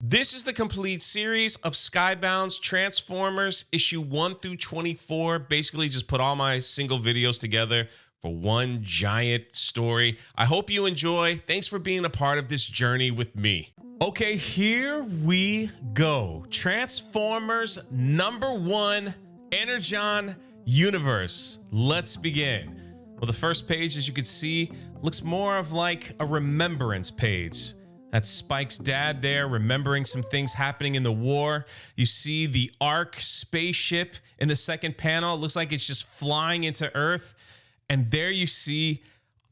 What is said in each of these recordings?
This is the complete series of Skybound's Transformers issue 1 through 24. Basically, just put all my single videos together for one giant story. I hope you enjoy. Thanks for being a part of this journey with me. Okay, here we go. Transformers #1 Energon Universe. Let's begin. Well, the first page, as you can see, looks more of like a remembrance page. That's Spike's dad there, remembering some things happening in the war. You see the Ark spaceship in the second panel. It looks like it's just flying into Earth. And there you see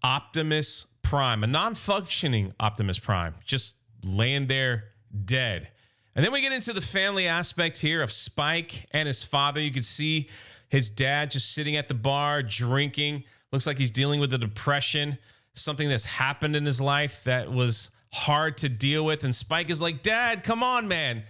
Optimus Prime, a non-functioning Optimus Prime, just laying there dead. And then we get into the family aspect here of Spike and his father. You can see his dad just sitting at the bar, drinking. Looks like he's dealing with a depression, something that's happened in his life that was hard to deal with. And Spike is like, Dad, come on, man.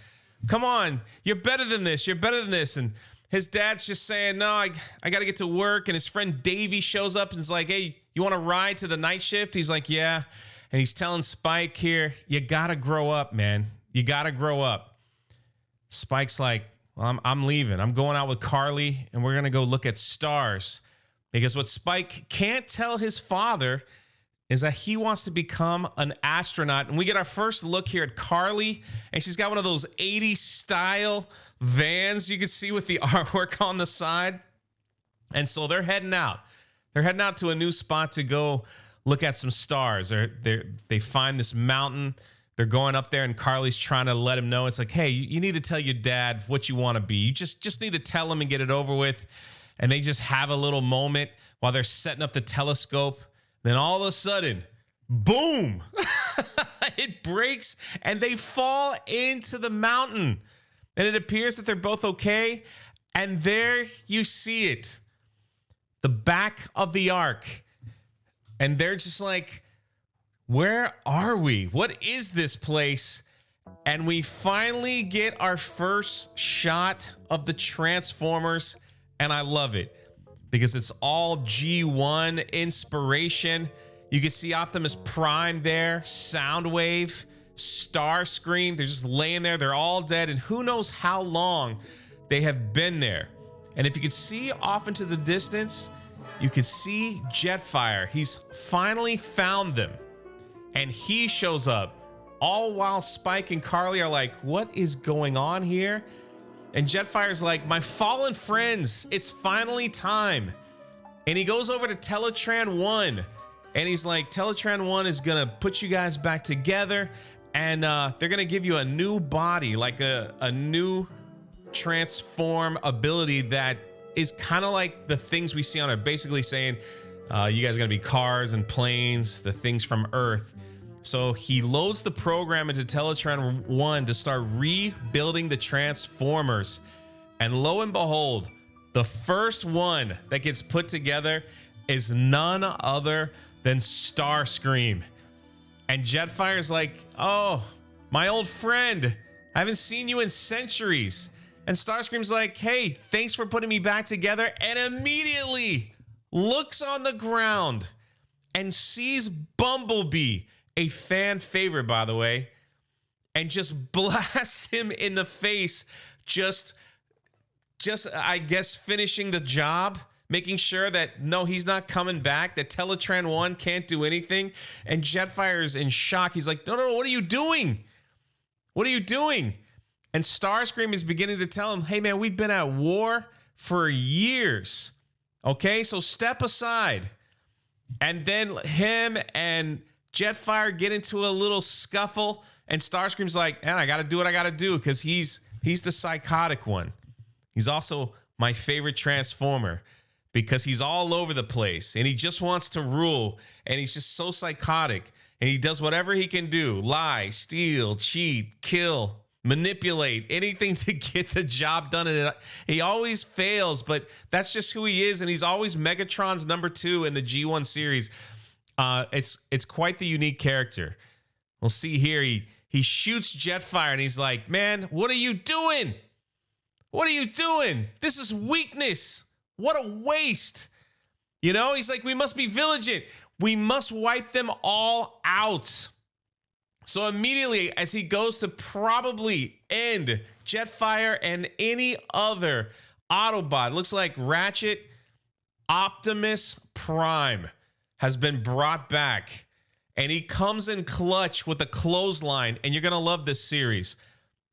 Come on. You're better than this. You're better than this. And his dad's just saying, no, I got to get to work. And his friend Davey shows up and is like, hey, you want to ride to the night shift? He's like, yeah. And he's telling Spike here, you got to grow up, man. You got to grow up. Spike's like, well, I'm leaving. I'm going out with Carly and we're going to go look at stars. Because what Spike can't tell his father is that he wants to become an astronaut. And we get our first look here at Carly, and she's got one of those 80s style vans you can see with the artwork on the side. And so they're heading out. They're heading out to a new spot to go look at some stars. They find this mountain. They're going up there, and Carly's trying to let him know. It's like, hey, you need to tell your dad what you want to be. You just need to tell him and get it over with. And they just have a little moment while they're setting up the telescope. Then all of a sudden, boom, it breaks and they fall into the mountain. And it appears that they're both okay. And there you see it, the back of the Ark. And they're just like, where are we? What is this place? And we finally get our first shot of the Transformers. And I love it, because it's all G1 inspiration. You can see Optimus Prime there, Soundwave, Starscream. They're just laying there. They're all dead. And who knows how long they have been there. And if you could see off into the distance, you could see Jetfire. He's finally found them. And he shows up, all while Spike and Carly are like, what is going on here? And Jetfire's like, my fallen friends, it's finally time. And he goes over to Teletran 1. And he's like, Teletran 1 is going to put you guys back together. And they're going to give you a new body, like a new transform ability that is kind of like the things we see on Earth. Basically saying, you guys are going to be cars and planes, the things from Earth. So he loads the program into Teletran 1 to start rebuilding the Transformers. And lo and behold, the first one that gets put together is none other than Starscream. And Jetfire's like, oh, my old friend, I haven't seen you in centuries. And Starscream's like, hey, thanks for putting me back together. And immediately looks on the ground and sees Bumblebee, a fan favorite, by the way, and just blasts him in the face. Just I guess finishing the job, making sure that no, he's not coming back, that Teletran 1 can't do anything. And Jetfire's in shock. He's like, no, what are you doing? What are you doing? And Starscream is beginning to tell him, hey man, we've been at war for years. Okay, so step aside. And then him and Jetfire get into a little scuffle, and Starscream's like, man, I got to do what I got to do, because he's the psychotic one. He's also my favorite Transformer, because he's all over the place, and he just wants to rule, and he's just so psychotic, and he does whatever he can do, lie, steal, cheat, kill, manipulate, anything to get the job done. And he always fails, but that's just who he is, and he's always Megatron's #2 in the G1 series. It's quite the unique character. We'll see here. He shoots Jetfire and he's like, man, what are you doing? What are you doing? This is weakness. What a waste. You know, he's like, we must be vigilant. We must wipe them all out. So immediately, as he goes to probably end Jetfire and any other Autobot, looks like Ratchet, Optimus Prime has been brought back. And he comes in clutch with a clothesline. And you're going to love this series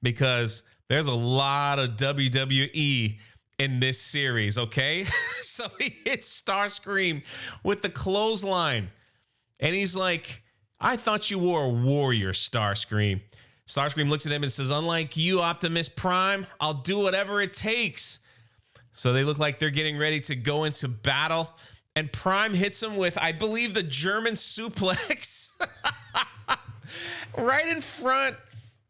because there's a lot of WWE in this series, okay? So he hits Starscream with the clothesline. And he's like, I thought you were a warrior, Starscream. Starscream looks at him and says, unlike you, Optimus Prime, I'll do whatever it takes. So they look like they're getting ready to go into battle. And Prime hits him with, I believe, the German suplex. Right in front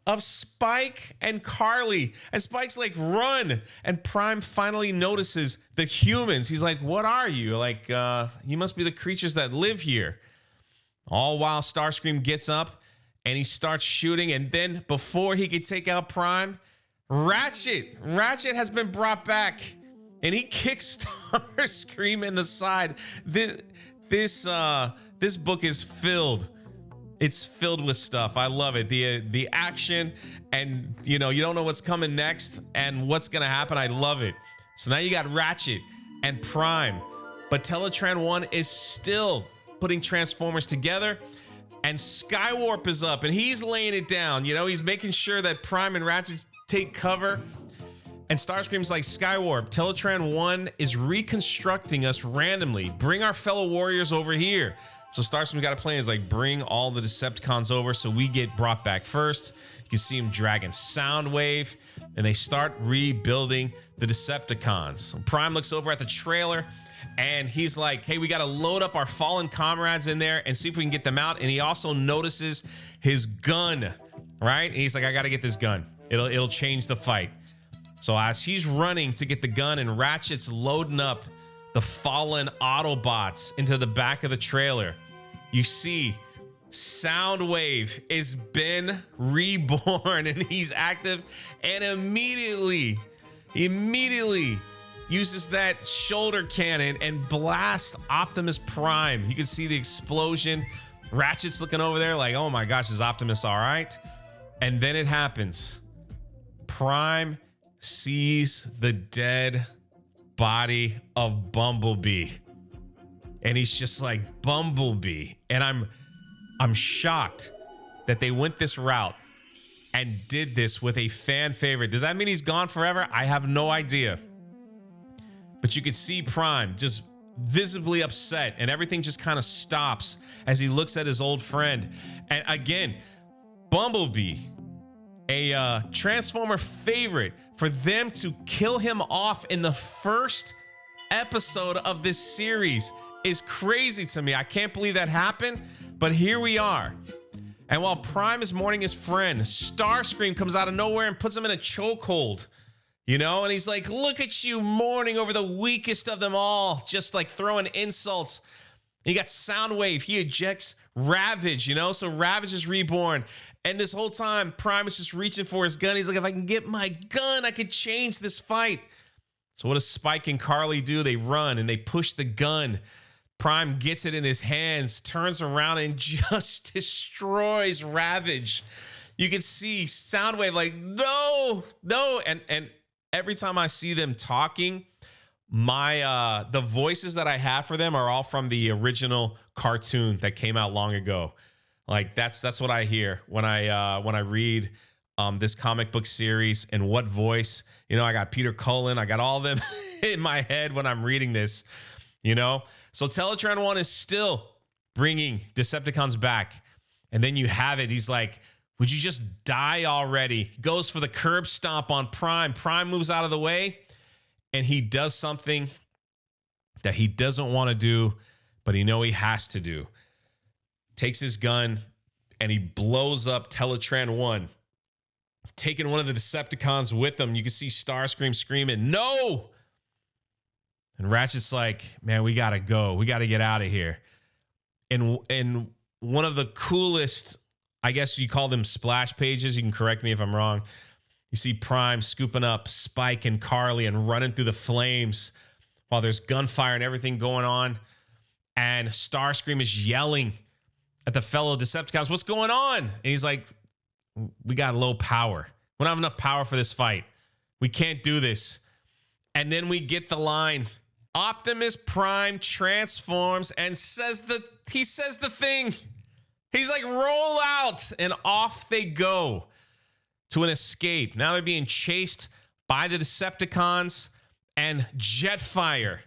of Spike and Carly. And Spike's like, run. And Prime finally notices the humans. He's like, what are you? Like, you must be the creatures that live here. All while Starscream gets up and he starts shooting. And then before he could take out Prime, Ratchet has been brought back. And he kicks Starscream in the side. This book is filled. It's filled with stuff. I love it. The action, and you don't know what's coming next and what's gonna happen. I love it. So now you got Ratchet and Prime, but Teletran 1 is still putting Transformers together, and Skywarp is up and he's laying it down. He's making sure that Prime and Ratchet take cover. And Starscream's like, Skywarp, Teletran 1 is reconstructing us randomly. Bring our fellow warriors over here. So Starscream's got a plan. He's like, bring all the Decepticons over so we get brought back first. You can see him dragging Soundwave, and they start rebuilding the Decepticons. So Prime looks over at the trailer, and he's like, hey, we got to load up our fallen comrades in there and see if we can get them out. And he also notices his gun, right? And he's like, I got to get this gun. It'll change the fight. So as he's running to get the gun and Ratchet's loading up the fallen Autobots into the back of the trailer, you see Soundwave has been reborn and he's active, and immediately uses that shoulder cannon and blasts Optimus Prime. You can see the explosion. Ratchet's looking over there like, oh my gosh, is Optimus all right? And then it happens. Prime sees the dead body of Bumblebee, and he's just like, Bumblebee. And I'm shocked that they went this route and did this with a fan favorite. Does that mean he's gone forever? I have no idea. But you could see Prime just visibly upset, and everything just kind of stops as he looks at his old friend. And again, Bumblebee, a Transformer favorite, for them to kill him off in the first episode of this series is crazy to me. I can't believe that happened, but here we are. And while Prime is mourning his friend, Starscream comes out of nowhere and puts him in a chokehold, and he's like, look at you mourning over the weakest of them all, just like throwing insults. And you got Soundwave, he ejects Ravage, so Ravage is reborn. And this whole time, Prime is just reaching for his gun. He's like, if I can get my gun, I could change this fight. So what does Spike and Carly do? They run and they push the gun. Prime gets it in his hands, turns around and just destroys Ravage. You can see Soundwave like, no. And every time I see them talking, the voices that I have for them are all from the original cartoon that came out long ago. Like that's what I hear when I read this comic book series. And what voice? I got Peter Cullen. I got all of them in my head when I'm reading this. So Teletran 1 is still bringing Decepticons back, and then you have it. He's like, would you just die already? He goes for the curb stomp on Prime. Prime moves out of the way, and he does something that he doesn't want to do, but he has to do. Takes his gun, and he blows up Teletran 1, taking one of the Decepticons with him. You can see Starscream screaming, no! And Ratchet's like, man, we got to go. We got to get out of here. And one of the coolest, I guess you call them splash pages. You can correct me if I'm wrong. You see Prime scooping up Spike and Carly and running through the flames while there's gunfire and everything going on. And Starscream is yelling at the fellow Decepticons. What's going on? And he's like, we got low power. We don't have enough power for this fight. We can't do this. And then we get the line. Optimus Prime transforms and says the thing. He's like, roll out, and off they go to an escape. Now they're being chased by the Decepticons, and Jetfire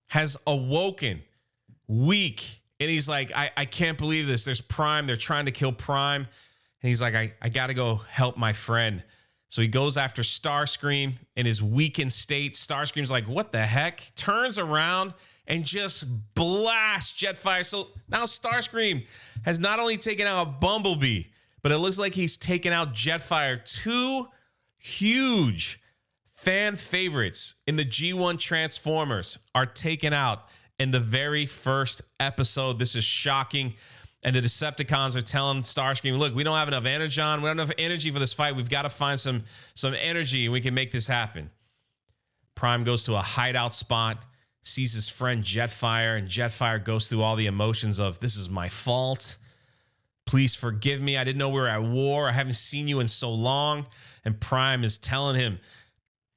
has awoken, weak. And he's like, I can't believe this. There's Prime. They're trying to kill Prime. And he's like, I got to go help my friend. So he goes after Starscream in his weakened state. Starscream's like, what the heck? Turns around and just blasts Jetfire. So now Starscream has not only taken out Bumblebee, but it looks like he's taken out Jetfire. Two huge fan favorites in the G1 Transformers are taken out in the very first episode. This is shocking. And the Decepticons are telling Starscream, look, we don't have enough energon. We don't have enough energy for this fight. We've got to find some energy, and we can make this happen. Prime goes to a hideout spot, sees his friend Jetfire, and Jetfire goes through all the emotions of, this is my fault. Please forgive me. I didn't know we were at war. I haven't seen you in so long. And Prime is telling him,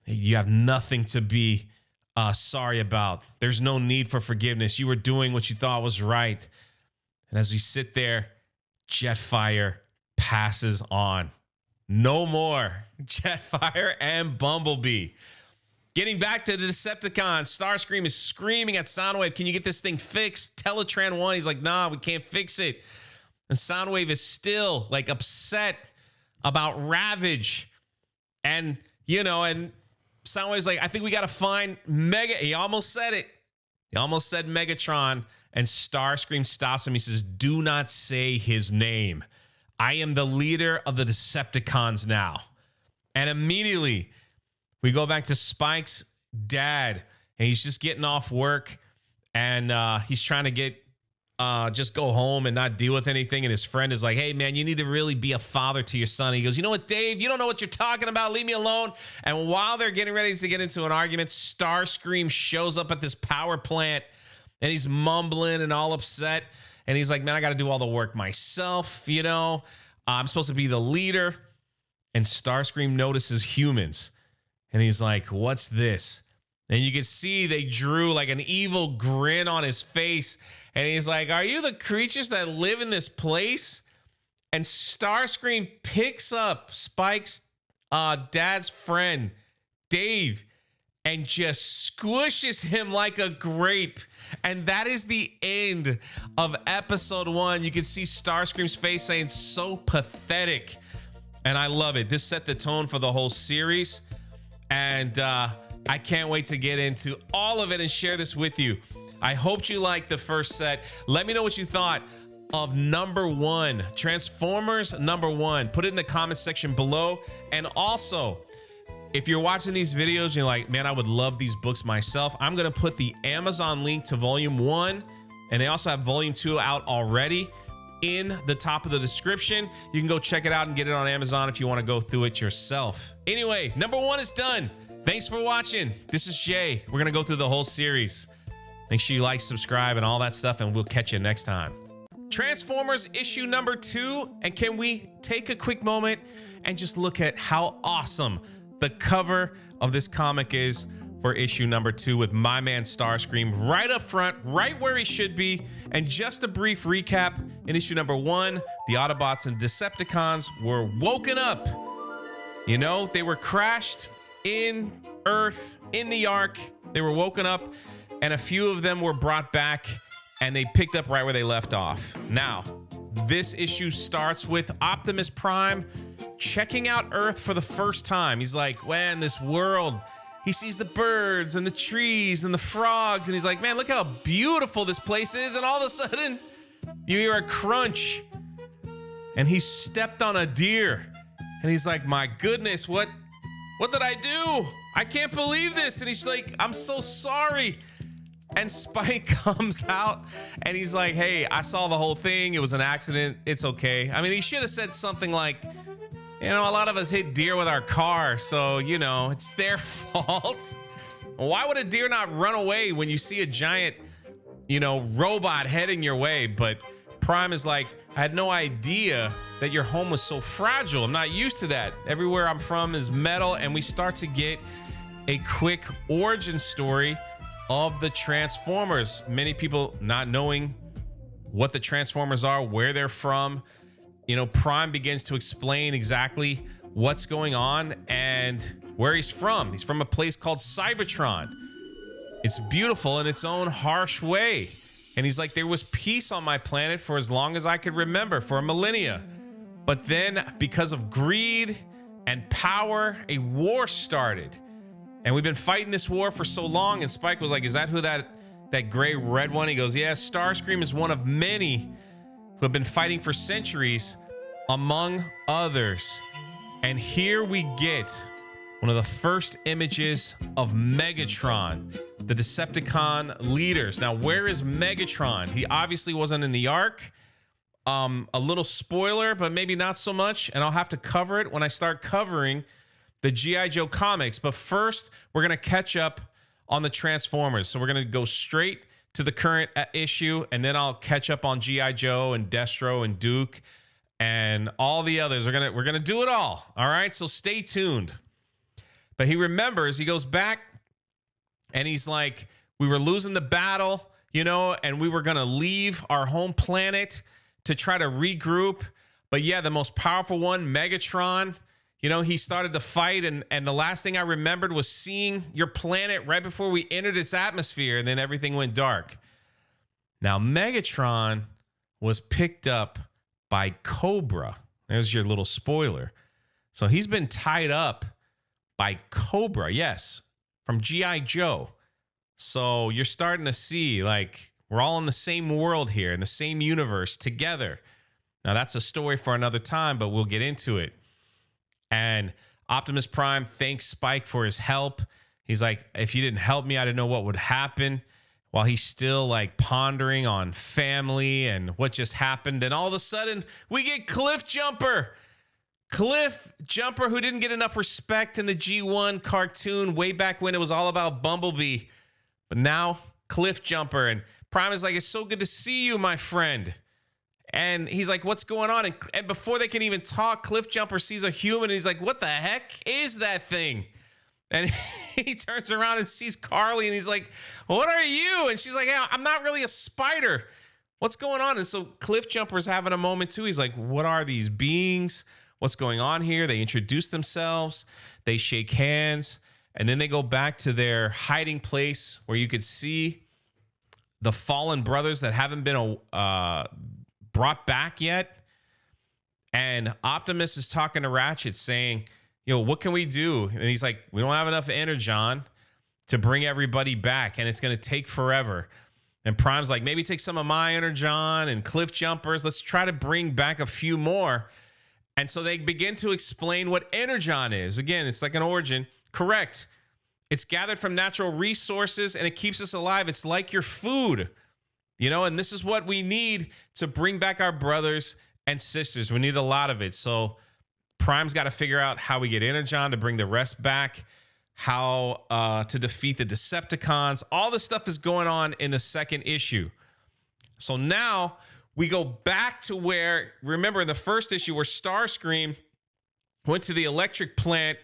hey, you have nothing to be sorry about. There's no need for forgiveness. You were doing what you thought was right. And as we sit there, Jetfire passes on. No more Jetfire and Bumblebee. Getting back to the Decepticons, Starscream is screaming at Soundwave, can you get this thing fixed? Teletran 1, he's like, nah, we can't fix it. And Soundwave is still like upset about Ravage. And, you know, and Soundwave's like, I think we got to find he almost said it. He almost said Megatron. And Starscream stops him. He says, do not say his name. I am the leader of the Decepticons now. And immediately we go back to Spike's dad. And he's just getting off work. And he's trying to get just go home and not deal with anything. And his friend is like, hey, man, you need to really be a father to your son. He goes, you know what, Dave? You don't know what you're talking about. Leave me alone. And while they're getting ready to get into an argument, Starscream shows up at this power plant. And he's mumbling and all upset. And he's like, man, I got to do all the work myself. You know, I'm supposed to be the leader. And Starscream notices humans. And he's like, what's this? And you can see they drew like an evil grin on his face. And he's like, are you the creatures that live in this place? And Starscream picks up Spike's dad's friend, Dave, and just squishes him like a grape. And that is the end of episode 1. You can see Starscream's face saying, so pathetic. And I love it. This set the tone for the whole series. And I can't wait to get into all of it and share this with you. I hope you liked the first set. Let me know what you thought of number 1, Transformers number 1. Put it in the comment section below. And also, if you're watching these videos and you're like, man, I would love these books myself, I'm going to put the Amazon link to volume 1, and they also have volume 2 out already in the top of the description. You can go check it out and get it on Amazon if you want to go through it yourself. Anyway, number 1 is done. Thanks for watching. This is Jay. We're going to go through the whole series. Make sure you like, subscribe, and all that stuff, and we'll catch you next time. Transformers issue number 2, and can we take a quick moment and just look at how awesome the cover of this comic is for issue number 2 with my man Starscream right up front, right where he should be. And just a brief recap, in issue number 1, the Autobots and Decepticons were woken up. You know, they were crashed in Earth, in the Ark. They were woken up, and a few of them were brought back, and they picked up right where they left off. Now, this issue starts with Optimus Prime checking out Earth for the first time. He's like, man, this world. He sees the birds and the trees and the frogs, and he's like, man, look how beautiful this place is. And all of a sudden, you hear a crunch, and he stepped on a deer. And he's like, my goodness, what did I do? I can't believe this. And he's like, I'm so sorry. And Spike comes out and he's like, hey, I saw the whole thing. It was an accident. It's okay. I mean, he should have said something like, you know, a lot of us hit deer with our car, so, you know, it's their fault. Why would a deer not run away when you see a giant, you know, robot heading your way? But Prime is like, I had no idea that your home was so fragile. I'm not used to that. Everywhere I'm from is metal. And we start to get a quick origin story of the Transformers. Many people not knowing what the Transformers are, where they're from. You know, Prime begins to explain exactly what's going on and where he's from. He's from a place called Cybertron. It's beautiful in its own harsh way. And he's like, there was peace on my planet for as long as I could remember, for a millennia. But then, because of greed and power, a war started. And we've been fighting this war for so long. And Spike was like, is that who that gray red one? He goes, yeah, Starscream is one of many who have been fighting for centuries, among others. And here we get one of the first images of Megatron, the Decepticon leaders. Now, where is Megatron? He obviously wasn't in the Ark. A little spoiler, but maybe not so much. And I'll have to cover it when I start covering the G.I. Joe comics. But first, we're going to catch up on the Transformers. So we're going to go straight to the current issue, and then I'll catch up on G.I. Joe and Destro and Duke and all the others. We're gonna do it all right? So stay tuned. But he remembers, he goes back and he's like, we were losing the battle, you know, and we were going to leave our home planet to try to regroup. But yeah, the most powerful one, Megatron, you know, he started the fight. And the last thing I remembered was seeing your planet right before we entered its atmosphere. And then everything went dark. Now, Megatron was picked up by Cobra. There's your little spoiler. So he's been tied up by Cobra, yes, from G.I. Joe. So you're starting to see, like, we're all in the same world here, in the same universe together. Now, that's a story for another time, but we'll get into it. And Optimus Prime thanks Spike for his help. He's like, if you didn't help me, I didn't know what would happen. While he's still, like, pondering on family and what just happened. And all of a sudden, we get Cliffjumper. Cliffjumper, who didn't get enough respect in the G1 cartoon way back when it was all about Bumblebee. But now, Cliffjumper. And Prime is like, it's so good to see you, my friend. And he's like, what's going on? And before they can even talk, Cliffjumper sees a human. And he's like, what the heck is that thing? And he turns around and sees Carly. And he's like, what are you? And she's like, yeah, I'm not really a spider. What's going on? And so Cliffjumper's having a moment too. He's like, what are these beings? What's going on here? They introduce themselves. They shake hands. And then they go back to their hiding place where you could see the fallen brothers that haven't been brought back yet. And Optimus is talking to Ratchet saying, yo, what can we do? And he's like, we don't have enough energon to bring everybody back, and it's going to take forever. And Prime's like, maybe take some of my energon and Cliffjumpers. Let's try to bring back a few more. And so they begin to explain what energon is. Again, it's like an origin. Correct. It's gathered from natural resources, and it keeps us alive. It's like your food, you know, and this is what we need to bring back our brothers and sisters. We need a lot of it. So Prime's got to figure out how we get energon to bring the rest back, how to defeat the Decepticons. All this stuff is going on in the second issue. So now we go back to where, remember in the first issue where Starscream went to the electric plant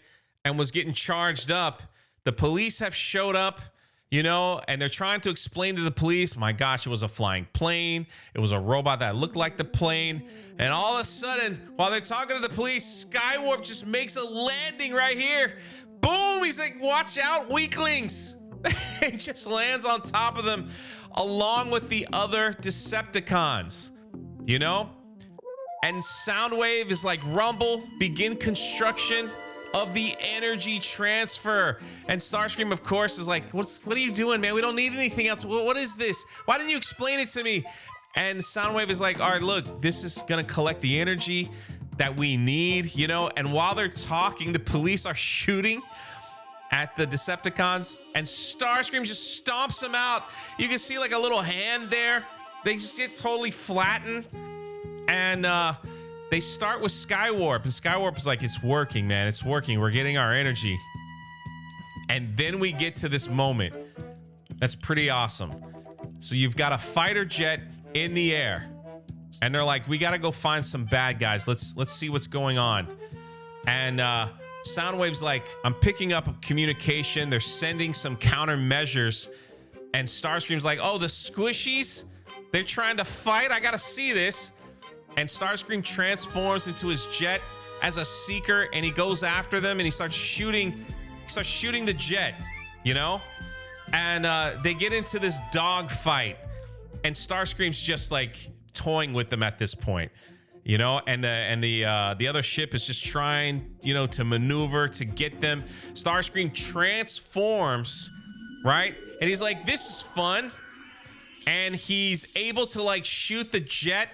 and was getting charged up. The police have showed up, you know, and they're trying to explain to the police, my gosh, it was a flying plane. It was a robot that looked like the plane. And all of a sudden, while they're talking to the police, Skywarp just makes a landing right here. Boom! He's like, watch out, weaklings. It just lands on top of them along with the other Decepticons, you know? And Soundwave is like, rumble, begin construction of the energy transfer. And Starscream, of course, is like, what are you doing, man? We don't need anything else. What is this? Why didn't you explain it to me? And Soundwave is like, all right, look, this is gonna collect the energy that we need, you know? And while they're talking, the police are shooting at the Decepticons, and Starscream just stomps them out. You can see like a little hand there. They just get totally flattened. And they start with Skywarp, and Skywarp is like, it's working, man. It's working. We're getting our energy. And then we get to this moment that's pretty awesome. So you've got a fighter jet in the air. And they're like, we got to go find some bad guys. Let's see what's going on. And Soundwave's like, I'm picking up communication. They're sending some countermeasures. And Starscream's like, oh, the squishies? They're trying to fight? I got to see this. And Starscream transforms into his jet as a seeker, and he goes after them, and he starts shooting the jet, you know? And they get into this dog fight, and Starscream's just like toying with them at this point, you know? And the other ship is just trying, you know, to maneuver to get them. Starscream transforms, right? And he's like, this is fun. And he's able to like shoot the jet,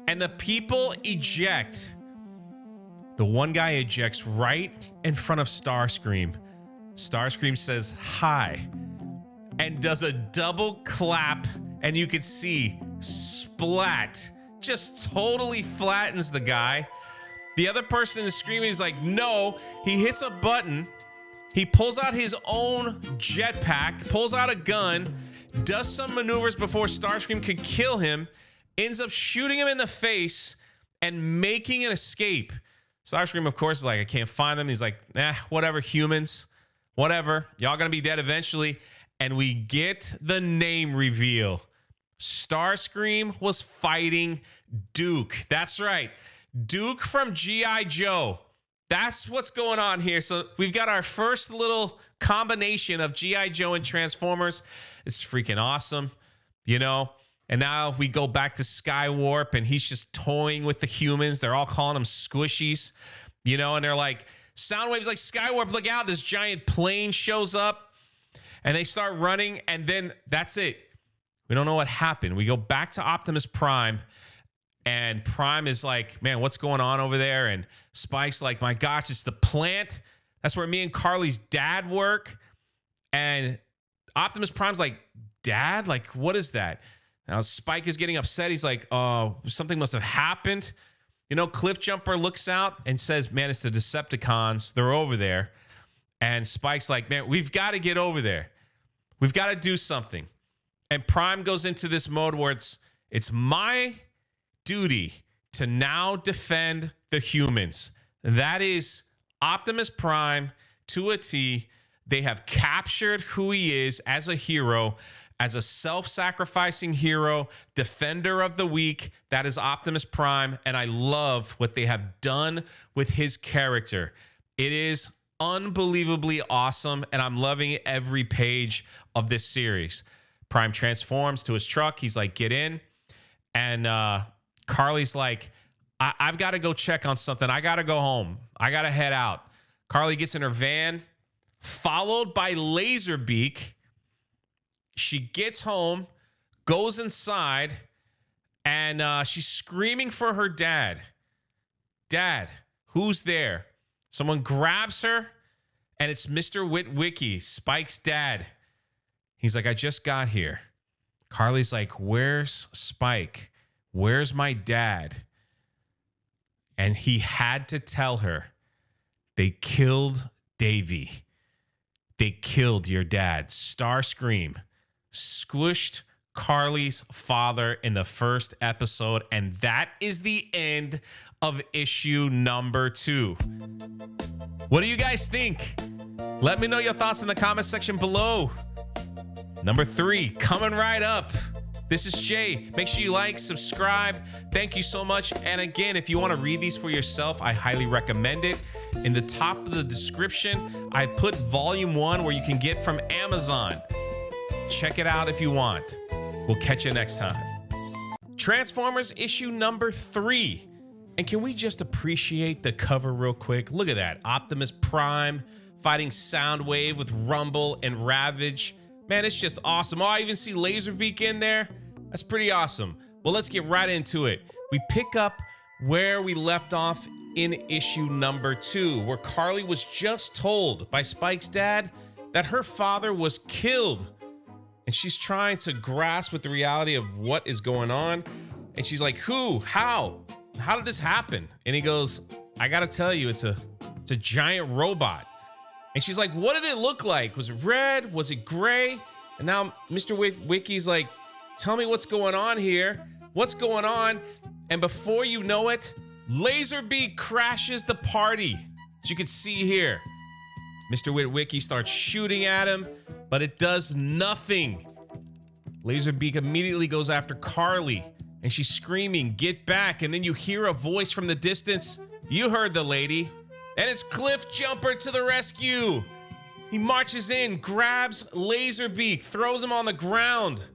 and the people eject. The one guy ejects right in front of Starscream. Starscream says hi and does a double clap, and you can see splat, just totally flattens the guy. The other person is screaming. He's like, no. He hits a button. He pulls out his own jetpack, pulls out a gun, does some maneuvers before Starscream could kill him, ends up shooting him in the face and making an escape. Starscream, of course, is like, I can't find them. He's like, whatever, humans, whatever. Y'all gonna be dead eventually. And we get the name reveal. Starscream was fighting Duke. That's right. Duke from G.I. Joe. That's what's going on here. So we've got our first little combination of G.I. Joe and Transformers. It's freaking awesome, you know? And now we go back to Skywarp, and he's just toying with the humans. They're all calling him squishies, you know? And they're like, Soundwave's like, Skywarp, look out. This giant plane shows up, and they start running, and then that's it. We don't know what happened. We go back to Optimus Prime, and Prime is like, man, what's going on over there? And Spike's like, my gosh, it's the plant. That's where me and Carly's dad work. And Optimus Prime's like, dad? Like, what is that? Now Spike is getting upset. He's like, oh, something must have happened. You know, Cliffjumper looks out and says, man, it's the Decepticons. They're over there. And Spike's like, man, we've got to get over there. We've got to do something. And Prime goes into this mode where it's my duty to now defend the humans. That is Optimus Prime to a T. They have captured who he is as a hero, as a self-sacrificing hero, defender of the weak. That is Optimus Prime, and I love what they have done with his character. It is unbelievably awesome, and I'm loving every page of this series. Prime transforms to his truck. He's like, get in. And Carly's like, I've got to go check on something. I got to go home. I got to head out. Carly gets in her van, followed by Laserbeak. She gets home, goes inside, and she's screaming for her dad. Dad, who's there? Someone grabs her, and it's Mr. Witwicky, Spike's dad. He's like, I just got here. Carly's like, where's Spike? Where's my dad? And he had to tell her, they killed Davy. They killed your dad. Starscream squished Carly's father in the first episode, and that is the end of issue number 2. What do you guys think? Let me know your thoughts in the comment section below. Number 3 coming right up. This is Jay. Make sure you like, subscribe. Thank you so much. And again, if you want to read these for yourself, I highly recommend it. In the top of the description, I put volume 1 where you can get from Amazon. Check it out if you want. We'll catch you next time. Transformers issue number 3. And can we just appreciate the cover real quick? Look at that. Optimus Prime fighting Soundwave with Rumble and Ravage. Man, it's just awesome. Oh, I even see Laserbeak in there. That's pretty awesome. Well, let's get right into it. We pick up where we left off in issue number 2, where Carly was just told by Spike's dad that her father was killed. And she's trying to grasp with the reality of what is going on. And she's like, who? How? How did this happen? And he goes, I gotta tell you, it's a giant robot. And she's like, what did it look like? Was it red? Was it gray? And now Mr. Wicky's like, tell me what's going on here. What's going on? And before you know it, Laserbeak crashes the party. As you can see here, Mr. Witwicky starts shooting at him, but it does nothing. Laserbeak immediately goes after Carly, and she's screaming, "Get back!" And then you hear a voice from the distance. You heard the lady. And it's Cliffjumper to the rescue. He marches in, grabs Laserbeak, throws him on the ground.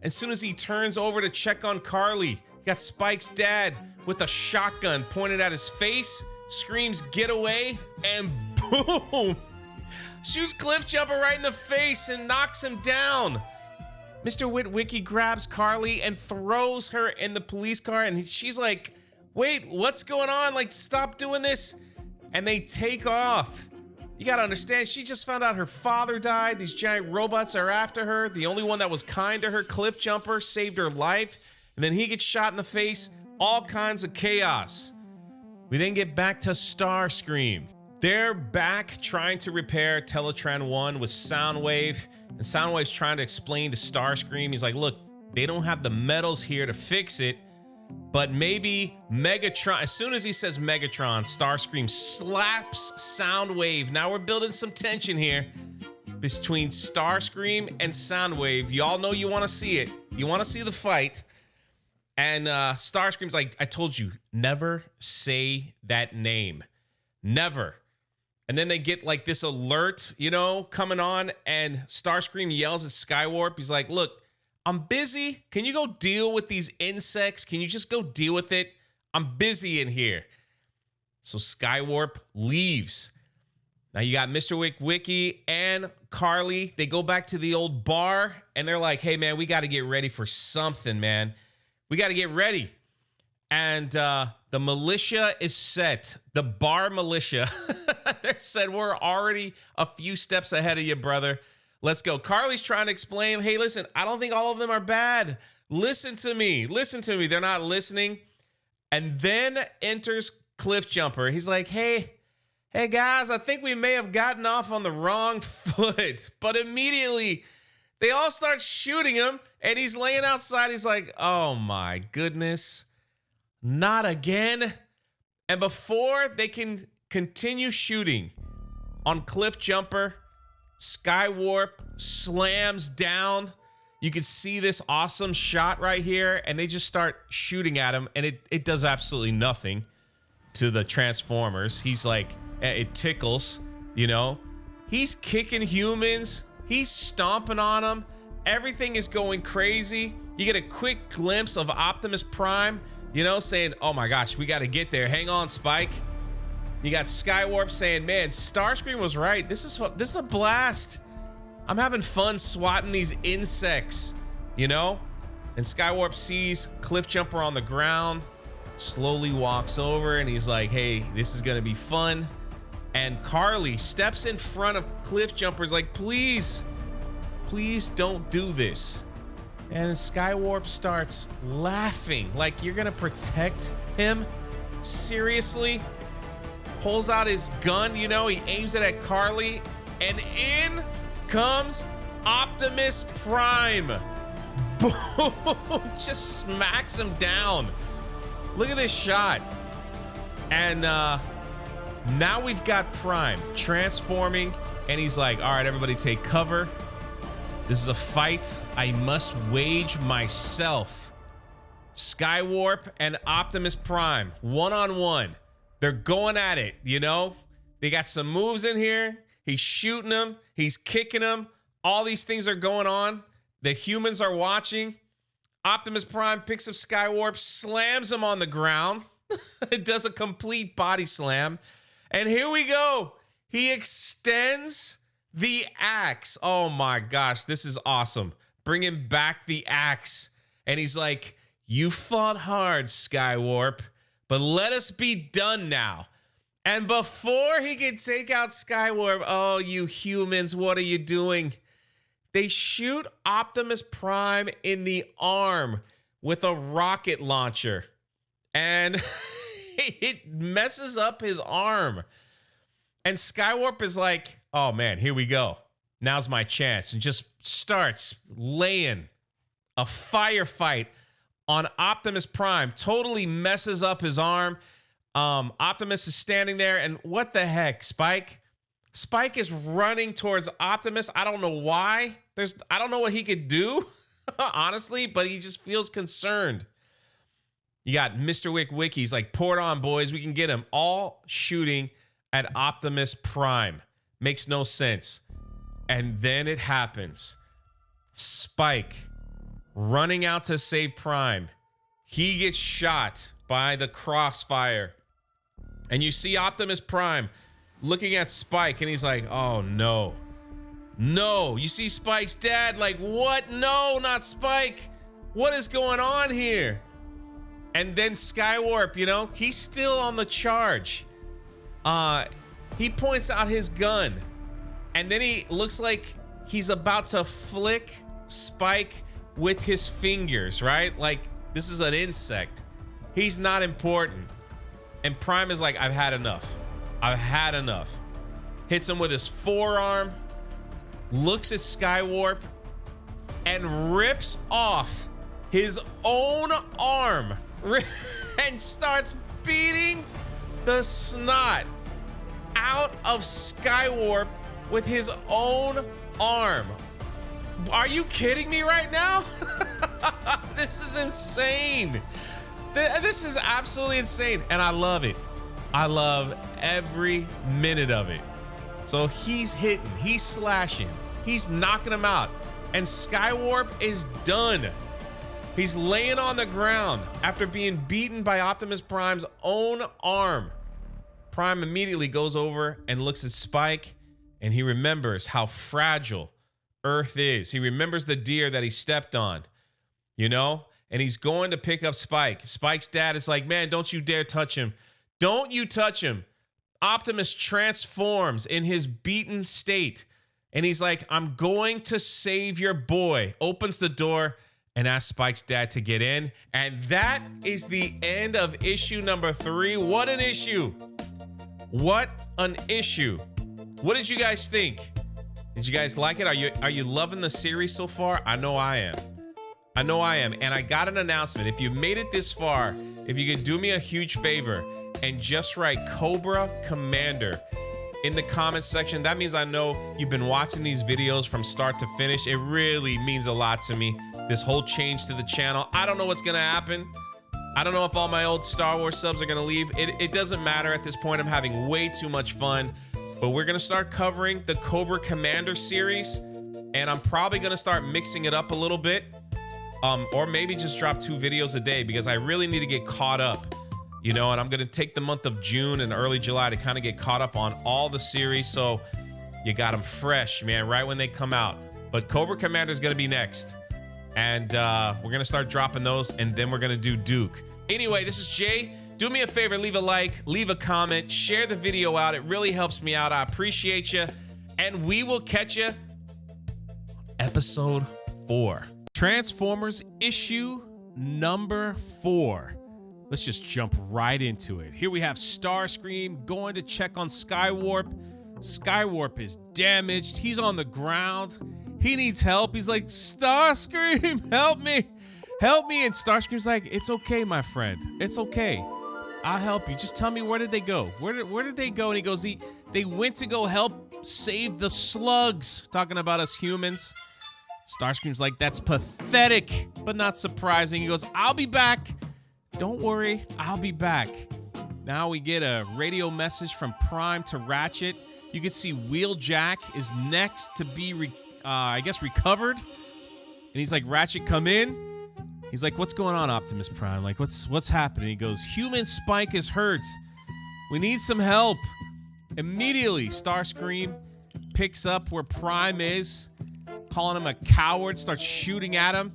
As soon as he turns over to check on Carly, you got Spike's dad with a shotgun pointed at his face, screams, "Get away!" and boom! Shoots Cliffjumper right in the face and knocks him down. Mr. Witwicky grabs Carly and throws her in the police car, and she's like, "Wait, what's going on? Like, stop doing this." And they take off. You gotta understand, she just found out her father died. These giant robots are after her. The only one that was kind to her, Cliffjumper, saved her life. And then he gets shot in the face. All kinds of chaos. We then get back to Starscream. They're back trying to repair Teletran 1 with Soundwave. And Soundwave's trying to explain to Starscream. He's like, look, they don't have the metals here to fix it. But maybe Megatron, as soon as he says Megatron, Starscream slaps Soundwave. Now we're building some tension here between Starscream and Soundwave. Y'all know you want to see it. You want to see the fight. And Starscream's like, I told you, never say that name. Never. And then they get like this alert, you know, coming on. And Starscream yells at Skywarp. He's like, look, I'm busy. Can you go deal with these insects? Can you just go deal with it? I'm busy in here. So Skywarp leaves. Now you got Mr. Witwicky and Carly. They go back to the old bar and they're like, hey, man, we got to get ready for something, man. We got to get ready. And the militia is set. The bar militia. They said, we're already a few steps ahead of you, brother. Let's go. Carly's trying to explain, hey, listen, I don't think all of them are bad. Listen to me. Listen to me. They're not listening. And then enters Cliffjumper. He's like, hey, guys, I think we may have gotten off on the wrong foot. But immediately, they all start shooting him, and he's laying outside. He's like, oh, my goodness. Not again. And before they can continue shooting on Cliffjumper, Skywarp slams down. You can see this awesome shot right here, and they just start shooting at him, and it does absolutely nothing to the Transformers. He's like, it tickles, you know? He's kicking humans. He's stomping on them. Everything is going crazy. You get a quick glimpse of Optimus Prime, you know, saying, oh my gosh, we got to get there. Hang on, Spike. You got Skywarp saying, man, Starscream was right. This is a blast. I'm having fun swatting these insects, you know? And Skywarp sees Cliffjumper on the ground, slowly walks over, and he's like, hey, this is gonna be fun. And Carly steps in front of Cliffjumper's like, please don't do this. And Skywarp starts laughing, like, you're gonna protect him? Seriously? Pulls out his gun, you know, he aims it at Carly, and in comes Optimus Prime. Boom! Just smacks him down. Look at this shot. And now we've got Prime transforming, and he's like, all right, everybody take cover. This is a fight I must wage myself. Skywarp and Optimus Prime, one-on-one. They're going at it, you know? They got some moves in here. He's shooting them. He's kicking them. All these things are going on. The humans are watching. Optimus Prime picks up Skywarp, slams him on the ground. It does a complete body slam. And here we go. He extends the axe. Oh my gosh, this is awesome. Bringing back the axe. And he's like, you fought hard, Skywarp. But let us be done now. And before he can take out Skywarp, oh, you humans, what are you doing? They shoot Optimus Prime in the arm with a rocket launcher. And it messes up his arm. And Skywarp is like, oh man, here we go. Now's my chance. And just starts laying a firefight on Optimus Prime. Totally messes up his arm. Optimus is standing there, and what the heck, Spike? Spike is running towards Optimus. I don't know why. I don't know what he could do, honestly, but he just feels concerned. You got Mr. Wick. He's like, pour it on, boys. We can get him. All shooting at Optimus Prime. Makes no sense. And then it happens. Spike running out to save Prime. He gets shot by the crossfire. And you see Optimus Prime looking at Spike, and he's like, oh no. No. You see Spike's dad like, what? No, not Spike. What is going on here? And then Skywarp, you know, he's still on the charge. He points out his gun, and then he looks like he's about to flick Spike with his fingers, right? Like this is an insect. He's not important. And Prime is like, I've had enough. I've had enough. Hits him with his forearm, looks at Skywarp, and rips off his own arm and starts beating the snot out of Skywarp with his own arm. Are you kidding me right now? This is insane. This is absolutely insane, and I love it. I love every minute of it. So he's hitting, he's slashing, he's knocking him out, and Skywarp is done. He's laying on the ground after being beaten by Optimus Prime's own arm. Prime immediately goes over and looks at Spike, and he remembers how fragile Earth is. He remembers the deer that he stepped on, you know? And he's going to pick up Spike. Spike's dad is like, man, don't you dare touch him. Don't you touch him. Optimus transforms in his beaten state. And he's like, I'm going to save your boy. Opens the door and asks Spike's dad to get in. And that is the end of issue number 3. What an issue. What an issue. What did you guys think? Did you guys like it? Are you loving the series so far? I know I am. I know I am. And I got an announcement. If you made it this far, if you could do me a huge favor and just write Cobra Commander in the comments section, that means I know you've been watching these videos from start to finish. It really means a lot to me, this whole change to the channel. I don't know what's going to happen. I don't know if all my old Star Wars subs are going to leave. It doesn't matter at this point. I'm having way too much fun. But we're going to start covering the Cobra Commander series. And I'm probably going to start mixing it up a little bit. Or maybe just drop 2 videos a day, because I really need to get caught up, you know, and I'm going to take the month of June and early July to kind of get caught up on all the series. So you got them fresh, man, right when they come out. But Cobra Commander is going to be next. And we're going to start dropping those, and then we're going to do Duke. Anyway, this is Jay. Do me a favor, leave a like, leave a comment, share the video out. It really helps me out. I appreciate you. And we will catch you episode 4. Transformers issue number 4. Let's just jump right into it. Here we have Starscream going to check on Skywarp. Skywarp is damaged. He's on the ground. He needs help. He's like, Starscream, help me. Help me. And Starscream's like, it's okay, my friend. It's okay. I'll help you. Just tell me, where did they go? Where did they go? And he goes, they went to go help save the slugs. Talking about us humans. Starscream's like, that's pathetic, but not surprising. He goes, I'll be back. Don't worry, I'll be back. Now we get a radio message from Prime to Ratchet. You can see Wheeljack is next to be, I guess, recovered. And he's like, Ratchet, come in. He's like, what's going on, Optimus Prime? Like, what's happening? He goes, Human Spike is hurt. We need some help. Immediately, Starscream picks up where Prime is, calling him a coward, starts shooting at him.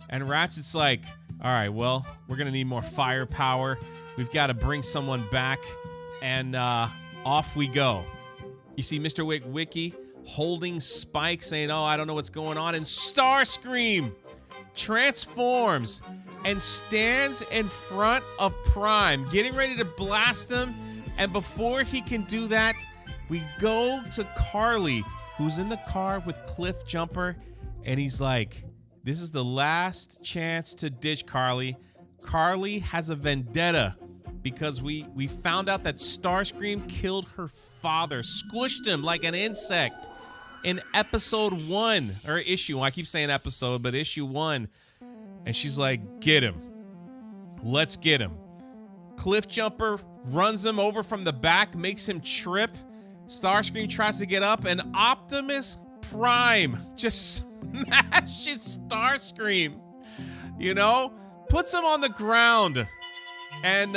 And Ratchet's like, all right, well, we're going to need more firepower. We've got to bring someone back. And off we go. You see Mr. Wiki holding Spike, saying, oh, I don't know what's going on. And Starscream transforms and stands in front of Prime, getting ready to blast him. And before he can do that, we go to Carly, who's in the car with Cliffjumper, and he's like, This is the last chance to ditch Carly. Carly has a vendetta because we found out that Starscream killed her father, squished him like an insect in episode 1, or issue 1. I keep saying episode, but issue 1. And she's like, get him. Let's get him. Cliffjumper runs him over from the back, makes him trip. Starscream tries to get up, and Optimus Prime just smashes Starscream. You know? Puts him on the ground. And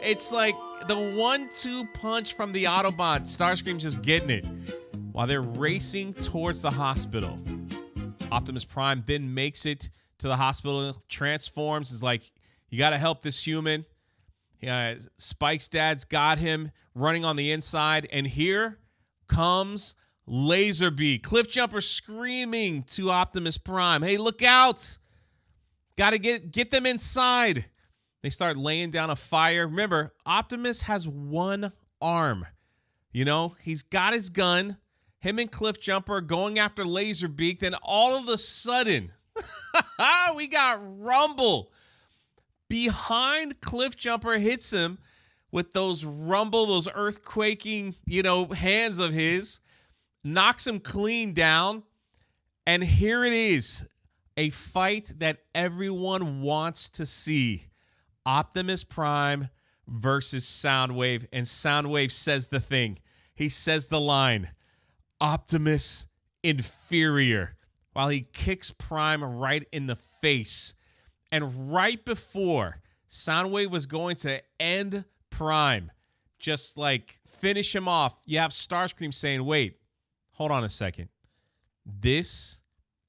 it's like the 1-2 punch from the Autobots. Starscream's just getting it while they're racing towards the hospital. Optimus Prime then makes it to the hospital, transforms, is like, you got to help this human. Spike's dad's got him running on the inside, and here comes Laserbeak. Cliffjumper screaming to Optimus Prime, hey, look out! Got to get them inside. They start laying down a fire. Remember, Optimus has one arm. You know, he's got his gun. Him and Cliffjumper are going after Laserbeak. Then all of a sudden, we got Rumble. Behind Cliffjumper, hits him with those rumble, those earthquaking, hands of his. Knocks him clean down. And here it is. A fight that everyone wants to see. Optimus Prime versus Soundwave. And Soundwave says the thing. He says the line, Optimus inferior, while he kicks Prime right in the face. And right before Soundwave was going to end Prime, just like finish him off, you have Starscream saying, wait, hold on a second. This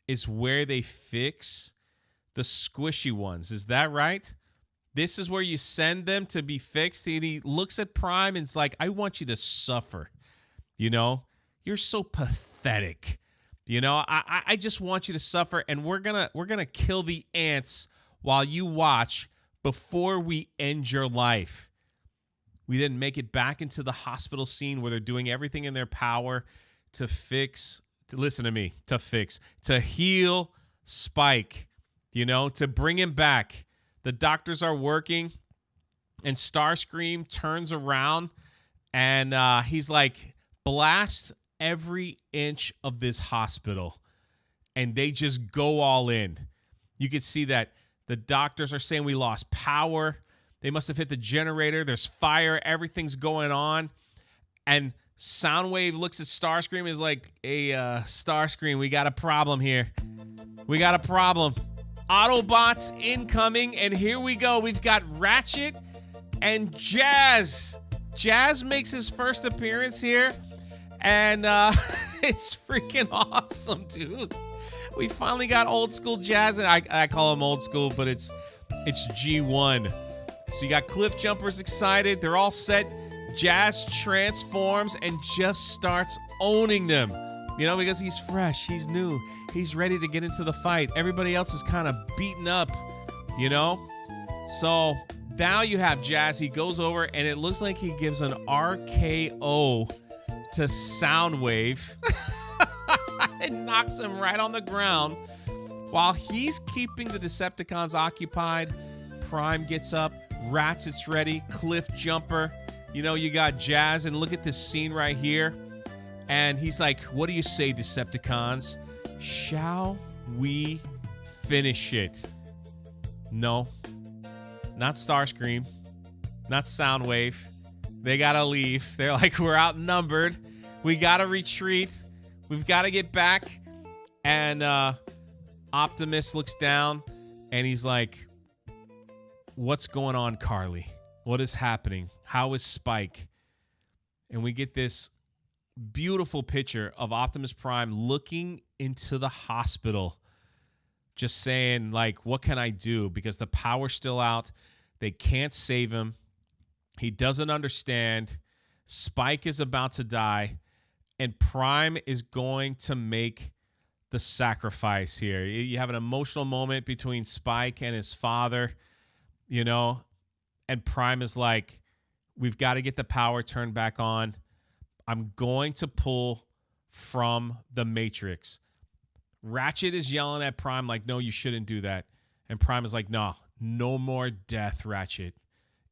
is where they fix the squishy ones. Is that right? This is where you send them to be fixed. And he looks at Prime and it's like, I want you to suffer. You're so pathetic. I just want you to suffer, and we're gonna kill the ants while you watch before we end your life. We then make it back into the hospital scene where they're doing everything in their power to heal Spike, to bring him back. The doctors are working, and Starscream turns around, and he's like, blast every inch of this hospital. And they just go all in. You can see that the doctors are saying we lost power. They must have hit the generator. There's fire. Everything's going on. And Soundwave looks at Starscream and is like, hey, Starscream, we got a problem here. We got a problem. Autobots incoming, and here we go. We've got Ratchet and Jazz. Jazz makes his first appearance here, and it's freaking awesome, dude. We finally got old school Jazz, and I call him old school, but it's G1. So you got Cliffjumpers excited. They're all set. Jazz transforms and just starts owning them. Because he's fresh, he's new, he's ready to get into the fight. Everybody else is kind of beaten up, So now you have Jazz. He goes over, and it looks like he gives an RKO to Soundwave. It knocks him right on the ground. While he's keeping the Decepticons occupied, Prime gets up, Ratchet's ready, Cliffjumper. You got Jazz, and look at this scene right here. And he's like, what do you say, Decepticons? Shall we finish it? No. Not Starscream. Not Soundwave. They gotta leave. They're like, we're outnumbered. We gotta retreat. We've got to get back. And Optimus looks down, and he's like, what's going on, Carly? What is happening? How is Spike? And we get this beautiful picture of Optimus Prime looking into the hospital, just saying, like, what can I do? Because the power's still out. They can't save him. He doesn't understand. Spike is about to die, and Prime is going to make the sacrifice here. You have an emotional moment between Spike and his father, and Prime is like, we've got to get the power turned back on. I'm going to pull from the Matrix. Ratchet is yelling at Prime like, no, you shouldn't do that. And Prime is like, no, no more death, Ratchet,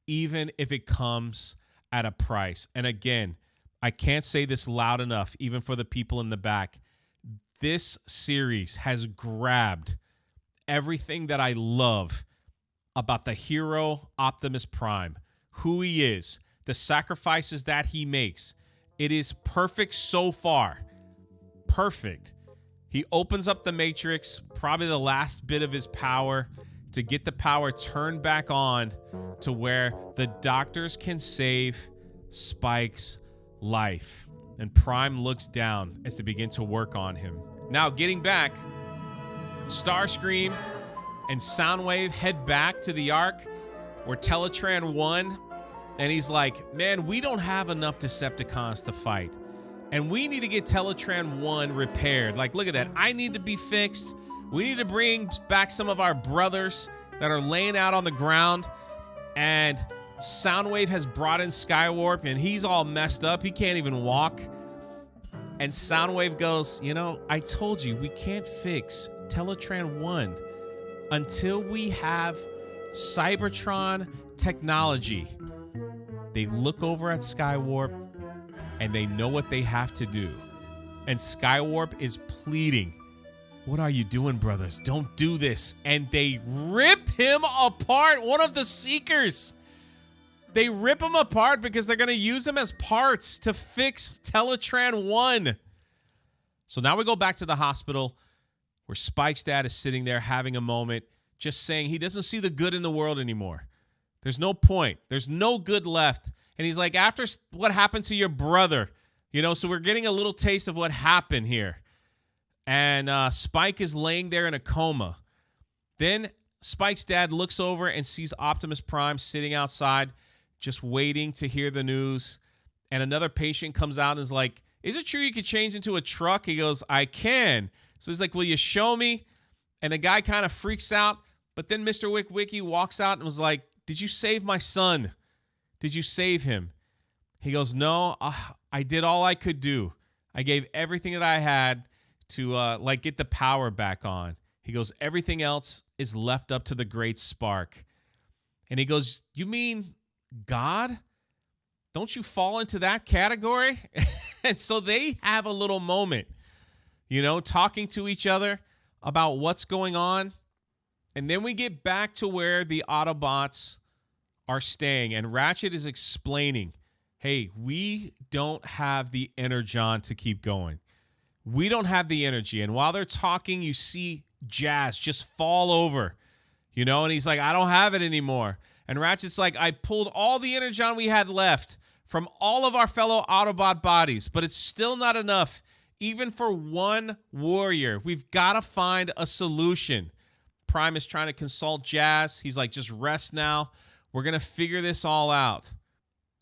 even if it comes at a price. And again, I can't say this loud enough, even for the people in the back. This series has grabbed everything that I love about the hero Optimus Prime, who he is, the sacrifices that he makes. It is perfect so far. Perfect. He opens up the Matrix, probably the last bit of his power, to get the power turned back on to where the doctors can save Spike's life. And Prime looks down as they begin to work on him. Now, getting back, Starscream and Soundwave head back to the Ark where Teletran won. And he's like, man, we don't have enough Decepticons to fight. And we need to get Teletran 1 repaired. Like, look at that. I need to be fixed. We need to bring back some of our brothers that are laying out on the ground. And Soundwave has brought in Skywarp, and he's all messed up. He can't even walk. And Soundwave goes, you know, I told you we can't fix Teletran 1 until we have Cybertron technology. They look over at Skywarp, and they know what they have to do. And Skywarp is pleading, what are you doing, brothers? Don't do this. And they rip him apart, one of the Seekers. They rip him apart because they're going to use him as parts to fix Teletran 1. So now we go back to the hospital where Spike's dad is sitting there having a moment, just saying he doesn't see the good in the world anymore. There's no point. There's no good left. And he's like, after what happened to your brother, you know, so we're getting a little taste of what happened here. And Spike is laying there in a coma. Then Spike's dad looks over and sees Optimus Prime sitting outside, just waiting to hear the news. And another patient comes out and is like, is it true you could change into a truck? He goes, I can. So he's like, will you show me? And the guy kind of freaks out. But then Mr. Wickwiki walks out and was like, did you save my son? Did you save him? He goes, no, I did all I could do. I gave everything that I had to get the power back on. He goes, everything else is left up to the great spark. And he goes, you mean God? Don't you fall into that category? And so they have a little moment, you know, talking to each other about what's going on. And then we get back to where the Autobots are staying. And Ratchet is explaining, hey, we don't have the energon to keep going. We don't have the energy. And while they're talking, you see Jazz just fall over, you know, and he's like, I don't have it anymore. And Ratchet's like, I pulled all the energon we had left from all of our fellow Autobot bodies, but it's still not enough, even for one warrior. We've got to find a solution. Prime is trying to consult Jazz. He's like, just rest now. We're going to figure this all out.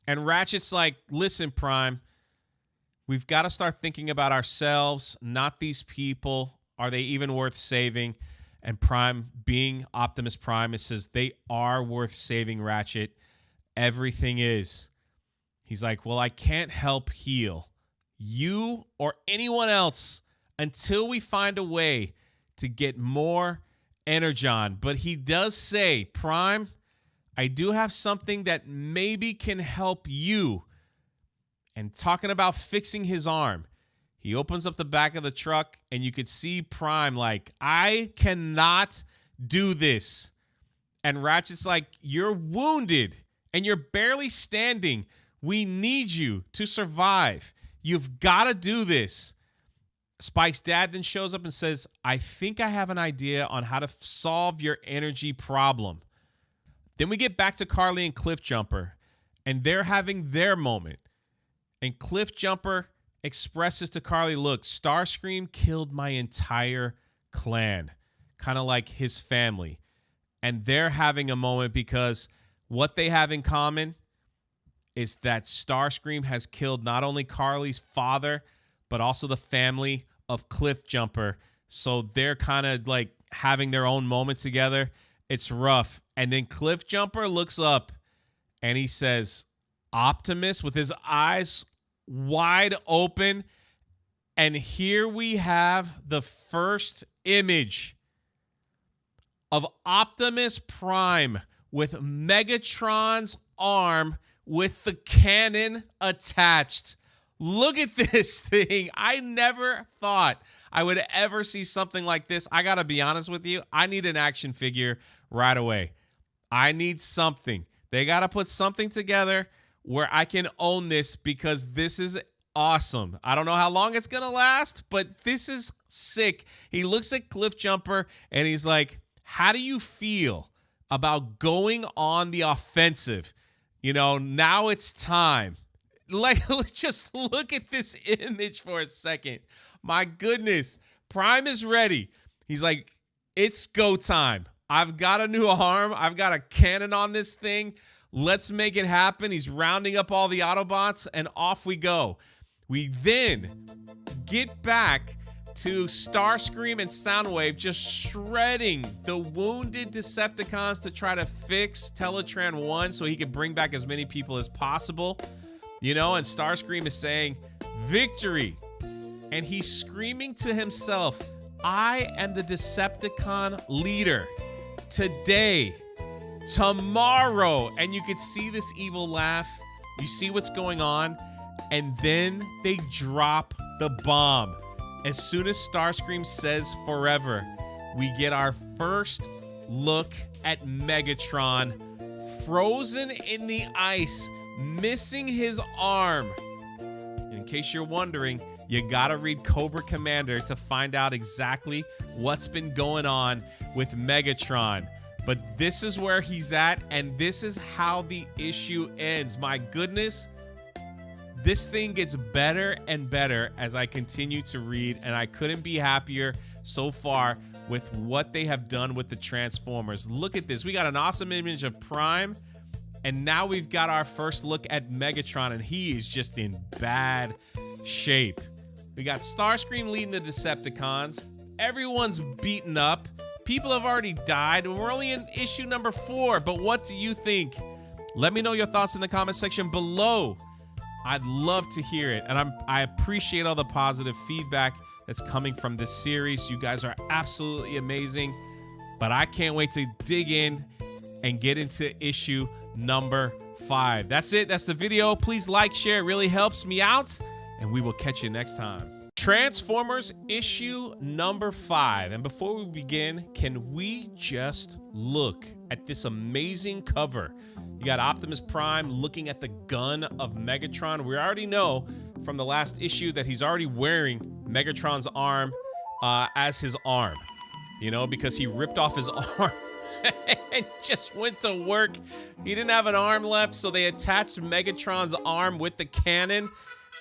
And Ratchet's like, listen, Prime, we've got to start thinking about ourselves, not these people. Are they even worth saving? And Prime, being Optimus Prime, it says they are worth saving, Ratchet. Everything is. He's like, well, I can't help heal you or anyone else until we find a way to get more energon. But he does say, Prime, I do have something that maybe can help you. And talking about fixing his arm, he opens up the back of the truck and you could see Prime like, I cannot do this. And Ratchet's like, you're wounded and you're barely standing. We need you to survive. You've got to do this. Spike's dad then shows up and says, I think I have an idea on how to solve your energy problem. Then we get back to Carly and Cliffjumper, and they're having their moment. And Cliffjumper expresses to Carly, look, Starscream killed my entire clan, kind of like his family. And they're having a moment because what they have in common is that Starscream has killed not only Carly's father, but also the family of Cliffjumper. So they're kind of like having their own moment together. It's rough. And then Cliffjumper looks up and he says, Optimus, with his eyes wide open. And here we have the first image of Optimus Prime with Megatron's arm with the cannon attached. Look at this thing. I never thought I would ever see something like this. I got to be honest with you. I need an action figure right away. I need something. They got to put something together where I can own this because this is awesome. I don't know how long it's going to last, but this is sick. He looks at Cliffjumper and he's like, how do you feel about going on the offensive? You know, now it's time. Like, just look at this image for a second. My goodness. Prime is ready. He's like, it's go time. I've got a new arm. I've got a cannon on this thing. Let's make it happen. He's rounding up all the Autobots, and off we go. We then get back to Starscream and Soundwave just shredding the wounded Decepticons to try to fix Teletran 1 so he can bring back as many people as possible. You know, and Starscream is saying, victory. And he's screaming to himself, I am the Decepticon leader. Today, tomorrow. And you can see this evil laugh. You see what's going on. And then they drop the bomb. As soon as Starscream says forever, we get our first look at Megatron frozen in the ice, missing his arm. In case you're wondering, you gotta read Cobra Commander to find out exactly what's been going on with Megatron. But this is where he's at, and this is how the issue ends. My goodness, this thing gets better and better as I continue to read, and I couldn't be happier so far with what they have done with the Transformers. Look at this. We got an awesome image of Prime, and now we've got our first look at Megatron, and he is just in bad shape. We got Starscream leading the Decepticons. Everyone's beaten up. People have already died, and we're only in issue number 4. But what do you think? Let me know your thoughts in the comment section below. I'd love to hear it, and I appreciate all the positive feedback that's coming from this series. You guys are absolutely amazing, but I can't wait to dig in and get into issue number 5. That's it. That's the video. Please like, share. It really helps me out, and we will catch you next time. Transformers issue number 5. And before we begin, can we just look at this amazing cover? You got Optimus Prime looking at the gun of Megatron. We already know from the last issue that he's already wearing Megatron's arm as his arm, you know, because he ripped off his arm and just went to work. He didn't have an arm left, so they attached Megatron's arm with the cannon,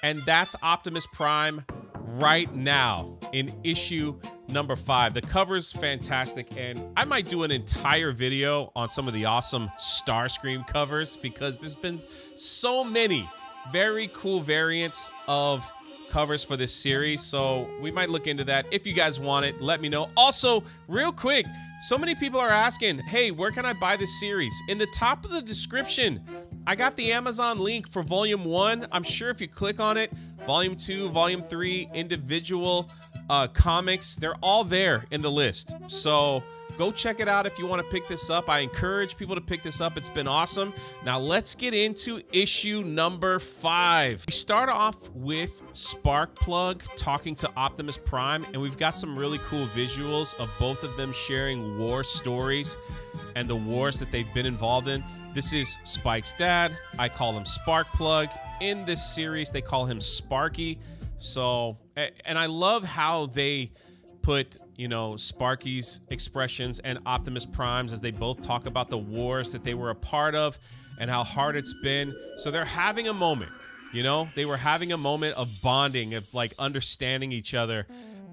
and that's Optimus Prime right now in issue number 5. The cover's fantastic, and I might do an entire video on some of the awesome Starscream covers because there's been so many very cool variants of covers for this series, so we might look into that. If you guys want it, let me know. Also, real quick, so many people are asking, hey, where can I buy this series? In the top of the description, I got the Amazon link for Volume 1. I'm sure if you click on it, Volume 2, Volume 3, individual comics, they're all there in the list. So go check it out if you want to pick this up. I encourage people to pick this up. It's been awesome. Now let's get into issue number 5. We start off with Sparkplug talking to Optimus Prime, and we've got some really cool visuals of both of them sharing war stories and the wars that they've been involved in. This is Spike's dad. I call him Sparkplug. In this series, they call him Sparky. So, and I love how they put, you know, Sparky's expressions and Optimus Prime's as they both talk about the wars that they were a part of and how hard it's been. So they're having a moment, you know, they were having a moment of bonding, of like understanding each other.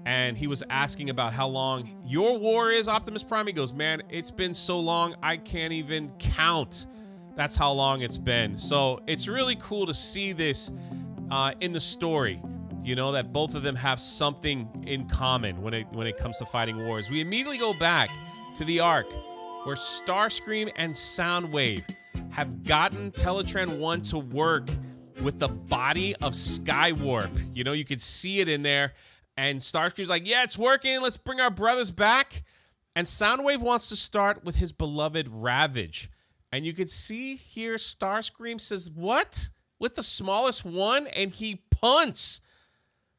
And he was asking about how long your war is, Optimus Prime. He goes, man, it's been so long, I can't even count. That's how long it's been. So it's really cool to see this in the story, you know, that both of them have something in common when it comes to fighting wars. We immediately go back to the Ark, where Starscream and Soundwave have gotten Teletran 1 to work, with the body of Skywarp. You know, you could see it in there. And Starscream's like, yeah, it's working. Let's bring our brothers back. And Soundwave wants to start with his beloved Ravage. And you could see here Starscream says, what? With the smallest one? And he punts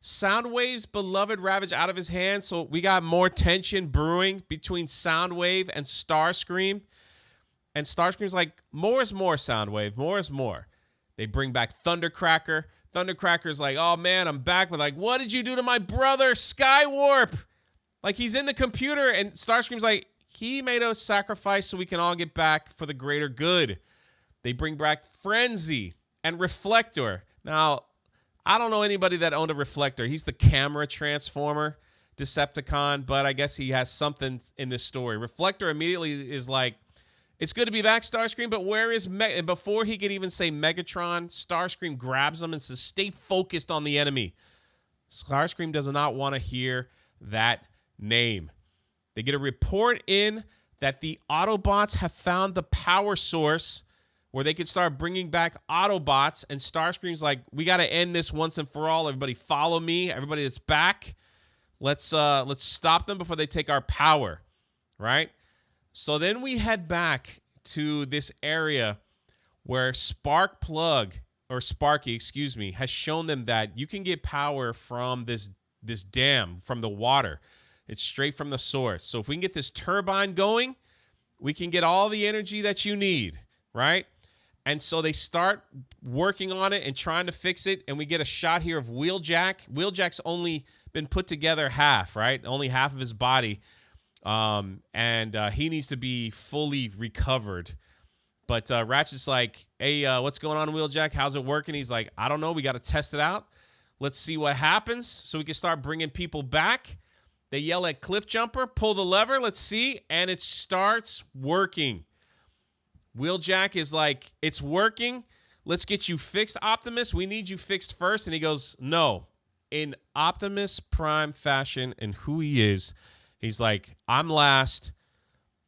Soundwave's beloved Ravage out of his hand. So we got more tension brewing between Soundwave and Starscream. And Starscream's like, more is more, Soundwave. More is more. They bring back Thundercracker. Thundercracker's like, oh, man, I'm back. But like, what did you do to my brother, Skywarp? Like, he's in the computer. And Starscream's like, he made a sacrifice so we can all get back for the greater good. They bring back Frenzy and Reflector. Now, I don't know anybody that owned a Reflector. He's the camera transformer Decepticon, but I guess he has something in this story. Reflector immediately is like, it's good to be back, Starscream, but where is and before he could even say Megatron, Starscream grabs him and says, stay focused on the enemy. Starscream does not want to hear that name. They get a report in that the Autobots have found the power source where they could start bringing back Autobots, and Starscream's like, we got to end this once and for all. Everybody follow me. Everybody that's back, let's stop them before they take our power, right? So then we head back to this area where Sparky, has shown them that you can get power from this dam, from the water. It's straight from the source. So if we can get this turbine going, we can get all the energy that you need, right? And so they start working on it and trying to fix it, and we get a shot here of Wheeljack. Wheeljack's only been put together half, right? Only half of his body. And he needs to be fully recovered. But Ratchet's like, hey, what's going on, Wheeljack? How's it working? He's like, I don't know. We got to test it out. Let's see what happens so we can start bringing people back. They yell at Cliffjumper, pull the lever, let's see, and it starts working. Wheeljack is like, it's working. Let's get you fixed, Optimus. We need you fixed first. And he goes, no. In Optimus Prime fashion and who he is, he's like, I'm last,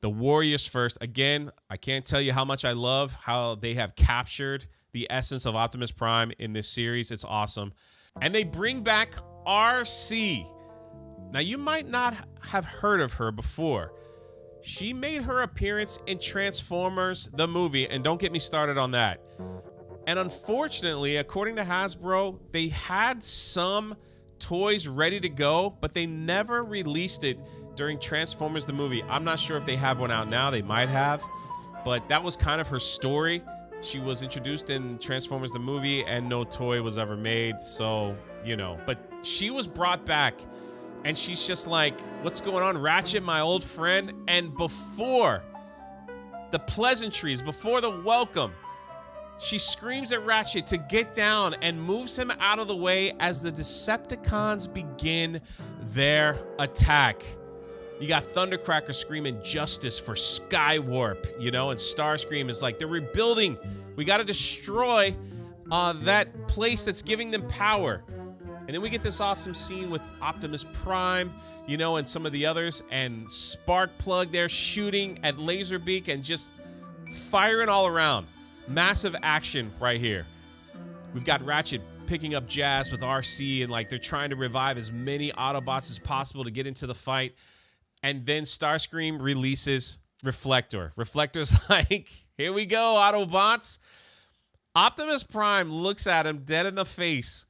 the Warriors first. Again, I can't tell you how much I love how they have captured the essence of Optimus Prime in this series. It's awesome. And they bring back RC. Now, you might not have heard of her before. She made her appearance in Transformers, the movie, and don't get me started on that. And unfortunately, according to Hasbro, they had some toys ready to go, but they never released it during Transformers the movie. I'm not sure if they have one out now. They might have, but that was kind of her story. She was introduced in Transformers the movie, and no toy was ever made, so, you know. But she was brought back, and she's just like, what's going on, Ratchet, my old friend? And before the pleasantries, before the welcome, she screams at Ratchet to get down and moves him out of the way as the Decepticons begin their attack. You got Thundercracker screaming justice for Skywarp, you know, and Starscream is like, they're rebuilding. We got to destroy that place that's giving them power. And then we get this awesome scene with Optimus Prime, you know, and some of the others, and Sparkplug there shooting at Laserbeak and just firing all around. Massive action right here. We've got Ratchet picking up Jazz with RC, and like they're trying to revive as many Autobots as possible to get into the fight. And then Starscream releases Reflector. Reflector's like, here we go, Autobots. Optimus Prime looks at him dead in the face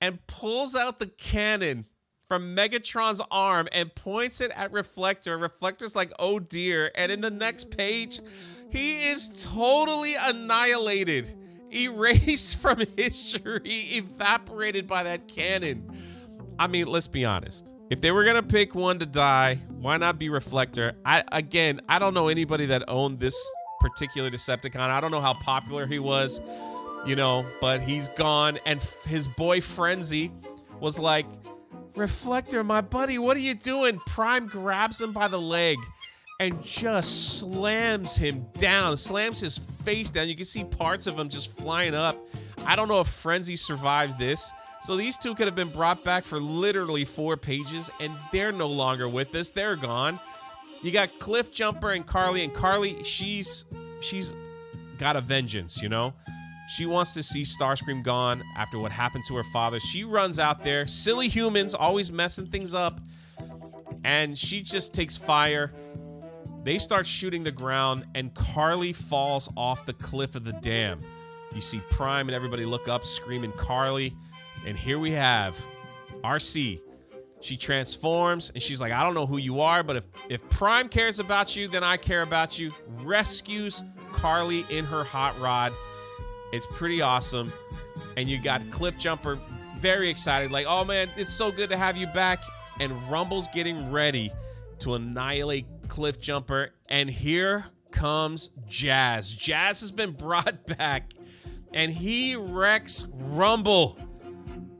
and pulls out the cannon from Megatron's arm and points it at Reflector. Reflector's like, oh dear. And in the next page, he is totally annihilated, erased from history, evaporated by that cannon. I mean, let's be honest. If they were going to pick one to die, why not be Reflector? I don't know anybody that owned this particular Decepticon. I don't know how popular he was, you know, but he's gone. And his boy Frenzy was like, Reflector, my buddy, what are you doing? Prime grabs him by the leg and just slams him down, slams his face down. You can see parts of him just flying up. I don't know if Frenzy survived this. So these two could have been brought back for literally 4 pages, and they're no longer with us. They're gone. You got Cliffjumper and Carly she's got a vengeance, you know? She wants to see Starscream gone after what happened to her father. She runs out there. Silly humans, always messing things up. And she just takes fire. They start shooting the ground, and Carly falls off the cliff of the dam. You see Prime and everybody look up, screaming Carly. And here we have RC. She transforms, and she's like, I don't know who you are, but if Prime cares about you, then I care about you. Rescues Carly in her hot rod. It's pretty awesome. And you got Cliffjumper very excited, like, oh man, it's so good to have you back. And Rumble's getting ready to annihilate Cliffjumper. And here comes Jazz. Jazz has been brought back, and he wrecks Rumble.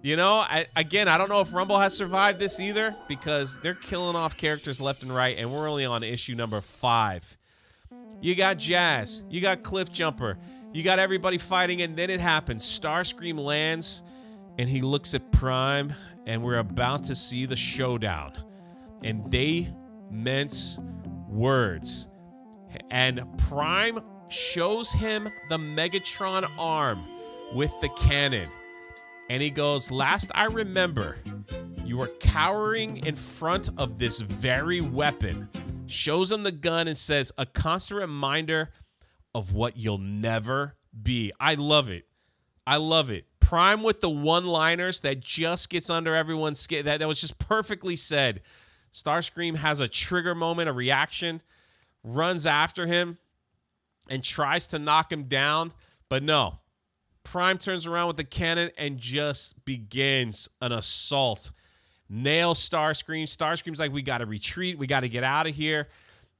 You know, I don't know if Rumble has survived this either, because they're killing off characters left and right, and we're only on issue number 5. You got Jazz, you got Cliffjumper, you got everybody fighting, and then it happens. Starscream lands, and he looks at Prime, and we're about to see the showdown. And they mince words. And Prime shows him the Megatron arm with the cannon. And he goes, last I remember, you were cowering in front of this very weapon. Shows him the gun and says, a constant reminder of what you'll never be. I love it. I love it. Prime with the one-liners that just gets under everyone's skin. That was just perfectly said. Starscream has a trigger moment, a reaction, runs after him, and tries to knock him down. But no. Prime turns around with the cannon and just begins an assault. Nails Starscream. Starscream's like, we got to retreat. We got to get out of here.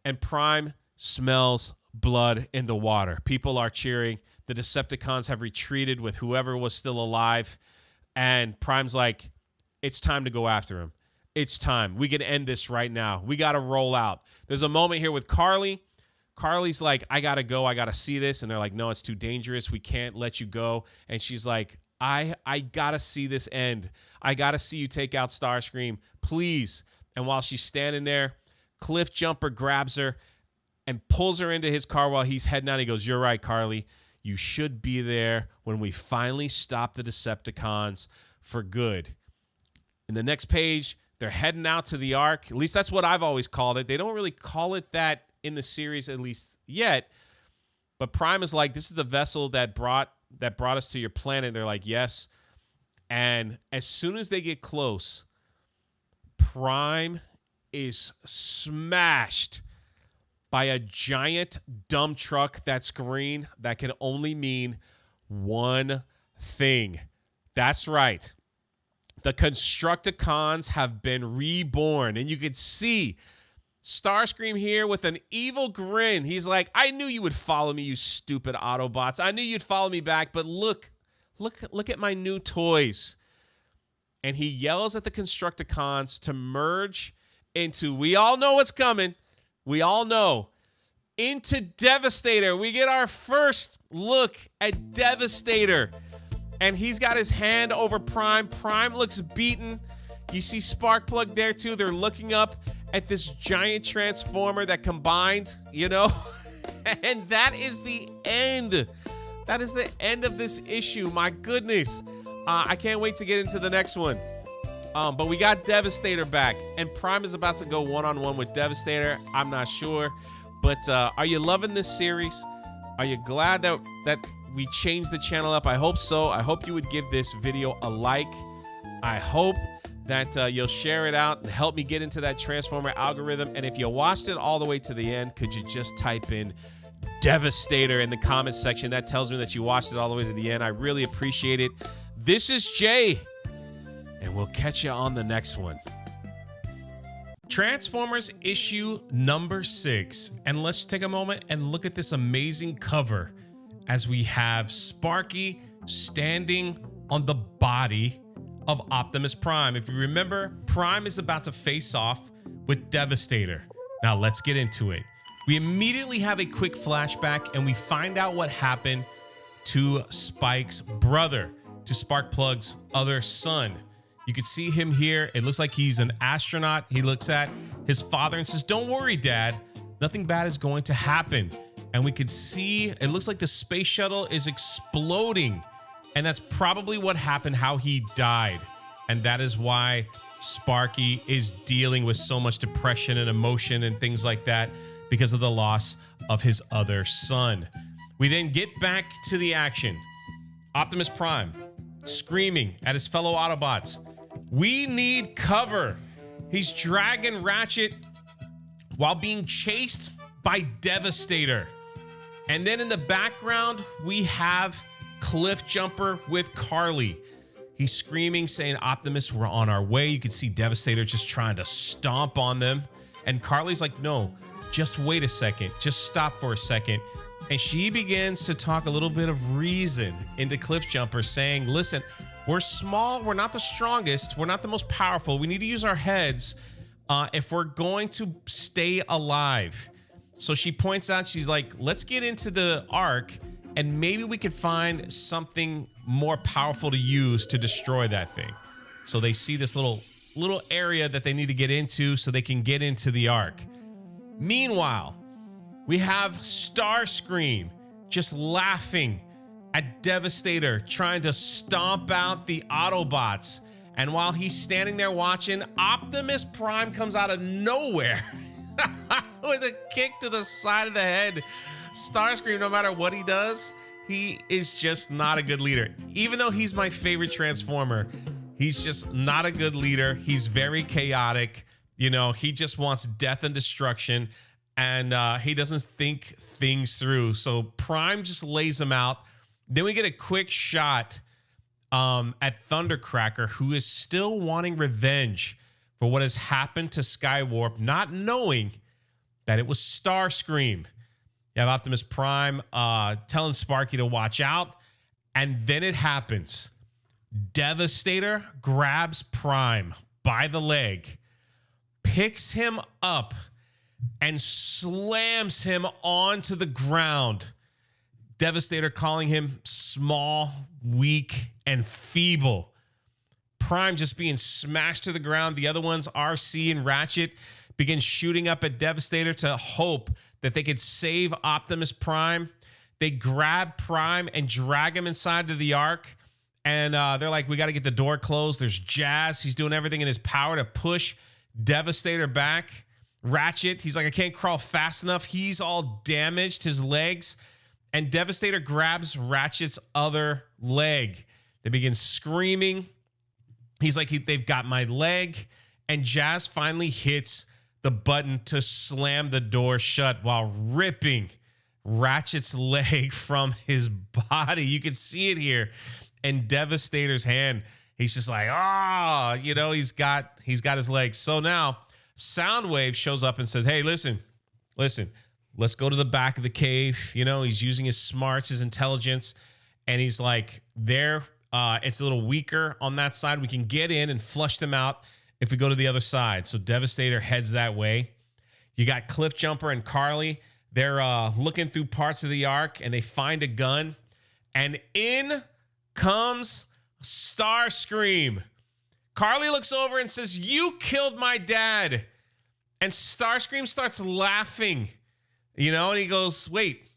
And Prime smells blood in the water. People are cheering. The Decepticons have retreated with whoever was still alive. And Prime's like, it's time to go after him. It's time. We can end this right now. We got to roll out. There's a moment here with Carly. Carly's like, I got to go. I got to see this. And they're like, no, it's too dangerous. We can't let you go. And she's like, I got to see this end. I got to see you take out Starscream. Please. And while she's standing there, Cliffjumper grabs her and pulls her into his car while he's heading out. He goes, you're right, Carly. You should be there when we finally stop the Decepticons for good. In the next page, they're heading out to the Ark. At least that's what I've always called it. They don't really call it that in the series, at least yet. But Prime is like, this is the vessel that brought us to your planet. They're like, yes. And as soon as they get close, Prime is smashed by a giant dump truck that's green that can only mean one thing. That's right. The Constructicons have been reborn. And you could see Starscream here with an evil grin. He's like, I knew you would follow me, you stupid Autobots. I knew you'd follow me back, but look at my new toys. And he yells at the Constructicons to merge into, we all know what's coming. We all know. Into Devastator. We get our first look at Devastator. And he's got his hand over Prime. Prime looks beaten. You see Sparkplug there too. They're looking up at this giant transformer that combined, you know. And that is the end. That is the end of this issue. My goodness. I can't wait to get into the next one. But we got Devastator back. And Prime is about to go one-on-one with Devastator. I'm not sure. But are you loving this series? Are you glad that we changed the channel up? I hope so. I hope you would give this video a like. I hope that you'll share it out and help me get into that Transformer algorithm. And if you watched it all the way to the end, could you just type in Devastator in the comments section? That tells me that you watched it all the way to the end. I really appreciate it. This is Jay, and we'll catch you on the next one. Transformers issue number 6. And let's take a moment and look at this amazing cover as we have Sparky standing on the body of Optimus Prime. If you remember, Prime is about to face off with Devastator. Now let's get into it. We immediately have a quick flashback and we find out what happened to Spike's brother, to Sparkplug's other son. You can see him here. It looks like he's an astronaut. He looks at his father and says, don't worry, Dad. Nothing bad is going to happen. and we could see it looks like the space shuttle is exploding, and that's probably what happened, how he died. And that is why Sparky is dealing with so much depression and emotion and things like that because of the loss of his other son. We then get back to the action. Optimus Prime screaming at his fellow Autobots, "We need cover." He's dragging Ratchet while being chased by Devastator. And then in the background, we have Cliffjumper with Carly. He's screaming, saying, "Optimus, we're on our way." You can see Devastator just trying to stomp on them. And Carly's like, "No, just wait a second. Just stop for a second." And she begins to talk a little bit of reason into Cliffjumper, saying, "Listen, we're small. We're not the strongest. We're not the most powerful. We need to use our heads if we're going to stay alive." So she points out, she's like, "Let's get into the Ark and maybe we could find something more powerful to use to destroy that thing." So they see this little area that they need to get into so they can get into the Ark. Meanwhile, we have Starscream just laughing at Devastator, trying to stomp out the Autobots. And while he's standing there watching, Optimus Prime comes out of nowhere with a kick to the side of the head. Starscream, no matter what he does, he is just not a good leader. Even though he's my favorite Transformer, he's just not a good leader. He's very chaotic. You know, he just wants death and destruction, and he doesn't think things through. So Prime just lays him out. Then we get a quick shot at Thundercracker, who is still wanting revenge for what has happened to Skywarp, not knowing that it was Starscream. You have Optimus Prime telling Sparky to watch out, and then it happens. Devastator grabs Prime by the leg, picks him up, and slams him onto the ground. Devastator calling him small, weak, and feeble. Prime just being smashed to the ground. The other ones, RC and Ratchet, begin shooting up at Devastator to hope that they could save Optimus Prime. They grab Prime and drag him inside to the Ark. And they're like, "We got to get the door closed." There's Jazz. He's doing everything in his power to push Devastator back. Ratchet, he's like, "I can't crawl fast enough." He's all damaged, his legs. And Devastator grabs Ratchet's other leg. They begin screaming. He's like, "They've got my leg." And Jazz finally hits the button to slam the door shut while ripping Ratchet's leg from his body. You can see it here in Devastator's hand. He's just like, you know, he's got his legs. So now Soundwave shows up and says, "Hey, listen, let's go to the back of the cave." You know, he's using his smarts, his intelligence, and he's like, it's a little weaker on that side. We can get in and flush them out if we go to the other side. So Devastator heads that way. You got Cliffjumper and Carly. They're looking through parts of the Ark, and they find a gun. And in comes Starscream. Carly looks over and says, "You killed my dad." And Starscream starts laughing, you know, and he goes, "Wait,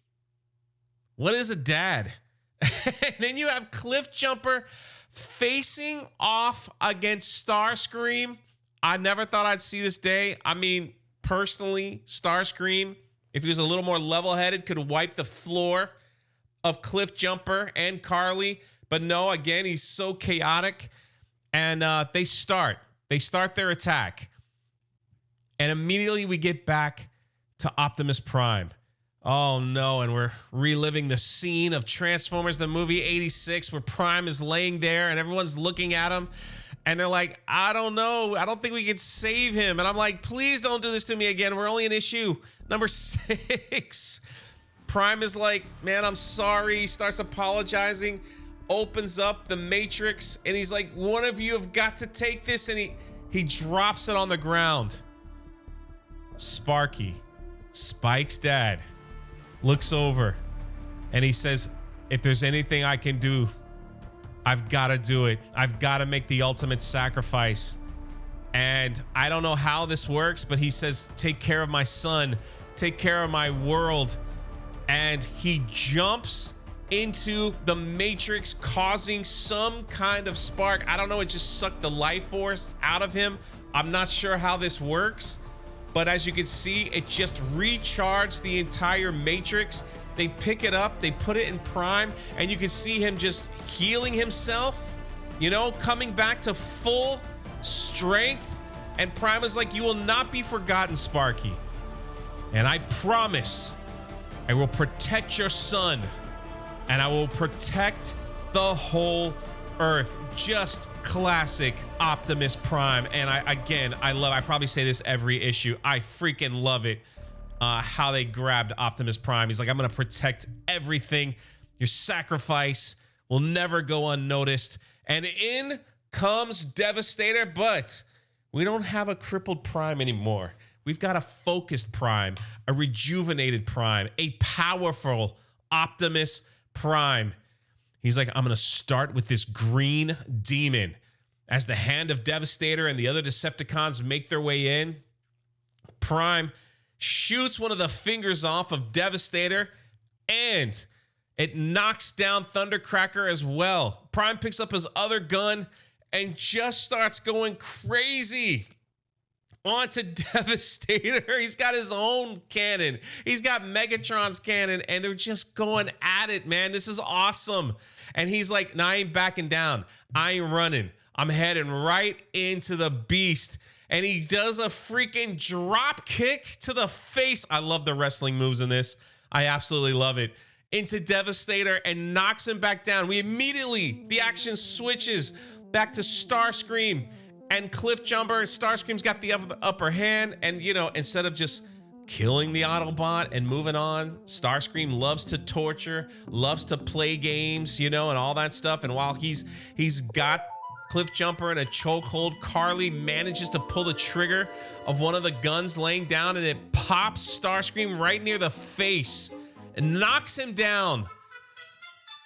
what is a dad?" And then you have Cliffjumper facing off against Starscream. I never thought I'd see this day. I mean, personally, Starscream, if he was a little more level-headed, could wipe the floor of Cliffjumper and Carly. But no, again, he's so chaotic. And they start their attack. And immediately we get back to Optimus Prime. Oh no, and we're reliving the scene of Transformers, the movie 86, where Prime is laying there and everyone's looking at him. And they're like, "I don't know. I don't think we can save him." And I'm like, "Please don't do this to me again. We're only in issue number 6. Prime is like, "Man, I'm sorry." He starts apologizing, opens up the Matrix, and he's like, "One of you have got to take this." And he drops it on the ground. Sparky, Spike's dad, looks over and he says, "If there's anything I can do, I've got to do it. I've got to make the ultimate sacrifice." And I don't know how this works, but he says, "Take care of my son. Take care of my world." and he jumps into the Matrix, causing some kind of spark. I don't know, it just sucked the life force out of him. I'm not sure how this works, but as you can see, it just recharged the entire Matrix. They pick it up, they put it in Prime, and you can see him just healing himself, you know, coming back to full strength. And Prime is like, you will not be forgotten, Sparky. And I promise I will protect your son, and I will protect the whole Earth. Just classic Optimus Prime. And I probably say this every issue. I freaking love it. How they grabbed Optimus Prime. He's like, I'm gonna protect everything. Your sacrifice will never go unnoticed. And in comes Devastator, but we don't have a crippled Prime anymore. We've got a focused Prime, a rejuvenated Prime, a powerful Optimus Prime. He's like, I'm gonna start with this green demon. As the hand of Devastator and the other Decepticons make their way in, Prime shoots one of the fingers off of Devastator, and it knocks down Thundercracker as well. Prime picks up his other gun and just starts going crazy onto Devastator. He's got his own cannon. He's got Megatron's cannon, and they're just going at it, man. This is awesome. And he's like, nah, I ain't backing down. I ain't running. I'm heading right into the beast. And he does a freaking drop kick to the face. I love the wrestling moves in this. I absolutely love it. Into Devastator and knocks him back down. The action switches back to Starscream and Cliffjumper. Starscream's got the upper hand, and you know, instead of just killing the Autobot and moving on, Starscream loves to torture, loves to play games, you know, and all that stuff. And while he's got Cliffjumper in a chokehold, Carly manages to pull the trigger of one of the guns laying down, and it pops Starscream right near the face and knocks him down.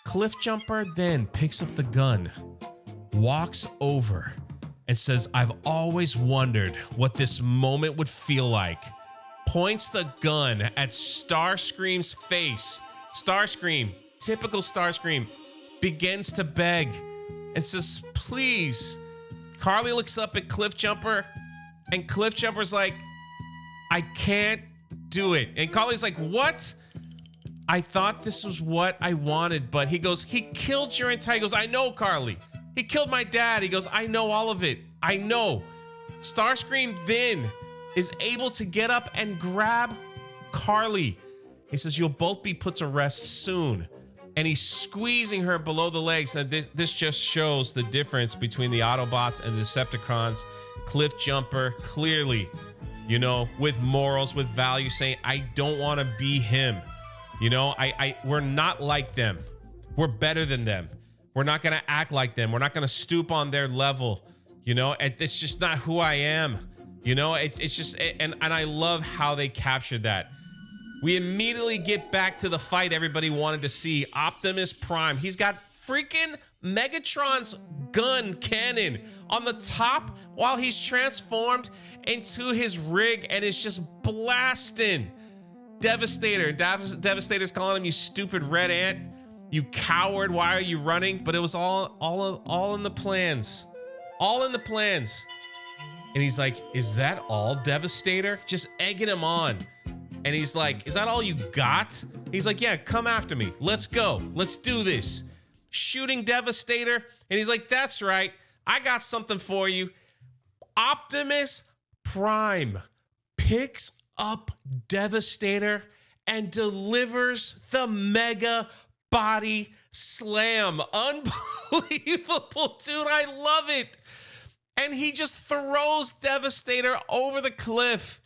Cliffjumper then picks up the gun, walks over, and says, I've always wondered what this moment would feel like. Points the gun at Starscream's face. Starscream, typical Starscream, begins to beg and says, please. Carly looks up at Cliffjumper, and Cliffjumper's like, I can't do it. And Carly's like, what? I thought this was what I wanted, but he goes, he killed your entire, he goes, I know, Carly. He killed my dad. He goes, I know all of it. I know. Starscream then is able to get up and grab Carly. He says, you'll both be put to rest soon. And he's squeezing her below the legs. And this just shows the difference between the Autobots and the Decepticons. Cliffjumper, clearly, you know, with morals, with value, saying, I don't want to be him. You know, we're not like them. We're better than them. We're not going to act like them. We're not going to stoop on their level. You know, it's just not who I am. You know, it's just, and I love how they captured that. We immediately get back to the fight everybody wanted to see. Optimus Prime. He's got freaking Megatron's gun cannon on the top while he's transformed into his rig and is just blasting Devastator. Devastator's calling him, you stupid red ant. You coward, why are you running? But it was all in the plans. All in the plans. And he's like, is that all, Devastator? Just egging him on. And he's like, is that all you got? He's like, yeah, come after me. Let's go. Let's do this. Shooting Devastator. And he's like, that's right. I got something for you. Optimus Prime picks up Devastator and delivers the mega body slam. Unbelievable, dude. I love it. And he just throws Devastator over the cliff.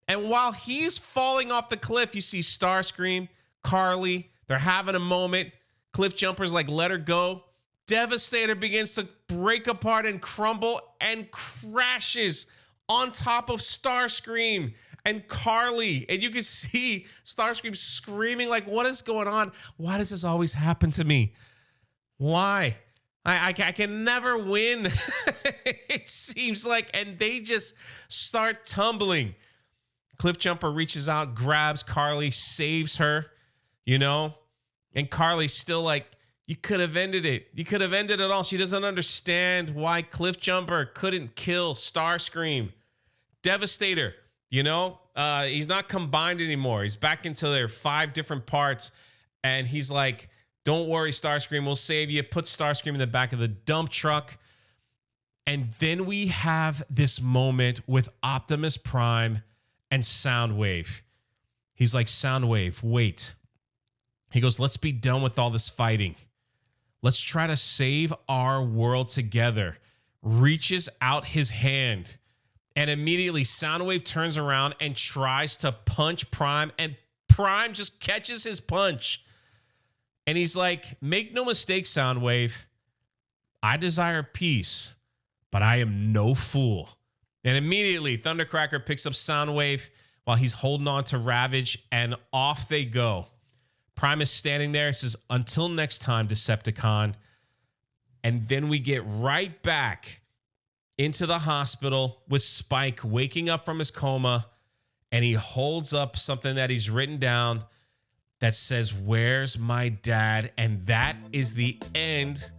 And while he's falling off the cliff, you see Starscream, Carly, they're having a moment. Cliffjumper's like, let her go. Devastator begins to break apart and crumble and crashes on top of Starscream and Carly. And you can see Starscream screaming like, what is going on? Why does this always happen to me? Why? I can never win. It seems like, and they just start tumbling. Cliffjumper reaches out, grabs Carly, saves her. you know? And Carly's still like, you could have ended it. You could have ended it all. She doesn't understand why Cliffjumper couldn't kill Starscream. Devastator, you know, he's not combined anymore. He's back into their 5 different parts. And he's like, don't worry, Starscream, we'll save you. Put Starscream in the back of the dump truck. And then we have this moment with Optimus Prime and Soundwave. He's like, Soundwave, wait. He goes, let's be done with all this fighting. Let's try to save our world together. Reaches out his hand. And immediately Soundwave turns around and tries to punch Prime. And Prime just catches his punch. And he's like, make no mistake, Soundwave. I desire peace, but I am no fool. And immediately Thundercracker picks up Soundwave while he's holding on to Ravage. And off they go. Prime is standing there. He says, until next time, Decepticon. And then we get right back into the hospital with Spike waking up from his coma. And he holds up something that he's written down that says, where's my dad? And that is the end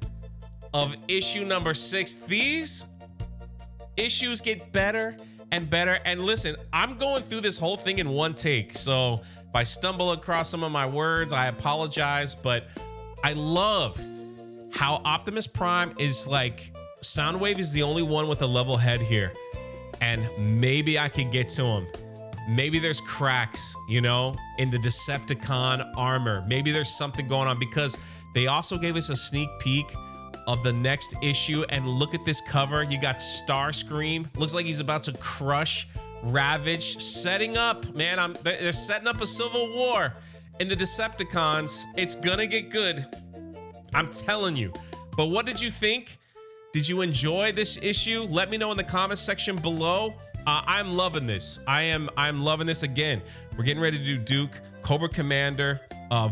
of issue number 6. These issues get better and better. And listen, I'm going through this whole thing in one take. So if I stumble across some of my words, I apologize, but I love how Optimus Prime is like, Soundwave is the only one with a level head here. And maybe I can get to him. Maybe there's cracks, you know, in the Decepticon armor. Maybe there's something going on, because they also gave us a sneak peek of the next issue. And look at this cover. You got Starscream. Looks like he's about to crush Ravage, setting up, man, they're setting up a civil war in the Decepticons. It's gonna get good, I'm telling you. But what did you think? Did you enjoy this issue? Let me know in the comments section below. I'm loving this. I'm loving this. Again, we're getting ready to do Duke, Cobra Commander,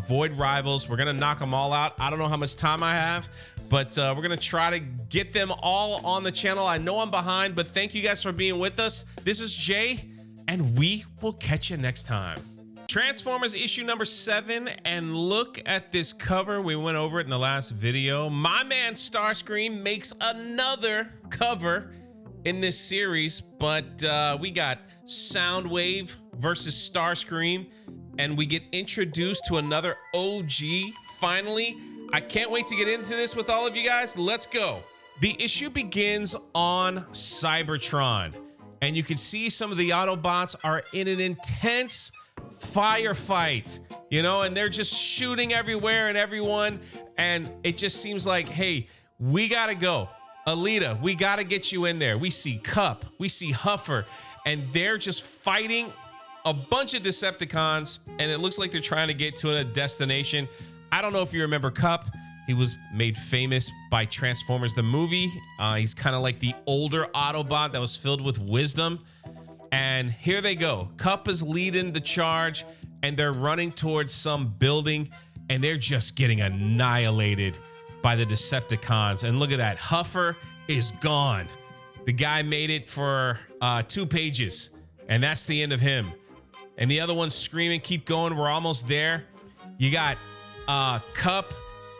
Void Rivals. We're gonna knock them all out. I don't know how much time I have, but we're gonna try to get them all on the channel. I know I'm behind, but thank you guys for being with us. This is Jay, and we will catch you next time. Transformers issue number 7, and look at this cover. We went over it in the last video. My man Starscream makes another cover in this series, but we got Soundwave versus Starscream, and we get introduced to another OG finally. I can't wait to get into this with all of you guys. Let's go. The issue begins on Cybertron, and you can see some of the Autobots are in an intense firefight, you know, and they're just shooting everywhere and everyone, and it just seems like, hey, we gotta go. Alita, we gotta get you in there. We see Cup, we see Huffer, and they're just fighting a bunch of Decepticons, and it looks like they're trying to get to a destination. I don't know if you remember Cup. He was made famous by Transformers the movie. He's kind of like the older Autobot that was filled with wisdom. And here they go. Cup is leading the charge, and they're running towards some building, and they're just getting annihilated by the Decepticons. And look at that. Huffer is gone. The guy made it for 2 pages, and that's the end of him. And the other one's screaming, keep going, we're almost there. You got Cup.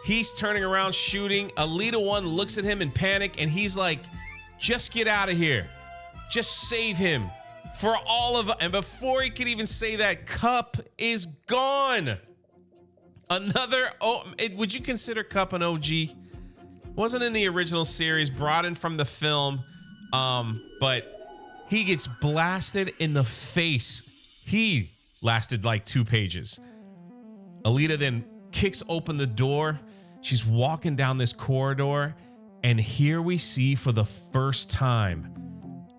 He's turning around shooting. Alita 1 looks at him in panic, and he's like, just get out of here. Just save him. For all of, and before he could even say that, Cup is gone. Another, would you consider Cup an OG? Wasn't in the original series, brought in from the film, but he gets blasted in the face. He lasted like 2 pages. Alita then kicks open the door. She's walking down this corridor, and here we see for the first time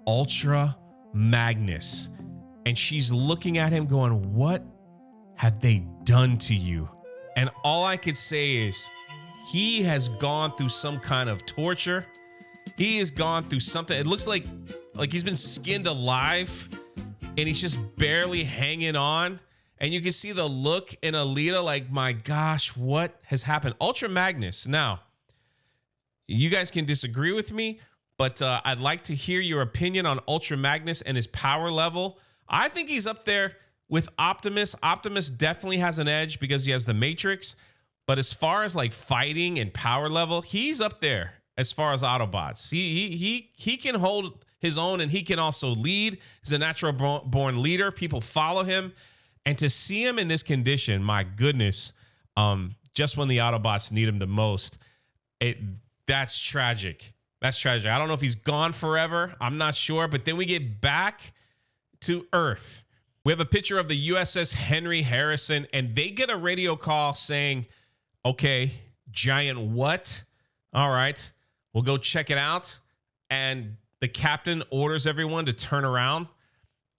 Ultra Magnus, and she's looking at him going, what have they done to you? And all I could say is he has gone through some kind of torture. He has gone through something. It looks like he's been skinned alive, and he's just barely hanging on. And you can see the look in Alita, like, my gosh, what has happened? Ultra Magnus. Now, you guys can disagree with me, but I'd like to hear your opinion on Ultra Magnus and his power level. I think he's up there with Optimus. Optimus definitely has an edge because he has the Matrix. But as far as like fighting and power level, he's up there as far as Autobots. He can hold his own, and he can also lead. He's a natural born leader. People follow him. And to see him in this condition, my goodness, just when the Autobots need him the most, that's tragic. That's tragic. I don't know if he's gone forever. I'm not sure. But then we get back to Earth. We have a picture of the USS Henry Harrison, and they get a radio call saying, okay, giant what? All right, we'll go check it out. And the captain orders everyone to turn around.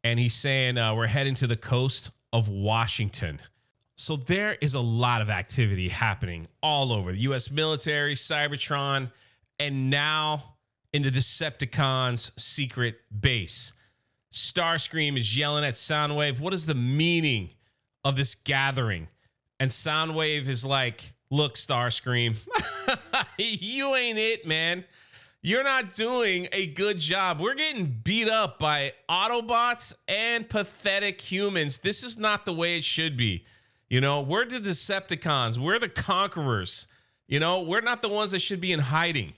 And he's saying, we're heading to the coast of Washington. So there is a lot of activity happening all over the U.S. military, Cybertron, and now in the Decepticons' secret base. Starscream is yelling at Soundwave, what is the meaning of this gathering? And Soundwave is like, look, Starscream, you ain't it, man. You're not doing a good job. We're getting beat up by Autobots and pathetic humans. This is not the way it should be. You know, we're the Decepticons. We're the conquerors. You know, we're not the ones that should be in hiding.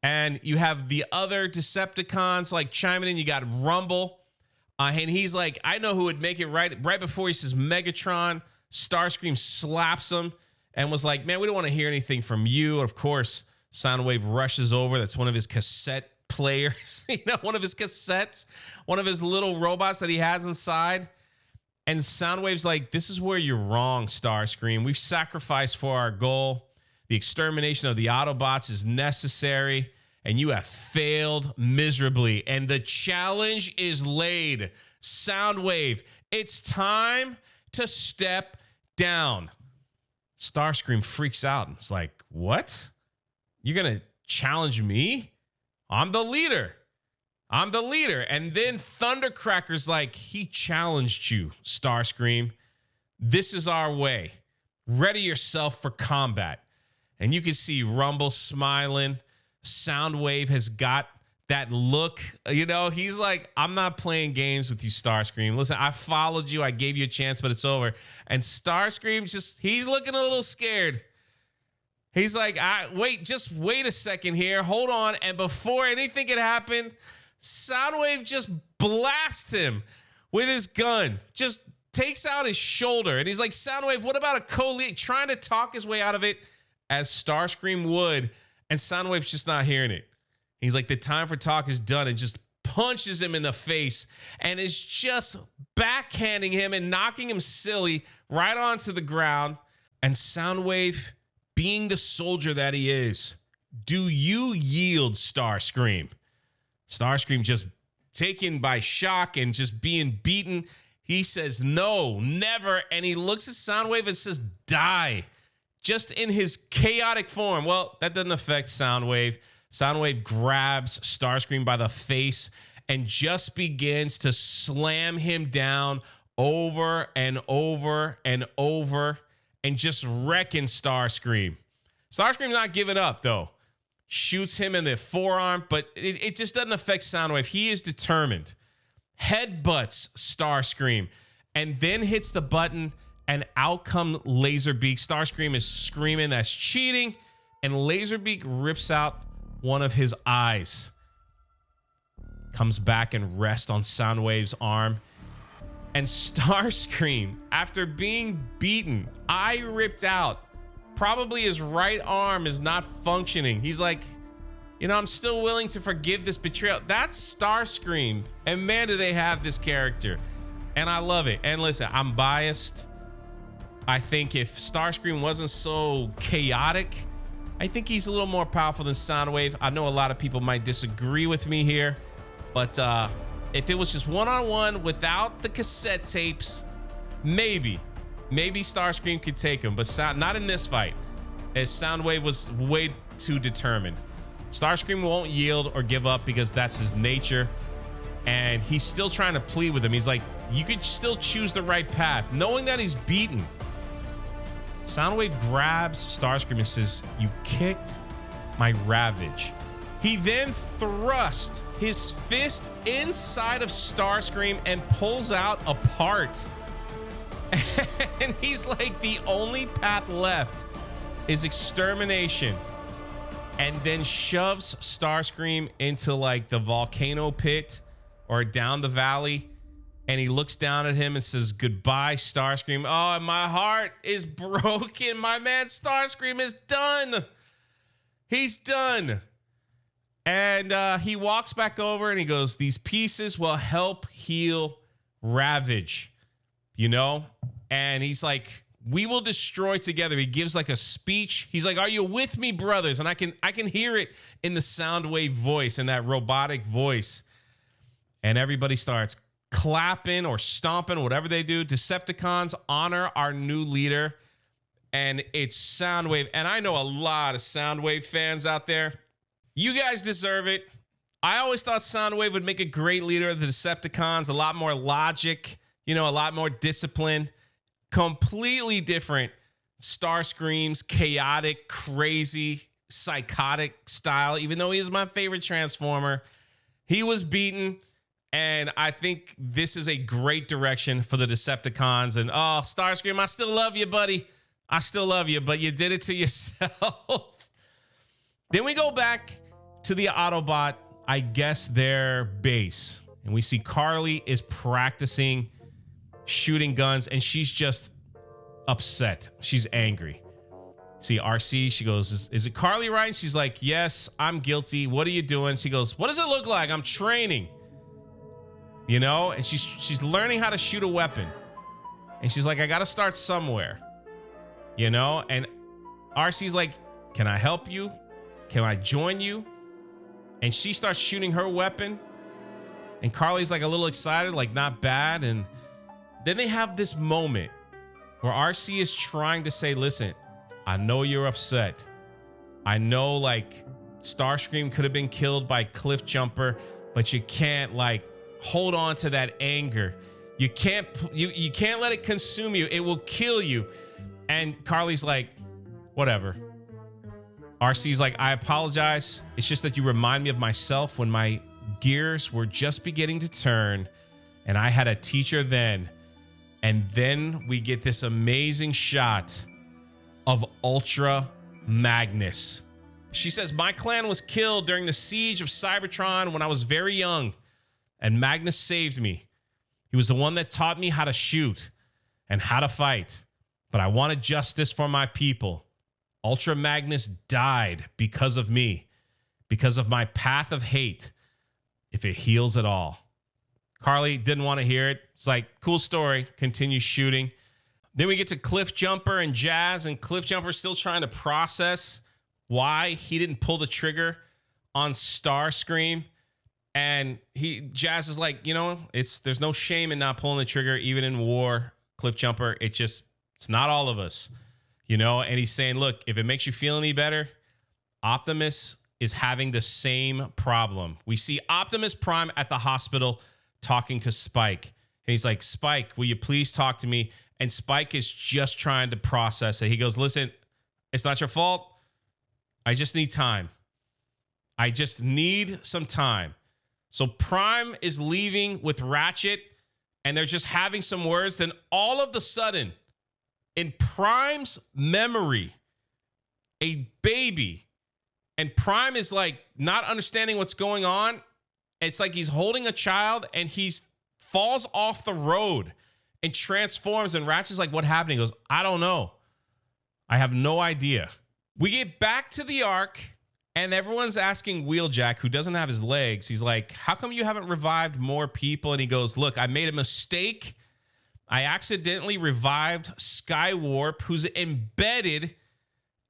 And you have the other Decepticons like chiming in. You got Rumble. And he's like, I know who would make it right. Right before he says Megatron, Starscream slaps him and was like, man, we don't want to hear anything from you. Of course, Soundwave rushes over. That's one of his cassette players. You know, one of his cassettes. One of his little robots that he has inside. And Soundwave's like, this is where you're wrong, Starscream. We've sacrificed for our goal. The extermination of the Autobots is necessary, and you have failed miserably. And the challenge is laid. Soundwave, it's time to step down. Starscream freaks out. It's like, what? You're going to challenge me? I'm the leader. I'm the leader. And then Thundercracker's like, he challenged you, Starscream. This is our way. Ready yourself for combat. And you can see Rumble smiling. Soundwave has got that look. You know, he's like, I'm not playing games with you, Starscream. Listen, I followed you. I gave you a chance, but it's over. And Starscream he's looking a little scared. He's like, just wait a second here. Hold on. And before anything can happen, Soundwave just blasts him with his gun. Just takes out his shoulder. And he's like, Soundwave, what about a co-lead? Trying to talk his way out of it as Starscream would. And Soundwave's just not hearing it. He's like, the time for talk is done, and just punches him in the face and is just backhanding him and knocking him silly right onto the ground. And Soundwave, being the soldier that he is, do you yield, Starscream? Starscream just taken by shock and just being beaten. He says, no, never. And he looks at Soundwave and says, die. Just in his chaotic form. Well, that doesn't affect Soundwave. Soundwave grabs Starscream by the face and just begins to slam him down over and over and over and just wrecking Starscream. Starscream's not giving up, though. Shoots him in the forearm, but it just doesn't affect Soundwave. He is determined. Headbutts Starscream and then hits the button, and out come Laserbeak. Starscream is screaming that's cheating, and Laserbeak rips out one of his eyes. Comes back and rests on Soundwave's arm. And Starscream, after being beaten, eye ripped out, probably his right arm is not functioning. He's like, you know, I'm still willing to forgive this betrayal. That's Starscream. And man, do they have this character. And I love it. And listen, I'm biased. I think if Starscream wasn't so chaotic, I think he's a little more powerful than Soundwave. I know a lot of people might disagree with me here, but if it was just one-on-one without the cassette tapes, maybe Starscream could take him, but not in this fight, as Soundwave was way too determined. Starscream won't yield or give up because that's his nature, and he's still trying to plead with him. He's like, you could still choose the right path, knowing that he's beaten. Soundwave grabs Starscream and says, you kicked my Ravage. He then thrusts his fist inside of Starscream and pulls out a part And he's like, the only path left is extermination. And then shoves Starscream into like the volcano pit or down the valley. And he looks down at him and says, goodbye, Starscream. Oh, my heart is broken. My man Starscream is done. He's done. And he walks back over and he goes, these pieces will help heal Ravage, you know? And he's like, we will destroy together. He gives like a speech. He's like, are you with me, brothers? And I can hear it in the Soundwave voice, in that robotic voice. And everybody starts clapping or stomping, whatever they do. Decepticons honor our new leader. And it's Soundwave. And I know a lot of Soundwave fans out there. You guys deserve it. I always thought Soundwave would make a great leader of the Decepticons. A lot more logic, you know, a lot more discipline. Completely different Starscream's chaotic, crazy, psychotic style. Even though he is my favorite Transformer, he was beaten. And I think this is a great direction for the Decepticons. And oh, Starscream, I still love you, buddy. I still love you, but you did it to yourself. Then we go back to the Autobot, I guess their base. And we see Carly is practicing shooting guns, and she's just upset. She's angry. See RC, she goes, is it Carly right? And she's like, yes, I'm guilty. What are you doing? She goes, what does it look like? I'm training. You know, and she's learning how to shoot a weapon. And she's like, I got to start somewhere. You know, and RC's like, can I help you? Can I join you? And she starts shooting her weapon. And Carly's like a little excited, like not bad. And then they have this moment where RC is trying to say, listen, I know you're upset. I know like Starscream could have been killed by Cliffjumper, but you can't like hold on to that anger. You can't let it consume you. It will kill you. And Carly's like, whatever. RC's like, I apologize. It's just that you remind me of myself when my gears were just beginning to turn and I had a teacher then. And then we get this amazing shot of Ultra Magnus. She says, my clan was killed during the siege of Cybertron when I was very young, and Magnus saved me. He was the one that taught me how to shoot and how to fight, but I wanted justice for my people. Ultra Magnus died because of me, because of my path of hate, if it heals at all. Carly didn't want to hear it. It's like, cool story. Continue shooting. Then we get to Cliffjumper and Jazz, and Cliffjumper's still trying to process why he didn't pull the trigger on Starscream. And Jazz is like, you know, there's no shame in not pulling the trigger, even in war, Cliffjumper. It's not all of us, you know? And he's saying, look, if it makes you feel any better, Optimus is having the same problem. We see Optimus Prime at the hospital talking to Spike. And he's like, Spike, will you please talk to me? And Spike is just trying to process it. He goes, listen, it's not your fault. I just need time. I just need some time. So Prime is leaving with Ratchet, and they're just having some words. Then all of a sudden, in Prime's memory, a baby, and Prime is like not understanding what's going on. It's like he's holding a child and he falls off the road and transforms. And Ratchet's like, what happened? He goes, I don't know. I have no idea. We get back to the Ark and everyone's asking Wheeljack, who doesn't have his legs. He's like, how come you haven't revived more people? And he goes, look, I made a mistake. I accidentally revived Skywarp, who's embedded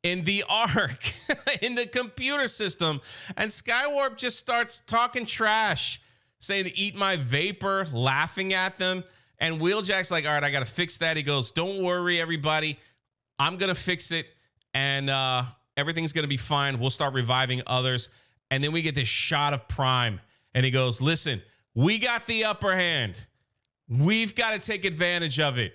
in the Ark, in the computer system. And Skywarp just starts talking trash, saying, eat my vapor, laughing at them. And Wheeljack's like, all right, I got to fix that. He goes, don't worry, everybody. I'm going to fix it. And everything's going to be fine. We'll start reviving others. And then we get this shot of Prime. And he goes, listen, we got the upper hand. We've got to take advantage of it.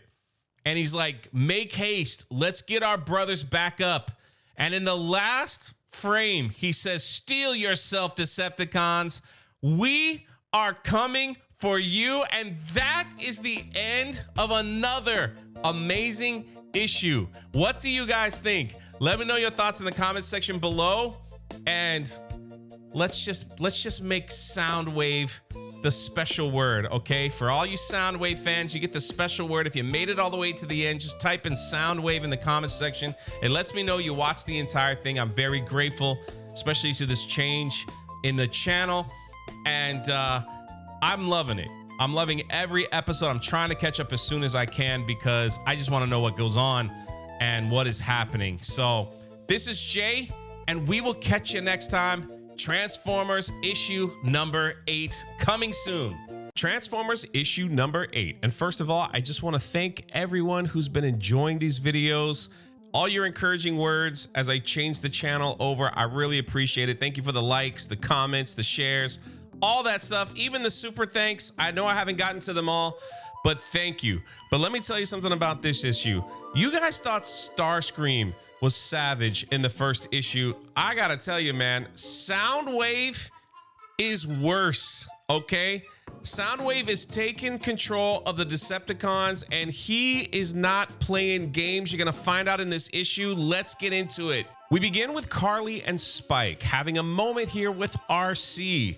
And he's like, make haste. Let's get our brothers back up. And in the last frame, he says, steel yourself, Decepticons. We are coming for you. And that is the end of another Amazing issue. What do you guys think? Let me know your thoughts in the comments section below. And let's just make Soundwave the special word, okay? For all you Soundwave fans, you get the special word. If you made it all the way to the end, just type in Soundwave in the comments section. It lets me know you watched the entire thing. I'm very grateful, especially to this change in the channel. And I'm loving it. I'm loving every episode. I'm trying to catch up as soon as I can because I just want to know what goes on and what is happening. So this is Jay, and we will catch you next time. Transformers issue number 8 coming soon. Transformers issue number 8. And first of all, I just want to thank everyone who's been enjoying these videos. All your encouraging words as I change the channel over. I really appreciate it. Thank you for the likes, the comments, the shares, all that stuff, even the super thanks. I know I haven't gotten to them all, but thank you. But let me tell you something about this issue. You guys thought Starscream was savage in the first issue. I gotta tell you, man, Soundwave is worse, okay? Soundwave is taking control of the Decepticons, and he is not playing games. You're gonna find out in this issue. Let's get into it. We begin with Carly and Spike having a moment here with RC.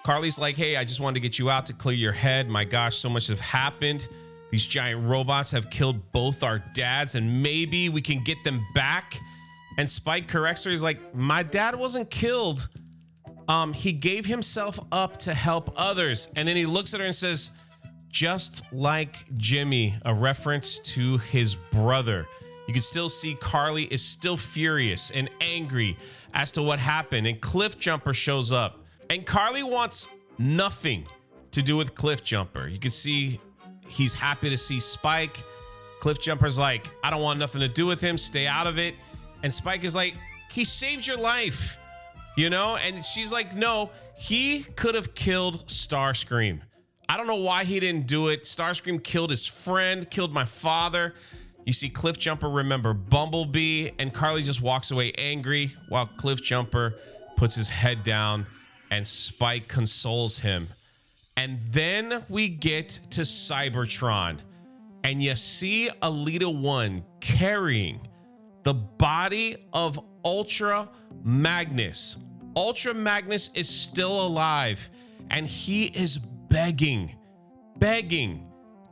Carly's like, hey, I just wanted to get you out to clear your head. My gosh, so much has happened. These giant robots have killed both our dads, and maybe we can get them back. And Spike corrects her. He's like, my dad wasn't killed. He gave himself up to help others. And then he looks at her and says, just like Jimmy, a reference to his brother. You can still see Carly is still furious and angry as to what happened. And Cliffjumper shows up. And Carly wants nothing to do with Cliffjumper. You can see he's happy to see Spike. Cliffjumper's like, I don't want nothing to do with him. Stay out of it. And Spike is like, he saved your life, you know? And she's like, no, he could have killed Starscream. I don't know why he didn't do it. Starscream killed his friend, killed my father. You see Cliffjumper remember Bumblebee, and Carly just walks away angry while Cliffjumper puts his head down and Spike consoles him. And then we get to Cybertron, and you see Alita 1 carrying the body of Ultra Magnus. Ultra Magnus is still alive, and he is begging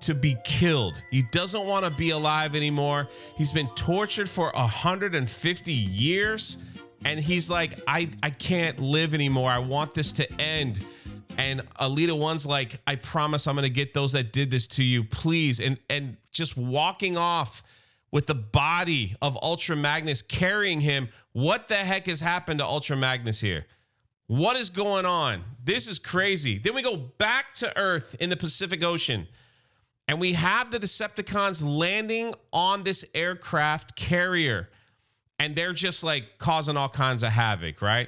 to be killed. He doesn't want to be alive anymore. He's been tortured for 150 years. And he's like, I can't live anymore. I want this to end. And Alita 1's like, I promise I'm going to get those that did this to you, please. And just walking off with the body of Ultra Magnus, carrying him. What the heck has happened to Ultra Magnus here? What is going on? This is crazy. Then we go back to Earth in the Pacific Ocean. And we have the Decepticons landing on this aircraft carrier. And they're just like causing all kinds of havoc, right?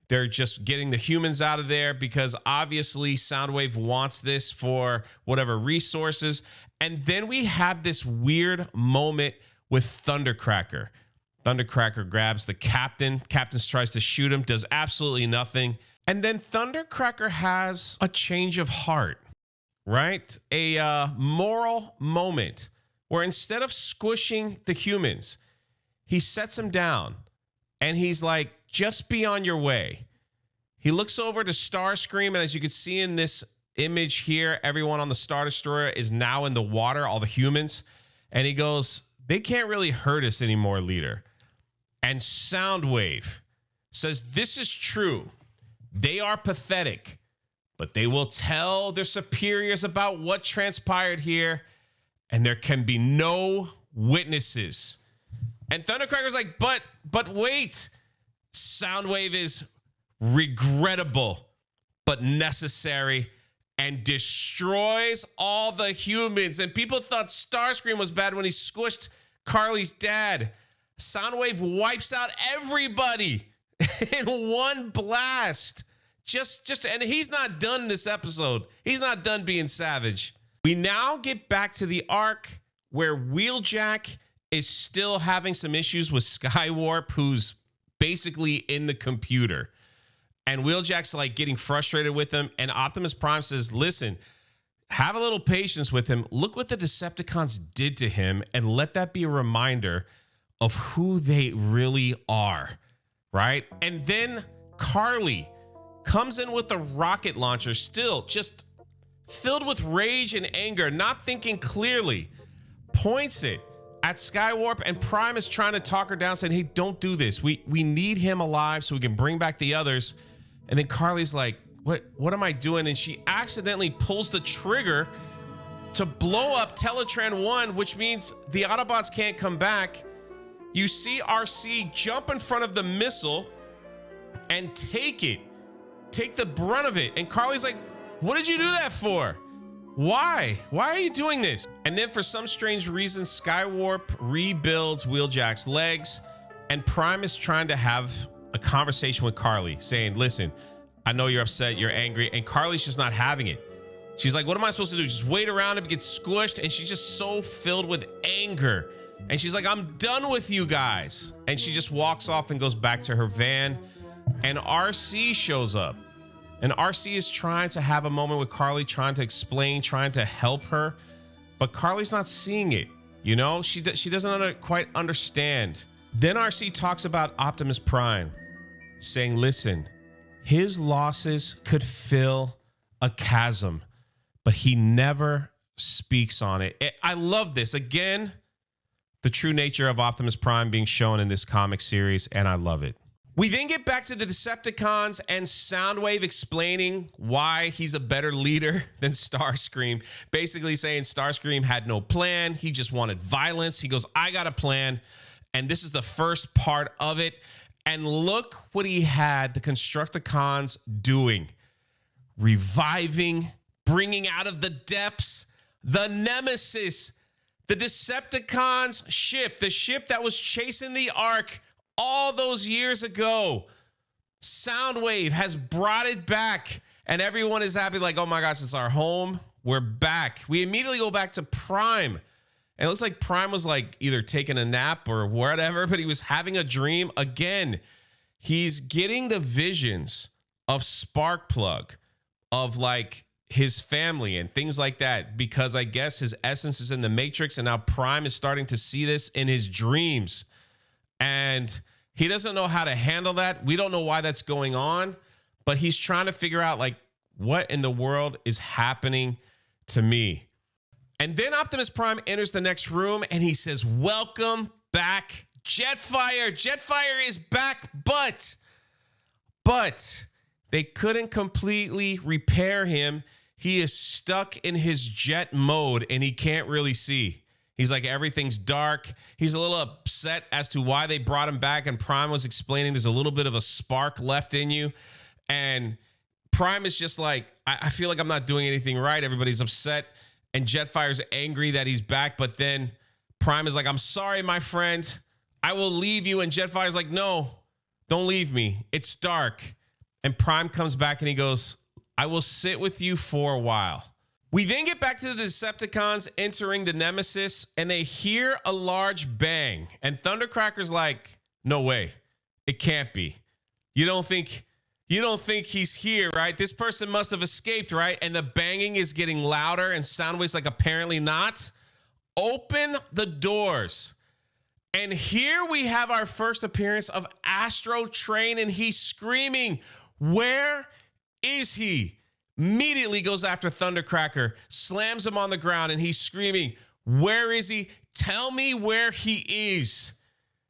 They're just getting the humans out of there because obviously Soundwave wants this for whatever resources. And then we have this weird moment with Thundercracker. Thundercracker grabs the captain. Captain tries to shoot him, does absolutely nothing. And then Thundercracker has a change of heart, right? A moral moment where instead of squishing the humans, he sets him down and he's like, just be on your way. He looks over to Starscream, and as you can see in this image here, everyone on the Star Destroyer is now in the water, all the humans. And he goes, they can't really hurt us anymore, leader. And Soundwave says, this is true. They are pathetic, but they will tell their superiors about what transpired here, and there can be no witnesses. And Thundercracker's like, but wait. Soundwave is regrettable, but necessary, and destroys all the humans. And people thought Starscream was bad when he squished Carly's dad. Soundwave wipes out everybody in one blast. And he's not done this episode. He's not done being savage. We now get back to the Ark where Wheeljack is still having some issues with Skywarp, who's basically in the computer. And Wheeljack's like getting frustrated with him. And Optimus Prime says, listen, have a little patience with him. Look what the Decepticons did to him, and let that be a reminder of who they really are, right? And then Carly comes in with a rocket launcher, still just filled with rage and anger, not thinking clearly, points it at Skywarp, and Prime is trying to talk her down, saying, hey, don't do this. We need him alive so we can bring back the others. And then Carly's like, what am I doing? And she accidentally pulls the trigger to blow up Teletran 1, which means the Autobots can't come back. You see RC jump in front of the missile and take the brunt of it. And Carly's like, what did you do that for? Why are you doing this? And then for some strange reason, Skywarp rebuilds Wheeljack's legs, and Prime is trying to have a conversation with Carly, saying, listen, I know you're upset, you're angry, and Carly's just not having it. She's like, what am I supposed to do? Just wait around and get squished? And she's just so filled with anger. And she's like, I'm done with you guys. And she just walks off and goes back to her van. And RC shows up. And RC is trying to have a moment with Carly, trying to explain, trying to help her. But Carly's not seeing it. You know, she doesn't quite understand. Then RC talks about Optimus Prime, saying, listen, his losses could fill a chasm, but he never speaks on it. I love this. Again, the true nature of Optimus Prime being shown in this comic series, and I love it. We then get back to the Decepticons and Soundwave explaining why he's a better leader than Starscream, basically saying Starscream had no plan. He just wanted violence. He goes, I got a plan, and this is the first part of it. And look what he had the Constructicons doing. Reviving, bringing out of the depths the Nemesis, the Decepticons ship, the ship that was chasing the Ark all those years ago. Soundwave has brought it back, and everyone is happy, like, oh my gosh, it's our home. We're back. We immediately go back to Prime. And it looks like Prime was like either taking a nap or whatever, but he was having a dream. Again, he's getting the visions of Sparkplug, of like his family and things like that, because I guess his essence is in the Matrix, and now Prime is starting to see this in his dreams. And he doesn't know how to handle that. We don't know why that's going on, but he's trying to figure out, like, what in the world is happening to me? And then Optimus Prime enters the next room and he says, welcome back, Jetfire. Jetfire is back, but they couldn't completely repair him. He is stuck in his jet mode and he can't really see. He's like, everything's dark. He's a little upset as to why they brought him back. And Prime was explaining there's a little bit of a spark left in you. And Prime is just like, I feel like I'm not doing anything right. Everybody's upset. And Jetfire's angry that he's back. But then Prime is like, I'm sorry, my friend. I will leave you. And Jetfire's like, no, don't leave me. It's dark. And Prime comes back and he goes, I will sit with you for a while. We then get back to the Decepticons entering the Nemesis, and they hear a large bang. And Thundercracker's like, no way. It can't be. You don't think he's here, right? This person must have escaped, right? And the banging is getting louder, and Soundwave's like, apparently not. Open the doors. And here we have our first appearance of Astro Train, and he's screaming, where is he? Immediately goes after Thundercracker, slams him on the ground, and he's screaming, where is he? Tell me where he is.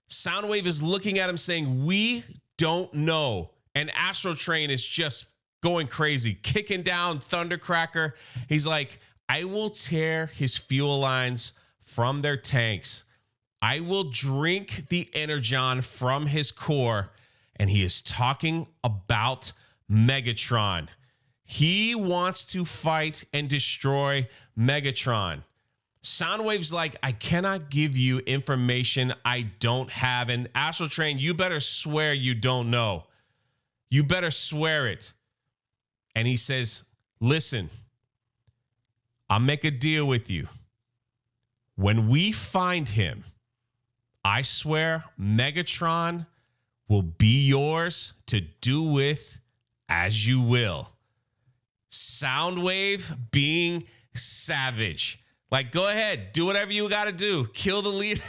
Soundwave is looking at him saying, we don't know. And Astro Train is just going crazy, kicking down Thundercracker. He's like, I will tear his fuel lines from their tanks. I will drink the energon from his core. And he is talking about Megatron. He wants to fight and destroy Megatron. Soundwave's like, I cannot give you information I don't have. And Astral Train, you better swear you don't know. You better swear it. And he says, listen, I'll make a deal with you. When we find him, I swear Megatron will be yours to do with as you will. Soundwave, being savage. Like, go ahead, do whatever you got to do. Kill the leader.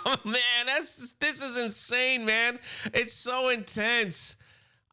Oh, man, this is insane, man. It's so intense.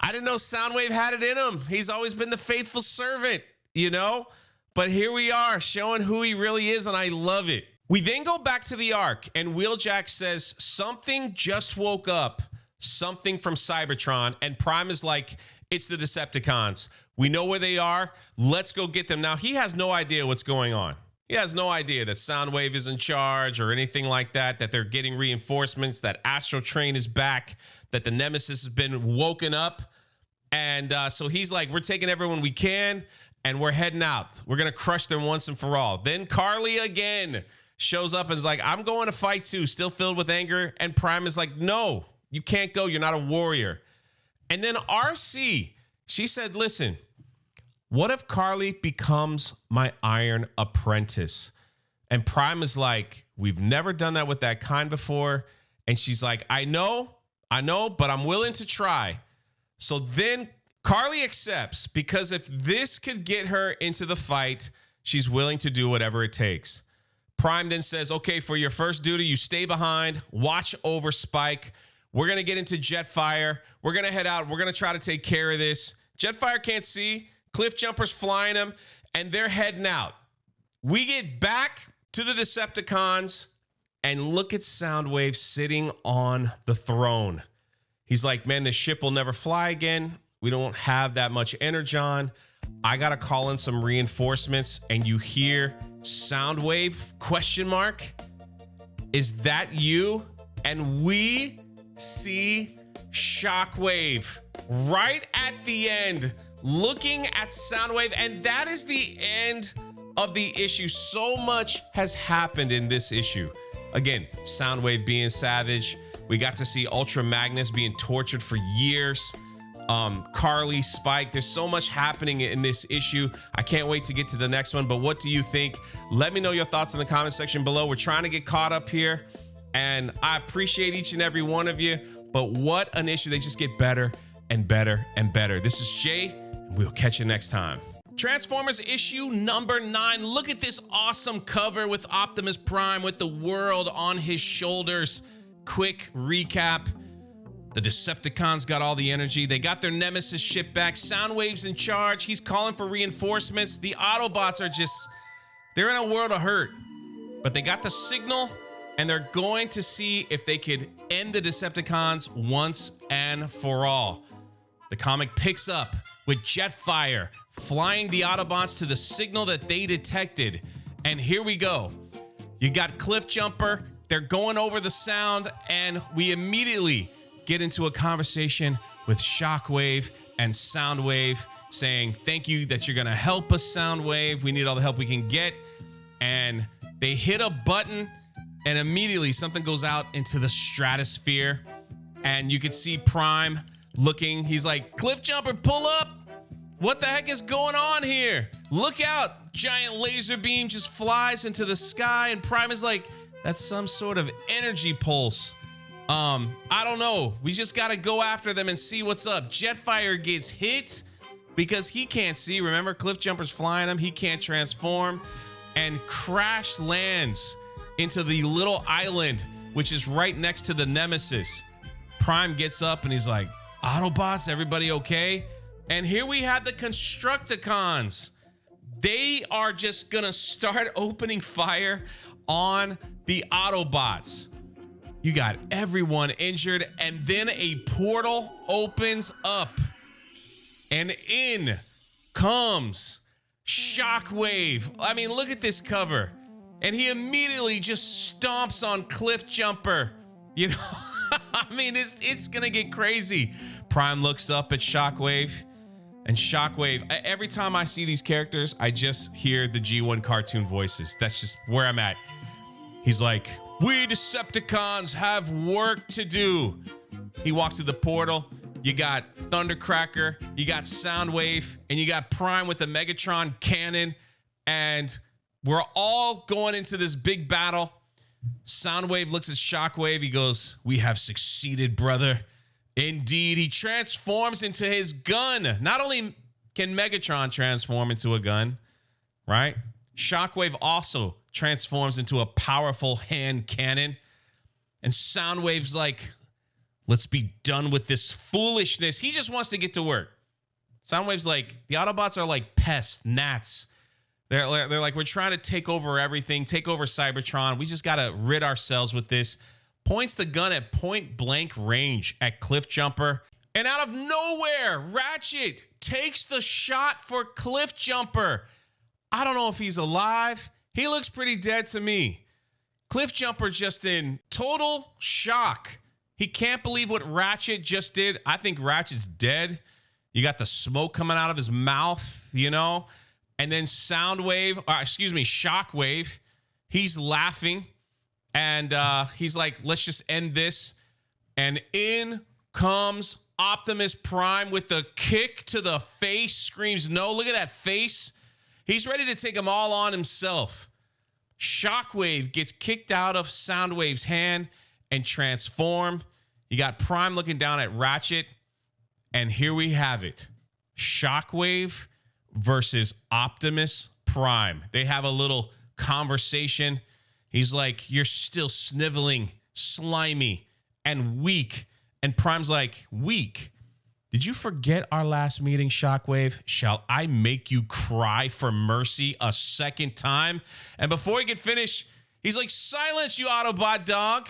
I didn't know Soundwave had it in him. He's always been the faithful servant, you know? But here we are showing who he really is, and I love it. We then go back to the Ark, and Wheeljack says, something just woke up, something from Cybertron, and Prime is like, it's the Decepticons. We know where they are. Let's go get them. Now, he has no idea what's going on. He has no idea that Soundwave is in charge or anything like that, that they're getting reinforcements, that Astral Train is back, that the Nemesis has been woken up. And so he's like, we're taking everyone we can, and we're heading out. We're going to crush them once and for all. Then Carly again shows up and is like, I'm going to fight too, still filled with anger. And Prime is like, no, you can't go. You're not a warrior. And then RC, she said, listen, what if Carly becomes my Iron Apprentice? And Prime is like, we've never done that with that kind before. And she's like, I know, but I'm willing to try. So then Carly accepts, because if this could get her into the fight, she's willing to do whatever it takes. Prime then says, okay, for your first duty, you stay behind, watch over Spike. We're going to get into Jetfire. We're going to head out. We're going to try to take care of this. Jetfire can't see. Cliffjumper's flying him, and they're heading out. We get back to the Decepticons, and look at Soundwave sitting on the throne. He's like, man, this ship will never fly again. We don't have that much energon. I got to call in some reinforcements. And you hear Soundwave, question mark. Is that you? And we see Shockwave right at the end, looking at Soundwave. And that is the end of the issue. So much has happened in this issue. Again, Soundwave being savage. We got to see Ultra Magnus being tortured for years. Carly, Spike, there's so much happening in this issue. I can't wait to get to the next one. But what do you think? Let me know your thoughts in the comment section below. We're trying to get caught up here, and I appreciate each and every one of you. But what an issue. They just get better and better and better. This is Jay, and we'll catch you next time. Transformers issue number 9. Look at this awesome cover with Optimus Prime with the world on his shoulders. Quick recap. The Decepticons got all the energy. They got their Nemesis ship back. Soundwave's in charge. He's calling for reinforcements. The Autobots are they're in a world of hurt. But they got the signal, and they're going to see if they could end the Decepticons once and for all. The comic picks up with Jetfire flying the Autobots to the signal that they detected. And here we go. You got Cliffjumper. They're going over the sound, and we immediately get into a conversation with Shockwave and Soundwave saying, thank you that you're going to help us, Soundwave. We need all the help we can get. And they hit a button, and immediately something goes out into the stratosphere. And you can see Prime looking. He's like, Cliffjumper, pull up. What the heck is going on here? Look out. Giant laser beam just flies into the sky, and Prime is like, that's some sort of energy pulse. I don't know. We just got to go after them and see what's up. Jetfire gets hit because he can't see. Remember, Cliffjumper's flying him. He can't transform, and crash lands into the little island, which is right next to the Nemesis. Prime gets up and he's like, Autobots, everybody okay? And here we have the Constructicons. They are just going to start opening fire on the Autobots. You got everyone injured, and then a portal opens up, and in comes Shockwave. I mean, look at this cover. And he immediately just stomps on Cliffjumper. You know, I mean, it's gonna get crazy. Prime looks up at Shockwave, and Shockwave, every time I see these characters, I just hear the G1 cartoon voices. That's just where I'm at. He's like, we Decepticons have work to do. He walks through the portal. You got Thundercracker, you got Soundwave, and you got Prime with the Megatron cannon. And we're all going into this big battle. Soundwave looks at Shockwave. He goes, we have succeeded, brother. Indeed, he transforms into his gun. Not only can Megatron transform into a gun, right? Shockwave also transforms into a powerful hand cannon. And Soundwave's like, let's be done with this foolishness. He just wants to get to work. Soundwave's like, the Autobots are like pests, gnats. They're like, we're trying to take over everything, take over Cybertron. We just got to rid ourselves with this. Points the gun at point blank range at Cliffjumper. And out of nowhere, Ratchet takes the shot for Cliffjumper. I don't know if he's alive. He looks pretty dead to me. Cliffjumper just in total shock. He can't believe what Ratchet just did. I think Ratchet's dead. You got the smoke coming out of his mouth, you know? And then Shockwave, he's laughing. And he's like, let's just end this. And in comes Optimus Prime with the kick to the face. Screams no. Look at that face. He's ready to take them all on himself. Shockwave gets kicked out of Soundwave's hand and transformed. You got Prime looking down at Ratchet. And here we have it. Shockwave versus Optimus Prime. They have a little conversation. He's like, you're still sniveling, slimy, and weak. And Prime's like, weak? Did you forget our last meeting, Shockwave? Shall I make you cry for mercy a second time? And before he could finish, he's like, silence, you Autobot dog.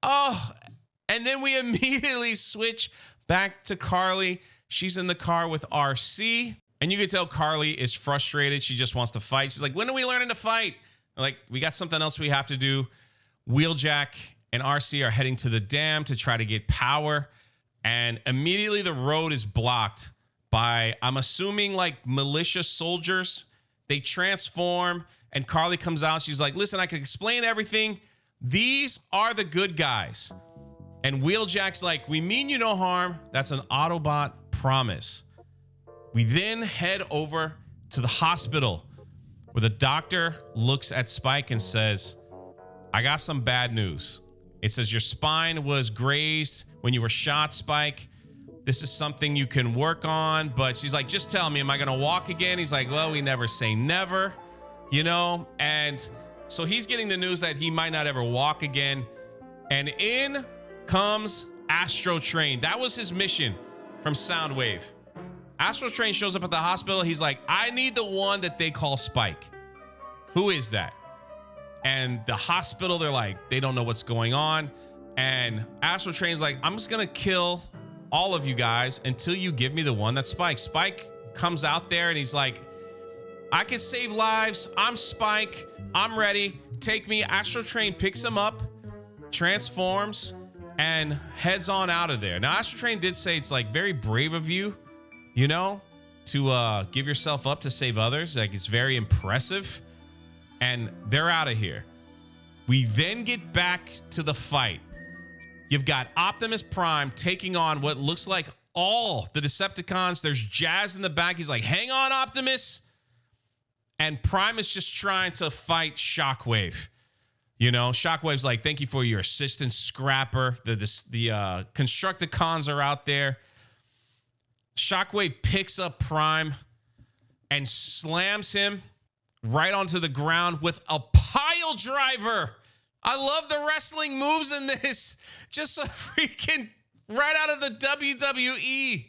Oh, and then we immediately switch back to Carly. She's in the car with RC. And you can tell Carly is frustrated. She just wants to fight. She's like, when are we learning to fight? Like, we got something else we have to do. Wheeljack and RC are heading to the dam to try to get power. And immediately the road is blocked by, I'm assuming, like militia soldiers. They transform and Carly comes out. She's like, listen, I can explain everything. These are the good guys. And Wheeljack's like, we mean you no harm. That's an Autobot promise. We then head over to the hospital where the doctor looks at Spike and says, I got some bad news. It says your spine was grazed when you were shot, Spike. This is something you can work on. But she's like, just tell me, am I going to walk again? He's like, well, we never say never, you know? And so he's getting the news that he might not ever walk again. And in comes Astro Train. That was his mission from Soundwave. Astro Train shows up at the hospital. He's like, I need the one that they call Spike. Who is that? And the hospital, they're like, they don't know what's going on. And Astro Train's like, I'm just going to kill all of you guys until you give me the one that's Spike. Spike comes out there and he's like, I can save lives. I'm Spike. I'm ready. Take me. Astro Train picks him up, transforms, and heads on out of there. Now, Astro Train did say it's like very brave of you, you know, to give yourself up to save others. Like, it's very impressive. And they're out of here. We then get back to the fight. You've got Optimus Prime taking on what looks like all the Decepticons. There's Jazz in the back. He's like, hang on, Optimus. And Prime is just trying to fight Shockwave. You know, Shockwave's like, thank you for your assistance, Scrapper. The Constructicons are out there. Shockwave picks up Prime and slams him right onto the ground with a pile driver. I love the wrestling moves in this. Just a freaking right out of the WWE.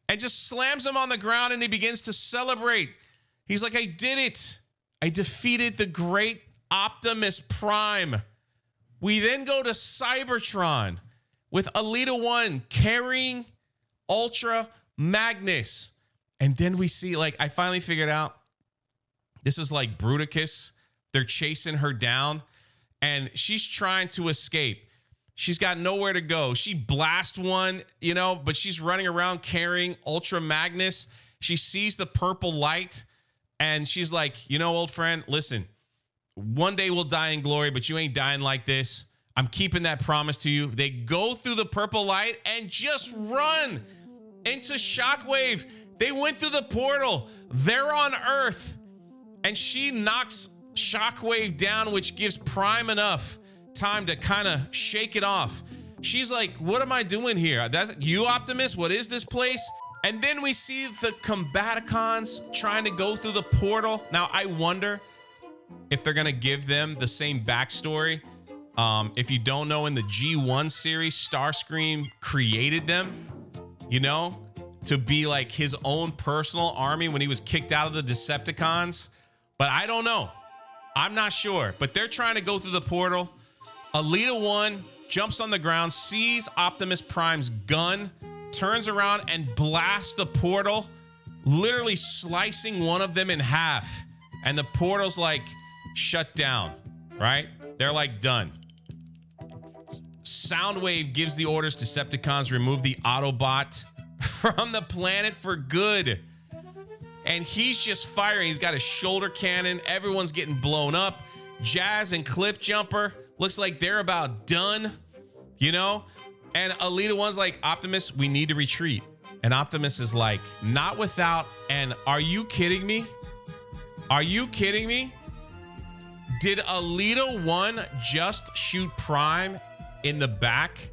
And just slams him on the ground and he begins to celebrate. He's like, I did it. I defeated the great Optimus Prime. We then go to Cybertron with Alita 1 carrying Ultra Magnus. And then we see, like, I finally figured out this is like Bruticus. They're chasing her down and she's trying to escape. She's got nowhere to go. She blasts one, you know, but she's running around carrying Ultra Magnus. She sees the purple light and she's like, you know, old friend, listen, one day we'll die in glory, but you ain't dying like this. I'm keeping that promise to you. They go through the purple light and just run into Shockwave. They went through the portal. They're on Earth. And she knocks Shockwave down, which gives Prime enough time to kind of shake it off. She's like, what am I doing here? That's you, Optimus? What is this place? And then we see the Combaticons trying to go through the portal. Now, I wonder if they're going to give them the same backstory. If you don't know, in the G1 series, Starscream created them, you know, to be like his own personal army when he was kicked out of the Decepticons. But I don't know. I'm not sure. But they're trying to go through the portal. Alita 1 jumps on the ground, sees Optimus Prime's gun, turns around and blasts the portal, literally slicing one of them in half. And the portal's like shut down, right? They're like done. Soundwave gives the orders to Decepticons remove the Autobot from the planet for good. And he's just firing. He's got a shoulder cannon. Everyone's getting blown up. Jazz and Cliffjumper looks like they're about done, you know? And Alita 1's like, Optimus, we need to retreat. And Optimus is like, not without, and are you kidding me? Are you kidding me? Did Alita 1 just shoot Prime in the back?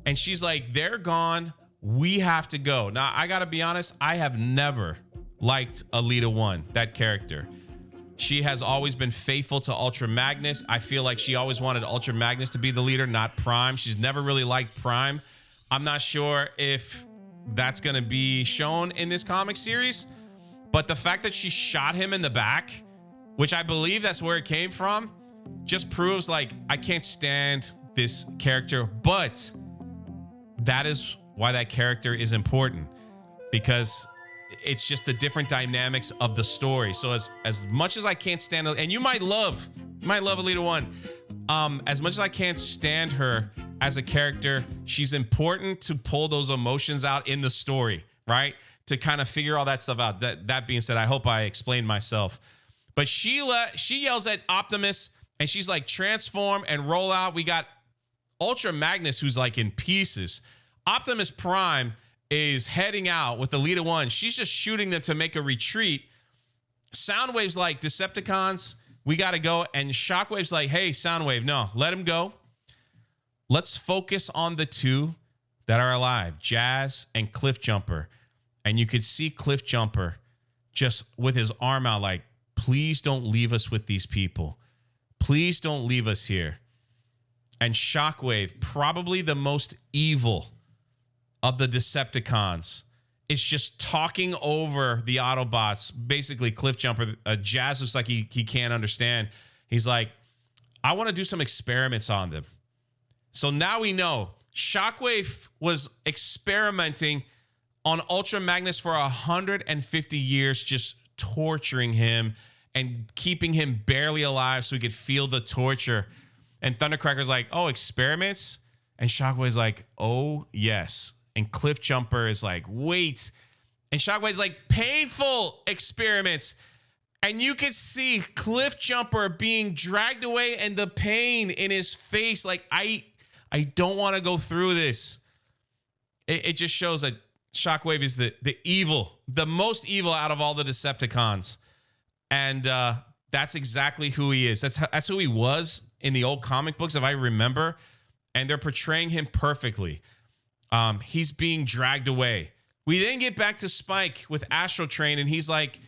And she's like, they're gone. We have to go. Now, I gotta be honest, I have never liked Alita 1, that character. She has always been faithful to Ultra Magnus. I feel like she always wanted Ultra Magnus to be the leader, not Prime. She's never really liked Prime. I'm not sure if that's gonna be shown in this comic series, but the fact that she shot him in the back, which I believe that's where it came from, just proves like I can't stand this character. But that is why that character is important, because it's just the different dynamics of the story. So as much as I can't stand, and you might love Alita 1, as much as I can't stand her as a character, she's important to pull those emotions out in the story, right? To kind of figure all that stuff out. That being said, I hope I explained myself. But she yells at Optimus, and she's like, transform and roll out. We got Ultra Magnus, who's like in pieces. Optimus Prime is heading out with Alita 1. She's just shooting them to make a retreat. Soundwave's like, Decepticons, we got to go. And Shockwave's like, hey, Soundwave, no, let him go. Let's focus on the two that are alive, Jazz and Cliffjumper. And you could see Cliffjumper just with his arm out like, please don't leave us with these people. Please don't leave us here. And Shockwave, probably the most evil of the Decepticons, is just talking over the Autobots. Basically, Cliffjumper, Jazz looks like he can't understand. He's like, I want to do some experiments on them. So now we know Shockwave was experimenting on Ultra Magnus for 150 years, just torturing him and keeping him barely alive so he could feel the torture. And Thundercracker's like, oh, experiments? And Shockwave's like, oh, yes. And Cliffjumper is like, wait. And Shockwave's like, painful experiments. And you could see Cliffjumper being dragged away and the pain in his face. Like, I don't want to go through this. It just shows that Shockwave is the evil, the most evil out of all the Decepticons. And that's exactly who he is. That's who he was in the old comic books, if I remember. And they're portraying him perfectly. He's being dragged away. We then get back to Spike with Astral Train, and he's like,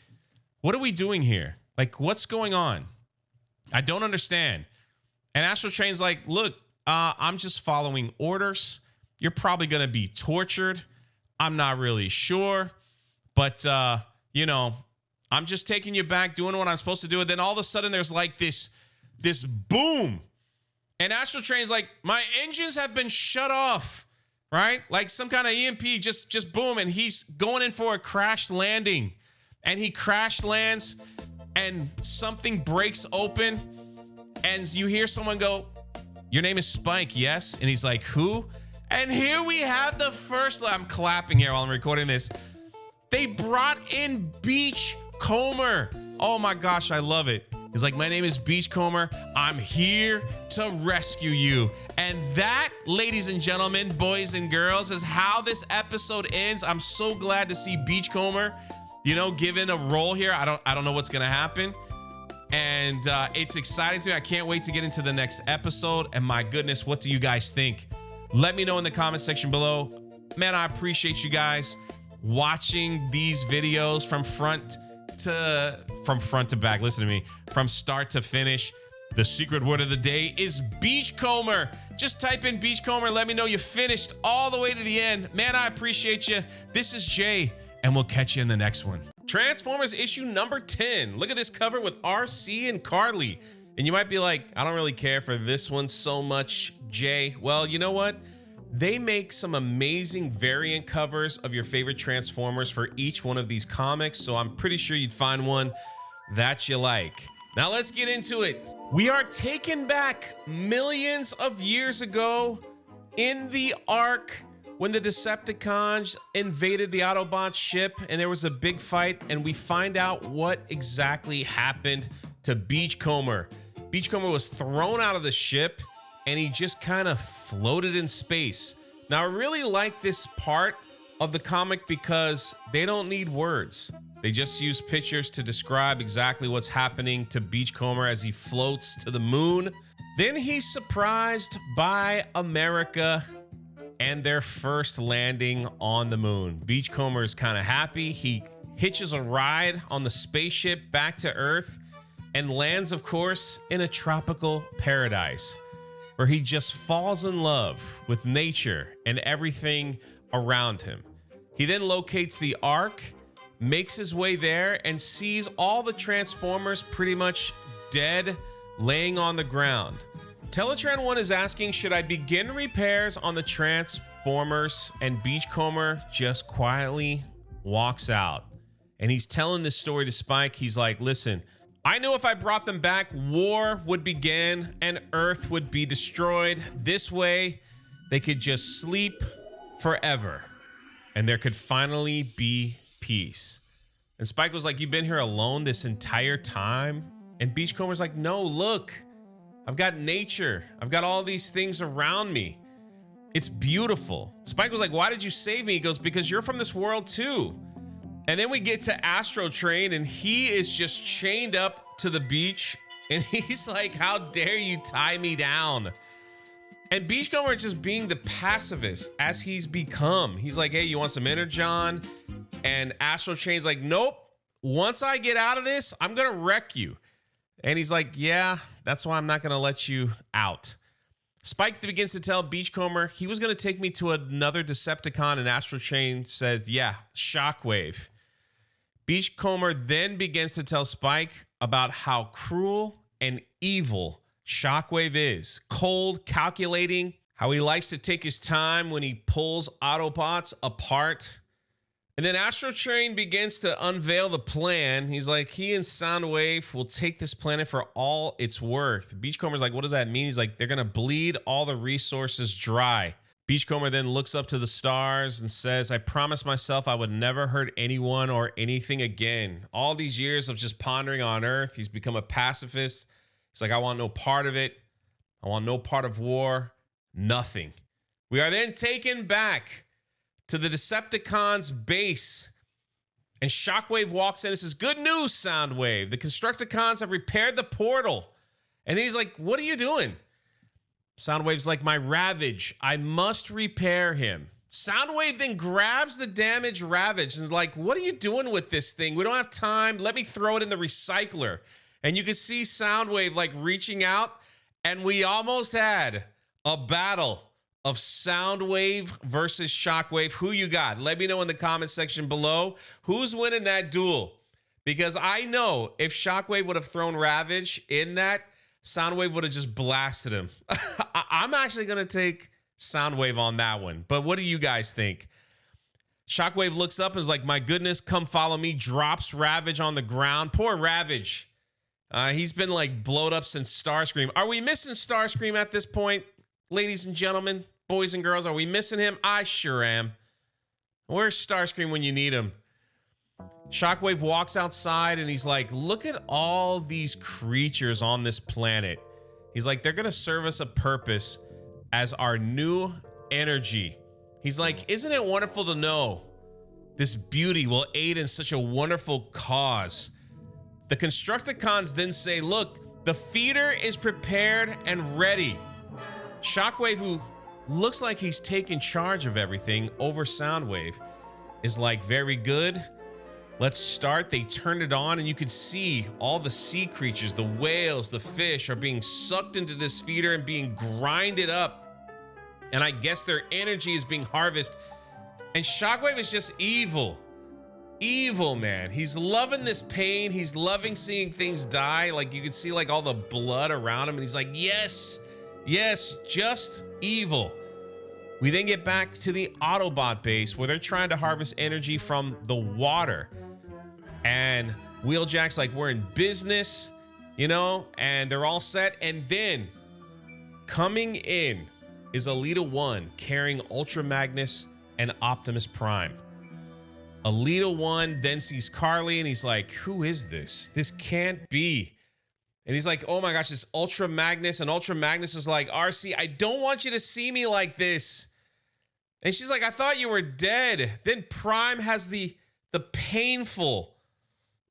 what are we doing here? Like, what's going on? I don't understand. And Astral Train's like, look, I'm just following orders. You're probably going to be tortured. I'm not really sure. But, you know, I'm just taking you back, doing what I'm supposed to do. And then all of a sudden there's like this boom. And Astral Train's like, my engines have been shut off. Right? Like some kind of EMP, just boom. And he's going in for a crash landing. And he crash lands and something breaks open. And you hear someone go, your name is Spike, yes? And he's like, who? And here we have the first, I'm clapping here while I'm recording this. They brought in Beachcomber. Oh my gosh, I love it. He's like, my name is Beachcomber. I'm here to rescue you. And that, ladies and gentlemen, boys and girls, is how this episode ends. I'm so glad to see Beachcomber, you know, given a role here. I don't know what's going to happen. And it's exciting to me. I can't wait to get into the next episode. And my goodness, what do you guys think? Let me know in the comment section below. Man, I appreciate you guys. watching these videos from front to back. Listen to me, from start to finish. The secret word of the day is Beachcomber. Just type in Beachcomber. Let me know you finished all the way to the end. Man, I appreciate you. This is Jay, and we'll catch you in the next one. Transformers issue number 10. Look at this cover with RC and Carly. And you might be like, I don't really care for this one so much, Jay. Well, you know what? They make some amazing variant covers of your favorite Transformers for each one of these comics, so I'm pretty sure you'd find one that you like. Now let's get into it. We are taken back millions of years ago in the Ark when the Decepticons invaded the Autobots ship and there was a big fight, and we find out what exactly happened to Beachcomber. Beachcomber was thrown out of the ship and he just kind of floated in space. Now, I really like this part of the comic because they don't need words. They just use pictures to describe exactly what's happening to Beachcomber as he floats to the moon. Then he's surprised by America and their first landing on the moon. Beachcomber is kind of happy. He hitches a ride on the spaceship back to Earth and lands, of course, in a tropical paradise where he just falls in love with nature and everything around him. He then locates the Ark, makes his way there, and sees all the Transformers pretty much dead, laying on the ground. Teletran 1 is asking, should I begin repairs on the Transformers? And Beachcomber just quietly walks out. And he's telling this story to Spike. He's like, listen, I knew if I brought them back, war would begin and Earth would be destroyed. This way, they could just sleep forever and there could finally be peace. And Spike was like, you've been here alone this entire time? And Beachcomber's like, no, look, I've got nature. I've got all these things around me. It's beautiful. Spike was like, why did you save me? He goes, because you're from this world too. And then we get to Astro Train and he is just chained up to the beach. And he's like, how dare you tie me down? And Beachcomber just being the pacifist as he's become. He's like, hey, you want some Energon? And Astro Train's like, nope. Once I get out of this, I'm going to wreck you. And he's like, yeah, that's why I'm not going to let you out. Spike begins to tell Beachcomber he was going to take me to another Decepticon, and Astro Train says, yeah, Shockwave. Beachcomber then begins to tell Spike about how cruel and evil Shockwave is. Cold, calculating, how he likes to take his time when he pulls Autobots apart. And then Astro Train begins to unveil the plan. He's like, he and Soundwave will take this planet for all it's worth. Beachcomber's like, what does that mean? He's like, they're going to bleed all the resources dry. Beachcomber then looks up to the stars and says, I promised myself I would never hurt anyone or anything again. All these years of just pondering on Earth, he's become a pacifist. He's like, I want no part of it. I want no part of war. Nothing. We are then taken back to the Decepticons base. And Shockwave walks in and says, good news, Soundwave. The Constructicons have repaired the portal. And he's like, what are you doing? Soundwave's like, my Ravage. I must repair him. Soundwave then grabs the damaged Ravage and is like, what are you doing with this thing? We don't have time. Let me throw it in the recycler. And you can see Soundwave like reaching out. And we almost had a battle of Soundwave versus Shockwave. Who you got? Let me know in the comment section below. Who's winning that duel? Because I know if Shockwave would have thrown Ravage in that, Soundwave would have just blasted him. I'm actually going to take Soundwave on that one. But what do you guys think? Shockwave looks up and is like, my goodness, come follow me. Drops Ravage on the ground. Poor Ravage. He's been like blowed up since Starscream. Are we missing Starscream at this point? Ladies and gentlemen, boys and girls, are we missing him? I sure am. Where's Starscream when you need him? Shockwave walks outside and he's like, look at all these creatures on this planet. He's like, they're going to serve us a purpose as our new energy. He's like, isn't it wonderful to know this beauty will aid in such a wonderful cause? The Constructicons then say, look, the feeder is prepared and ready. Shockwave, who looks like he's taking charge of everything over Soundwave, is like, very good. Let's start. They turned it on and you could see all the sea creatures, the whales, the fish are being sucked into this feeder and being grinded up. And I guess their energy is being harvested. And Shockwave is just evil. Evil, man. He's loving this pain. He's loving seeing things die. Like you can see like all the blood around him and he's like, yes, yes, just evil. We then get back to the Autobot base where they're trying to harvest energy from the water. And Wheeljack's like, we're in business, you know, and they're all set. And then coming in is Alita 1 carrying Ultra Magnus and Optimus Prime. Alita 1 then sees Carly and he's like, who is this? This can't be. And he's like, oh my gosh, it's Ultra Magnus. And Ultra Magnus is like, RC, I don't want you to see me like this. And she's like, I thought you were dead. Then Prime has the painful,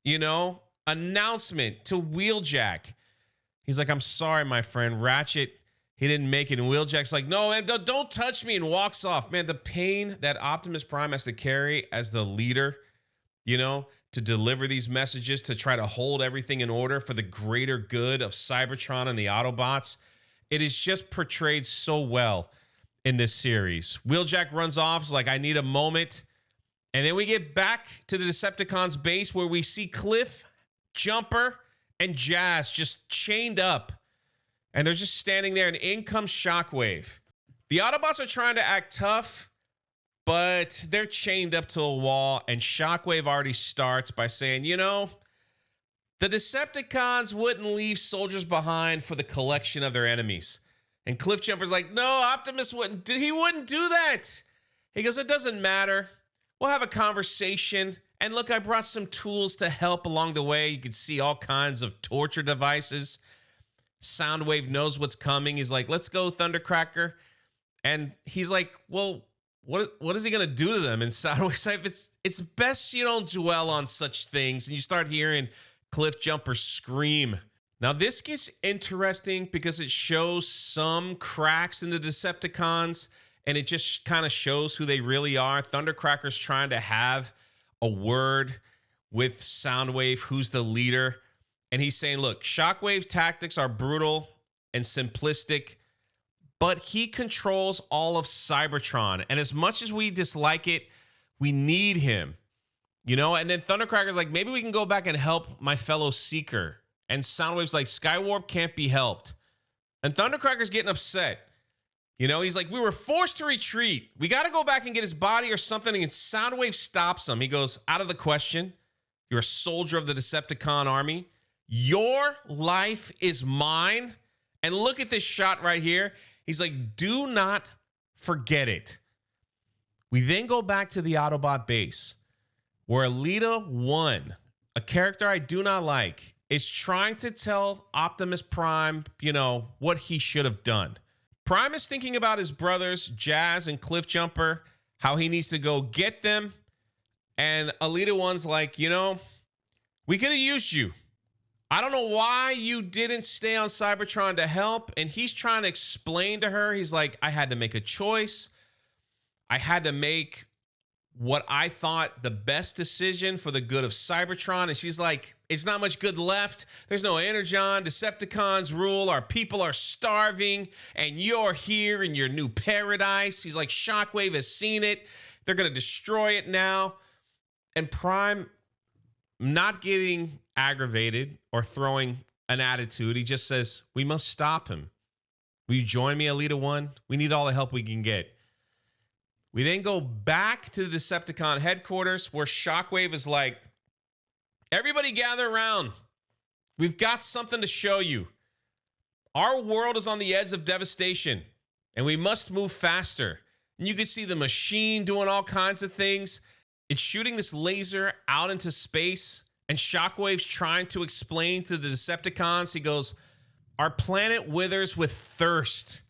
you know, announcement to Wheeljack. He's like, I'm sorry, my friend. Ratchet, he didn't make it. And Wheeljack's like, no, man, don't touch me, and walks off. Man, the pain that Optimus Prime has to carry as the leader, you know, to deliver these messages, to try to hold everything in order for the greater good of Cybertron and the Autobots, it is just portrayed so well in this series. Wheeljack runs off, is like, I need a moment. And then we get back to the Decepticons base where we see Cliffjumper and Jazz just chained up. And they're just standing there, and in comes Shockwave. The Autobots are trying to act tough, but they're chained up to a wall, and Shockwave already starts by saying, you know, the Decepticons wouldn't leave soldiers behind for the collection of their enemies. And Cliffjumper's like, no, Optimus wouldn't do that. He goes, it doesn't matter. We'll have a conversation. And look, I brought some tools to help along the way. You can see all kinds of torture devices. Soundwave knows what's coming. He's like, let's go, Thundercracker. And he's like, well, what is he going to do to them? And Soundwave's like, it's best you don't dwell on such things. And you start hearing Cliffjumper scream. Now, this gets interesting because it shows some cracks in the Decepticons, and it just kind of shows who they really are. Thundercracker's trying to have a word with Soundwave, who's the leader. And he's saying, look, Shockwave tactics are brutal and simplistic, but he controls all of Cybertron. And as much as we dislike it, we need him. You know, and then Thundercracker's like, maybe we can go back and help my fellow Seeker. And Soundwave's like, Skywarp can't be helped. And Thundercracker's getting upset. You know, he's like, we were forced to retreat. We got to go back and get his body or something. And Soundwave stops him. He goes, out of the question. You're a soldier of the Decepticon army. Your life is mine. And look at this shot right here. He's like, do not forget it. We then go back to the Autobot base where Alita 1, a character I do not like, is trying to tell Optimus Prime, you know, what he should have done. Prime is thinking about his brothers, Jazz and Cliffjumper, how he needs to go get them. And Alita 1's like, you know, we could have used you. I don't know why you didn't stay on Cybertron to help. And he's trying to explain to her. He's like, I had to make a choice. I had to make what I thought the best decision for the good of Cybertron. And she's like, it's not much good left. There's no Energon. Decepticons rule. Our people are starving. And you're here in your new paradise. He's like, Shockwave has seen it. They're going to destroy it now. And Prime, not getting aggravated or throwing an attitude, he just says, we must stop him. Will you join me, Alita 1? We need all the help we can get. We then go back to the Decepticon headquarters where Shockwave is like, everybody gather around. We've got something to show you. Our world is on the edge of devastation, and we must move faster. And you can see the machine doing all kinds of things. It's shooting this laser out into space, and Shockwave's trying to explain to the Decepticons. He goes, our planet withers with thirst.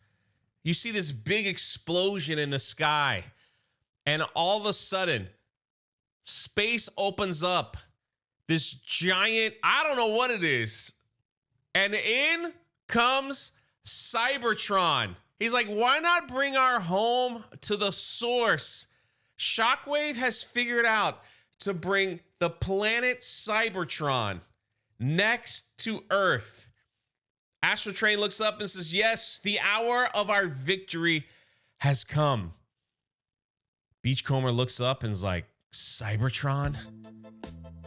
You see this big explosion in the sky, and all of a sudden, space opens up. This giant, I don't know what it is. And in comes Cybertron. He's like, why not bring our home to the source? Shockwave has figured out to bring the planet Cybertron next to Earth. Astro Train looks up and says, yes, the hour of our victory has come. Beachcomber looks up and is like, Cybertron?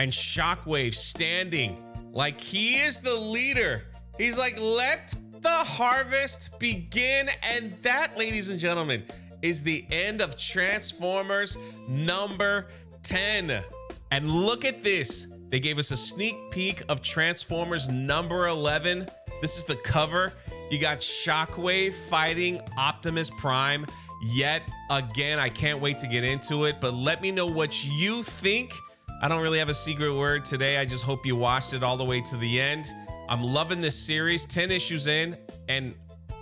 And Shockwave standing like he is the leader. He's like, let the harvest begin. And that, ladies and gentlemen, is the end of Transformers number 10. And look at this. They gave us a sneak peek of Transformers number 11. This is the cover. You got Shockwave fighting Optimus Prime yet again. I can't wait to get into it, but let me know what you think. I don't really have a secret word today. I just hope you watched it all the way to the end. I'm loving this series, 10 issues in, and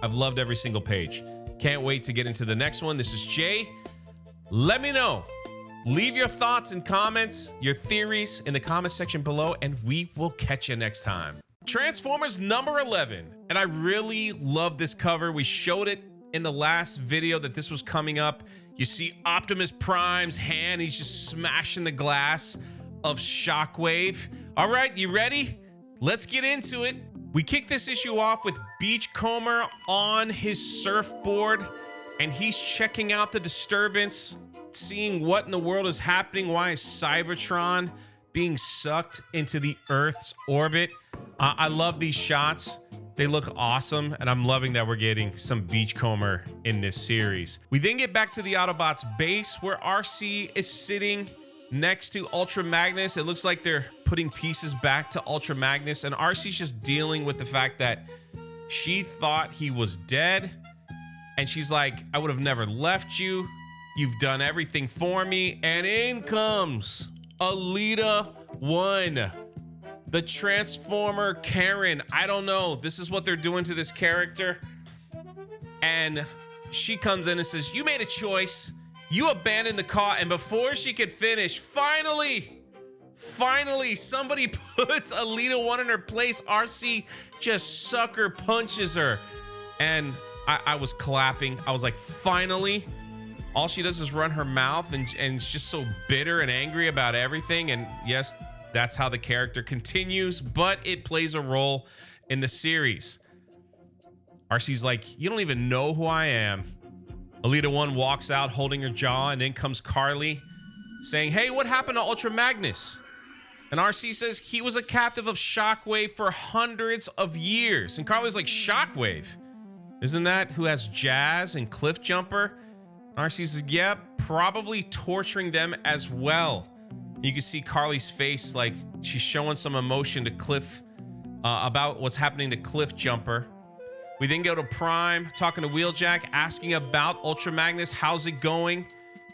I've loved every single page. Can't wait to get into the next one. This is Jay. Let me know. Leave your thoughts and comments, your theories in the comment section below, and we will catch you next time. Transformers number 11, and I really love this cover. We showed it in the last video that this was coming up. You see Optimus Prime's hand. He's just smashing the glass of Shockwave. All right, you ready? Let's get into it. We kick this issue off with Beachcomber on his surfboard, and he's checking out the disturbance, seeing what in the world is happening. Why is Cybertron being sucked into the Earth's orbit? I love these shots. They look awesome, and I'm loving that we're getting some Beachcomber in this series. We then get back to the Autobots base where RC is sitting next to Ultra Magnus. It looks like they're putting pieces back to Ultra Magnus, and RC's just dealing with the fact that she thought he was dead, and she's like, I would have never left you. You've done everything for me. And in comes Alita 1. The Transformer Karen. I don't know. This is what they're doing to this character. And she comes in and says, you made a choice. You abandoned the cause. And before she could finish, finally, somebody puts Alita 1 in her place. RC just sucker punches her. And I was clapping. I was like, finally. All she does is run her mouth and is just so bitter and angry about everything. And yes, that's how the character continues, but it plays a role in the series. RC's like, you don't even know who I am. Alita 1 walks out holding her jaw, and in comes Carly saying, hey, what happened to Ultra Magnus? And RC says he was a captive of Shockwave for hundreds of years. And Carly's like, Shockwave? Isn't that who has Jazz and Cliffjumper? RC says, yeah, probably torturing them as well. You can see Carly's face, like she's showing some emotion to Cliff about what's happening to Cliffjumper. We then go to Prime, talking to Wheeljack, asking about Ultra Magnus. How's it going?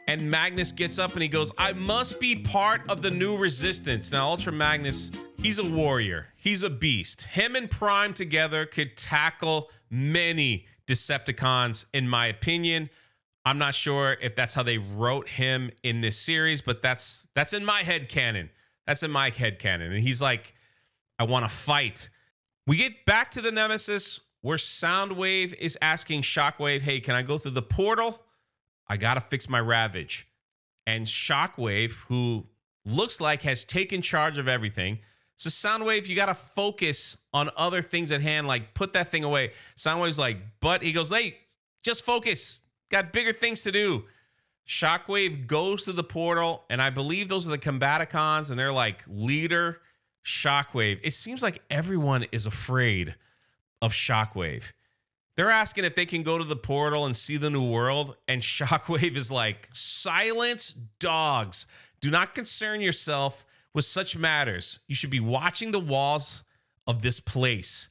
And Magnus gets up and he goes, I must be part of the new resistance. Now, Ultra Magnus, he's a warrior. He's a beast. Him and Prime together could tackle many Decepticons, in my opinion. I'm not sure if that's how they wrote him in this series, but that's in my head canon. That's in my head canon. And he's like, I want to fight. We get back to the Nemesis where Soundwave is asking Shockwave, hey, can I go through the portal? I got to fix my Ravage. And Shockwave, who looks like has taken charge of everything, says, Soundwave, you got to focus on other things at hand, like put that thing away. Soundwave's like, but he goes, hey, just focus. Got bigger things to do. Shockwave goes to the portal, and I believe those are the Combaticons, and they're like, leader Shockwave. It seems like everyone is afraid of Shockwave. They're asking if they can go to the portal and see the new world, and Shockwave is like, silence dogs. Do not concern yourself with such matters. You should be watching the walls of this place.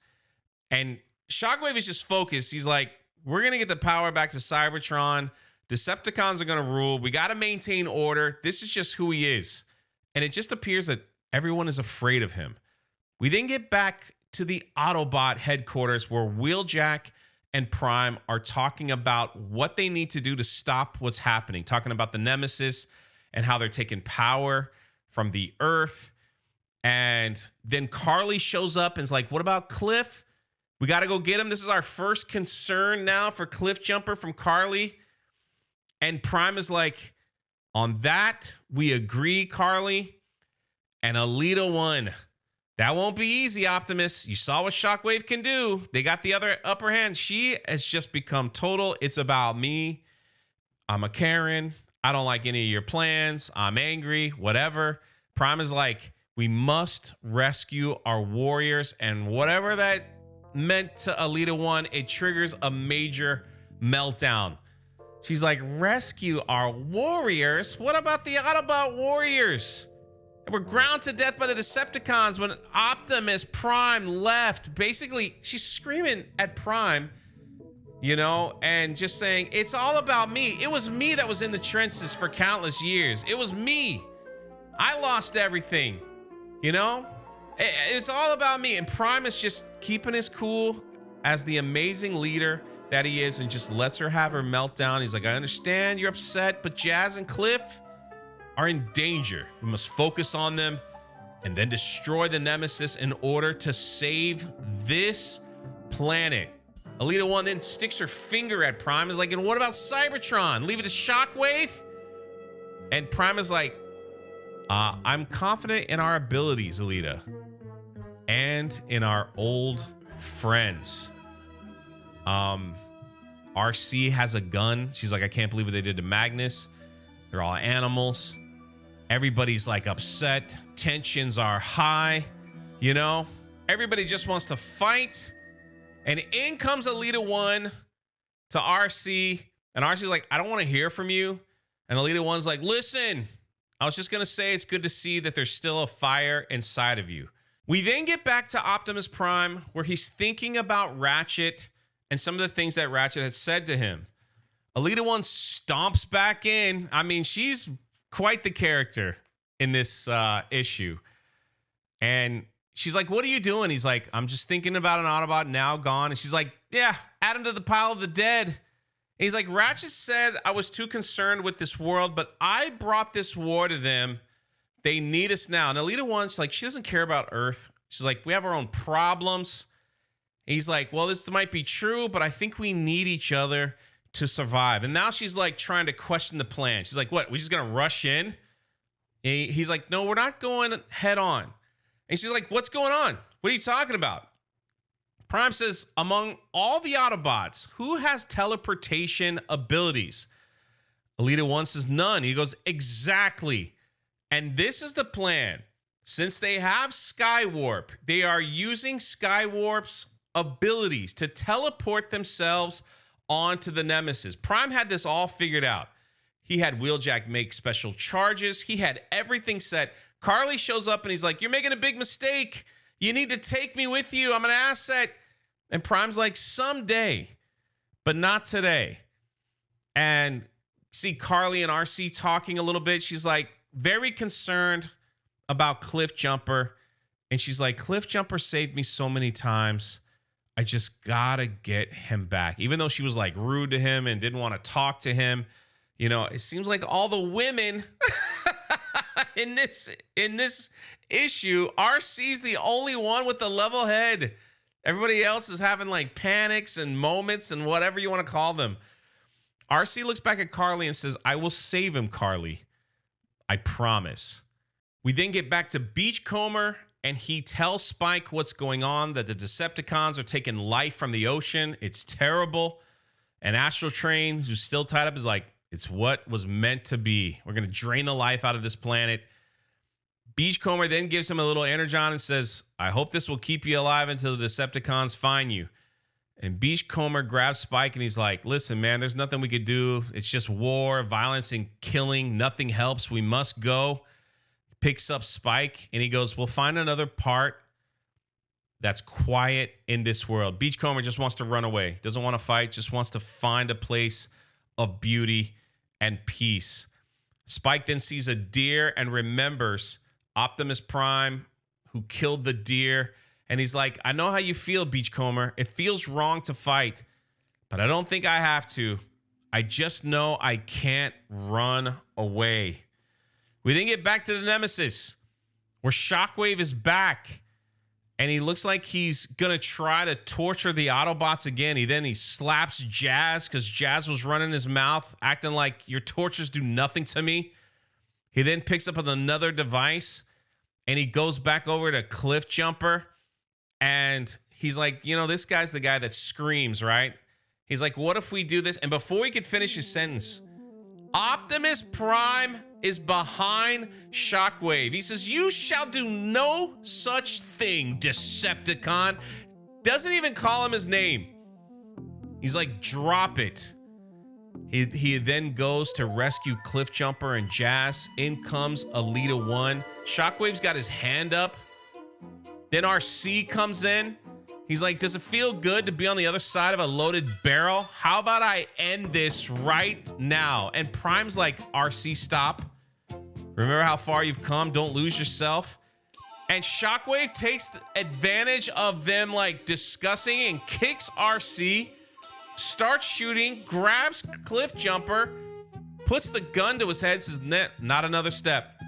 And Shockwave is just focused. He's like, we're going to get the power back to Cybertron. Decepticons are going to rule. We got to maintain order. This is just who he is. And it just appears that everyone is afraid of him. We then get back to the Autobot headquarters where Wheeljack and Prime are talking about what they need to do to stop what's happening. Talking about the Nemesis and how they're taking power from the Earth. And then Carly shows up and is like, what about Cliff? We got to go get him. This is our first concern now for Cliffjumper from Carly. And Prime is like, On that, we agree, Carly. And Alita won. That won't be easy, Optimus. You saw what Shockwave can do. They got the other upper hand. She has just become total. It's about me. I'm a Karen. I don't like any of your plans. I'm angry, whatever. Prime is like, we must rescue our warriors. And whatever that meant to Alita 1, it triggers a major meltdown. She's like, rescue our warriors? What about the Autobot warriors? And we're ground to death by the Decepticons when Optimus Prime left. Basically, she's screaming at Prime, you know, and just saying, it's all about me. It was me that was in the trenches for countless years. It was me. I lost everything, you know? It's all about me. And Prime is just keeping his cool as the amazing leader that he is and just lets her have her meltdown. He's like, I understand you're upset, but Jazz and Cliff are in danger. We must focus on them and then destroy the Nemesis in order to save this planet. Alita 1 then sticks her finger at Prime. Is like, and what about Cybertron? Leave it to Shockwave? And Prime is like, I'm confident in our abilities, Alita, and in our old friends. RC has a gun. She's like, I can't believe what they did to Magnus. They're all animals. Everybody's like upset. Tensions are high. You know, everybody just wants to fight. And in comes Alita 1 to RC. And RC's like, I don't want to hear from you. And Alita 1's like, listen, I was just going to say it's good to see that there's still a fire inside of you. We then get back to Optimus Prime, where he's thinking about Ratchet and some of the things that Ratchet had said to him. Alita 1 stomps back in. I mean, she's quite the character in this issue. And she's like, what are you doing? He's like, I'm just thinking about an Autobot now gone. And she's like, yeah, add him to the pile of the dead. And he's like, Ratchet said I was too concerned with this world, but I brought this war to them. They need us now. And Alita 1's like, she doesn't care about Earth. She's like, we have our own problems. And he's like, well, this might be true, but I think we need each other to survive. And now she's like trying to question the plan. She's like, what? We just gonna rush in? And he's like, no, we're not going head on. And she's like, what's going on? What are you talking about? Prime says, among all the Autobots, who has teleportation abilities? Alita 1 says, none. He goes, exactly. And this is the plan. Since they have Skywarp, they are using Skywarp's abilities to teleport themselves onto the Nemesis. Prime had this all figured out. He had Wheeljack make special charges. He had everything set. Carly shows up and he's like, you're making a big mistake. You need to take me with you. I'm an asset. And Prime's like, someday, but not today. And see Carly and RC talking a little bit. She's like very concerned about Cliffjumper. And she's like, Cliffjumper saved me so many times. I just gotta get him back. Even though she was like rude to him and didn't want to talk to him. You know, it seems like all the women in this issue, RC's the only one with a level head. Everybody else is having like panics and moments and whatever you want to call them. RC looks back at Carly and says, I will save him, Carly. I promise. We then get back to Beachcomber, and he tells Spike what's going on, that the Decepticons are taking life from the ocean. It's terrible. And Astral Train, who's still tied up, is like, it's what was meant to be. We're going to drain the life out of this planet. Beachcomber then gives him a little energon and says, I hope this will keep you alive until the Decepticons find you. And Beachcomber grabs Spike and he's like, listen, man, there's nothing we could do. It's just war, violence, and killing. Nothing helps. We must go. Picks up Spike and he goes, we'll find another part that's quiet in this world. Beachcomber just wants to run away. Doesn't want to fight. Just wants to find a place of beauty and peace. Spike then sees a deer and remembers Optimus Prime, who killed the deer. And he's like, I know how you feel, Beachcomber. It feels wrong to fight, but I don't think I have to. I just know I can't run away. We then get back to the Nemesis, where Shockwave is back. And he looks like he's going to try to torture the Autobots again. He slaps Jazz because Jazz was running his mouth, acting like your tortures do nothing to me. He then picks up another device and he goes back over to Cliffjumper. And he's like, you know, this guy's the guy that screams, right? He's like, what if we do this? And before he could finish his sentence, Optimus Prime is behind Shockwave. He says, you shall do no such thing, Decepticon. Doesn't even call him his name. He's like, drop it. He then goes to rescue Cliffjumper and Jazz. In comes Alita 1. Shockwave's got his hand up. Then RC comes in. He's like, does it feel good to be on the other side of a loaded barrel? How about I end this right now? And Prime's like, RC, stop. Remember how far you've come. Don't lose yourself. And Shockwave takes advantage of them like discussing and kicks RC, starts shooting, grabs Cliffjumper, puts the gun to his head, says, not another step.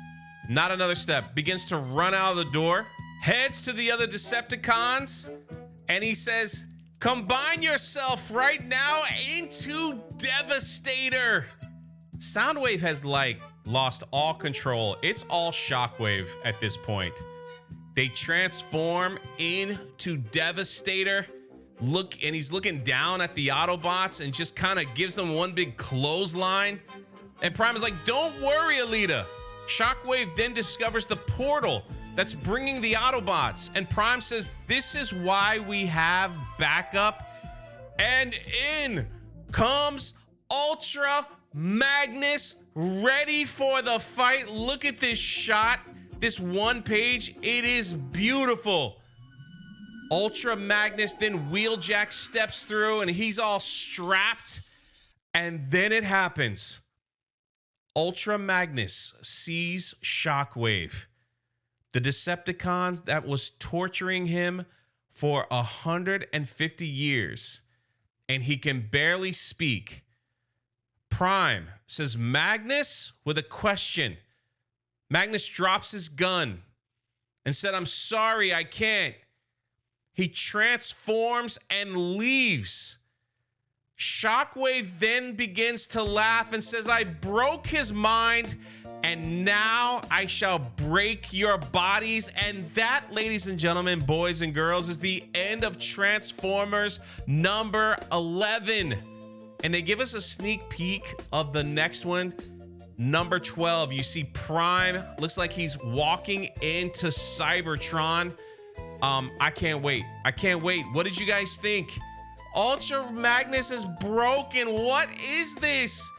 Not another step. Begins to run out of the door, heads to the other Decepticons, and he says, combine yourself right now into Devastator. Soundwave has like lost all control. It's all Shockwave at this point. They transform into Devastator. Look, and he's looking down at the Autobots and just kind of gives them one big clothesline. And Prime is like, don't worry, Alita. Shockwave then discovers the portal that's bringing the Autobots. And Prime says, this is why we have backup. And in comes Ultra Magnus, ready for the fight. Look at this shot, this one page. It is beautiful. Ultra Magnus, then Wheeljack steps through and he's all strapped. And then it happens. Ultra Magnus sees Shockwave, the Decepticons that was torturing him for 150 years, and he can barely speak. Prime says, Magnus, with a question. Magnus drops his gun and said, I'm sorry, I can't. He transforms and leaves. Shockwave then begins to laugh and says, I broke his mind, and now I shall break your bodies. And that, ladies and gentlemen, boys and girls, is the end of Transformers number 11. And they give us a sneak peek of the next one, number 12. You see Prime, looks like he's walking into Cybertron. I can't wait. I can't wait. What did you guys think? Ultra Magnus is broken. What is this?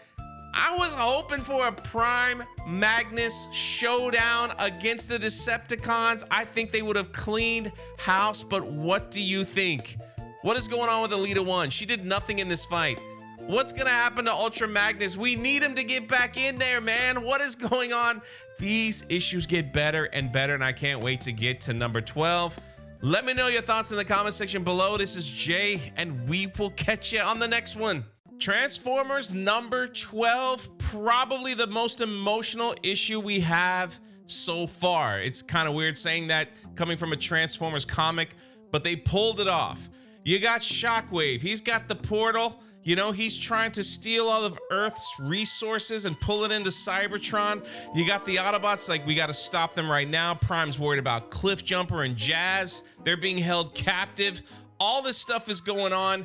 I was hoping for a Prime Magnus showdown against the Decepticons. I think they would have cleaned house, but what do you think? What is going on with Alita 1? She did nothing in this fight. What's gonna happen to Ultra Magnus? We need him to get back in there, man. What is going on? These issues get better and better, and I can't wait to get to number 12. Let me know your thoughts in the comment section below. This is Jay, and we will catch you on the next one. Transformers number 12, probably the most emotional issue we have so far. It's kind of weird saying that coming from a Transformers comic, but they pulled it off. You got Shockwave. He's got the portal. You know, he's trying to steal all of Earth's resources and pull it into Cybertron. You got the Autobots, like, we got to stop them right now. Prime's worried about Cliffjumper and Jazz. They're being held captive. All this stuff is going on.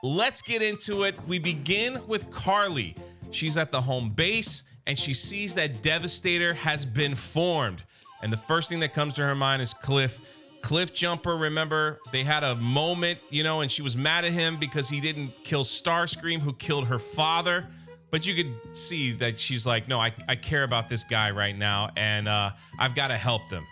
Let's get into it. We begin with Carly. She's at the home base, and she sees that Devastator has been formed. And the first thing that comes to her mind is Cliffjumper. Remember, they had a moment, you know, and she was mad at him because he didn't kill Starscream, who killed her father. But you could see that she's like, no, I care about this guy right now, and I've got to help them.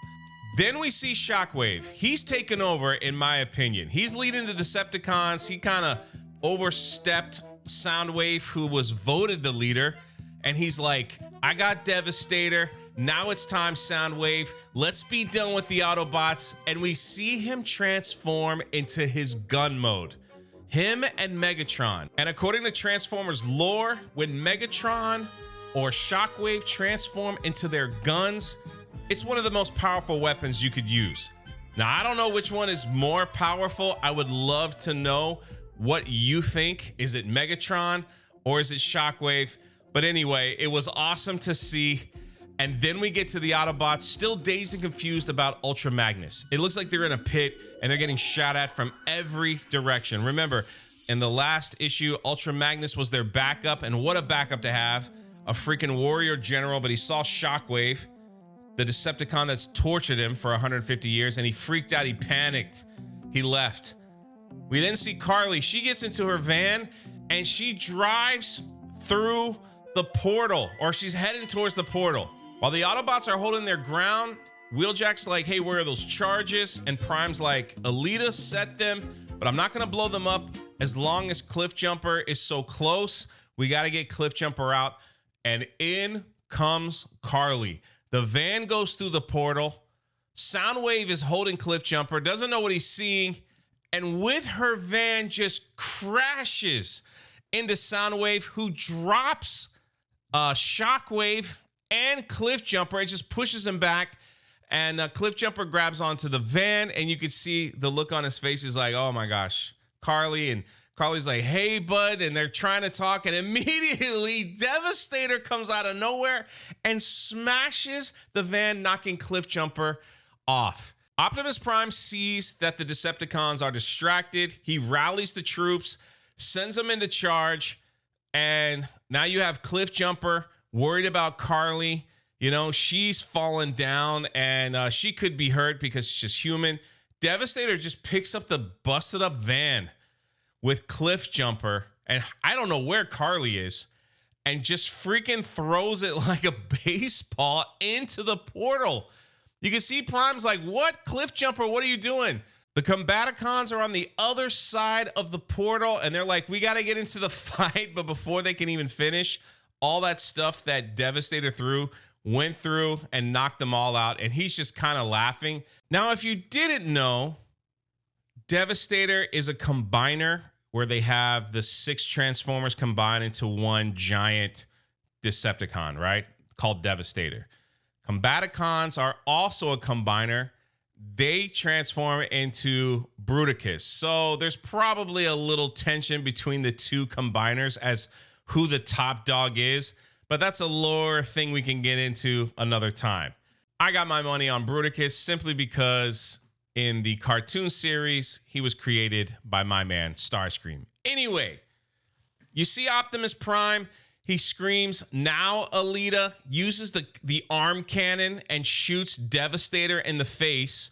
Then we see Shockwave. He's taken over, in my opinion. He's leading the Decepticons. He kind of overstepped Soundwave, who was voted the leader. And he's like, I got Devastator. Now it's time, Soundwave. Let's be done with the Autobots. And we see him transform into his gun mode. Him and Megatron. And according to Transformers lore, when Megatron or Shockwave transform into their guns, it's one of the most powerful weapons you could use. Now, I don't know which one is more powerful. I would love to know what you think. Is it Megatron or is it Shockwave? But anyway, it was awesome to see. And then we get to the Autobots, still dazed and confused about Ultra Magnus. It looks like they're in a pit and they're getting shot at from every direction. Remember, in the last issue, Ultra Magnus was their backup, and what a backup to have. A freaking warrior general, but he saw Shockwave, the Decepticon that's tortured him for 150 years, and he freaked out, he panicked, he left. We then see Carly. She gets into her van and she drives through the portal, or she's heading towards the portal. While the Autobots are holding their ground, Wheeljack's like, hey, where are those charges? And Prime's like, Alita set them, but I'm not gonna blow them up as long as Cliffjumper is so close. We gotta get Cliffjumper out. And in comes Carly. The van goes through the portal. Soundwave is holding Cliffjumper, doesn't know what he's seeing, and with her van just crashes into Soundwave, who drops Shockwave and Cliffjumper. It just pushes him back, and Cliffjumper grabs onto the van, and you can see the look on his face is like, oh my gosh, Carly. And Carly's like, hey, bud, and they're trying to talk, and immediately Devastator comes out of nowhere and smashes the van, knocking Cliffjumper off. Optimus Prime sees that the Decepticons are distracted. He rallies the troops, sends them into charge, and now you have Cliffjumper worried about Carly. You know, she's fallen down, and she could be hurt because she's just human. Devastator just picks up the busted up van with Cliffjumper, and I don't know where Carly is, and just freaking throws it like a baseball into the portal. You can see Prime's like, what? Cliffjumper, what are you doing? The Combaticons are on the other side of the portal, and they're like, we got to get into the fight. But before they can even finish, all that stuff that Devastator went through and knocked them all out, and he's just kind of laughing. Now, if you didn't know, Devastator is a combiner where they have the 6 Transformers combined into one giant Decepticon, right? Called Devastator. Combaticons are also a combiner. They transform into Bruticus. So there's probably a little tension between the two combiners as who the top dog is, but that's a lore thing we can get into another time. I got my money on Bruticus simply because in the cartoon series, he was created by my man, Starscream. Anyway, you see Optimus Prime. He screams, now Alita, uses the arm cannon and shoots Devastator in the face.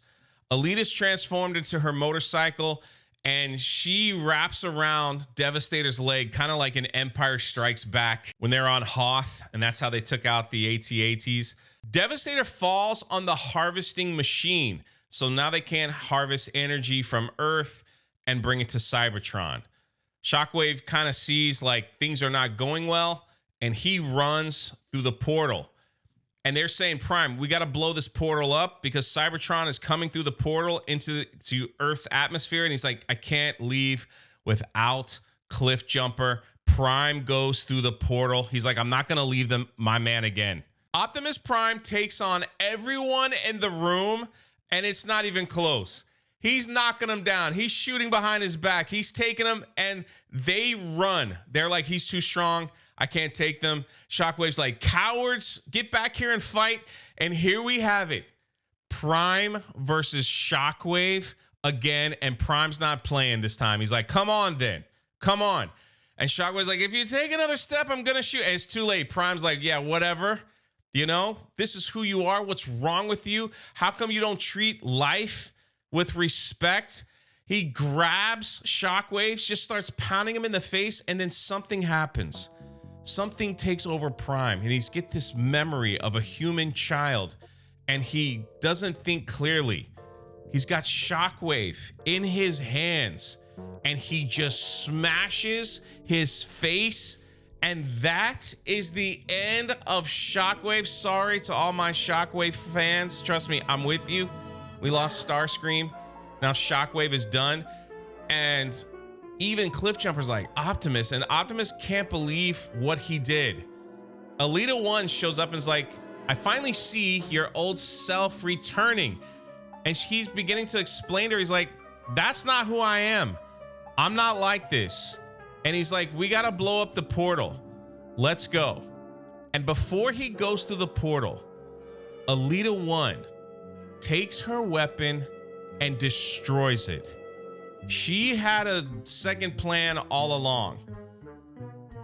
Alita's transformed into her motorcycle, and she wraps around Devastator's leg, kind of like an Empire Strikes Back when they're on Hoth, and that's how they took out the AT-ATs. Devastator falls on the harvesting machine, so now they can't harvest energy from Earth and bring it to Cybertron. Shockwave kind of sees like things are not going well, and he runs through the portal. And they're saying, Prime, we got to blow this portal up because Cybertron is coming through the portal into Earth's atmosphere. And he's like, I can't leave without Cliffjumper. Prime goes through the portal. He's like, I'm not going to leave my man again. Optimus Prime takes on everyone in the room, and it's not even close. He's knocking them down. He's shooting behind his back. He's taking them, and they run. They're like, he's too strong. I can't take them. Shockwave's like, cowards, get back here and fight. And here we have it. Prime versus Shockwave again, and Prime's not playing this time. He's like, come on then. Come on. And Shockwave's like, if you take another step, I'm going to shoot. And it's too late. Prime's like, yeah, whatever. You know, this is who you are. What's wrong with you? How come you don't treat life with respect? He grabs Shockwave, just starts pounding him in the face, and then something happens. Something takes over Prime, and he's get this memory of a human child, and he doesn't think clearly. He's got Shockwave in his hands, and he just smashes his face, and that is the end of Shockwave. Sorry to all my Shockwave fans. Trust me, I'm with you. We lost Starscream. Now Shockwave is done. And even Cliffjumper's like, Optimus. And Optimus can't believe what he did. Alita 1 shows up and is like, I finally see your old self returning. And he's beginning to explain to her. He's like, that's not who I am. I'm not like this. And he's like, we got to blow up the portal. Let's go. And before he goes through the portal, Alita 1 takes her weapon and destroys it. She had a second plan all along.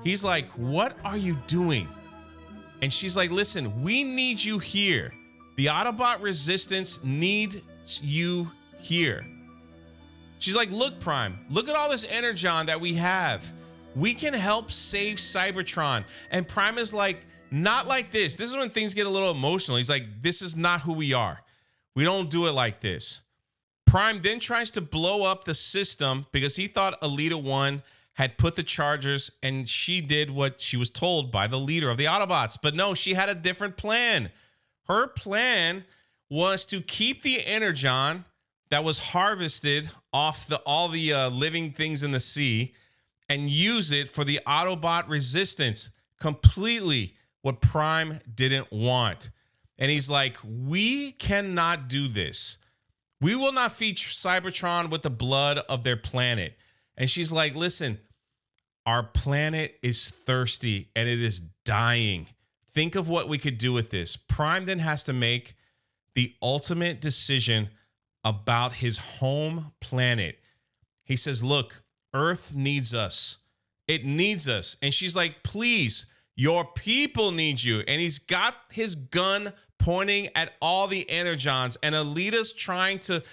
He's like, what are you doing? And she's like, listen, we need you here. The Autobot resistance needs you here. She's like, look, Prime, look at all this energon that we have. We can help save Cybertron. And Prime is like, not like this. This is when things get a little emotional. He's like, this is not who we are. We don't do it like this. Prime then tries to blow up the system because he thought Alita 1 had put the chargers and she did what she was told by the leader of the Autobots. But no, she had a different plan. Her plan was to keep the energon that was harvested off all the living things in the sea and use it for the Autobot resistance. Completely what Prime didn't want. And he's like, we cannot do this. We will not feed Cybertron with the blood of their planet. And she's like, listen, our planet is thirsty and it is dying. Think of what we could do with this. Prime then has to make the ultimate decision about his home planet. He says, look, Earth needs us. It needs us. And she's like, please, your people need you. And he's got his gun pointing at all the energons. And Alita's trying to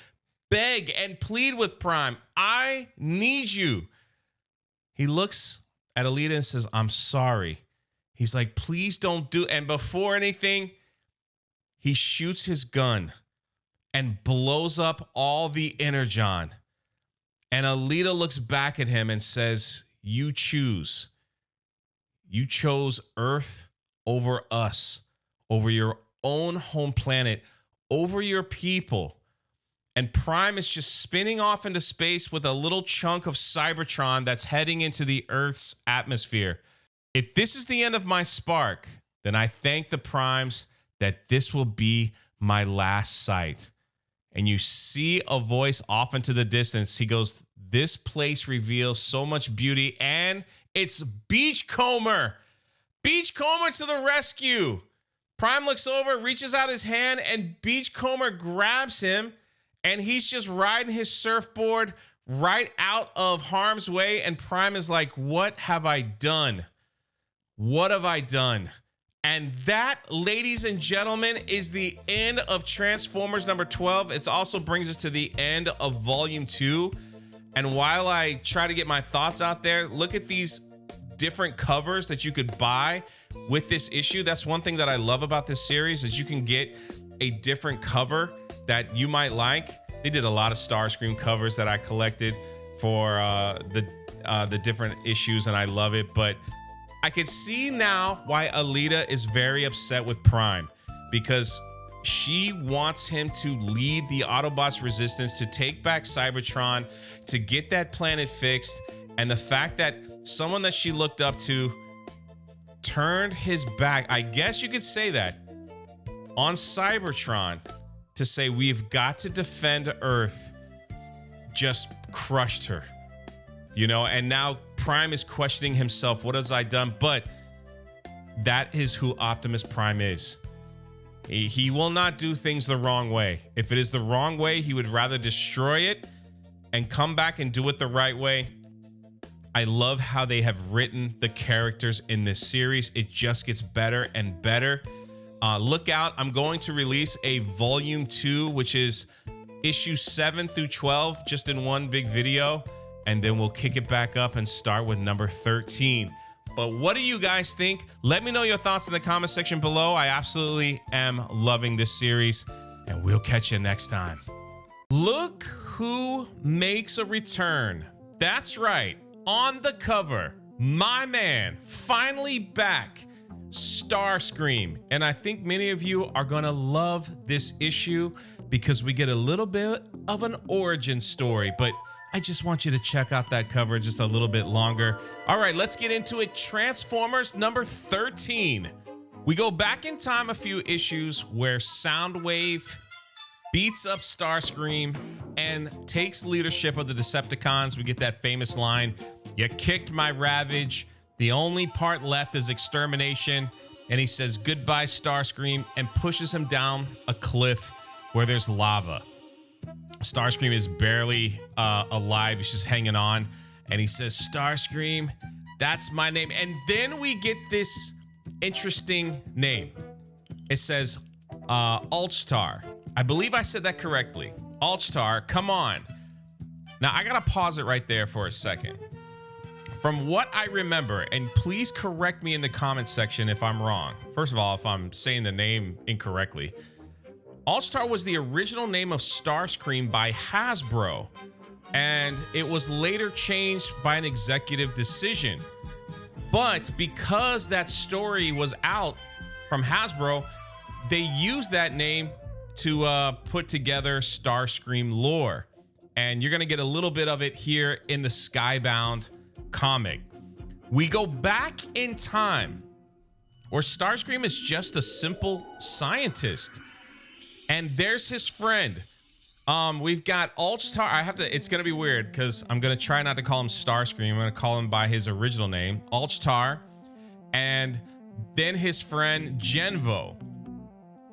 beg and plead with Prime. I need you. He looks at Alita and says, I'm sorry. He's like, please don't do. And before anything, he shoots his gun and blows up all the energon. And Alita looks back at him and says, you choose. You chose Earth over us, over your own home planet, over your people. And Prime is just spinning off into space with a little chunk of Cybertron that's heading into the Earth's atmosphere. If this is the end of my spark, then I thank the Primes that this will be my last sight. And you see a voice off into the distance. He goes, this place reveals so much beauty, and it's Beachcomber. Beachcomber to the rescue. Prime looks over, reaches out his hand, and Beachcomber grabs him, and he's just riding his surfboard right out of harm's way. And Prime is like, what have I done? What have I done? And that, ladies and gentlemen, is the end of Transformers number 12. It also brings us to the end of Volume 2. And while I try to get my thoughts out there, look at these different covers that you could buy with this issue. That's one thing that I love about this series, is you can get a different cover that you might like. They did a lot of Starscream covers that I collected for the different issues, and I love it. But I can see now why Alita is very upset with Prime, because she wants him to lead the Autobots resistance, to take back Cybertron, to get that planet fixed. And the fact that someone that she looked up to turned his back, I guess you could say that, on Cybertron to say we've got to defend Earth, just crushed her. You know, and now Prime is questioning himself. What has I done? But that is who Optimus Prime is. He will not do things the wrong way. If it is the wrong way, he would rather destroy it and come back and do it the right way. I love how they have written the characters in this series. It just gets better and better. Look out. I'm going to release a Volume 2, which is issues 7 through 12, just in one big video. And then we'll kick it back up and start with number 13. But what do you guys think? Let me know your thoughts in the comment section below. I absolutely am loving this series, and we'll catch you next time. Look who makes a return. That's right. On the cover, my man, finally back, Starscream. And I think many of you are going to love this issue because we get a little bit of an origin story, but I just want you to check out that cover just a little bit longer. All right, let's get into it. Transformers number 13. We go back in time a few issues where Soundwave beats up Starscream and takes leadership of the Decepticons. We get that famous line, "You kicked my Ravage. The only part left is extermination." and he says goodbye Starscream and pushes him down a cliff where there's lava. Starscream is barely alive. He's just hanging on. And he says, Starscream, that's my name. And then we get this interesting name. It says Altstar. I believe I said that correctly. Altstar, come on. Now, I got to pause it right there for a second. From what I remember, and please correct me in the comments section if I'm wrong. First of all, if I'm saying the name incorrectly. Altstar was the original name of Starscream by Hasbro, and it was later changed by an executive decision. But because that story was out from Hasbro, they used that name to put together Starscream lore. And you're going to get a little bit of it here in the Skybound comic. We go back in time where Starscream is just a simple scientist. And there's his friend. We've got Altstar. It's going to be weird because I'm going to try not to call him Starscream. I'm going to call him by his original name, Altstar. And then his friend, Genvo.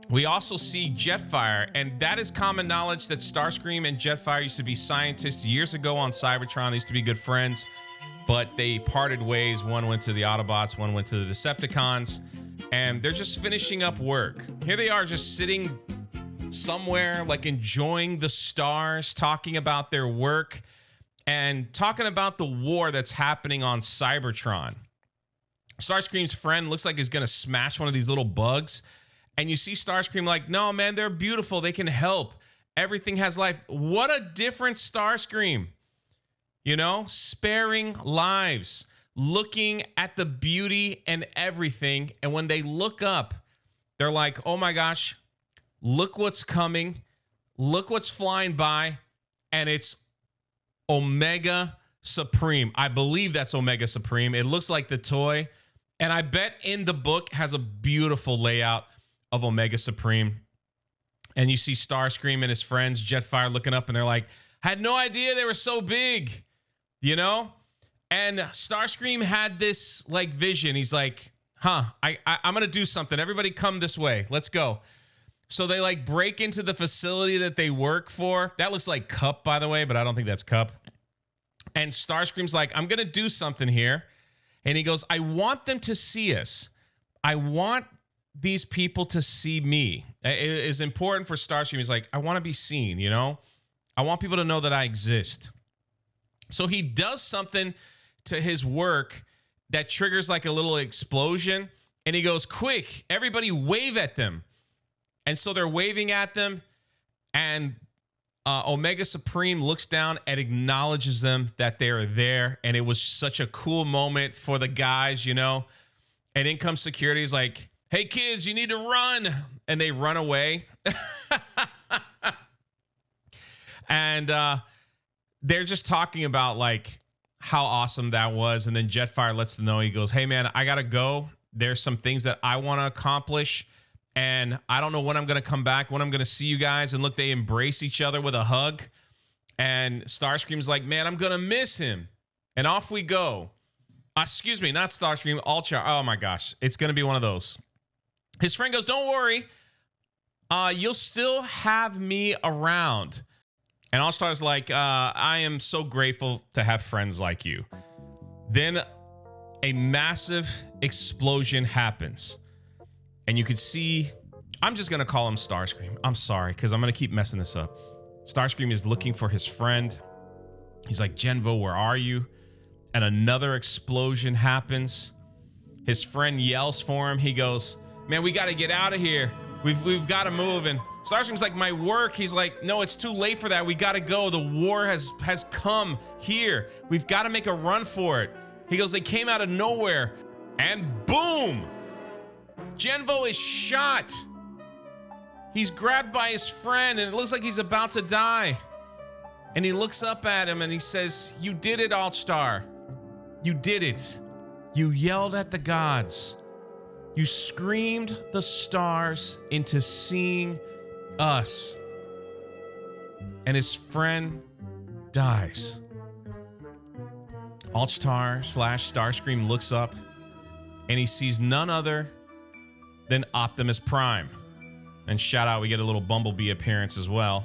We also see Jetfire, and that is common knowledge that Starscream and Jetfire used to be scientists years ago on Cybertron. They used to be good friends, but they parted ways. One went to the Autobots, one went to the Decepticons, and they're just finishing up work. Here they are just sitting somewhere, like enjoying the stars, talking about their work, and talking about the war that's happening on Cybertron. Starscream's friend looks like he's going to smash one of these little bugs. And you see Starscream like, no, man, they're beautiful. They can help. Everything has life. What a different Starscream. You know, sparing lives, looking at the beauty and everything. And when they look up, they're like, oh my gosh, look what's coming. Look what's flying by. And it's Omega Supreme. I believe that's Omega Supreme. It looks like the toy. And I bet in the book has a beautiful layout of Omega Supreme. And you see Starscream and his friends, Jetfire, looking up, and they're like, had no idea they were so big, you know? And Starscream had this like vision. He's like, I'm going to do something. Everybody come this way. Let's go. So they like break into the facility that they work for. That looks like Cup, by the way, but I don't think that's Cup. And Starscream's like, I'm going to do something here. And he goes, I want them to see us. I want these people to see me. It is important for Starscream. He's like, I want to be seen, you know? I want people to know that I exist. So he does something to his work that triggers like a little explosion. And he goes, quick, everybody wave at them. And so they're waving at them. And Omega Supreme looks down and acknowledges them that they are there. And it was such a cool moment for the guys, you know? And in comes security. He's like, hey, kids, you need to run. And they run away. And they're just talking about, like, how awesome that was. And then Jetfire lets them know. He goes, hey, man, I got to go. There's some things that I want to accomplish. And I don't know when I'm going to come back, when I'm going to see you guys. And look, they embrace each other with a hug. And Starscream's like, man, I'm going to miss him. And off we go. Excuse me, not Starscream, Altstar. Oh, my gosh. It's going to be one of those. His friend goes, don't worry. You'll still have me around. And Altstar's like, I am so grateful to have friends like you. Then a massive explosion happens. And you can see, I'm just going to call him Starscream. I'm sorry, because I'm going to keep messing this up. Starscream is looking for his friend. He's like, Genvo, where are you? And another explosion happens. His friend yells for him. He goes, man, we got to get out of here. We've got to move. And Starscream's like, my work. He's like, no, it's too late for that. We got to go. The war has come here. We've got to make a run for it. He goes, they came out of nowhere. And boom! Genvo is shot. He's grabbed by his friend, and it looks like he's about to die. And he looks up at him, and he says, you did it, Altstar. You did it. You yelled at the gods. You screamed the stars into seeing us. And his friend dies. Altstar / Starscream looks up, and he sees none other than Optimus Prime. And shout out, we get a little Bumblebee appearance as well.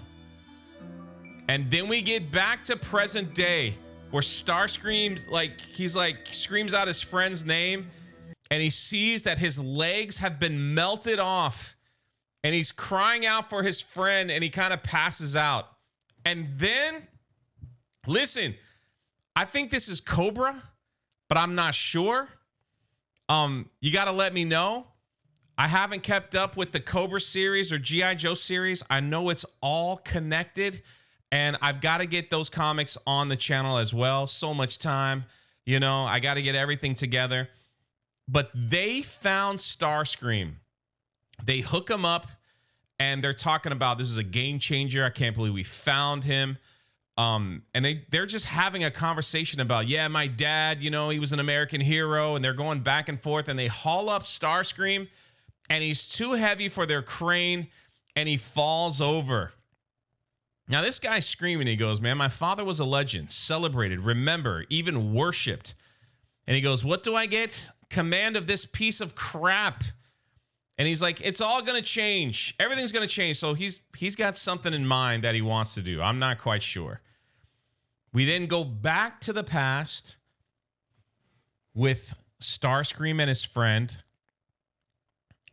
And then we get back to present day where Starscream, he's screams out his friend's name and he sees that his legs have been melted off and he's crying out for his friend and he kind of passes out. And then, listen, I think this is Cobra, but I'm not sure. You got to let me know. I haven't kept up with the Cobra series or G.I. Joe series. I know it's all connected, and I've got to get those comics on the channel as well. So much time, you know, I got to get everything together. But they found Starscream. They hook him up, and they're talking about this is a game changer. I can't believe we found him. And they're just having a conversation about, yeah, my dad, you know, he was an American hero, and they're going back and forth, and they haul up Starscream, and he's too heavy for their crane, and he falls over. Now, this guy's screaming. He goes, man, my father was a legend, celebrated, remembered, even worshipped. And he goes, what do I get? Command of this piece of crap. And he's like, it's all going to change. Everything's going to change. So he's got something in mind that he wants to do. I'm not quite sure. We then go back to the past with Starscream and his friend.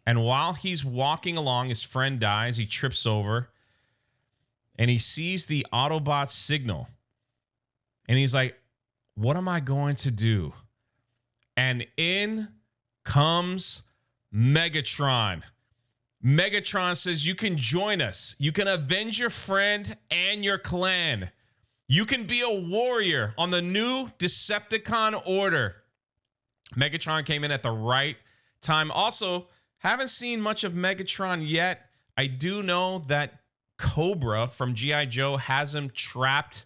And while he's walking along, his friend dies. He trips over. And he sees the Autobot signal. And he's like, what am I going to do? And in comes Megatron. Megatron says, you can join us. You can avenge your friend and your clan. You can be a warrior on the new Decepticon order. Megatron came in at the right time. Also, haven't seen much of Megatron yet. I do know that Cobra from G.I. Joe has him trapped,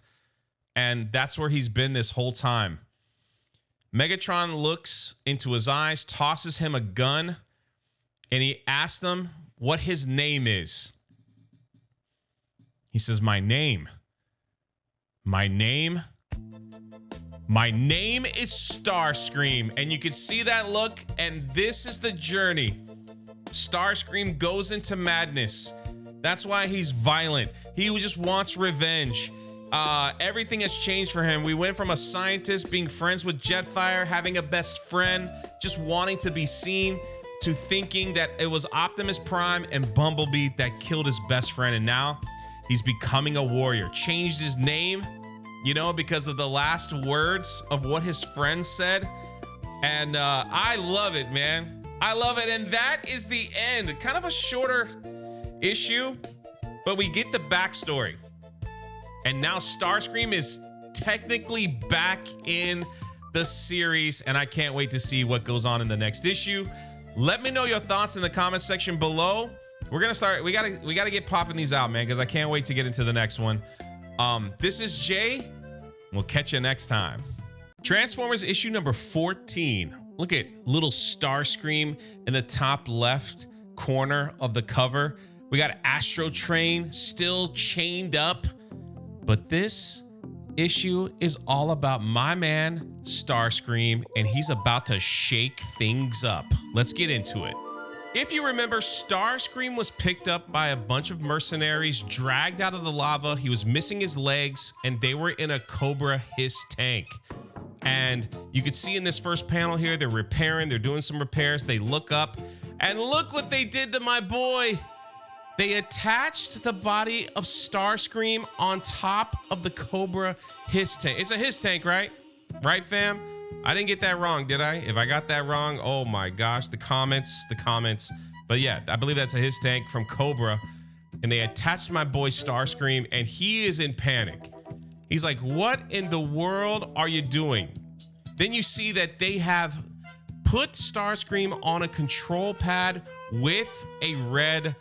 and that's where he's been this whole time. Megatron looks into his eyes, tosses him a gun, and he asks him what his name is. He says, my name is Starscream. And you can see that look, and this is the journey. Starscream goes into madness. That's why he's violent. He just wants revenge. Everything has changed for him. We went from a scientist being friends with Jetfire, having a best friend, just wanting to be seen, to thinking that it was Optimus Prime and Bumblebee that killed his best friend. And now he's becoming a warrior. Changed his name, you know, because of the last words of what his friend said. And I love it, man. I love it. And that is the end. Kind of a shorter issue, but we get the backstory. And now Starscream is technically back in the series, and I can't wait to see what goes on in the next issue. Let me know your thoughts in the comment section below. We're gonna start. We gotta get popping these out, man, because I can't wait to get into the next one. This is Jay. We'll catch you next time. Transformers issue number 14. Look at little Starscream in the top left corner of the cover. We got Astro Train still chained up. But this issue is all about my man, Starscream, and he's about to shake things up. Let's get into it. If you remember, Starscream was picked up by a bunch of mercenaries, dragged out of the lava. He was missing his legs, and they were in a Cobra Hiss tank. And you could see in this first panel here, they're repairing, they're doing some repairs. They look up, and look what they did to my boy. They attached the body of Starscream on top of the Cobra Hiss tank. It's a Hiss tank, right? Right, fam? I didn't get that wrong, did I? If I got that wrong, oh my gosh, the comments. But yeah, I believe that's a Hiss tank from Cobra. And they attached my boy Starscream, and he is in panic. He's like, what in the world are you doing? Then you see that they have put Starscream on a control pad with a red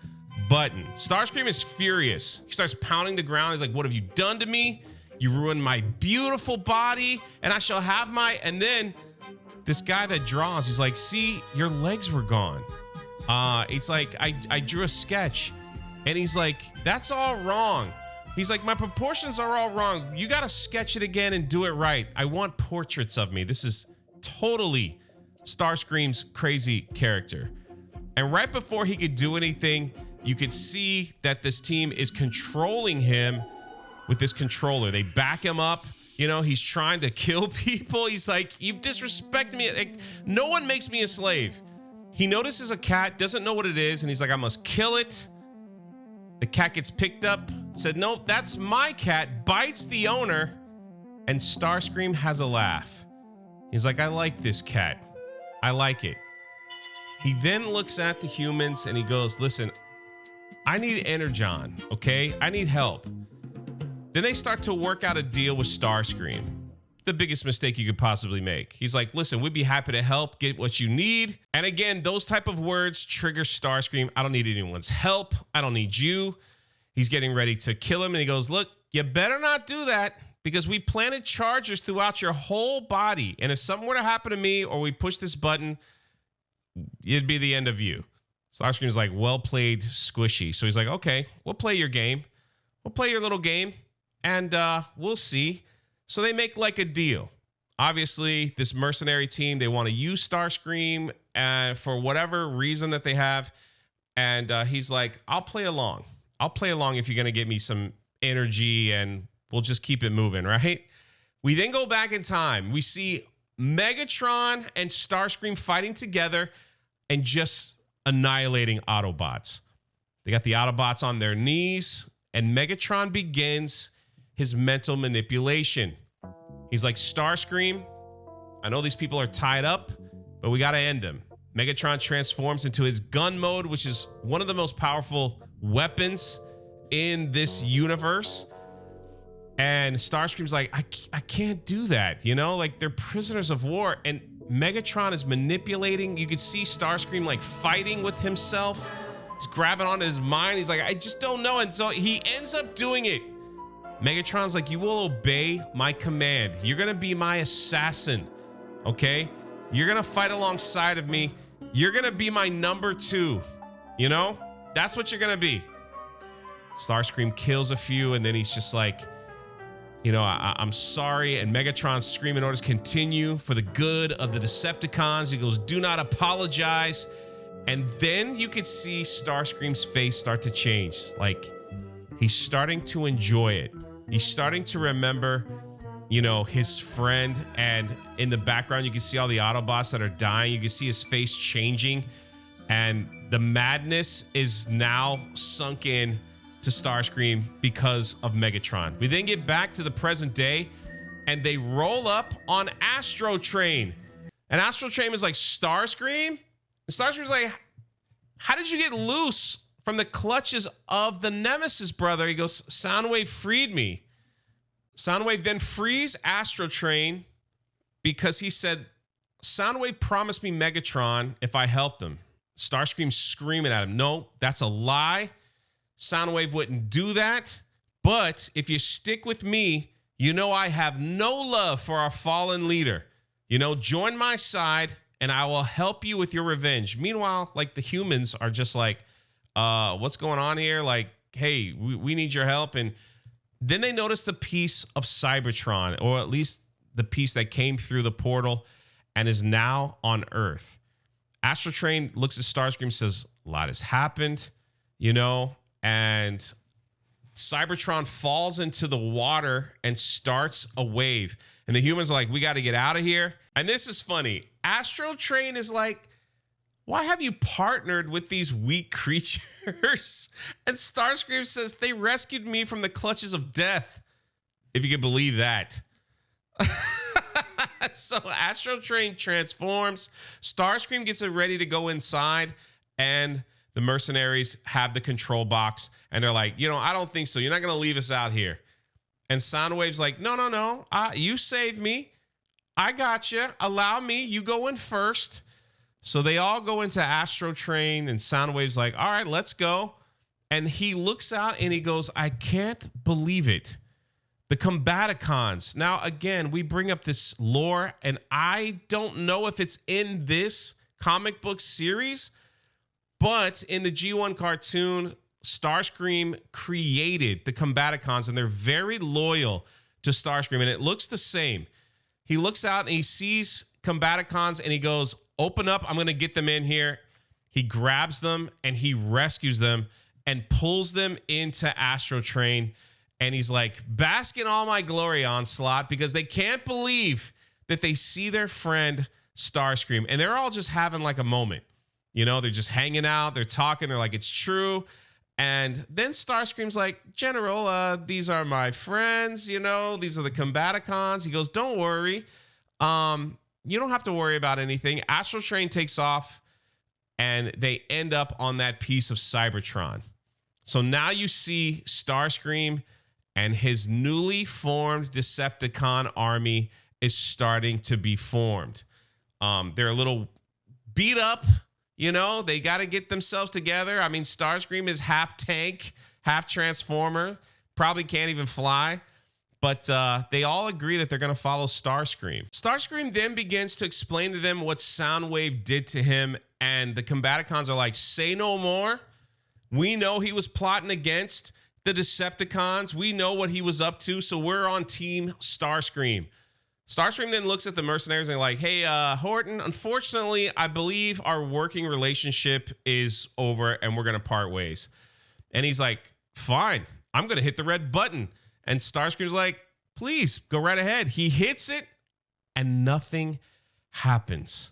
button. Starscream is furious. He starts pounding the ground. He's like, what have you done to me? You ruined my beautiful body, and I shall have my... And then this guy that draws, he's like, see, your legs were gone. It's like, I drew a sketch. And he's like, that's all wrong. He's like, my proportions are all wrong. You got to sketch it again and do it right. I want portraits of me. This is totally Starscream's crazy character. And right before he could do anything, you could see that this team is controlling him with this controller. They back him up. You know, he's trying to kill people. He's like, you've disrespected me. Like, no one makes me a slave. He notices a cat, doesn't know what it is, and he's like, I must kill it. The cat gets picked up, said, no, that's my cat, bites the owner, and Starscream has a laugh. He's like, I like this cat. I like it. He then looks at the humans and he goes, listen, I need Energon, okay? I need help. Then they start to work out a deal with Starscream. The biggest mistake you could possibly make. He's like, listen, we'd be happy to help, get what you need. And again, those type of words trigger Starscream. I don't need anyone's help. I don't need you. He's getting ready to kill him. And he goes, look, you better not do that because we planted chargers throughout your whole body. And if something were to happen to me or we push this button, it'd be the end of you. Starscream's like, well played, squishy. So he's like, okay, we'll play your game. We'll play your little game and we'll see. So they make like a deal. Obviously, this mercenary team, they want to use Starscream for whatever reason that they have. And he's like, I'll play along. I'll play along if you're going to get me some energy and we'll just keep it moving, right? We then go back in time. We see Megatron and Starscream fighting together and just annihilating Autobots. They got the Autobots on their knees and Megatron begins his mental manipulation. He's like, Starscream, I know these people are tied up, but we got to end them. Megatron transforms into his gun mode, which is one of the most powerful weapons in this universe. And Starscream's like, I can't do that. You know, like they're prisoners of war. And Megatron is manipulating. You could see Starscream like fighting with himself. He's grabbing onto his mind. He's like, I just don't know. And so he ends up doing it. Megatron's like, you will obey my command. You're going to be my assassin. Okay? You're going to fight alongside of me. You're going to be my number 2. You know? That's what you're going to be. Starscream kills a few and then he's just like, you know, I'm sorry. And Megatron's screaming orders continue for the good of the Decepticons. He goes, do not apologize. And then you could see Starscream's face start to change. Like he's starting to enjoy it. He's starting to remember, you know, his friend. And in the background, you can see all the Autobots that are dying. You can see his face changing. And the madness is now sunk in to Starscream because of Megatron. We then get back to the present day and they roll up on Astro Train. And Astro Train is like, Starscream? And Starscream's like, how did you get loose from the clutches of the Nemesis, brother? He goes, Soundwave freed me. Soundwave then frees Astro Train because he said, Soundwave promised me Megatron if I helped him. Starscream's screaming at him, no, that's a lie. Soundwave wouldn't do that. But if you stick with me, you know I have no love for our fallen leader. You know, join my side and I will help you with your revenge. Meanwhile, like the humans are just like, what's going on here? Like, hey, we need your help. And then they notice the piece of Cybertron, or at least the piece that came through the portal and is now on Earth. Astro Train looks at Starscream, says, a lot has happened, you know, and Cybertron falls into the water and starts a wave. And the humans are like, we got to get out of here. And this is funny. Astro Train is like, why have you partnered with these weak creatures? And Starscream says, they rescued me from the clutches of death. If you can believe that. So Astro Train transforms. Starscream gets it ready to go inside. And the mercenaries have the control box. And they're like, you know, I don't think so. You're not going to leave us out here. And Soundwave's like, no. You saved me. I got you. Allow me. You go in first. So they all go into Astro Train and Soundwave's like, all right, let's go. And he looks out and he goes, I can't believe it. The Combaticons. Now, again, we bring up this lore and I don't know if it's in this comic book series, but in the G1 cartoon, Starscream created the Combaticons and they're very loyal to Starscream and it looks the same. He looks out and he sees Combaticons and he goes, open up, I'm going to get them in here. He grabs them and he rescues them and pulls them into Astro Train. And he's like, bask in all my glory, Onslaught, because they can't believe that they see their friend Starscream. And they're all just having like a moment. You know, they're just hanging out. They're talking. They're like, it's true. And then Starscream's like, General, these are my friends. You know, these are the Combaticons. He goes, don't worry. You don't have to worry about anything. Astral Train takes off and they end up on that piece of Cybertron. So now you see Starscream and his newly formed Decepticon army is starting to be formed. They're a little beat up, you know, they got to get themselves together. I mean, Starscream is half tank, half transformer, probably can't even fly. But they all agree that they're going to follow Starscream. Starscream then begins to explain to them what Soundwave did to him. And the Combaticons are like, say no more. We know he was plotting against the Decepticons. We know what he was up to. So we're on team Starscream. Starscream then looks at the mercenaries and like, hey, Horton, unfortunately, I believe our working relationship is over and we're going to part ways. And he's like, fine, I'm going to hit the red button. And Starscream's like, please go right ahead. He hits it and nothing happens.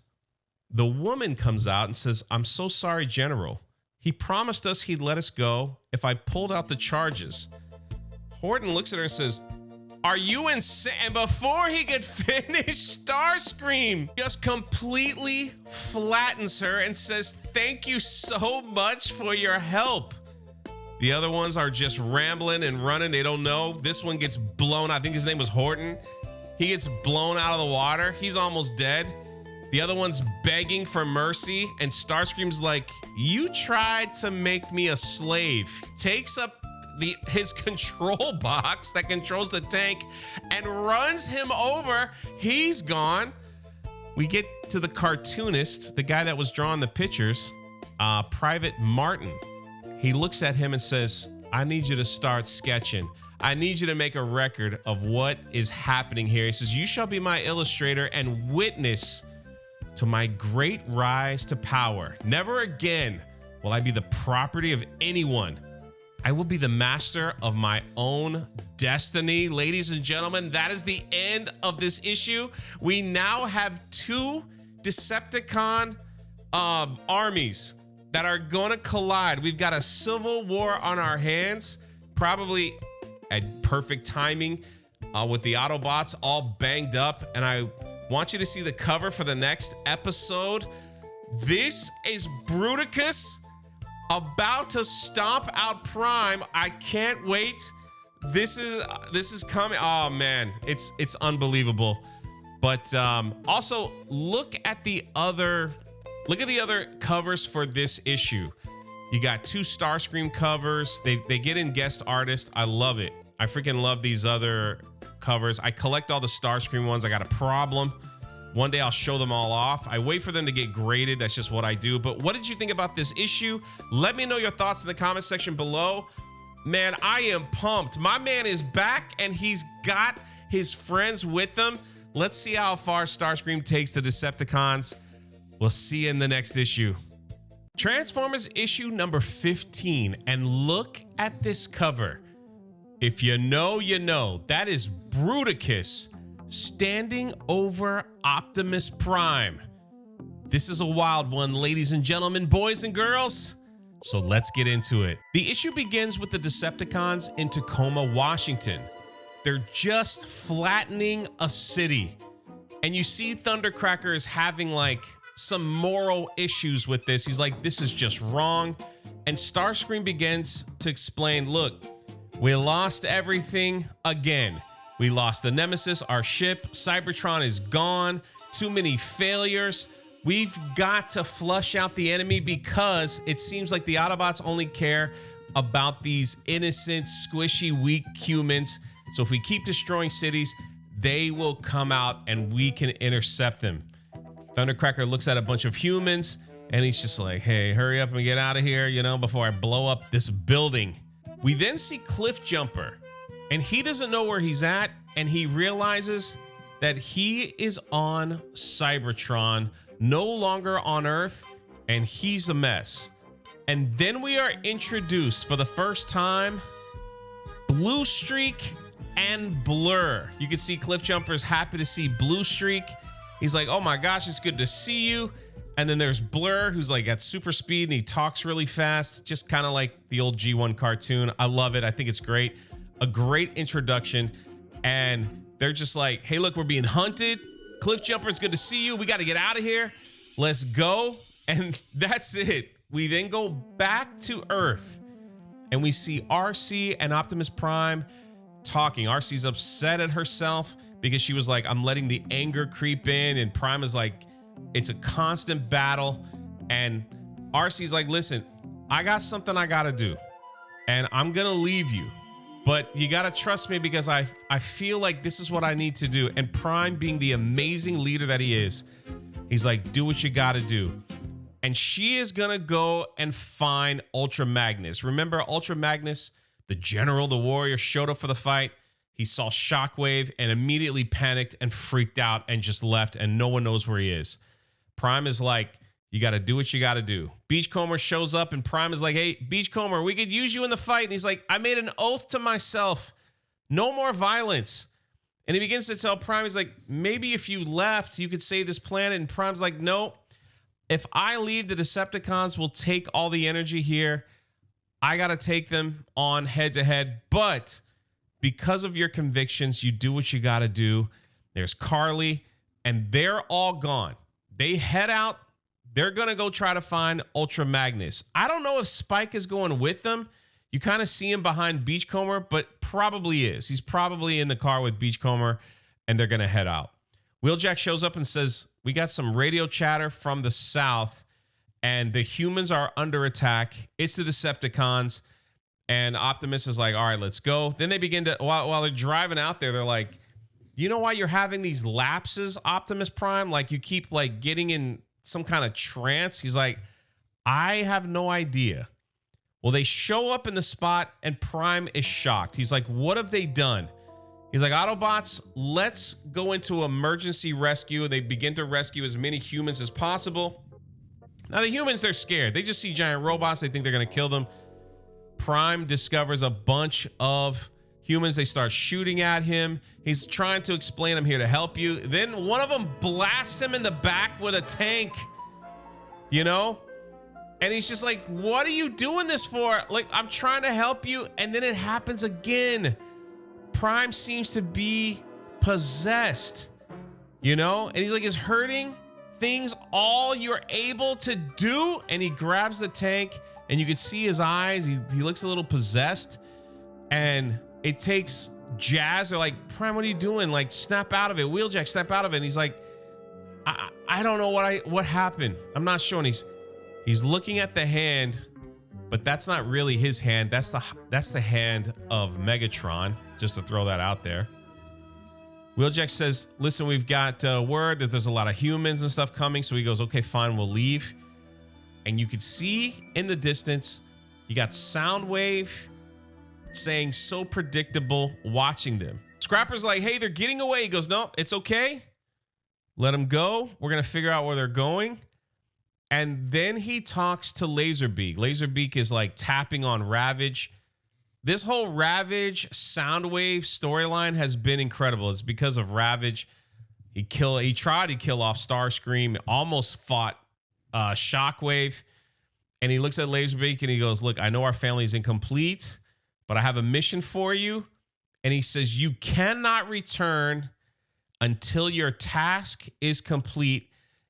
The woman comes out and says, I'm so sorry, General. He promised us he'd let us go if I pulled out the charges. Horton looks at her and says, are you insane? And before he could finish, Starscream just completely flattens her and says, thank you so much for your help. The other ones are just rambling and running. They don't know. This one gets blown. I think his name was Horton. He gets blown out of the water. He's almost dead. The other one's begging for mercy. And Starscream's like, you tried to make me a slave. Takes up his control box that controls the tank and runs him over. He's gone. We get to the cartoonist, the guy that was drawing the pictures, Private Martin. He looks at him and says, I need you to start sketching. I need you to make a record of what is happening here. He says, you shall be my illustrator and witness to my great rise to power. Never again will I be the property of anyone. I will be the master of my own destiny. Ladies and gentlemen, that is the end of this issue. We now have two Decepticon armies that are going to collide. We've got a civil war on our hands, probably at perfect timing with the Autobots all banged up. And I want you to see the cover for the next episode. This is Bruticus about to stomp out Prime. I can't wait. This is coming. Oh man, it's unbelievable. But also look at the other covers for this issue. You got two Starscream covers. They get in guest artists. I love it. I freaking love these other covers. I collect all the Starscream ones. I got a problem. One day I'll show them all off. I wait for them to get graded. That's just what I do. But what did you think about this issue? Let me know your thoughts in the comment section below. Man, I am pumped. My man is back and he's got his friends with him. Let's see how far Starscream takes the Decepticons. We'll see you in the next issue. Transformers issue number 15. And look at this cover. If you know, you know. That is Bruticus standing over Optimus Prime. This is a wild one, ladies and gentlemen, boys and girls. So let's get into it. The issue begins with the Decepticons in Tacoma, Washington. They're just flattening a city. And you see Thundercracker is having like some moral issues with this. He's like, this is just wrong. And Starscream begins to explain, look, we lost everything again. We lost the Nemesis, our ship. Cybertron is gone. Too many failures. We've got to flush out the enemy because it seems like the Autobots only care about these innocent, squishy, weak humans. So if we keep destroying cities, they will come out and we can intercept them. Thundercracker looks at a bunch of humans and he's just like, hey, hurry up and get out of here, you know, before I blow up this building. We then see Cliffjumper. And he doesn't know where he's at, and he realizes that he is on Cybertron, no longer on Earth. and he's a mess. And then we are introduced for the first time, Blue Streak and Blur. You can see Cliffjumper's happy to see Blue Streak. He's like, oh my gosh, it's good to see you. And then there's Blur, who's like at super speed and he talks really fast, just kind of like the old G1 cartoon. I love it. I think it's great. A great introduction. And they're just like, hey, look, we're being hunted. Cliffjumper, it's good to see you. We got to get out of here. Let's go. And that's it. We then go back to Earth and we see RC and Optimus Prime talking. RC's upset at herself because she was like, I'm letting the anger creep in. And Prime is like, it's a constant battle. And RC's like, listen, I got something I got to do and I'm going to leave you. But you got to trust me because I feel like this is what I need to do. And Prime, being the amazing leader that he is, he's like, do what you got to do. And she is going to go and find Ultra Magnus. Remember, Ultra Magnus, the general, the warrior, showed up for the fight. He saw Shockwave and immediately panicked and freaked out and just left. And no one knows where he is. Prime is like, you got to do what you got to do. Beachcomber shows up and Prime is like, hey, Beachcomber, we could use you in the fight. And he's like, I made an oath to myself. No more violence. And he begins to tell Prime, he's like, maybe if you left, you could save this planet. And Prime's like, no. If I leave, the Decepticons will take all the energy here. I got to take them on head to head. But because of your convictions, you do what you got to do. There's Carly, and they're all gone. They head out. They're going to go try to find Ultra Magnus. I don't know if Spike is going with them. You kind of see him behind Beachcomber, but probably is. He's probably in the car with Beachcomber, and they're going to head out. Wheeljack shows up and says, we got some radio chatter from the south, and the humans are under attack. It's the Decepticons. And Optimus is like, all right, let's go. Then they begin to, while they're driving out there, they're like, you know why you're having these lapses, Optimus Prime? Like, you keep like getting in some kind of trance. He's like, I have no idea. Well, they show up in the spot and Prime is shocked. He's like, what have they done? He's like, Autobots, let's go into emergency rescue. They begin to rescue as many humans as possible. Now, the humans, they're scared. They just see giant robots. They think they're going to kill them. Prime discovers a bunch of humans. They start shooting at him. He's trying to explain, I'm here to help you. Then one of them blasts him in the back with a tank, you know? And he's just like, what are you doing this for? Like, I'm trying to help you. And then it happens again. Prime seems to be possessed, you know? And he's like, is hurting things all you're able to do? And he grabs the tank and you can see his eyes. He looks a little possessed. And it takes Jazz. They're like, Prime, what are you doing? Like, snap out of it. Wheeljack, snap out of it. And he's like, I don't know what happened. I'm not sure. And he's looking at the hand, but that's not really his hand. That's the hand of Megatron, just to throw that out there. Wheeljack says, listen, we've got word that there's a lot of humans and stuff coming. So he goes, okay, fine, we'll leave. And you could see in the distance, you got Soundwave saying, so predictable, watching them. Scrapper's like, hey, they're getting away. He goes, no, it's okay. Let them go. We're going to figure out where they're going. And then he talks to Laserbeak. Laserbeak is like tapping on Ravage. This whole Ravage Soundwave storyline has been incredible. It's because of Ravage. He tried to kill off Starscream, almost fought Shockwave. And he looks at Laserbeak and he goes, look, I know our family is incomplete, but I have a mission for you. And he says, you cannot return until your task is complete.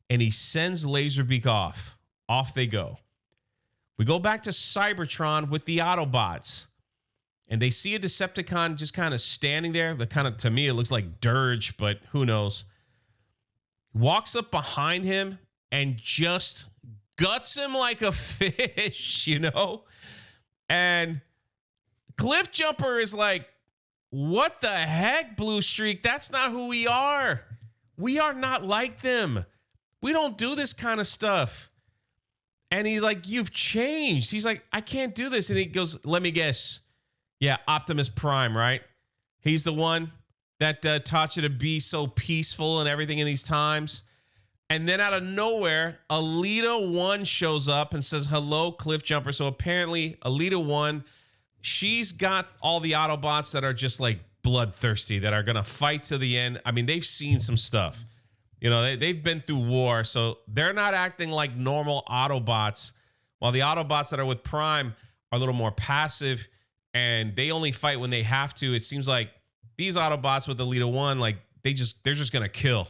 And he sends Laserbeak off. Off they go. We go back to Cybertron with the Autobots. And they see a Decepticon just kind of standing there. To me, it looks like Dirge, but who knows. Walks up behind him and just guts him like a fish, you know? And Cliffjumper is like, what the heck, Blue Streak? That's not who we are. We are not like them. We don't do this kind of stuff. And he's like, you've changed. He's like, I can't do this. And he goes, let me guess. Yeah, Optimus Prime, right? He's the one that taught you to be so peaceful and everything in these times. And then out of nowhere, Alita 1 shows up and says, hello, Cliffjumper. So apparently Alita 1, she's got all the Autobots that are just like bloodthirsty, that are going to fight to the end. I mean, they've seen some stuff. You know, they've been through war, so they're not acting like normal Autobots, while the Autobots that are with Prime are a little more passive, and they only fight when they have to. It seems like these Autobots with Alita 1, like, they're just going to kill,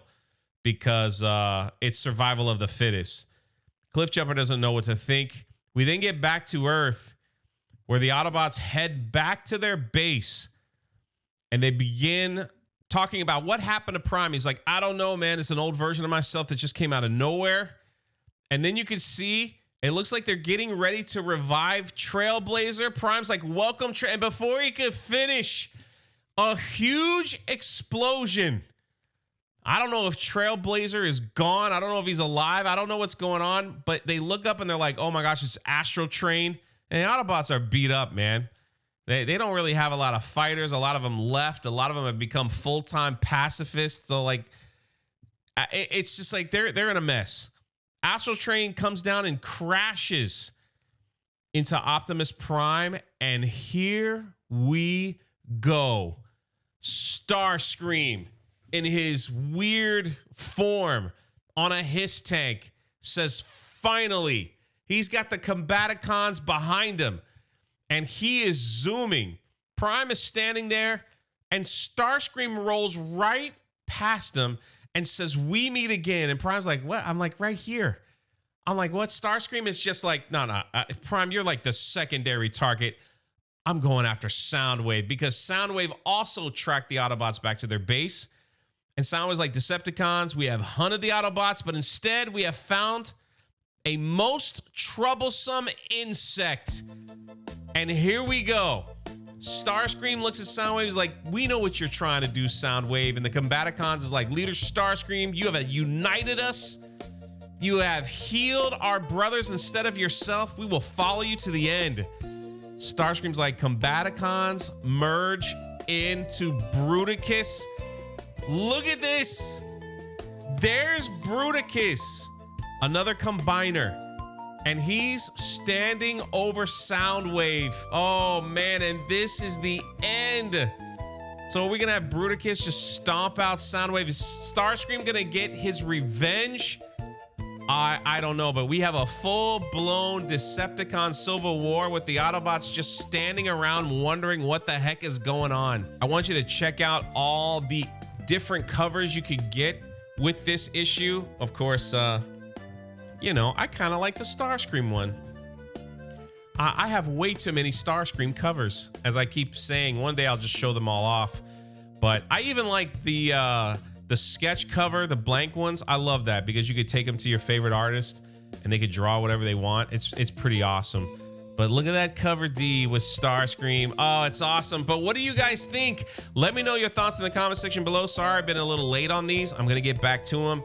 because it's survival of the fittest. Cliffjumper doesn't know what to think. We then get back to Earth, where the Autobots head back to their base, and they begin talking about what happened to Prime. He's like, I don't know, man. It's an old version of myself that just came out of nowhere. And then you can see, it looks like they're getting ready to revive Trailblazer. Prime's like, welcome, and before he could finish, a huge explosion. I don't know if Trailblazer is gone. I don't know if he's alive. I don't know what's going on. But they look up and they're like, oh my gosh, it's Astral Train. And the Autobots are beat up, man. They don't really have a lot of fighters. A lot of them left. A lot of them have become full-time pacifists. So, like, it's just like they're in a mess. Astral Train comes down and crashes into Optimus Prime. And here we go. Starscream, in his weird form on a hiss tank, says, finally. He's got the Combaticons behind him. And he is zooming. Prime is standing there, and Starscream rolls right past him and says, we meet again. And Prime's like, what? I'm like, right here. I'm like, what? Starscream is just like, no, Prime, you're like the secondary target. I'm going after Soundwave, because Soundwave also tracked the Autobots back to their base. And Soundwave's like, Decepticons, we have hunted the Autobots, but instead we have found a most troublesome insect. And here we go. Starscream looks at Soundwave. He's like, we know what you're trying to do, Soundwave. And the Combaticons is like, leader Starscream, you have united us. You have healed our brothers instead of yourself. We will follow you to the end. Starscream's like, Combaticons merge into Bruticus. Look at this. There's Bruticus, another combiner. And he's standing over Soundwave. Oh, man, and this is the end. So are we going to have Bruticus just stomp out Soundwave? Is Starscream going to get his revenge? I don't know, but we have a full-blown Decepticon Civil War with the Autobots just standing around wondering what the heck is going on. I want you to check out all the different covers you could get with this issue. Of course, you know, I kind of like the Starscream one. I have way too many Starscream covers. As I keep saying, one day I'll just show them all off. But I even like the sketch cover, the blank ones. I love that, because you could take them to your favorite artist and they could draw whatever they want. It's pretty awesome. But look at that cover D with Starscream. Oh, it's awesome. But what do you guys think? Let me know your thoughts in the comment section below. Sorry, I've been a little late on these. I'm going to get back to them.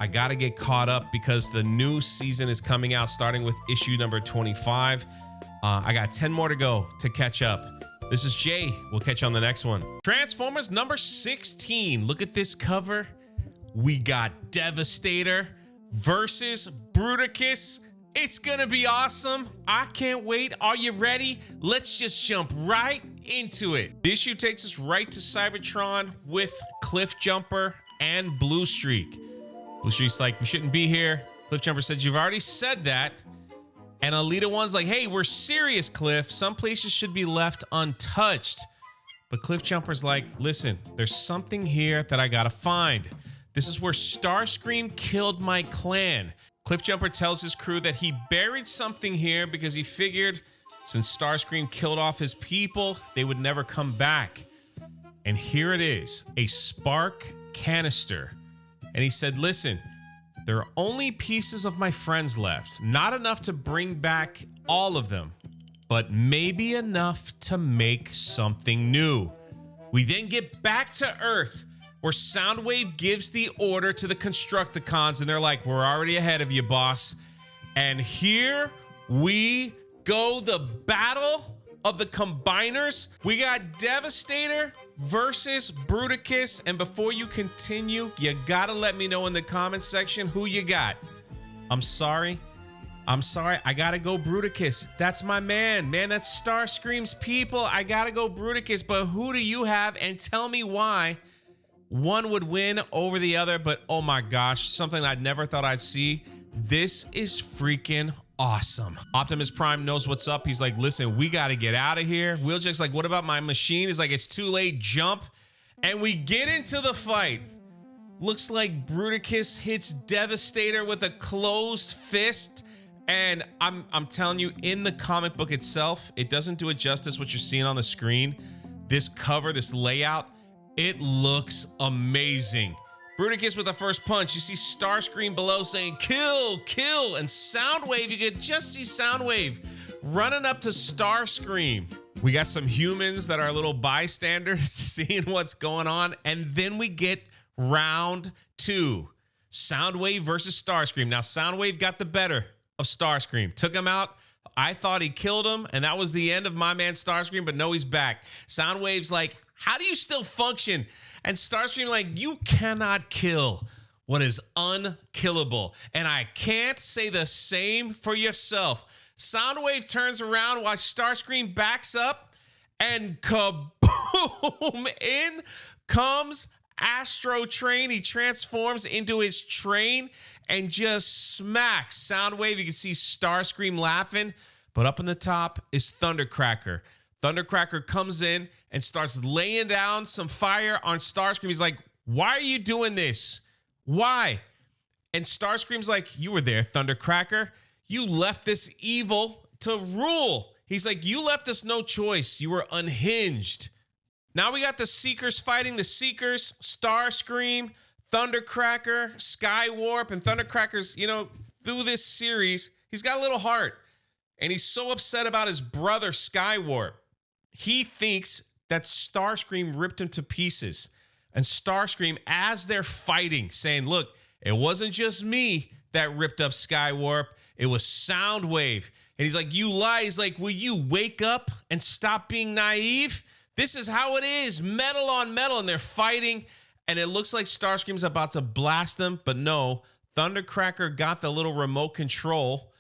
I got to get caught up because the new season is coming out, starting with issue number 25. I got 10 more to go to catch up. This is Jay. We'll catch you on the next one. Transformers number 16. Look at this cover. We got Devastator versus Bruticus. It's gonna be awesome. I can't wait. Are you ready? Let's just jump right into it. The issue takes us right to Cybertron with Cliffjumper and Blue Streak. Blue Streak's like, we shouldn't be here. Cliffjumper said, you've already said that. And Alita 1's like, hey, we're serious, Cliff. Some places should be left untouched. But Cliffjumper's like, listen, there's something here that I gotta find. This is where Starscream killed my clan. Cliffjumper tells his crew that he buried something here because he figured since Starscream killed off his people, they would never come back. And here it is, a spark canister. And he said, listen, there are only pieces of my friends left. Not enough to bring back all of them, but maybe enough to make something new. We then get back to Earth, where Soundwave gives the order to the Constructicons, and they're like, we're already ahead of you, boss. And here we go. The battle of the combiners. We got Devastator versus Bruticus. And before you continue, you gotta let me know in the comments section who you got. I'm sorry. I gotta go Bruticus. That's my man. Man, that's Starscream's people. I gotta go Bruticus. But who do you have? And tell me why one would win over the other. But oh my gosh, something I never thought I'd see. This is freaking awesome. Optimus Prime knows what's up. He's like, listen, we got to get out of here. Wheeljack's like, what about my machine? He's like, it's too late. Jump. And we get into the fight. Looks like Bruticus hits Devastator with a closed fist. And I'm telling you, in the comic book itself, it doesn't do it justice what you're seeing on the screen. This cover, this layout, it looks amazing. Bruticus with the first punch. You see Starscream below saying, kill, kill. And Soundwave, you could just see Soundwave running up to Starscream. We got some humans that are little bystanders seeing what's going on. And then we get round 2. Soundwave versus Starscream. Now, Soundwave got the better of Starscream. Took him out. I thought he killed him, and that was the end of my man Starscream, but no, he's back. Soundwave's like, how do you still function? And Starscream like, you cannot kill what is unkillable. And I can't say the same for yourself. Soundwave turns around while Starscream backs up, and kaboom! In comes Astro Train. He transforms into his train and just smacks Soundwave. You can see Starscream laughing, but up in the top is Thundercracker. Thundercracker comes in and starts laying down some fire on Starscream. He's like, why are you doing this? Why? And Starscream's like, you were there, Thundercracker. You left this evil to rule. He's like, you left us no choice. You were unhinged. Now we got the Seekers fighting. The Seekers, Starscream, Thundercracker, Skywarp, and Thundercracker's, you know, through this series, he's got a little heart. And he's so upset about his brother, Skywarp. He thinks that Starscream ripped him to pieces. And Starscream, as they're fighting, saying, look, it wasn't just me that ripped up Skywarp. It was Soundwave. And he's like, you lie. He's like, will you wake up and stop being naive? This is how it is, metal on metal. And they're fighting. And it looks like Starscream's about to blast them. But no, Thundercracker got the little remote control.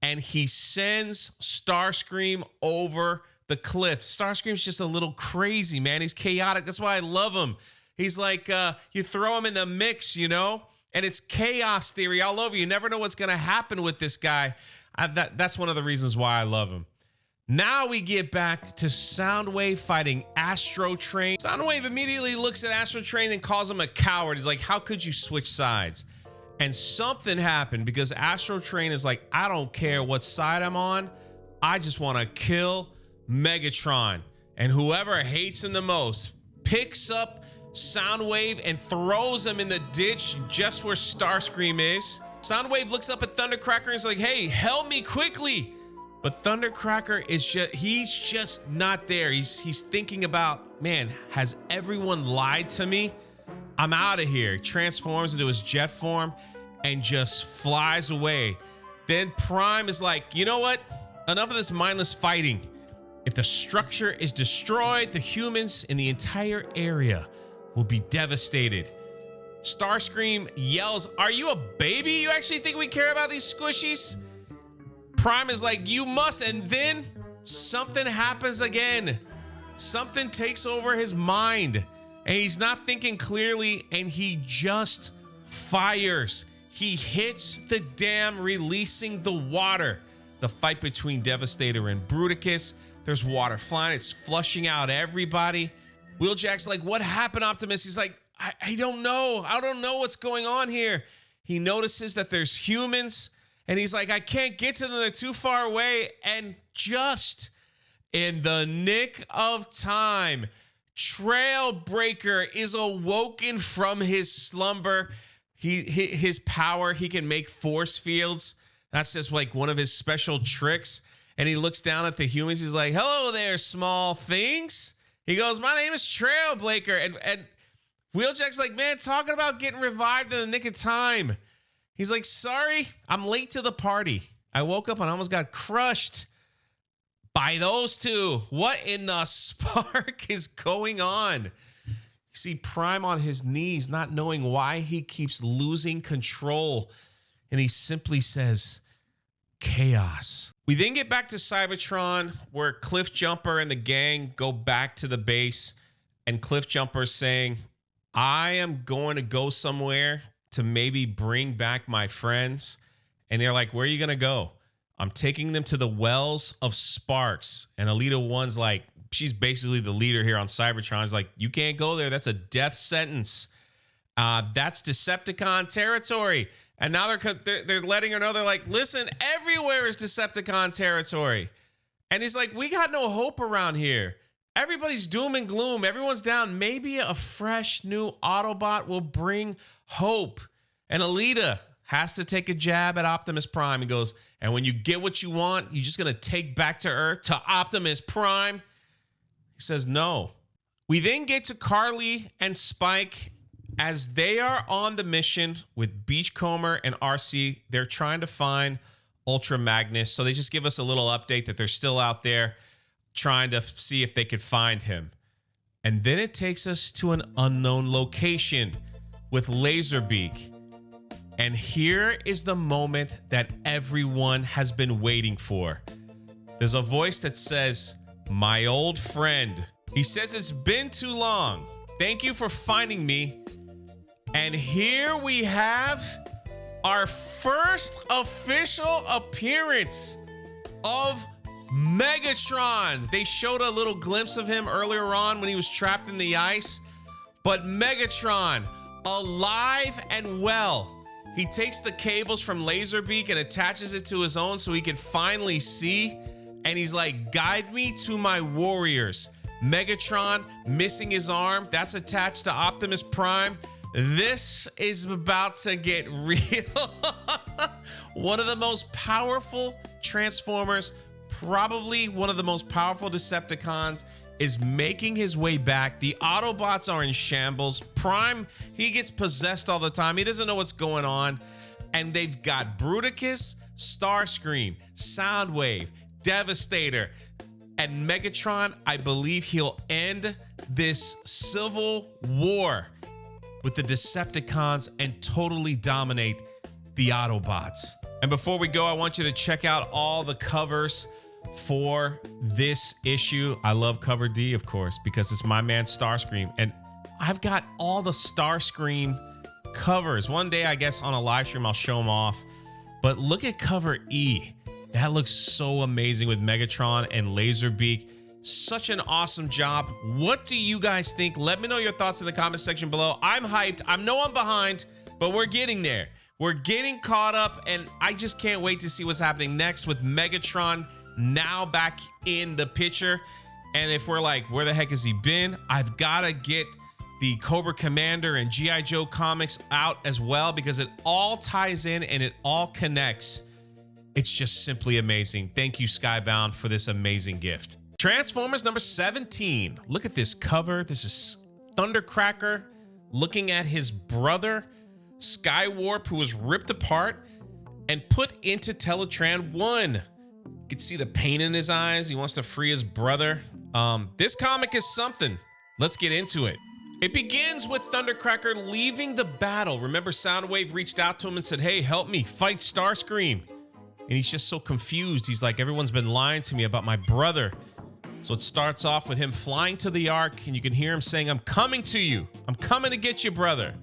And he sends Starscream over the cliff. Starscream's just a little crazy, man. He's chaotic. That's why I love him. He's like, you throw him in the mix, you know? And it's chaos theory all over. You never know what's going to happen with this guy. That's one of the reasons why I love him. Now we get back to Soundwave fighting Astro Train. Soundwave immediately looks at Astro Train and calls him a coward. He's like, how could you switch sides? And something happened because Astro Train is like, I don't care what side I'm on. I just want to kill Megatron. And whoever hates him the most picks up Soundwave and throws him in the ditch just where Starscream is. Soundwave looks up at Thundercracker and is like, hey, help me quickly. But Thundercracker is he's just not there. He's thinking about, man, has everyone lied to me? I'm out of here. He transforms into his jet form and just flies away. Then Prime is like, you know what? Enough of this mindless fighting. If the structure is destroyed, the humans in the entire area will be devastated. Starscream yells, are you a baby? You actually think we care about these squishies? Prime is like, you must. And then something happens again. Something takes over his mind. And he's not thinking clearly, and he just fires. He hits the dam, releasing the water. The fight between Devastator and Bruticus. There's water flying. It's flushing out everybody. Wheeljack's like, what happened, Optimus? He's like, I don't know. I don't know what's going on here. He notices that there's humans, and he's like, I can't get to them. They're too far away. And just in the nick of time, Trailbreaker is awoken from his slumber. His power, he can make force fields. That's just like one of his special tricks. And he looks down at the humans. He's like, hello there, small things. He goes, my name is Trailbreaker. And Wheeljack's like, man, talking about getting revived in the nick of time. He's like, sorry, I'm late to the party. I woke up and almost got crushed. by those two. What in the spark is going on? You see Prime on his knees, not knowing why he keeps losing control. And he simply says, chaos. We then get back to Cybertron, where Cliffjumper and the gang go back to the base. And Cliffjumper is saying, I am going to go somewhere to maybe bring back my friends. And they're like, where are you going to go? I'm taking them to the Wells of Sparks. And Alita 1's like, she's basically the leader here on Cybertron. She's like, you can't go there. That's a death sentence. That's Decepticon territory. And now they're letting her know. They're like, listen, everywhere is Decepticon territory. And he's like, we got no hope around here. Everybody's doom and gloom. Everyone's down. Maybe a fresh new Autobot will bring hope. And Alita has to take a jab at Optimus Prime. He goes, and when you get what you want, you're just going to take back to Earth to Optimus Prime? He says no. We then get to Carly and Spike as they are on the mission with Beachcomber and RC. They're trying to find Ultra Magnus. So they just give us a little update that they're still out there trying to see if they could find him. And then it takes us to an unknown location with Laserbeak. And here is the moment that everyone has been waiting for. There's a voice that says, my old friend. He says, it's been too long. Thank you for finding me. And here we have our first official appearance of Megatron. They showed a little glimpse of him earlier on when he was trapped in the ice. But Megatron, alive and well. He takes the cables from Laserbeak and attaches it to his own so he can finally see. And he's like, guide me to my warriors. Megatron missing his arm. That's attached to Optimus Prime. This is about to get real. One of the most powerful Transformers, probably one of the most powerful Decepticons, is making his way back. The Autobots are in shambles. Prime, he gets possessed all the time. He doesn't know what's going on. And they've got Bruticus, Starscream, Soundwave, Devastator, and Megatron. I believe he'll end this civil war with the Decepticons and totally dominate the Autobots. And before we go, I want you to check out all the covers for this issue. I love cover D, of course, because it's my man Starscream. And I've got all the Starscream covers. One day, I guess on a live stream, I'll show them off. But look at cover E. That looks so amazing with Megatron and Laserbeak. Such an awesome job. What do you guys think? Let me know your thoughts in the comment section below. I'm hyped. I know I'm behind, but we're getting there. We're getting caught up, and I just can't wait to see what's happening next with Megatron now back in the picture. And if we're like, where the heck has he been? I've got to get the Cobra Commander and G.I. Joe comics out as well, because it all ties in and it all connects. It's just simply amazing. Thank you, Skybound, for this amazing gift. Transformers number 17. Look at this cover. This is Thundercracker looking at his brother, Skywarp, who was ripped apart and put into Teletran 1. You can see the pain in his eyes. He wants to free his brother. This comic is something. Let's get into it. It begins with Thundercracker leaving the battle. Remember, Soundwave reached out to him and said, hey, help me fight Starscream. And he's just so confused. He's like, everyone's been lying to me about my brother. So it starts off with him flying to the Ark, and you can hear him saying, I'm coming to you. I'm coming to get you, brother.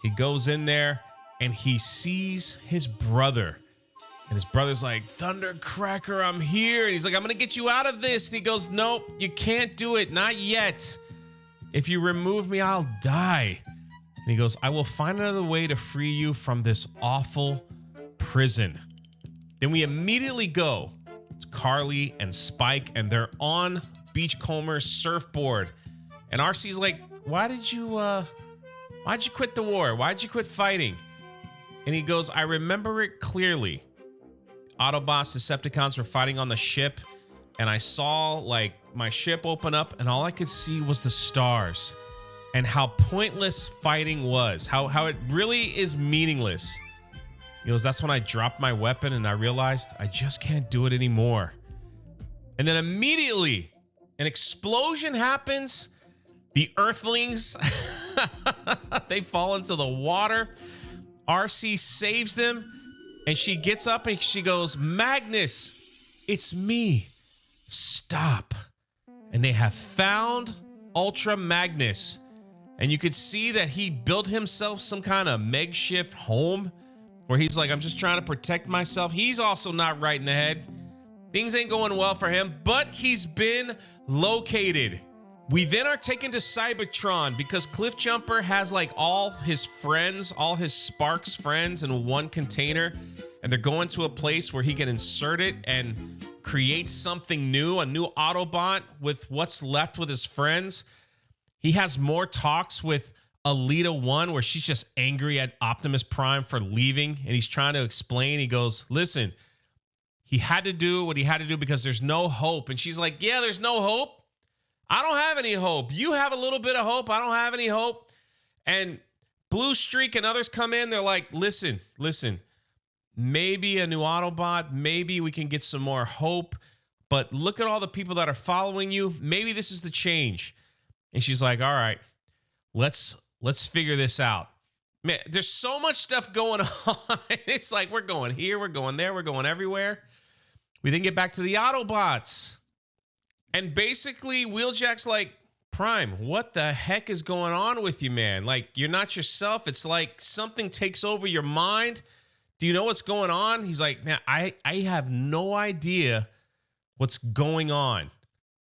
He goes in there, and he sees his brother. And his brother's like, Thundercracker, I'm here. And he's like, I'm going to get you out of this. And he goes, nope, you can't do it. Not yet. If you remove me, I'll die. And he goes, I will find another way to free you from this awful prison. Then we immediately go to Carly and Spike, and they're on Beachcomber's surfboard. And RC's like, why'd you quit the war? Why'd you quit fighting? And he goes, I remember it clearly. Autobots, Decepticons were fighting on the ship, and I saw like my ship open up, and all I could see was the stars and how pointless fighting was, how it really is meaningless. He goes, that's when I dropped my weapon and I realized I just can't do it anymore. And then immediately an explosion happens. The Earthlings, they fall into the water. RC saves them. And she gets up and she goes, Magnus, it's me. Stop. And they have found Ultra Magnus. And you could see that he built himself some kind of makeshift home where he's like, I'm just trying to protect myself. He's also not right in the head. Things ain't going well for him, but he's been located. We then are taken to Cybertron because Cliffjumper has like all his friends, all his Sparks friends in one container. And they're going to a place where he can insert it and create something new, a new Autobot with what's left with his friends. He has more talks with Alita 1 where she's just angry at Optimus Prime for leaving. And he's trying to explain. He goes, listen, he had to do what he had to do because there's no hope. And she's like, yeah, there's no hope. I don't have any hope. You have a little bit of hope. I don't have any hope. And Blue Streak and others come in. They're like, listen. Maybe a new Autobot. Maybe we can get some more hope. But look at all the people that are following you. Maybe this is the change. And she's like, all right, let's figure this out. Man, there's so much stuff going on. It's like we're going here, we're going there, we're going everywhere. We then get back to the Autobots. And basically, Wheeljack's like, Prime, what the heck is going on with you, man? Like, you're not yourself. It's like something takes over your mind. Do you know what's going on? He's like, man, I have no idea what's going on.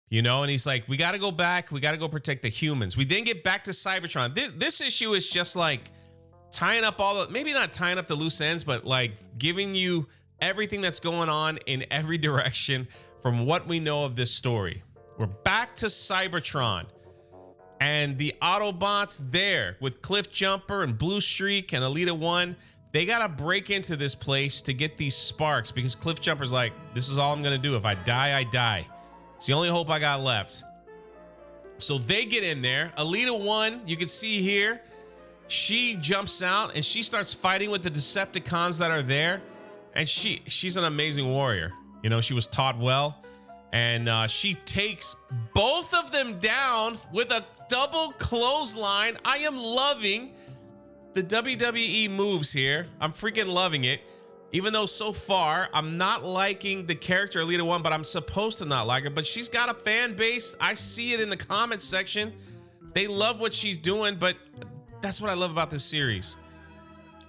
You know, and he's like, we got to go back. We got to go protect the humans. We then get back to Cybertron. This issue is just like tying up all the, maybe not tying up the loose ends, but like giving you everything that's going on in every direction from what we know of this story. We're back to Cybertron and the Autobots there with Cliffjumper and Blue Streak and Alita 1. They got to break into this place to get these sparks because Cliffjumper's like, this is all I'm going to do. If I die, I die. It's the only hope I got left. So they get in there. Alita 1, you can see here, she jumps out and she starts fighting with the Decepticons that are there. And she's an amazing warrior. You know, she was taught well. And she takes both of them down with a double clothesline. I am loving the WWE moves here. I'm freaking loving it. Even though so far, I'm not liking the character Alita 1, but I'm supposed to not like her. But she's got a fan base. I see it in the comments section. They love what she's doing, but that's what I love about this series.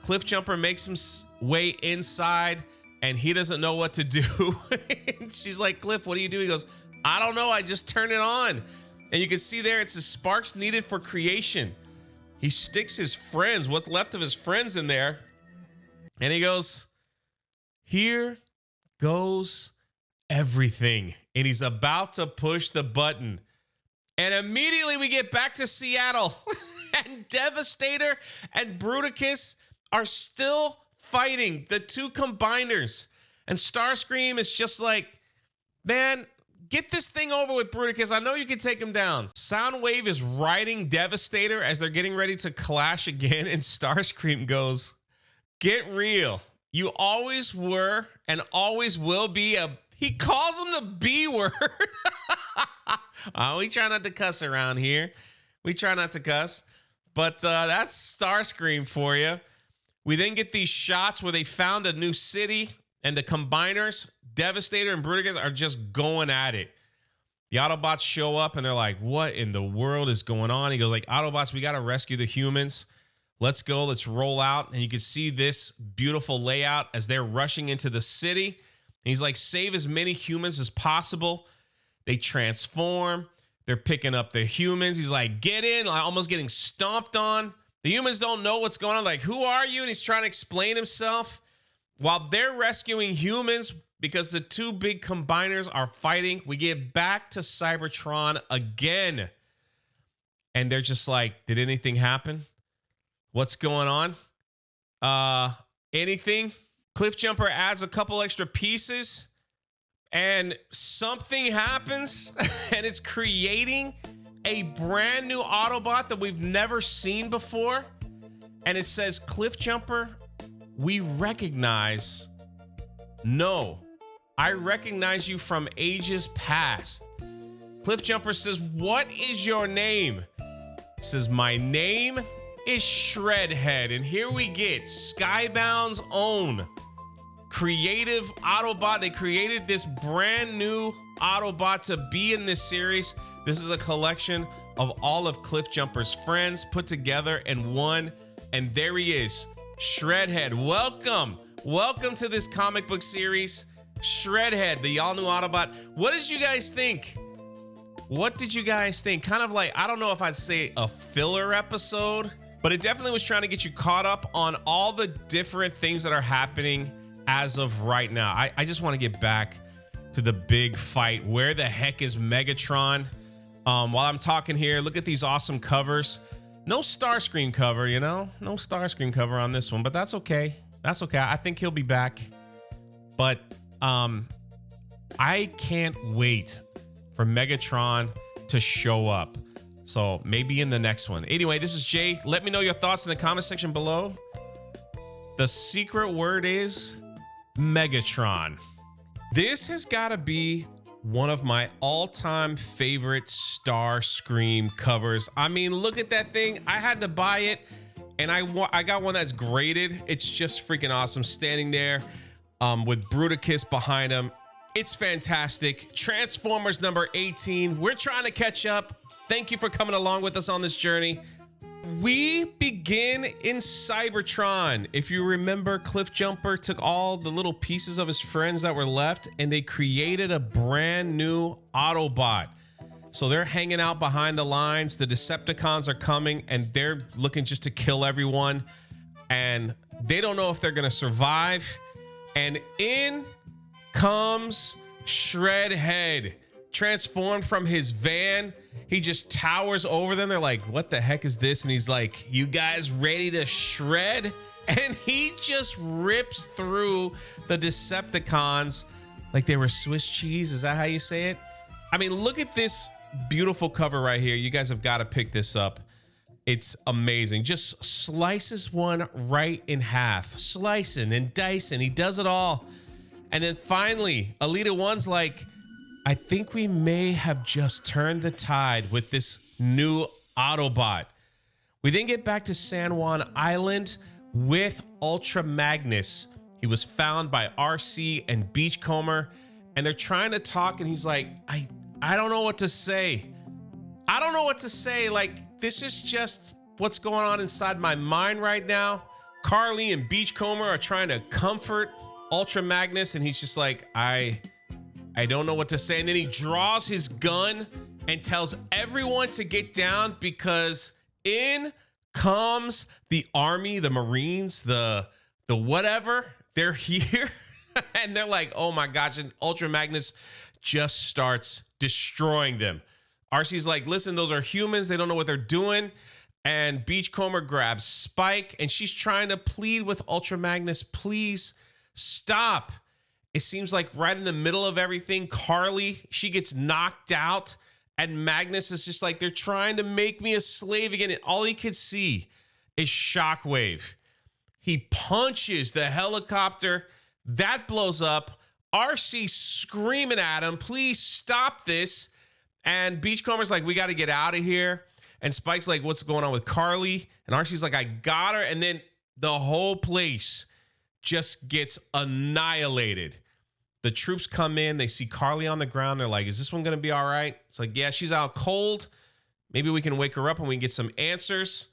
Cliffjumper makes him way inside, and he doesn't know what to do. She's like, Cliff, what do you do? He goes, I don't know. I just turn it on. And you can see there, it's the sparks needed for creation. He sticks his friends, what's left of his friends in there. And he goes, here goes everything. And he's about to push the button. And immediately we get back to Seattle. And Devastator and Bruticus are still fighting the two combiners. And Starscream is just like, man, get this thing over with, Bruticus. I know you can take him down. Soundwave is riding Devastator as they're getting ready to clash again. And Starscream goes, get real. You always were and always will be he calls him the B word. We try not to cuss around here. We try not to cuss. But that's Starscream for you. We then get these shots where they found a new city and the combiners, Devastator and Bruticus, are just going at it. The Autobots show up and they're like, what in the world is going on? He goes like, Autobots, we got to rescue the humans. Let's go. Let's roll out. And you can see this beautiful layout as they're rushing into the city. And he's like, save as many humans as possible. They transform. They're picking up the humans. He's like, get in, like almost getting stomped on. The humans don't know what's going on. Like, who are you? And he's trying to explain himself while they're rescuing humans because the two big combiners are fighting. We get back to Cybertron again. And they're just like, did anything happen? What's going on? Anything? Cliffjumper adds a couple extra pieces and something happens and it's creating a brand new Autobot that we've never seen before. And it says, Cliffjumper, we recognize, no, I recognize you from ages past. Cliffjumper says, what is your name? He says, my name is Shreadhead. And here we get Skybound's own creative Autobot. They created this brand new Autobot to be in this series. This is a collection of all of Cliffjumper's friends put together in one. And there he is, Shreadhead. Welcome to this comic book series. Shreadhead, the all-new Autobot. What did you guys think? What did you guys think? Kind of like, I don't know if I'd say a filler episode, but it definitely was trying to get you caught up on all the different things that are happening as of right now. I just want to get back to the big fight. Where the heck is Megatron? While I'm talking here, look at these awesome covers. No Starscream cover, you know? No Starscream cover on this one, but that's okay. That's okay. I think he'll be back. But I can't wait for Megatron to show up. So maybe in the next one. Anyway, this is Jay. Let me know your thoughts in the comment section below. The secret word is Megatron. This has got to be one of my all-time favorite Starscream covers. I mean, look at that thing. I had to buy it, and I got one that's graded. It's just freaking awesome. Standing there with Bruticus behind him. It's fantastic. Transformers number 18. We're trying to catch up. Thank you for coming along with us on this journey. We begin in Cybertron. If you remember, Cliffjumper took all the little pieces of his friends that were left and they created a brand new Autobot. So they're hanging out behind the lines. The Decepticons are coming and they're looking just to kill everyone. And they don't know if they're going to survive. And in comes Shreadhead, transformed from his van. He just towers over them. They're like, what the heck is this? And he's like, you guys ready to shred? And he just rips through the Decepticons like they were Swiss cheese. Is that how you say it? I mean, look at this beautiful cover right here. You guys have got to pick this up. It's amazing. Just slices one right in half. Slicing and dicing. He does it all. And then finally, Alita 1's like, I think we may have just turned the tide with this new Autobot. We then get back to San Juan Island with Ultra Magnus. He was found by RC and Beachcomber, and they're trying to talk, and he's like, I don't know what to say. I don't know what to say. Like, this is just what's going on inside my mind right now. Carly and Beachcomber are trying to comfort Ultra Magnus, and he's just like, I don't know what to say. And then he draws his gun and tells everyone to get down because in comes the army, the Marines, the whatever. They're here. And they're like, oh my gosh. And Ultra Magnus just starts destroying them. RC's like, listen, those are humans. They don't know what they're doing. And Beachcomber grabs Spike and she's trying to plead with Ultra Magnus, please stop. It seems like right in the middle of everything, Carly, she gets knocked out and Magnus is just like, they're trying to make me a slave again. And all he could see is Shockwave. He punches the helicopter. That blows up. RC screaming at him, please stop this. And Beachcomber's like, we got to get out of here. And Spike's like, what's going on with Carly? And RC's like, I got her. And then the whole place just gets annihilated. The troops come in. They see Carly on the ground. They're like, is this one going to be all right? It's like, yeah, she's out cold. Maybe we can wake her up and we can get some answers.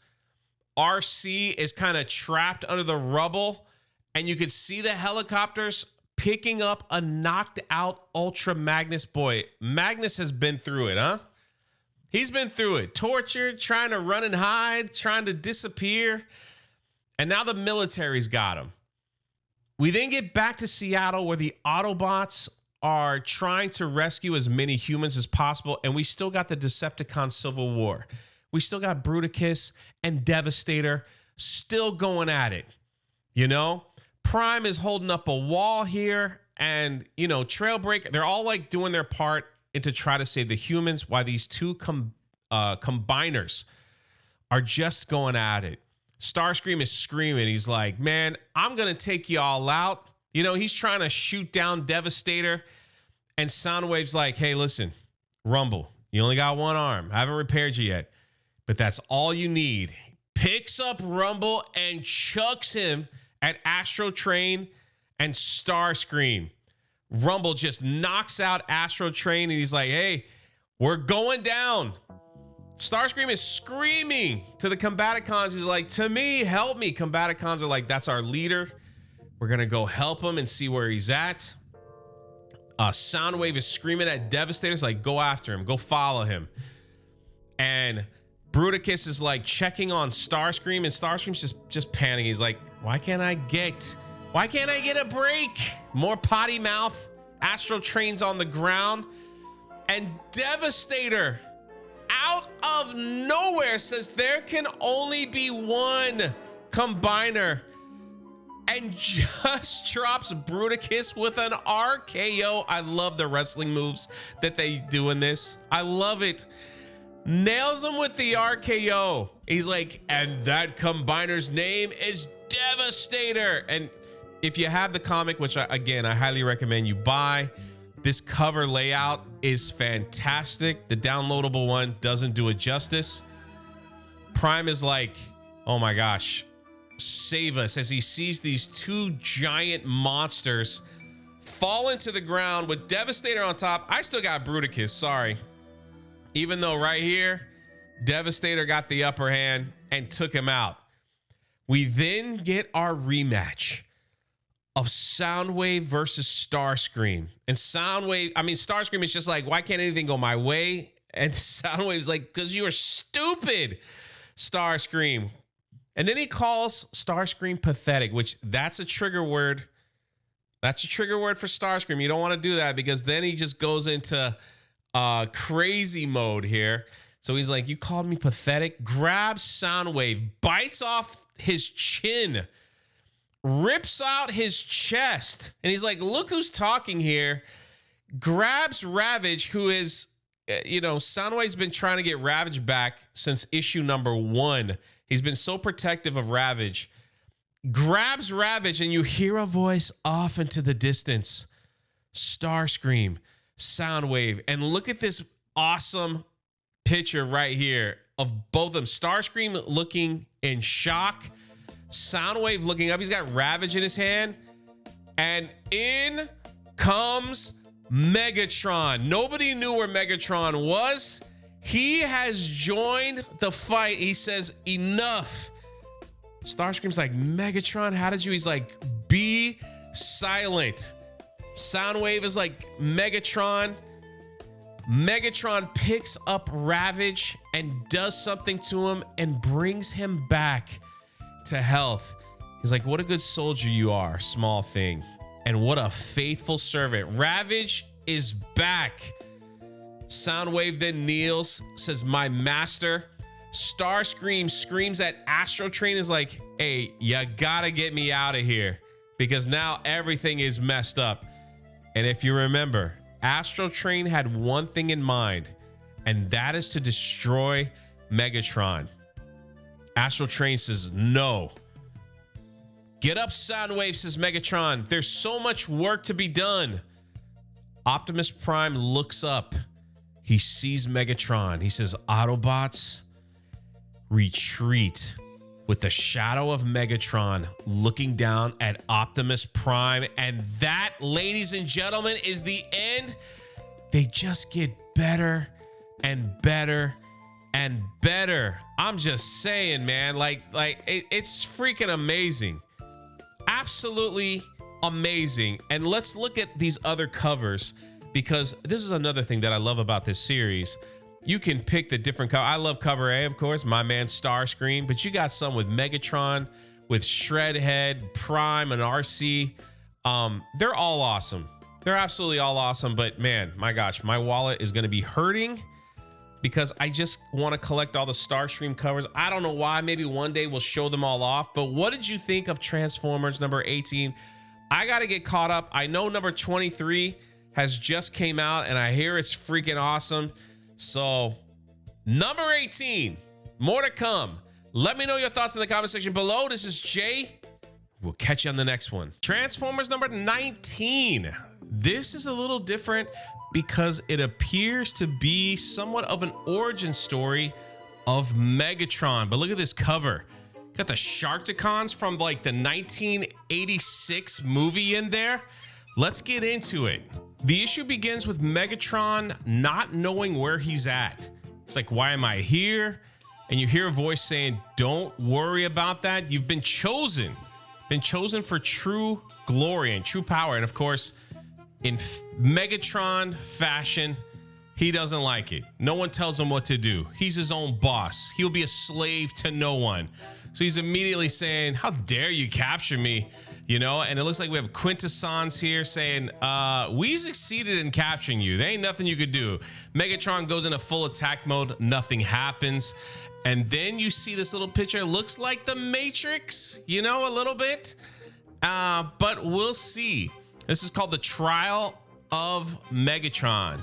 RC is kind of trapped under the rubble. And you could see the helicopters picking up a knocked out Ultra Magnus. Boy, Magnus has been through it, huh? He's been through it. Tortured, trying to run and hide, trying to disappear. And now the military's got him. We then get back to Seattle where the Autobots are trying to rescue as many humans as possible. And we still got the Decepticon Civil War. We still got Bruticus and Devastator still going at it. You know, Prime is holding up a wall here. And, you know, Trailbreaker, they're all like doing their part and to try to save the humans while these two combiners are just going at it. Starscream is screaming. He's like, man, I'm going to take you all out. You know, he's trying to shoot down Devastator, and Soundwave's like, hey, listen, Rumble, you only got one arm. I haven't repaired you yet, but that's all you need. Picks up Rumble and chucks him at Astro Train and Starscream. Rumble just knocks out Astro Train, and he's like, hey, we're going down. Starscream is screaming to the Combaticons. He's like, to me, help me. Combaticons are like, that's our leader. We're going to go help him and see where he's at. Soundwave is screaming at Devastator. It's like, go after him. Go follow him. And Bruticus is like checking on Starscream, and Starscream's just panicking. He's like, why can't I get a break? More potty mouth. Astro Train's on the ground. And Devastator, out of nowhere, says there can only be one combiner, and just drops Bruticus with an RKO. I love the wrestling moves that they do in this. I love it. Nails him with the RKO. He's like, and that combiner's name is Devastator. And if you have the comic, which I highly recommend you buy, this cover layout is fantastic. The downloadable one doesn't do it justice. Prime is like, oh my gosh, save us, as he sees these two giant monsters fall into the ground with Devastator on top. I still got Bruticus, sorry. Even though right here, Devastator got the upper hand and took him out. We then get our rematch of Soundwave versus Starscream. And Starscream is just like, why can't anything go my way? And Soundwave's like, because you are stupid, Starscream. And then he calls Starscream pathetic, which that's a trigger word. That's a trigger word for Starscream. You don't want to do that, because then he just goes into crazy mode here. So he's like, you called me pathetic? Grabs Soundwave, bites off his chin, rips out his chest, and he's like, look who's talking here. Grabs Ravage, who is, Soundwave's been trying to get Ravage back since issue number 1. He's been so protective of Ravage. Grabs Ravage, and you hear a voice off into the distance. Starscream, Soundwave. And look at this awesome picture right here of both of them. Starscream looking in shock, Soundwave looking up. He's got Ravage in his hand, and in comes Megatron. Nobody knew where Megatron was. He has joined the fight. He says, enough. Starscream's like, Megatron, how did you? He's like, be silent. Soundwave is like, Megatron. Megatron picks up Ravage and does something to him and brings him back to health. He's like, what a good soldier you are, small thing. And what a faithful servant. Ravage is back. Soundwave then kneels, says, my master. Starscream screams at Astro Train, is like, hey, you gotta get me out of here, because now everything is messed up. And if you remember, Astro Train had one thing in mind, and that is to destroy Megatron. Astro Train says, no. Get up, Soundwave, says Megatron. There's so much work to be done. Optimus Prime looks up. He sees Megatron. He says, Autobots, retreat, with the shadow of Megatron looking down at Optimus Prime. And that, ladies and gentlemen, is the end. They just get better and better and better. I'm just saying, man, it's freaking amazing. Absolutely amazing. And let's look at these other covers, because this is another thing that I love about this series. You can pick the different cover. I love cover A, of course, my man Starscream, but you got some with Megatron, with Shreadhead, Prime, and RC. They're all awesome. They're absolutely all awesome. But man, my gosh, my wallet is going to be hurting, because I just want to collect all the Starscream covers. I don't know why. Maybe one day we'll show them all off. But what did you think of Transformers number 18? I got to get caught up. I know number 23 has just came out, and I hear it's freaking awesome. So number 18, more to come. Let me know your thoughts in the comment section below. This is Jay. We'll catch you on the next one. Transformers number 19. This is a little different because it appears to be somewhat of an origin story of Megatron. But look at this cover. Got the Sharkticons from like the 1986 movie in there. Let's get into it. The issue begins with Megatron not knowing where he's at. It's like, why am I here? And you hear a voice saying, don't worry about that. You've been chosen. Been chosen for true glory and true power. And of course, in Megatron fashion, he doesn't like it. No one tells him what to do. He's his own boss. He'll be a slave to no one. So he's immediately saying, how dare you capture me? You know, and it looks like we have Quintessons here saying, we succeeded in capturing you. There ain't nothing you could do. Megatron goes into full attack mode. Nothing happens. And then you see this little picture. It looks like the Matrix, you know, a little bit. But we'll see. This is called the Trial of Megatron.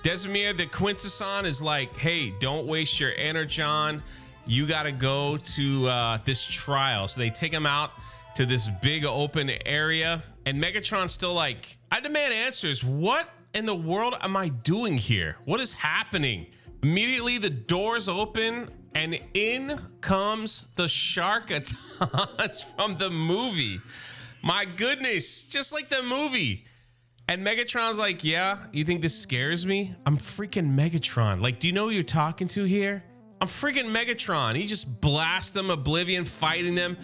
Desimir, the Quintesson, is like, hey, don't waste your energon. You got to go to this trial. So they take him out to this big open area. And Megatron's still like, I demand answers. What in the world am I doing here? What is happening? Immediately, the doors open and in comes the Sharkatons from the movie. My goodness, just like the movie. And Megatron's like, yeah, you think this scares me? I'm freaking Megatron. Like, do you know who you're talking to here? I'm freaking Megatron. He just blasts them oblivion, fighting them,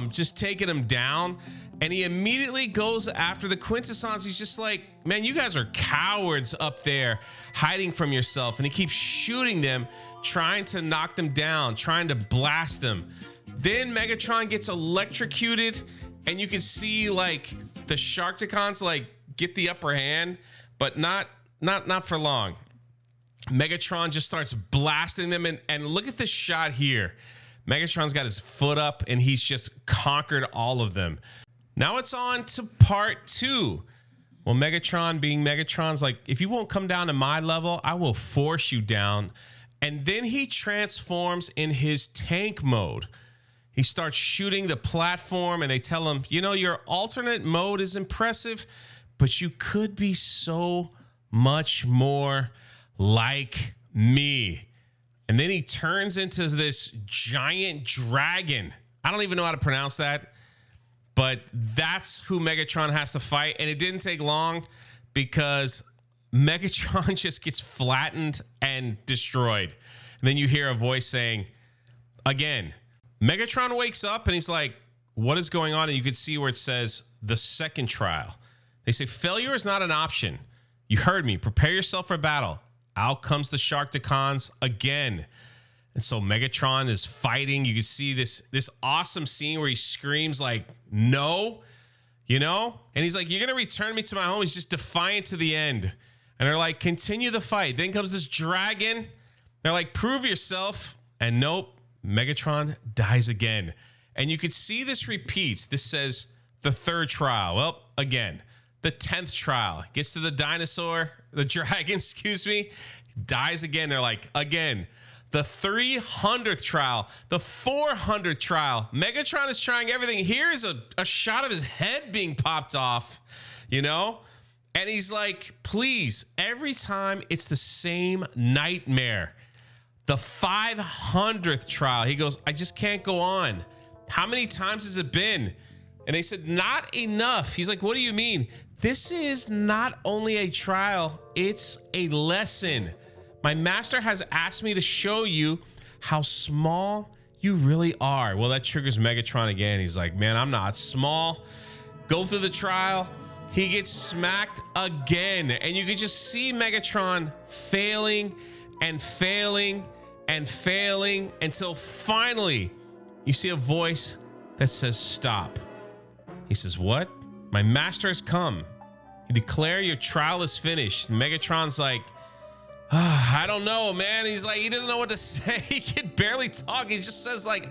just taking them down. And he immediately goes after the Quintessons. He's just like, man, you guys are cowards up there hiding from yourself. And he keeps shooting them, trying to knock them down, trying to blast them. Then Megatron gets electrocuted, and you can see like the Sharkticons like get the upper hand, but not for long. Megatron just starts blasting them, and look at this shot here. Megatron's got his foot up and he's just conquered all of them. Now it's on to part 2. Well, Megatron being Megatron's like, if you won't come down to my level, I will force you down. And then he transforms in his tank mode. He starts shooting the platform, and they tell him, you know, your alternate mode is impressive, but you could be so much more like me. And then he turns into this giant dragon. I don't even know how to pronounce that, but that's who Megatron has to fight. And it didn't take long because Megatron just gets flattened and destroyed. And then you hear a voice saying, again, Megatron wakes up and he's like, what is going on? And you can see where it says the second trial. They say, failure is not an option. You heard me. Prepare yourself for battle. Out comes the Sharkticons again. And so Megatron is fighting. You can see this awesome scene where he screams like, no, you know? And he's like, you're going to return me to my home. He's just defiant to the end. And they're like, continue the fight. Then comes this dragon. They're like, prove yourself. And nope, Megatron dies again. And you could see this repeats. This says the third trial. Well, again, the 10th trial. Gets to the dinosaur, the dragon, excuse me, dies again. They're like, again, the 300th trial, the 400th trial. Megatron is trying everything. Here's a shot of his head being popped off, you know? And he's like, please, every time it's the same nightmare. The 500th trial, he goes, I just can't go on. How many times has it been? And they said, not enough. He's like, what do you mean? This is not only a trial, it's a lesson. My master has asked me to show you how small you really are. Well, that triggers Megatron again. He's like, man, I'm not small. Go through the trial. He gets smacked again. And you can just see Megatron failing and failing and failing until finally you see a voice that says, stop. He says, what? My master has come. You declare your trial is finished. And Megatron's like, I don't know, man. He's like, he doesn't know what to say. He can barely talk. He just says like,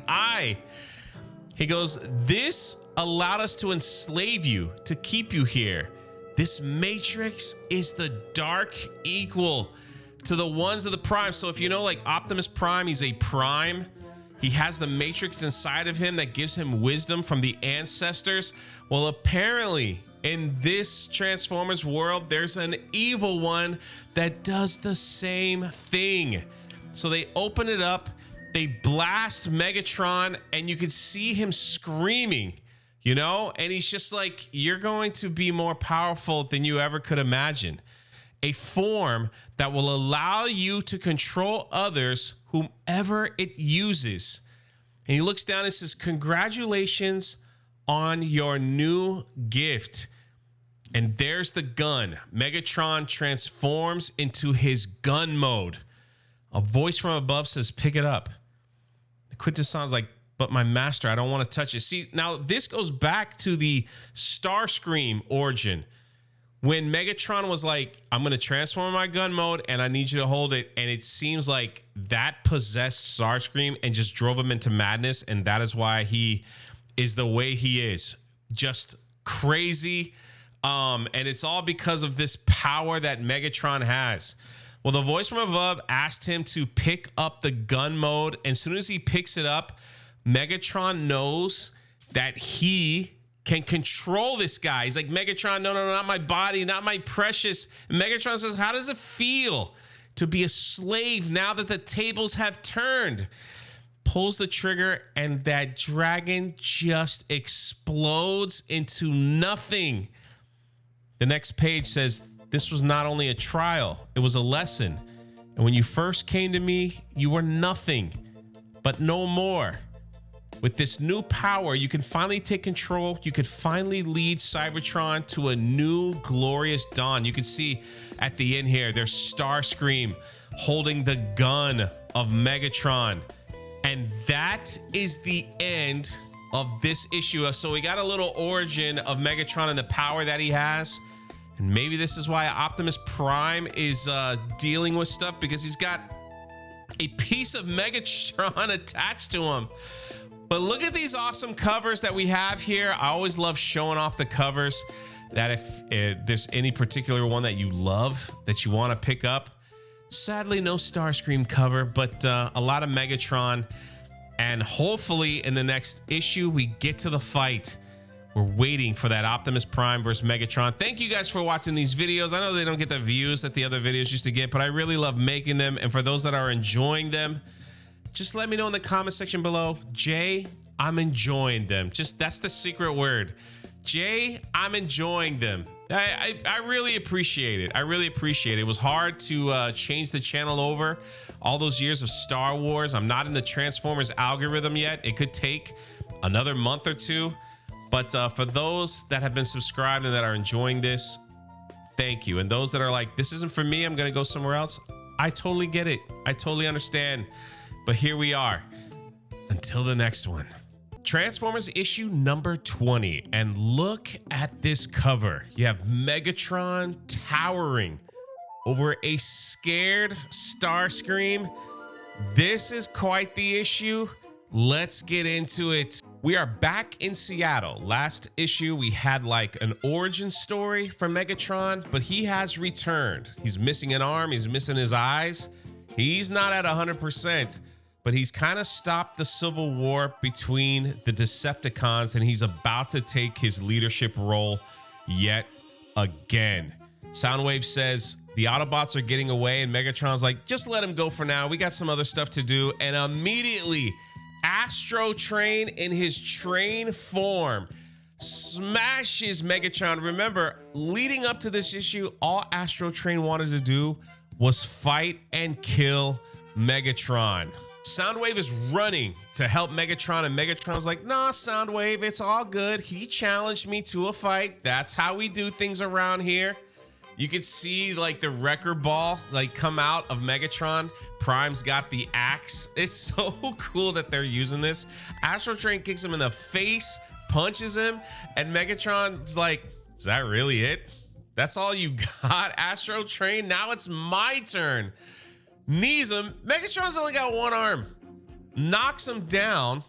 He goes, this allowed us to enslave you, to keep you here. This matrix is the dark equal to the ones of the Prime. So if you know like Optimus Prime, he's a Prime. He has the Matrix inside of him that gives him wisdom from the ancestors. Well, apparently in this Transformers world, there's an evil one that does the same thing. So they open it up, they blast Megatron, and you can see him screaming, you know? And he's just like, you're going to be more powerful than you ever could imagine. A form that will allow you to control others, whomever it uses. And he looks down and says, congratulations on your new gift. And there's the gun. Megatron transforms into his gun mode. A voice from above says, pick it up. The Quintesson's like, but my master, I don't want to touch it. See, now this goes back to the Starscream origin. When Megatron was like, I'm going to transform my gun mode and I need you to hold it. And it seems like that possessed Starscream and just drove him into madness. And that is why he is the way he is. Just crazy. And it's all because of this power that Megatron has. Well, the voice from above asked him to pick up the gun mode. And as soon as he picks it up, Megatron knows that he can control this guy. He's like, Megatron, no, not my body, not my precious. And Megatron says, how does it feel to be a slave now that the tables have turned? Pulls the trigger and that dragon just explodes into nothing. The next page says, this was not only a trial, it was a lesson. And when you first came to me, you were nothing, but no more. With this new power, you can finally take control. You could finally lead Cybertron to a new glorious dawn. You can see at the end here, there's Starscream holding the gun of Megatron. And that is the end of this issue. So we got a little origin of Megatron and the power that he has. And maybe this is why Optimus Prime is dealing with stuff, because he's got a piece of Megatron attached to him. But look at these awesome covers that we have here. I always love showing off the covers. That if there's any particular one that you love that you want to pick up. Sadly, no Starscream cover, but a lot of Megatron. And hopefully in the next issue, we get to the fight. We're waiting for that Optimus Prime versus Megatron. Thank you guys for watching these videos. I know they don't get the views that the other videos used to get, but I really love making them. And for those that are enjoying them, just let me know in the comment section below. Jay, I'm enjoying them. Just that's the secret word. Jay, I'm enjoying them. I really appreciate it. I really appreciate it. It was hard to change the channel over all those years of Star Wars. I'm not in the Transformers algorithm yet. It could take another month or two. But for those that have been subscribed and that are enjoying this, thank you. And those that are like, this isn't for me, I'm going to go somewhere else. I totally get it. I totally understand. But here we are. Until the next one. Transformers issue number 20. And look at this cover. You have Megatron towering over a scared Starscream. This is quite the issue. Let's get into it. We are back in Seattle. Last issue, we had like an origin story for Megatron, but he has returned. He's missing an arm. He's missing his eyes. He's not at 100%, but he's kind of stopped the civil war between the Decepticons, and he's about to take his leadership role yet again. Soundwave says the Autobots are getting away, and Megatron's like, just let him go for now. We got some other stuff to do. And immediately, Astro Train in his train form smashes Megatron. Remember, leading up to this issue, all Astro Train wanted to do was fight and kill Megatron. Soundwave is running to help Megatron, and Megatron's like, nah, Soundwave, it's all good. He challenged me to a fight. That's how we do things around here. You could see like the wrecker ball like come out of Megatron. Prime's got the axe. It's so cool that they're using this. Astro Train kicks him in the face, punches him, and Megatron's like, is that really it? That's all you got, Astro Train? Now it's my turn. Knees him. Megatron's only got one arm. Knocks him down,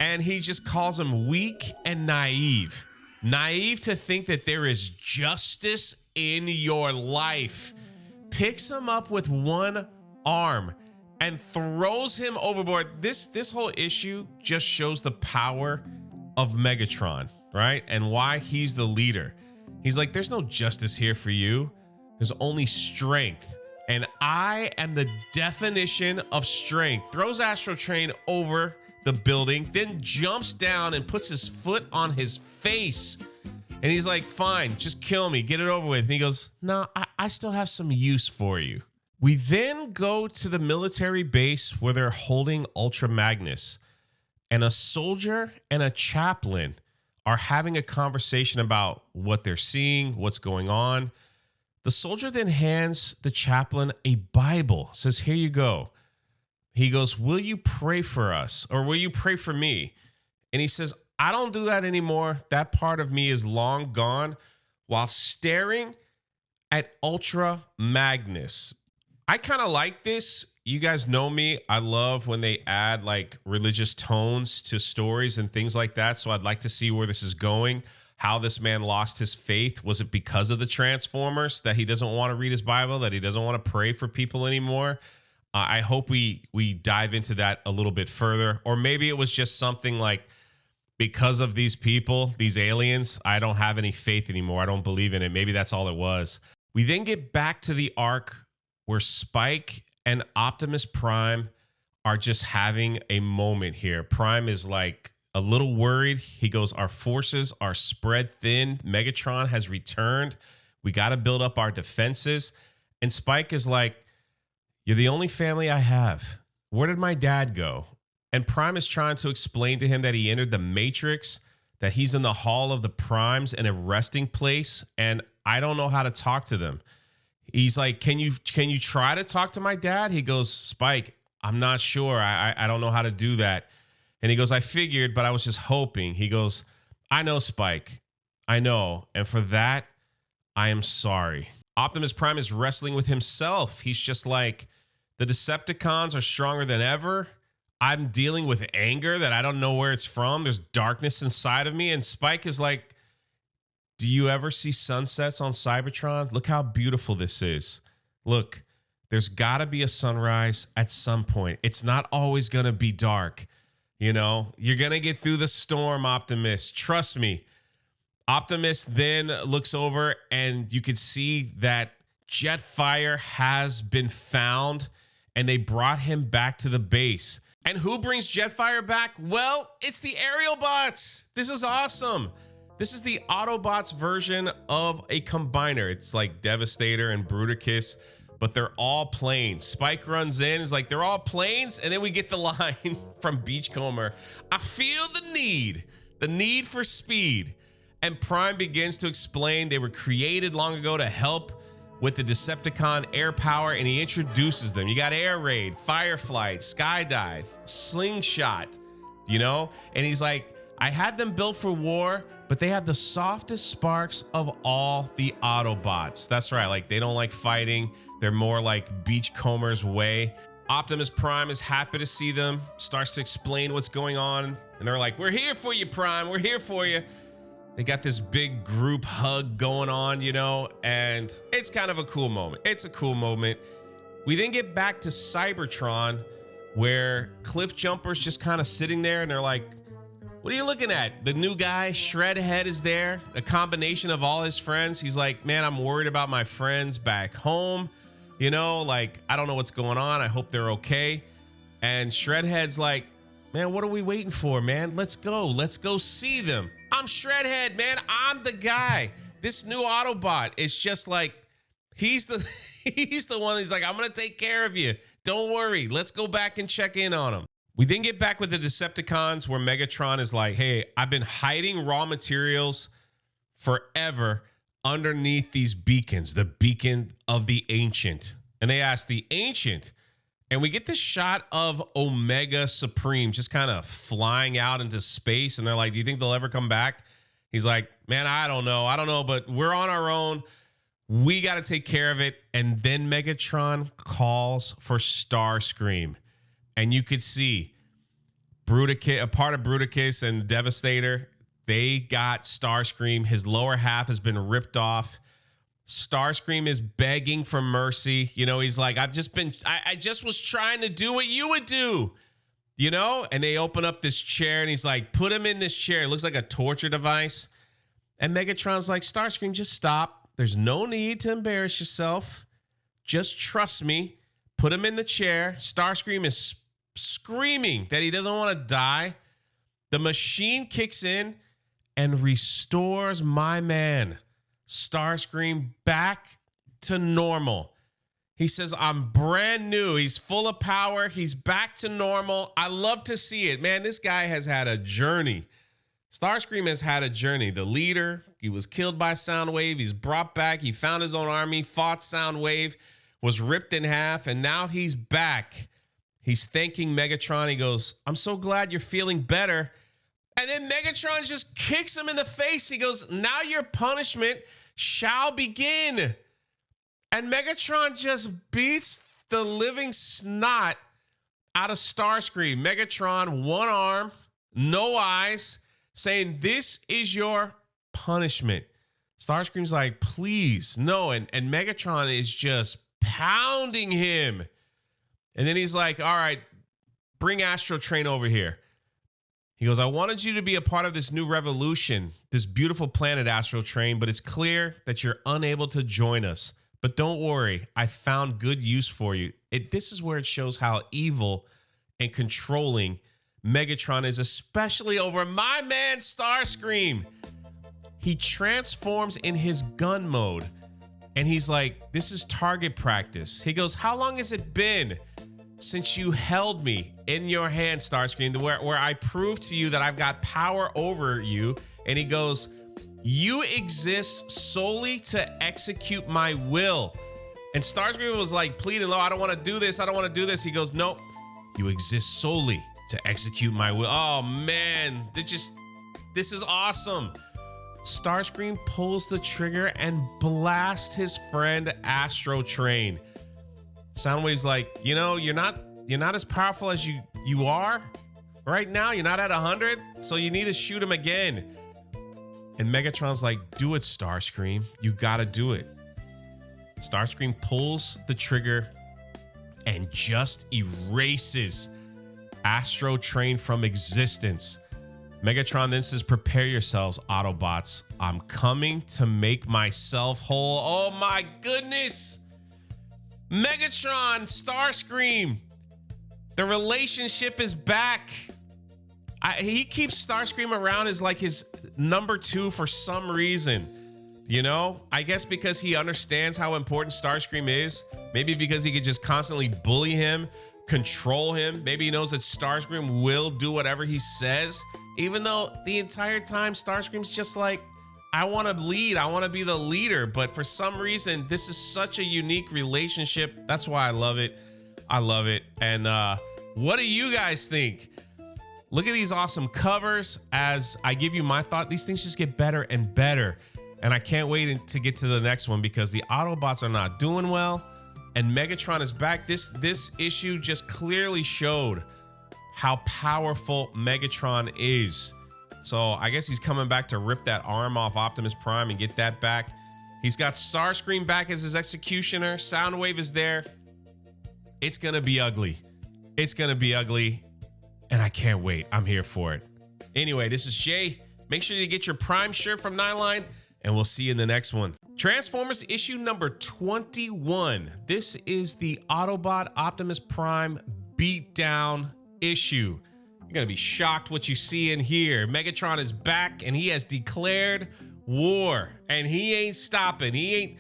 and he just calls him weak and naive. Naive to think that there is justice in your life. Picks him up with one arm and throws him overboard. This whole issue just shows the power of Megatron, right? And why he's the leader. He's like, there's no justice here for you. There's only strength. And I am the definition of strength. Throws Astro Train over the building, then jumps down and puts his foot on his face. And he's like, fine, just kill me, get it over with. And he goes, no, I still have some use for you. We then go to the military base where they're holding Ultra Magnus. And a soldier and a chaplain are having a conversation about what they're seeing, what's going on. The soldier then hands the chaplain a Bible, says, here you go. He goes, will you pray for us? Or will you pray for me? And he says, I don't do that anymore. That part of me is long gone, while staring at Ultra Magnus. I kind of like this. You guys know me. I love when they add like religious tones to stories and things like that. So I'd like to see where this is going. How this man lost his faith. Was it because of the Transformers that he doesn't want to read his Bible, that he doesn't want to pray for people anymore? I hope we dive into that a little bit further. Or maybe it was just something like, because of these people, these aliens, I don't have any faith anymore. I don't believe in it. Maybe that's all it was. We then get back to the Ark where Spike and Optimus Prime are just having a moment here. Prime is like a little worried. He goes, our forces are spread thin. Megatron has returned. We got to build up our defenses. And Spike is like, you're the only family I have. Where did my dad go? And Prime is trying to explain to him that he entered the Matrix, that he's in the Hall of the Primes and a resting place, and I don't know how to talk to them. He's like, can you try to talk to my dad? He goes, Spike, I'm not sure. I don't know how to do that. And he goes, I figured, but I was just hoping. He goes, I know, Spike. I know. And for that, I am sorry. Optimus Prime is wrestling with himself. He's just like, the Decepticons are stronger than ever. I'm dealing with anger that I don't know where it's from. There's darkness inside of me. And Spike is like, do you ever see sunsets on Cybertron? Look how beautiful this is. Look, there's got to be a sunrise at some point. It's not always going to be dark. You know, you're going to get through the storm, Optimus. Trust me. Optimus then looks over and you can see that Jetfire has been found and they brought him back to the base. And who brings Jetfire back? Well, it's the Aerial Bots. This is awesome. This is the Autobots version of a combiner. It's like Devastator and Bruticus, but they're all planes. Spike runs in, is like, they're all planes. And then we get the line from Beachcomber, I feel the need for speed. And Prime begins to explain they were created long ago to help with the Decepticon air power, and he introduces them. You got Air Raid, Fireflight, Skydive, Slingshot, you know? And he's like, I had them built for war, but they have the softest sparks of all the Autobots. That's right, like they don't like fighting. They're more like Beachcomber's way. Optimus Prime is happy to see them, starts to explain what's going on. And they're like, we're here for you, Prime, we're here for you. They got this big group hug going on, you know, and it's kind of a cool moment. It's a cool moment. We then get back to Cybertron where Cliffjumper's just kind of sitting there and they're like, what are you looking at? The new guy, Shreadhead, is there, a combination of all his friends. He's like, man, I'm worried about my friends back home. You know, like, I don't know what's going on. I hope they're okay. And Shreadhead's like, man, what are we waiting for, man? Let's go see them. I'm Shreadhead, man. I'm the guy. This new Autobot is just like, he's the one. He's like, I'm going to take care of you. Don't worry. Let's go back and check in on him. We then get back with the Decepticons where Megatron is like, hey, I've been hiding raw materials forever underneath these beacons, the beacon of the Ancient. And they ask the Ancient, and we get this shot of Omega Supreme just kind of flying out into space. And they're like, do you think they'll ever come back? He's like, man, I don't know, but we're on our own. We got to take care of it. And then Megatron calls for Starscream. And you could see Bruticus, a part of Bruticus and Devastator, they got Starscream. His lower half has been ripped off. Starscream is begging for mercy. You know, he's like, I just was trying to do what you would do, you know? And they open up this chair and he's like, put him in this chair. It looks like a torture device. And Megatron's like, Starscream, just stop. There's no need to embarrass yourself. Just trust me. Put him in the chair. Starscream is screaming that he doesn't want to die. The machine kicks in and restores my man, Starscream, back to normal. He says, I'm brand new. He's full of power. He's back to normal. I love to see it. Man, this guy has had a journey. Starscream has had a journey. The leader, he was killed by Soundwave. He's brought back. He found his own army, fought Soundwave, was ripped in half, and now he's back. He's thanking Megatron. He goes, I'm so glad you're feeling better. And then Megatron just kicks him in the face. He goes, now your punishment shall begin. And Megatron just beats the living snot out of Starscream. Megatron, one arm, no eyes, saying, this is your punishment. Starscream's like, please, no. And Megatron is just pounding him. And then he's like, all right, bring Astro Train over here. He goes, I wanted you to be a part of this new revolution, this beautiful planet, Astro Train, but it's clear that you're unable to join us. But don't worry, I found good use for you. This is where it shows how evil and controlling Megatron is, especially over my man Starscream. He transforms in his gun mode, and he's like, this is target practice. He goes, how long has it been since you held me in your hand, Starscream, where I proved to you that I've got power over you? And he goes, you exist solely to execute my will. And Starscream was like pleading, I don't want to do this. I don't want to do this. He goes, nope, you exist solely to execute my will. Oh man, this is awesome. Starscream pulls the trigger and blasts his friend Astro Train. Soundwave's like, you know, you're not as powerful as you are right now. You're not at 100, so you need to shoot him again. And Megatron's like, do it, Starscream. You gotta do it. Starscream pulls the trigger and just erases Astro Train from existence. Megatron then says, prepare yourselves, Autobots. I'm coming to make myself whole. Oh my goodness. Megatron, Starscream. The relationship is back. He keeps Starscream around as like his number 2 for some reason. You know, I guess because he understands how important Starscream is. Maybe because he could just constantly bully him, control him. Maybe he knows that Starscream will do whatever he says, even though the entire time Starscream's just like, I want to lead. I want to be the leader. But for some reason, this is such a unique relationship. That's why I love it. I love it. And what do you guys think? Look at these awesome covers. As I give you my thought, these things just get better and better. And I can't wait to get to the next one because the Autobots are not doing well. And Megatron is back. This issue just clearly showed how powerful Megatron is. So I guess he's coming back to rip that arm off Optimus Prime and get that back. He's got Starscream back as his executioner. Soundwave is there. It's going to be ugly. It's going to be ugly. And I can't wait. I'm here for it. Anyway, this is Jay. Make sure you get your Prime shirt from Nineline, and we'll see you in the next one. Transformers issue number 21. This is the Autobot Optimus Prime beatdown issue. You're going to be shocked what you see in here. Megatron is back, and he has declared war, and he ain't stopping. He ain't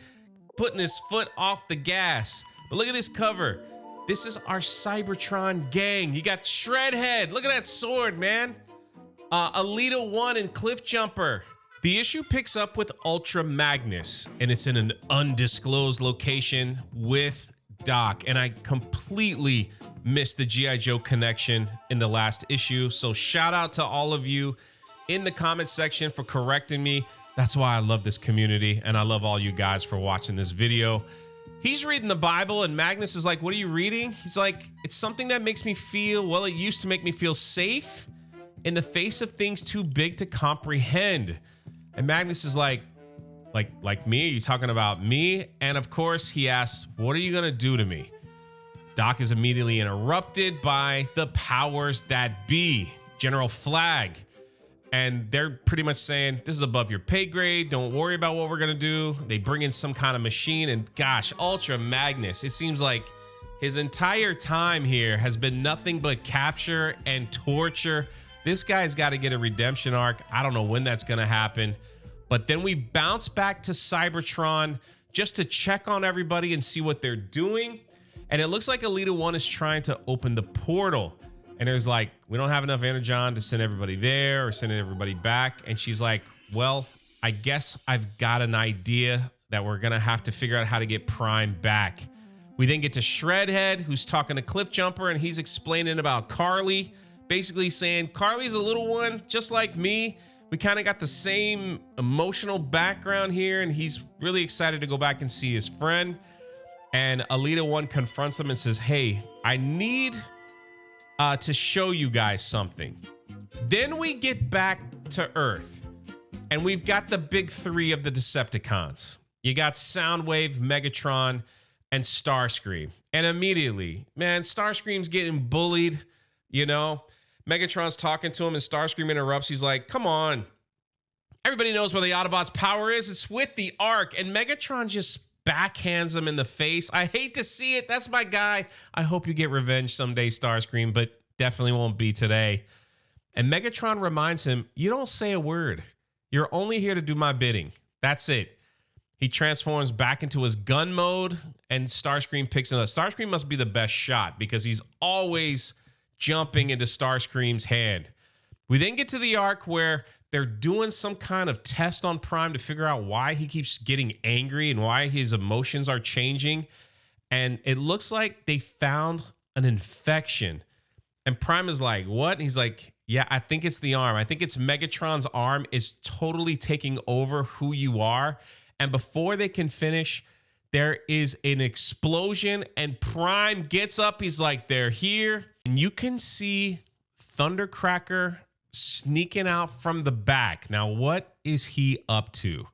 putting his foot off the gas. But look at this cover. This is our Cybertron gang. You got Shreadhead. Look at that sword, man. Alita 1 and Cliffjumper. The issue picks up with Ultra Magnus, and it's in an undisclosed location with Doc. And I completely missed the G.I. Joe connection in the last issue. So shout out to all of you in the comment section for correcting me. That's why I love this community, and I love all you guys for watching this video. He's reading the Bible, and Magnus is like, what are you reading? He's like, it's something that makes me feel, well, it used to make me feel safe in the face of things too big to comprehend. And Magnus is like, Like me? Are you talking about me? And of course, he asks, what are you going to do to me? Doc is immediately interrupted by the powers that be, General Flag. And they're pretty much saying, this is above your pay grade. Don't worry about what we're going to do. They bring in some kind of machine. And gosh, Ultra Magnus, it seems like his entire time here has been nothing but capture and torture. This guy's got to get a redemption arc. I don't know when that's going to happen. But then we bounce back to Cybertron just to check on everybody and see what they're doing. And it looks like Alita 1 is trying to open the portal. And there's like, we don't have enough energon to send everybody there or send everybody back. And she's like, well, I guess I've got an idea that we're going to have to figure out how to get Prime back. We then get to Shreadhead, who's talking to Cliffjumper, and he's explaining about Carly, basically saying Carly's a little one just like me. We kind of got the same emotional background here, and he's really excited to go back and see his friend. And Alita 1 confronts him and says, hey, I need to show you guys something. Then we get back to Earth, and we've got the big three of the Decepticons. You got Soundwave, Megatron, and Starscream. And immediately, man, Starscream's getting bullied, you know? Megatron's talking to him, and Starscream interrupts. He's like, come on. Everybody knows where the Autobots' power is. It's with the Ark. And Megatron just backhands him in the face. I hate to see it. That's my guy. I hope you get revenge someday, Starscream, but definitely won't be today. And Megatron reminds him, you don't say a word. You're only here to do my bidding. That's it. He transforms back into his gun mode, and Starscream picks it up. Starscream must be the best shot because he's always jumping into Starscream's hand. We then get to the arc where they're doing some kind of test on Prime to figure out why he keeps getting angry and why his emotions are changing. And it looks like they found an infection. And Prime is like, what? And he's like, yeah, I think it's the arm. I think it's Megatron's arm is totally taking over who you are. And before they can finish, there is an explosion and Prime gets up. He's like, they're here. And you can see Thundercracker sneaking out from the back. Now, what is he up to?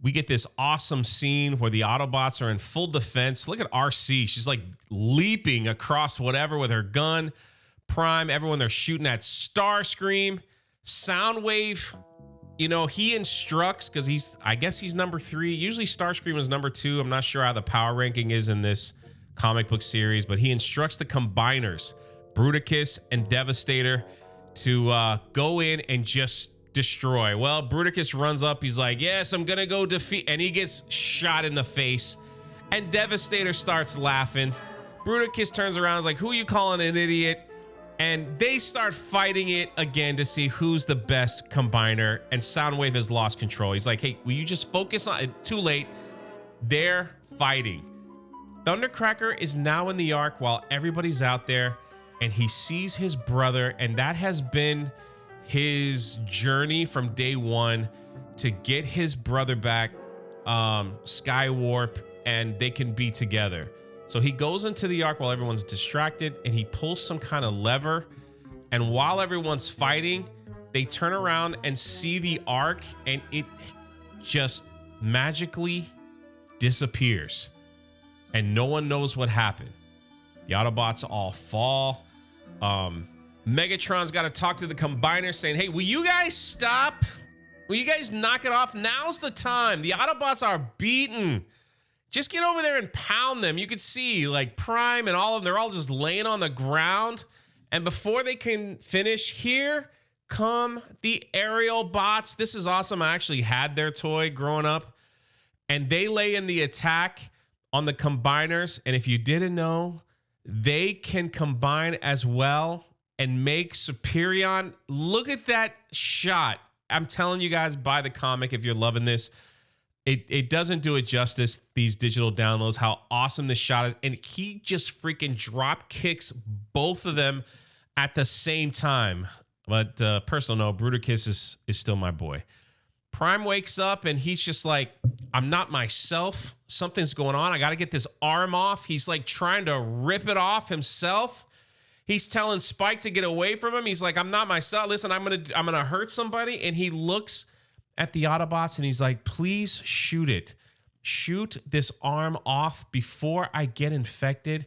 We get this awesome scene where the Autobots are in full defense. Look at RC. She's like leaping across whatever with her gun. Prime, everyone, they're shooting at Starscream. Soundwave, you know, he instructs because I guess he's number 3. Usually Starscream is number 2. I'm not sure how the power ranking is in this comic book series, but he instructs the Combiners, Bruticus and Devastator, to go in and just destroy. Well, Bruticus runs up. He's like, yes, I'm going to go defeat. And he gets shot in the face. And Devastator starts laughing. Bruticus turns around and is like, who are you calling an idiot? And they start fighting it again to see who's the best combiner. And Soundwave has lost control. He's like, hey, will you just focus on it? Too late. They're fighting. Thundercracker is now in the Ark while everybody's out there. And he sees his brother. And that has been his journey from day one to get his brother back, Skywarp, and they can be together. So he goes into the Ark while everyone's distracted and he pulls some kind of lever. And while everyone's fighting, they turn around and see the Ark and it just magically disappears. And no one knows what happened. The Autobots all fall. Megatron's got to talk to the Combiner saying, hey, will you guys stop? Will you guys knock it off? Now's the time. The Autobots are beaten. Just get over there and pound them. You could see like Prime and all of them, they're all just laying on the ground. And before they can finish, here come the aerial bots. This is awesome. I actually had their toy growing up. And they lay in the attack on the Combiners. And if you didn't know, they can combine as well and make Superion. Look at that shot. I'm telling you guys, buy the comic if you're loving this. It doesn't do it justice, these digital downloads, how awesome this shot is. And he just freaking drop kicks both of them at the same time. But personal note, Bruticus is still my boy. Prime wakes up and he's just like, I'm not myself. Something's going on. I got to get this arm off. He's like trying to rip it off himself. He's telling Spike to get away from him. He's like, I'm not myself. Listen, I'm gonna hurt somebody. And he looks at the Autobots and he's like, please shoot it. Shoot this arm off before I get infected.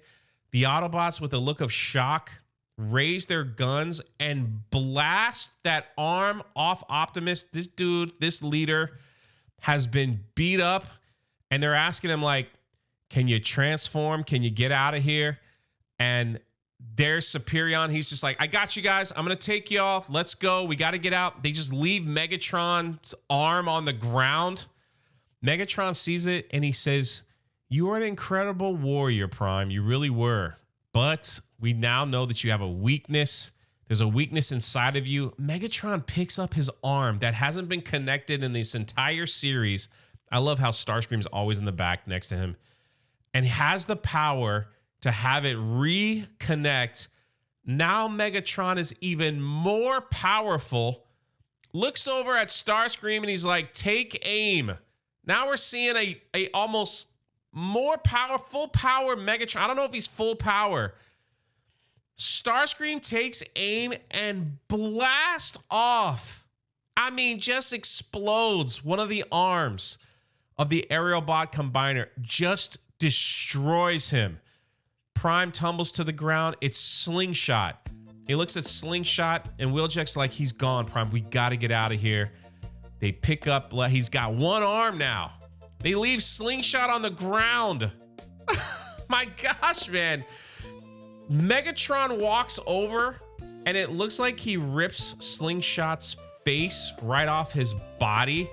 The Autobots, with a look of shock, raise their guns and blast that arm off Optimus. This dude, this leader, has been beat up, and they're asking him, like, can you transform? Can you get out of here? And there's Superion. He's just like, I got you guys. I'm going to take y'all. Let's go. We got to get out. They just leave Megatron's arm on the ground. Megatron sees it, and he says, you are an incredible warrior, Prime. You really were. But we now know that you have a weakness. There's a weakness inside of you. Megatron picks up his arm that hasn't been connected in this entire series. I love how Starscream's always in the back next to him. And he has the power to have it reconnect. Now Megatron is even more powerful. Looks over at Starscream and he's like, take aim. Now we're seeing a almost more powerful power Megatron. I don't know if he's full power. Starscream takes aim and blasts off. I mean, just explodes one of the arms of the aerial bot combiner. Just destroys him. Prime tumbles to the ground. It's Slingshot. He looks at Slingshot and Wheeljack's like, he's gone, Prime. We got to get out of here. They pick up, he's got one arm now. They leave Slingshot on the ground. My gosh, man. Megatron walks over and it looks like he rips Slingshot's face right off his body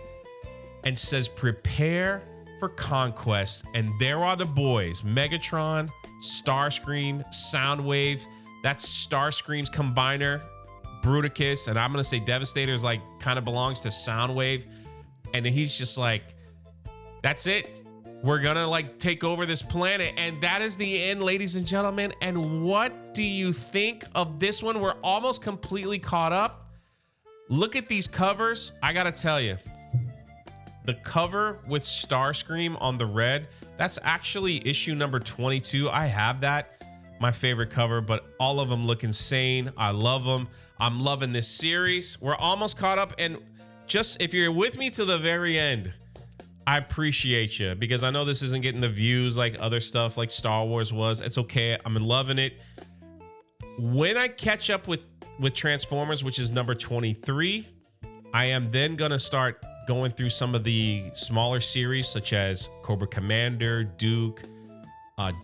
and says, prepare for conquest. And there are the boys, Megatron, Starscream, Soundwave. That's Starscream's combiner, Bruticus, and I'm gonna say Devastator's like kind of belongs to Soundwave. And he's just like, that's it. We're gonna like take over this planet. And that is the end, ladies and gentlemen. And what do you think of this one? We're almost completely caught up. Look at these covers. I gotta tell you, the cover with Starscream on the red, that's actually issue number 22. I have that. My favorite cover, but all of them look insane. I love them. I'm loving this series. We're almost caught up, and just if you're with me to the very end, I appreciate you, because I know this isn't getting the views like other stuff like Star Wars was. It's okay. I'm loving it. When I catch up with Transformers, which is number 23, I am then gonna start going through some of the smaller series such as Cobra Commander, Duke,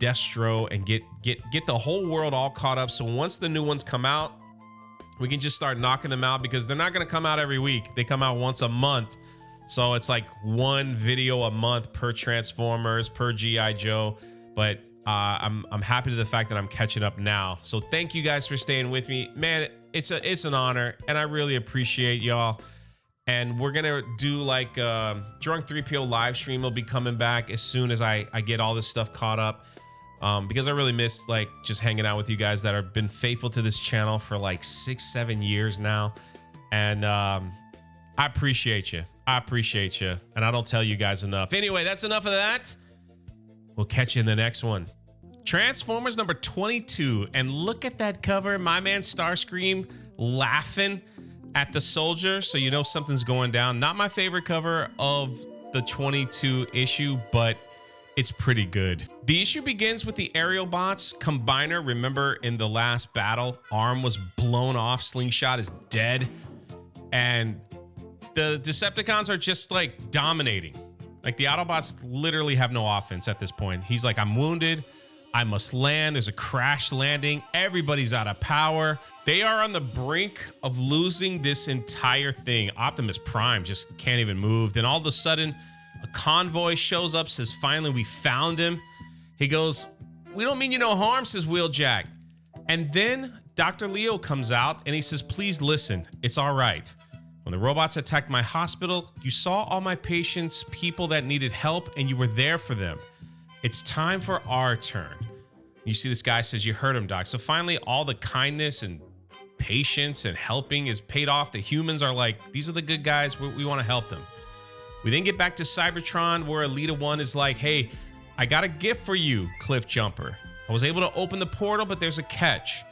Destro, and get the whole world all caught up. So once the new ones come out, we can just start knocking them out, because they're not going to come out every week. They come out once a month. So it's like one video a month per Transformers, per G.I. Joe. But I'm happy to the fact that I'm catching up now. So thank you guys for staying with me. Man, it's an honor, and I really appreciate y'all. And we're gonna do like Drunk 3PO live stream will be coming back as soon as I get all this stuff caught up, because I really miss like just hanging out with you guys that have been faithful to this channel for like 6-7 years now. And I appreciate you. I appreciate you. And I don't tell you guys enough. Anyway, that's enough of that. We'll catch you in the next one. Transformers number 22. And look at that cover. My man Starscream laughing at the soldier, so you know something's going down. Not my favorite cover of the 22 issue, but it's pretty good. The issue begins with the aerial bots combiner. Remember in the last battle, arm was blown off, Slingshot is dead, and the Decepticons are just like dominating. Like the Autobots literally have no offense at this point. He's like, I'm wounded, I must land. There's a crash landing. Everybody's out of power. They are on the brink of losing this entire thing. Optimus Prime just can't even move. Then all of a sudden, a convoy shows up, says, finally, we found him. He goes, we don't mean you no harm, says Wheeljack. And then Dr. Leo comes out and he says, please listen, it's all right. When the robots attacked my hospital, you saw all my patients, people that needed help, and you were there for them. It's time for our turn. You see this guy says, you heard him, Doc. So finally, all the kindness and patience and helping is paid off. The humans are like, these are the good guys. We want to help them. We then get back to Cybertron, where Alita 1 is like, hey, I got a gift for you, Cliffjumper. I was able to open the portal, but there's a catch.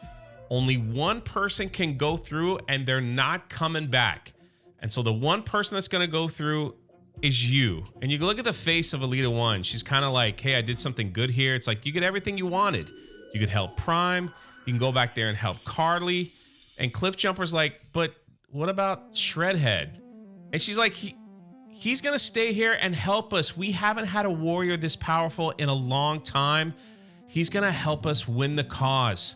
Only one person can go through, and they're not coming back. And so the one person that's going to go through is you. And you look at the face of Alita 1. She's kind of like, hey, I did something good here. It's like, you get everything you wanted. You could help Prime. You can go back there and help Carly. And Cliffjumper's like, but what about Shreadhead? And she's like, he's going to stay here and help us. We haven't had a warrior this powerful in a long time. He's going to help us win the cause.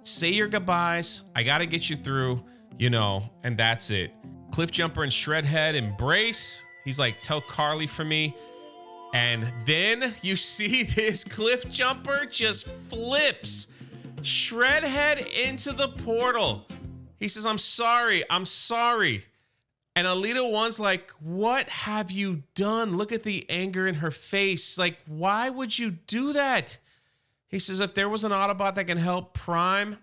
Say your goodbyes. I got to get you through, you know, and that's it. Cliffjumper and Shreadhead embrace. He's like, tell Carly for me. And then you see this Cliffjumper just flips Shreadhead into the portal. He says, I'm sorry. I'm sorry. And Alita 1's like, what have you done? Look at the anger in her face. Like, why would you do that? He says, if there was an Autobot that can help Prime,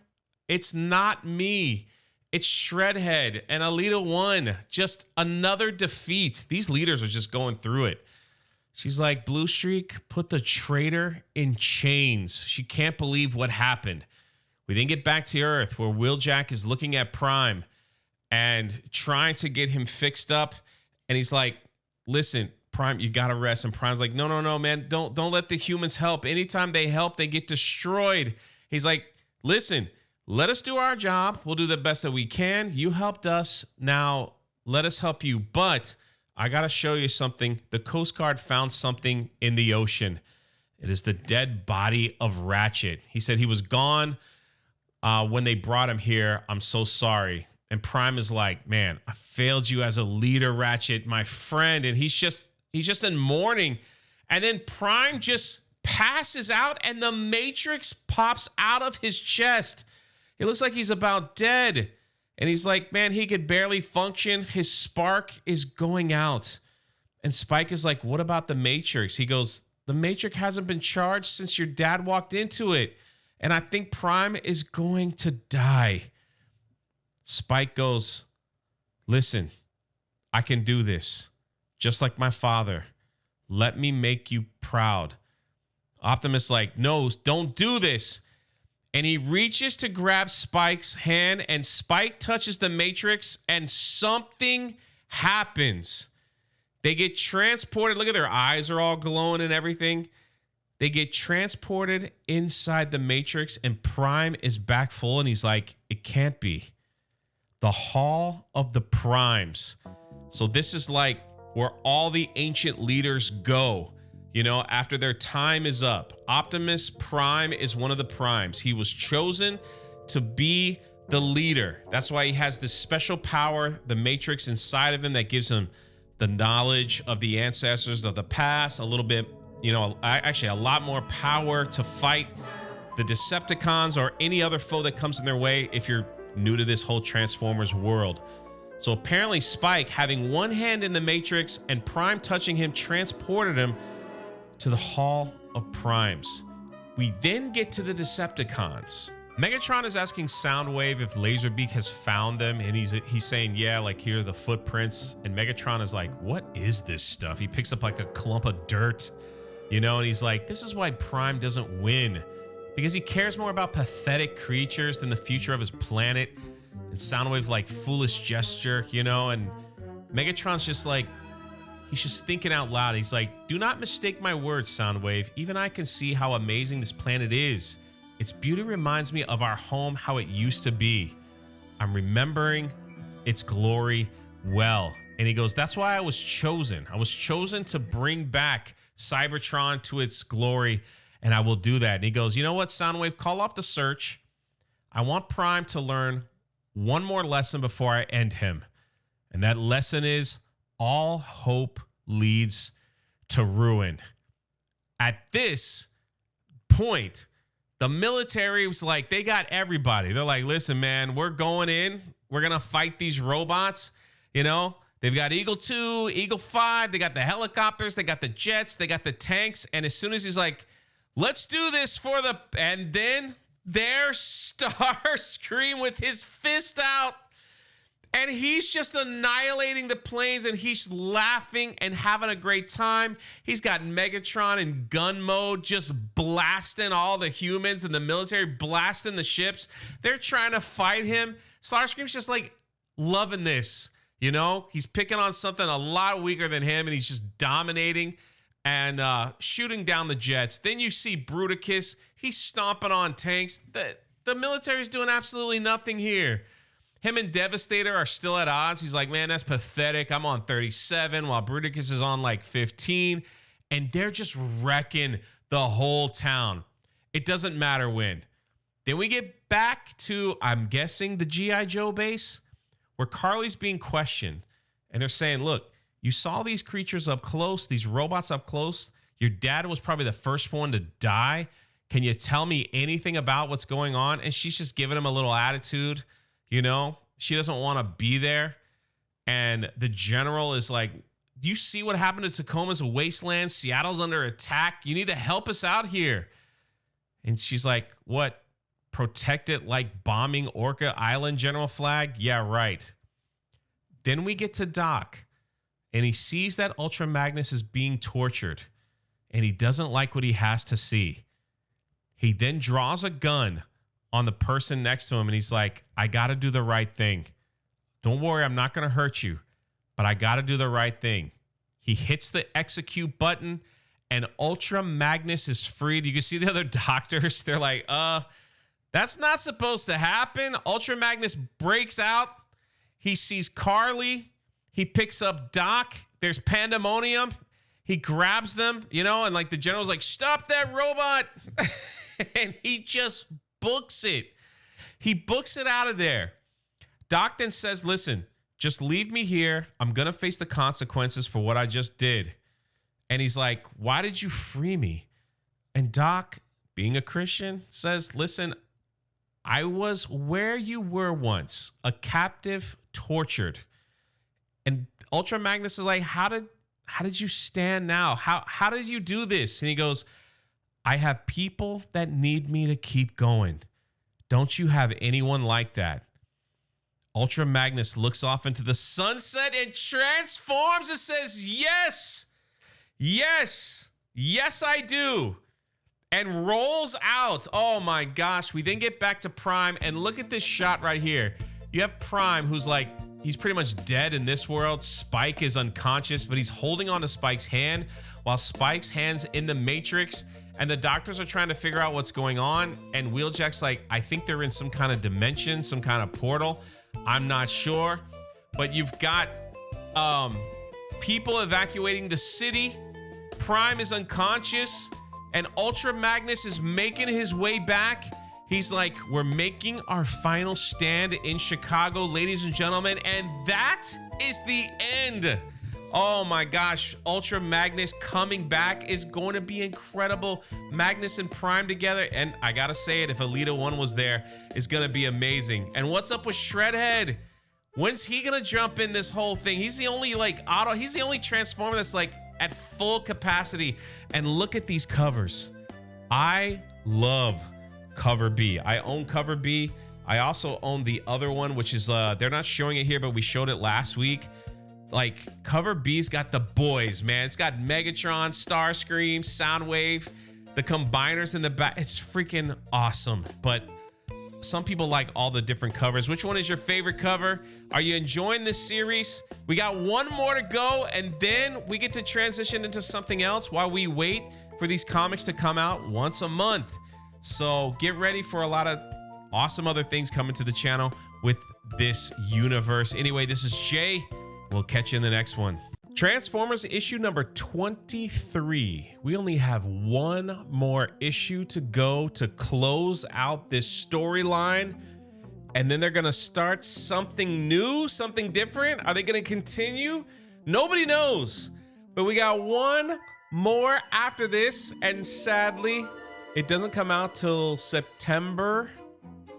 it's not me. It's Shreadhead. And Alita 1, just another defeat. These leaders are just going through it. She's like, Blue Streak put the traitor in chains. She can't believe what happened. We then get back to Earth where Wheeljack is looking at Prime and trying to get him fixed up. And he's like, listen, Prime, you got to rest. And Prime's like, no, man, don't let the humans help. Anytime they help, they get destroyed. He's like, listen, let us do our job. We'll do the best that we can. You helped us. Now let us help you. But I got to show you something. The Coast Guard found something in the ocean. It is the dead body of Ratchet. He said he was gone when they brought him here. I'm so sorry. And Prime is like, man, I failed you as a leader, Ratchet, my friend. And he's just in mourning. And then Prime just passes out and the Matrix pops out of his chest. It looks like he's about dead. And he's like, man, he could barely function. His spark is going out. And Spike is like, what about the Matrix? He goes, the Matrix hasn't been charged since your dad walked into it. And I think Prime is going to die. Spike goes, listen, I can do this. Just like my father. Let me make you proud. Optimus like, no, don't do this. And he reaches to grab Spike's hand, and Spike touches the Matrix, and something happens. They get transported. Look at their eyes are all glowing and everything. They get transported inside the Matrix, and Prime is back full, and he's like, it can't be. The Hall of the Primes. So this is like where all the ancient leaders go. You know, after their time is up. Optimus Prime is one of the primes. He was chosen to be the leader. That's why he has this special power, the Matrix inside of him that gives him the knowledge of the ancestors of the past, a little bit, you know, actually a lot more power to fight the Decepticons or any other foe that comes in their way if you're new to this whole Transformers world. So apparently Spike, having one hand in the Matrix and Prime touching him, transported him to the Hall of Primes. We then get to the Decepticons. Megatron is asking Soundwave if Laserbeak has found them, and he's saying, yeah, like here are the footprints. And Megatron is like, what is this stuff? He picks up like a clump of dirt, you know, and he's like, this is why Prime doesn't win, because he cares more about pathetic creatures than the future of his planet. And Soundwave's like, foolish gesture, you know, and Megatron's just like, he's just thinking out loud. He's like, do not mistake my words, Soundwave. Even I can see how amazing this planet is. Its beauty reminds me of our home, how it used to be. I'm remembering its glory well. And he goes, that's why I was chosen. I was chosen to bring back Cybertron to its glory, and I will do that. And he goes, you know what, Soundwave, call off the search. I want Prime to learn one more lesson before I end him. And that lesson is, all hope leads to ruin. At this point, the military was like, they got everybody. They're like, listen, man, we're going in. We're going to fight these robots. You know, they've got Eagle 2, Eagle 5. They got the helicopters. They got the jets. They got the tanks. And as soon as he's like, let's do this for the... And then there's Starscream with his fist out. And he's just annihilating the planes, and he's laughing and having a great time. He's got Megatron in gun mode, just blasting all the humans and the military, blasting the ships. They're trying to fight him. Starscream's just like loving this. You know, he's picking on something a lot weaker than him, and he's just dominating and shooting down the jets. Then you see Bruticus. He's stomping on tanks. The military's doing absolutely nothing here. Him and Devastator are still at odds. He's like, man, that's pathetic. I'm on 37 while Bruticus is on like 15. And they're just wrecking the whole town. It doesn't matter when. Then we get back to, I'm guessing, the G.I. Joe base where Carly's being questioned. And they're saying, look, you saw these creatures up close, these robots up close. Your dad was probably the first one to die. Can you tell me anything about what's going on? And she's just giving him a little attitude. You know, she doesn't want to be there. And the general is like, do you see what happened to Tacoma's wasteland? Seattle's under attack. You need to help us out here. And she's like, what? Protect it like bombing Orca Island, General Flag? Yeah, right. Then we get to Doc, and he sees that Ultra Magnus is being tortured, and he doesn't like what he has to see. He then draws a gun on the person next to him, and he's like, I got to do the right thing. Don't worry, I'm not going to hurt you, but I got to do the right thing. He hits the execute button, and Ultra Magnus is freed. You can see the other doctors. They're like, that's not supposed to happen. Ultra Magnus breaks out. He sees Carly. He picks up Doc. There's pandemonium. He grabs them, you know, and like the general's like, stop that robot. And he just books it. He books it out of there. Doc then says, listen, just leave me here. I'm going to face the consequences for what I just did. And he's like, why did you free me? And Doc, being a Christian, says, listen, I was where you were once, a captive, tortured. And Ultra Magnus is like, how did you stand now? How did you do this? And he goes, I have people that need me to keep going. Don't you have anyone like that? Ultra Magnus looks off into the sunset and transforms and says, yes, yes, yes, I do. And rolls out. Oh my gosh. We then get back to Prime, and look at this shot right here. You have Prime, who's like, he's pretty much dead in this world. Spike is unconscious, but he's holding on to Spike's hand while Spike's hand's in the Matrix. And the doctors are trying to figure out what's going on. And Wheeljack's like, I think they're in some kind of dimension, some kind of portal. I'm not sure. But you've got people evacuating the city. Prime is unconscious. And Ultra Magnus is making his way back. He's like, we're making our final stand in Chicago, ladies and gentlemen. And that is the end. Oh my gosh. Ultra Magnus coming back is going to be incredible. Magnus and Prime together. And I got to say it, if Alita 1 was there, it's going to be amazing. And what's up with Shreadhead? When's he going to jump in this whole thing? He's the only he's the only Transformer that's like at full capacity. And look at these covers. I love cover B. I own cover B. I also own the other one, which is they're not showing it here, but we showed it last week. Like, cover B's got the boys, man. It's got Megatron, Starscream, Soundwave, the combiners in the back. It's freaking awesome. But some people like all the different covers. Which one is your favorite cover? Are you enjoying this series? We got one more to go, and then we get to transition into something else while we wait for these comics to come out once a month. So get ready for a lot of awesome other things coming to the channel with this universe. Anyway, this is Jay. We'll catch you in the next one. Transformers issue number 23. We only have one more issue to go to close out this storyline. And then they're going to start something new, something different. Are they going to continue? Nobody knows. But we got one more after this. And sadly, it doesn't come out till September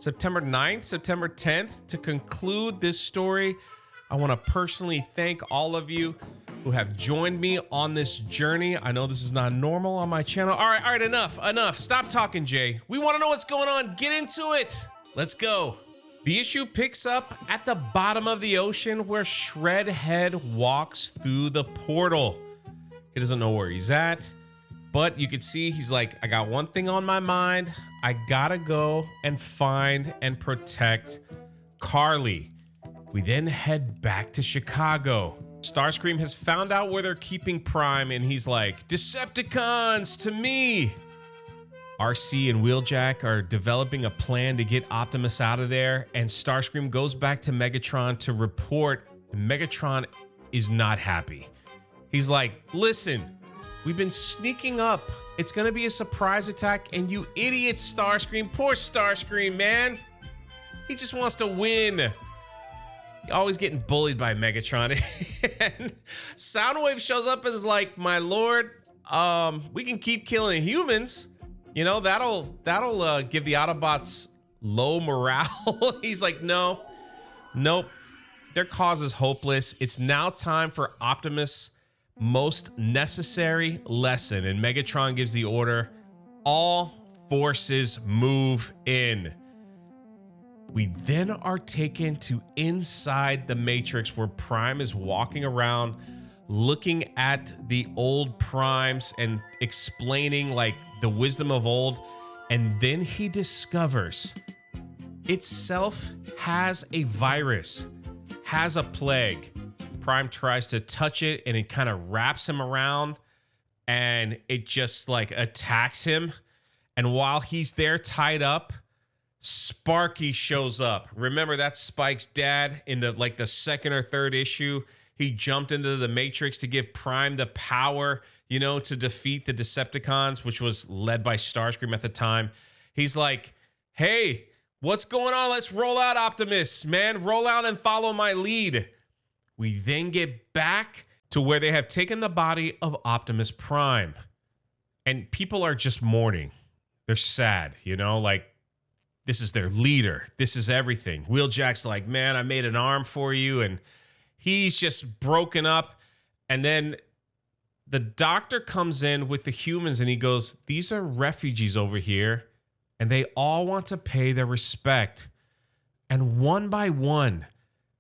9th, September 10th to conclude this story. I want to personally thank all of you who have joined me on this journey. I know this is not normal on my channel. All right, enough. Stop talking, Jay. We want to know what's going on. Get into it. Let's go. The issue picks up at the bottom of the ocean where Shreadhead walks through the portal. He doesn't know where he's at, but you can see he's like, I got one thing on my mind. I gotta go and find and protect Carly. We then head back to Chicago. Starscream has found out where they're keeping Prime, and he's like, Decepticons to me! RC and Wheeljack are developing a plan to get Optimus out of there, and Starscream goes back to Megatron to report, and Megatron is not happy. He's like, listen, we've been sneaking up. It's gonna be a surprise attack, and you idiot Starscream, poor Starscream, man. He just wants to win. Always getting bullied by Megatron. And Soundwave shows up and is like, my lord, we can keep killing humans. You know, that'll give the Autobots low morale. He's like, no, nope. Their cause is hopeless. It's now time for Optimus' most necessary lesson. And Megatron gives the order, all forces move in. We then are taken to inside the Matrix, where Prime is walking around looking at the old Primes and explaining like the wisdom of old. And then he discovers itself has a virus, has a plague. Prime tries to touch it and it kind of wraps him around and it just like attacks him. And while he's there tied up, Sparky shows up. Remember, that's Spike's dad in the second or third issue. He jumped into the Matrix to give Prime the power, you know, to defeat the Decepticons, which was led by Starscream at the time. He's like, hey, what's going on? Let's roll out, Optimus, man. Roll out and follow my lead. We then get back to where they have taken the body of Optimus Prime. And people are just mourning. They're sad, you know, like, this is their leader. This is everything. Wheeljack's like, man, I made an arm for you. And he's just broken up. And then the doctor comes in with the humans and he goes, these are refugees over here. And they all want to pay their respect. And one by one,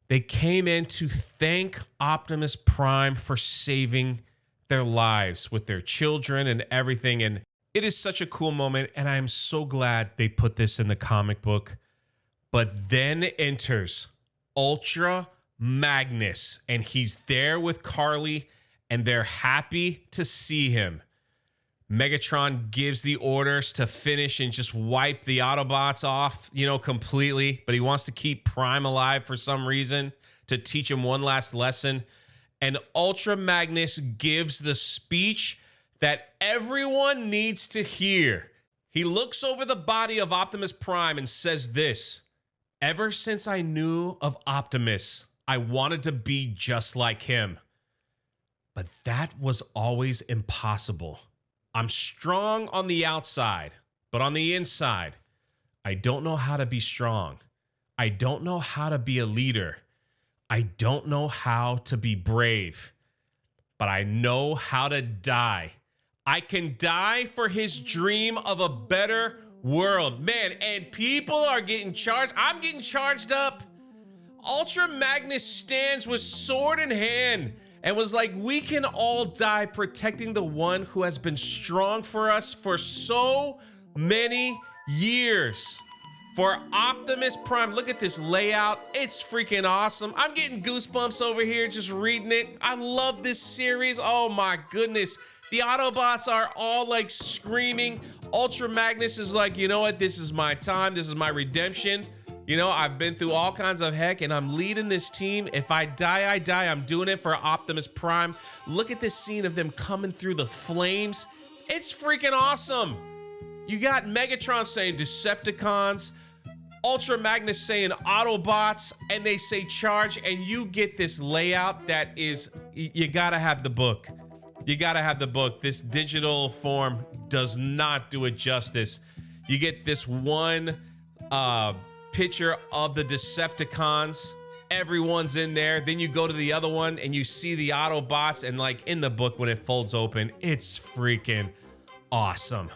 they came in to thank Optimus Prime for saving their lives with their children and everything. And it is such a cool moment, and I am so glad they put this in the comic book. But then enters Ultra Magnus, and he's there with Carly, and they're happy to see him. Megatron gives the orders to finish and just wipe the Autobots off, you know, completely. But he wants to keep Prime alive for some reason to teach him one last lesson. And Ultra Magnus gives the speech that everyone needs to hear. He looks over the body of Optimus Prime and says this: ever since I knew of Optimus, I wanted to be just like him. But that was always impossible. I'm strong on the outside, but on the inside, I don't know how to be strong. I don't know how to be a leader. I don't know how to be brave, but I know how to die. I can die for his dream of a better world. Man, and people are getting charged. I'm getting charged up. Ultra Magnus stands with sword in hand and was like, we can all die protecting the one who has been strong for us for so many years. For Optimus Prime, look at this layout. It's freaking awesome. I'm getting goosebumps over here just reading it. I love this series. Oh my goodness. The Autobots are all like screaming. Ultra Magnus is like, you know what? This is my time. This is my redemption. You know, I've been through all kinds of heck and I'm leading this team. If I die, I die. I'm doing it for Optimus Prime. Look at this scene of them coming through the flames. It's freaking awesome. You got Megatron saying Decepticons, Ultra Magnus saying Autobots, and they say charge, and you get this layout that is, you gotta have the book. You gotta have the book. This digital form does not do it justice. You get this one picture of the Decepticons. Everyone's in there. Then you go to the other one and you see the Autobots, and like in the book when it folds open, it's freaking awesome.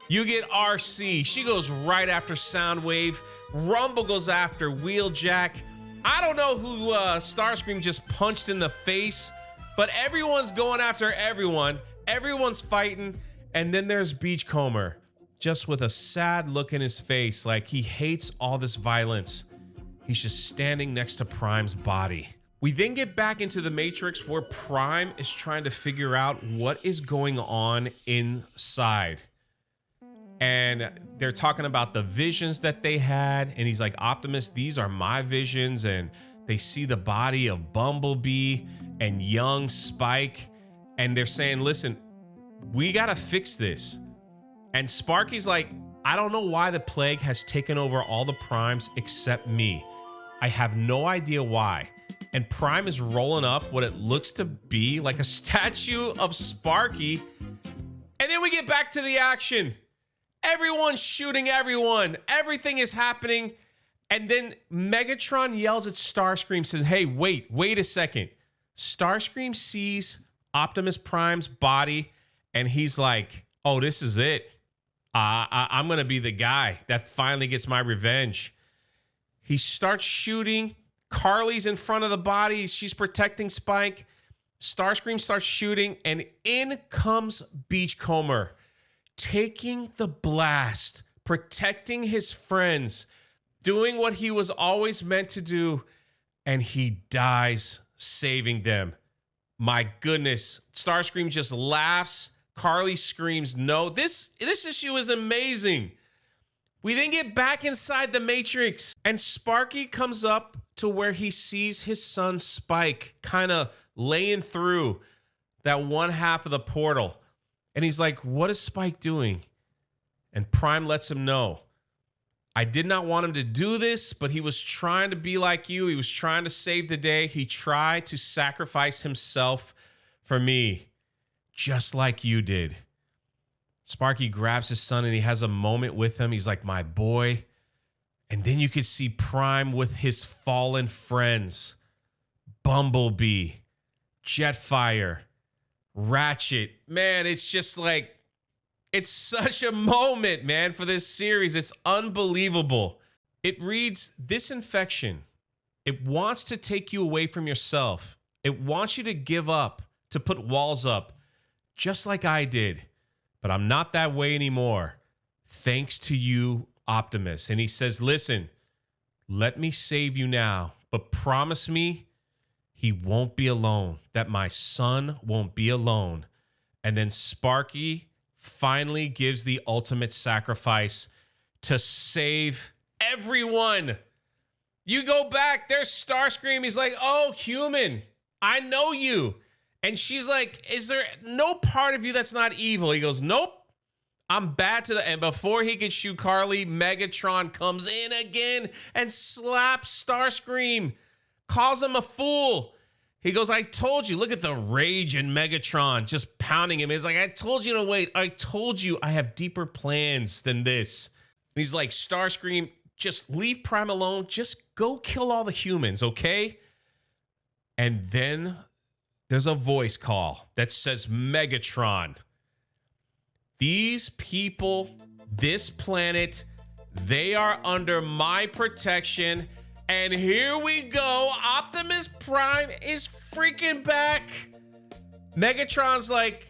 You get RC. She goes right after Soundwave. Rumble goes after Wheeljack. I don't know who Starscream just punched in the face, but everyone's going after everyone. Everyone's fighting. And then there's Beachcomber, just with a sad look in his face, like he hates all this violence. He's just standing next to Prime's body. We then get back into the Matrix where Prime is trying to figure out what is going on inside. And they're talking about the visions that they had. And he's like, Optimus, these are my visions. And they see the body of Bumblebee and young Spike. And they're saying, listen, we got to fix this. And Sparky's like, I don't know why the plague has taken over all the Primes except me. I have no idea why. And Prime is rolling up what it looks to be like a statue of Sparky. And then we get back to the action. Everyone's shooting everyone. Everything is happening. And then Megatron yells at Starscream, says, hey, wait a second. Starscream sees Optimus Prime's body, and he's like, oh, this is it. I'm going to be the guy that finally gets my revenge. He starts shooting. Carly's in front of the body. She's protecting Spike. Starscream starts shooting, and in comes Beachcomber, taking the blast, protecting his friends, doing what he was always meant to do, and he dies saving them. My goodness. Starscream just laughs. Carly screams no. This issue is amazing. We then get back inside the Matrix, and Sparky comes up to where he sees his son Spike kind of laying through that one half of the portal. And he's like, what is Spike doing? And Prime lets him know, I did not want him to do this, but he was trying to be like you. He was trying to save the day. He tried to sacrifice himself for me, just like you did. Sparky grabs his son and he has a moment with him. He's like, my boy. And then you could see Prime with his fallen friends. Bumblebee, Jetfire, Ratchet. Man, it's just like, it's such a moment, man, for this series. It's unbelievable. It reads, this infection, it wants to take you away from yourself. It wants you to give up, to put walls up, just like I did. But I'm not that way anymore, thanks to you, Optimus. And he says, listen, let me save you now, but promise me he won't be alone, that my son won't be alone. And then Sparky finally gives the ultimate sacrifice to save everyone. You go back, there's Starscream. He's like, oh, human, I know you. And she's like, is there no part of you that's not evil? He goes, nope, I'm bad to the end. Before he could shoot Carly, Megatron comes in again and slaps Starscream, calls him a fool. He goes, I told you. Look at the rage in Megatron just pounding him. He's like, I told you to wait. I told you I have deeper plans than this. And he's like, Starscream, just leave Prime alone. Just go kill all the humans, okay? And then there's a voice call that says, Megatron. These people, this planet, they are under my protection. And here we go. Optimus Prime is freaking back. Megatron's like,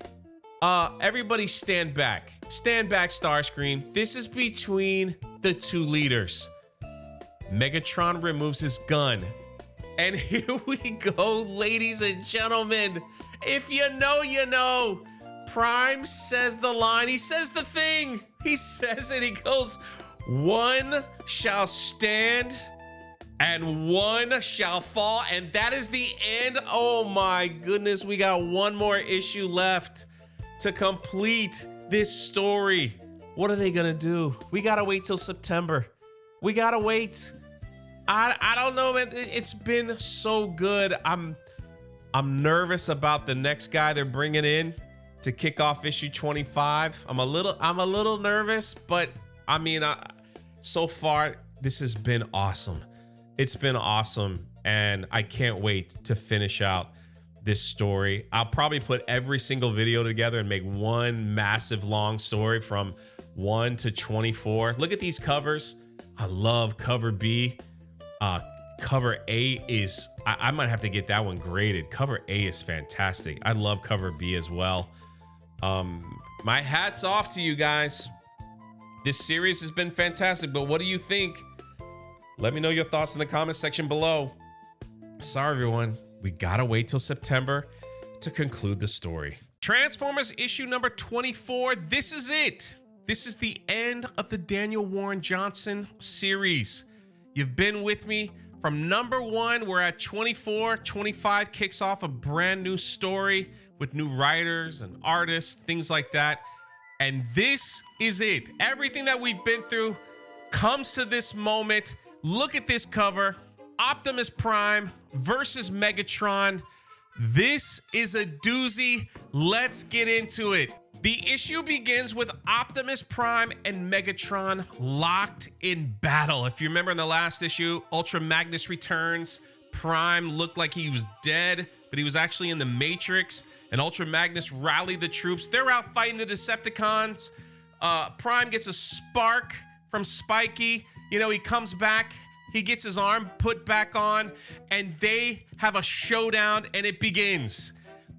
everybody stand back. Stand back, Starscream. This is between the two leaders. Megatron removes his gun. And here we go, ladies and gentlemen. If you know, you know. Prime says the line. He says the thing. He says it. He goes, one shall stand and one shall fall. And that is the end. Oh my goodness. We got one more issue left to complete this story. What are they going to do? We got to wait till September. We got to wait. I don't know, man. It's been so good. I'm nervous about the next guy they're bringing in to kick off issue 25. I'm a little nervous, but I mean, so far this has been awesome. It's been awesome, and I can't wait to finish out this story. I'll probably put every single video together and make one massive long story from 1 to 24. Look at these covers. I love cover B. Cover A is, I might have to get that one graded. Cover A is fantastic. I love cover B as well. My hat's off to you guys. This series has been fantastic, but what do you think? Let me know your thoughts in the comment section below. Sorry, everyone. We gotta wait till September to conclude the story. Transformers issue number 24. This is it. This is the end of the Daniel Warren Johnson series. You've been with me from number 1. We're at 24. 25 kicks off a brand new story with new writers and artists, things like that. And this is it. Everything that we've been through comes to this moment. Look at this cover. Optimus Prime versus Megatron. This is a doozy. Let's get into it. The issue begins with Optimus Prime and Megatron locked in battle. If you remember in the last issue, Ultra Magnus returns. Prime looked like he was dead, but he was actually in the Matrix. And Ultra Magnus rallied the troops. They're out fighting the Decepticons. Prime gets a spark from Spikey. You know, he comes back. He gets his arm put back on. And they have a showdown, and it begins.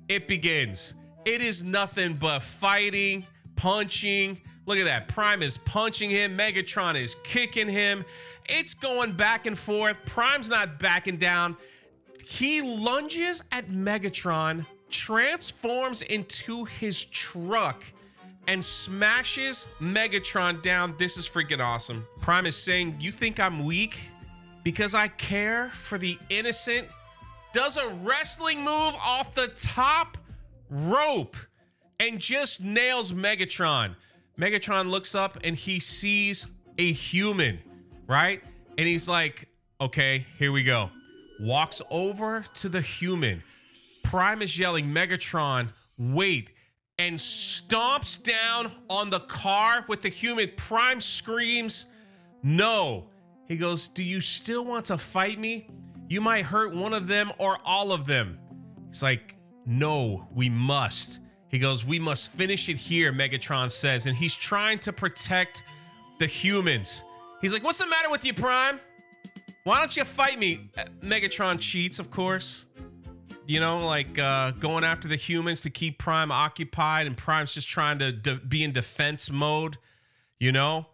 It begins. It is nothing but fighting, punching. Look at that. Prime is punching him. Megatron is kicking him. It's going back and forth. Prime's not backing down. He lunges at Megatron, transforms into his truck, and smashes Megatron down. This is freaking awesome. Prime is saying, "You think I'm weak because I care for the innocent?" Does a wrestling move off the top rope and just nails Megatron. Megatron looks up and he sees a human, right? And he's like, okay, here we go. Walks over to the human. Prime is yelling, Megatron, wait, and stomps down on the car with the human. Prime screams, no. He goes, do you still want to fight me? You might hurt one of them or all of them. He's like, no, we must. He goes, we must finish it here, Megatron says. And he's trying to protect the humans. He's like, what's the matter with you, Prime? Why don't you fight me? Megatron cheats, of course. You know, like going after the humans to keep Prime occupied, and Prime's just trying to be in defense mode, you know?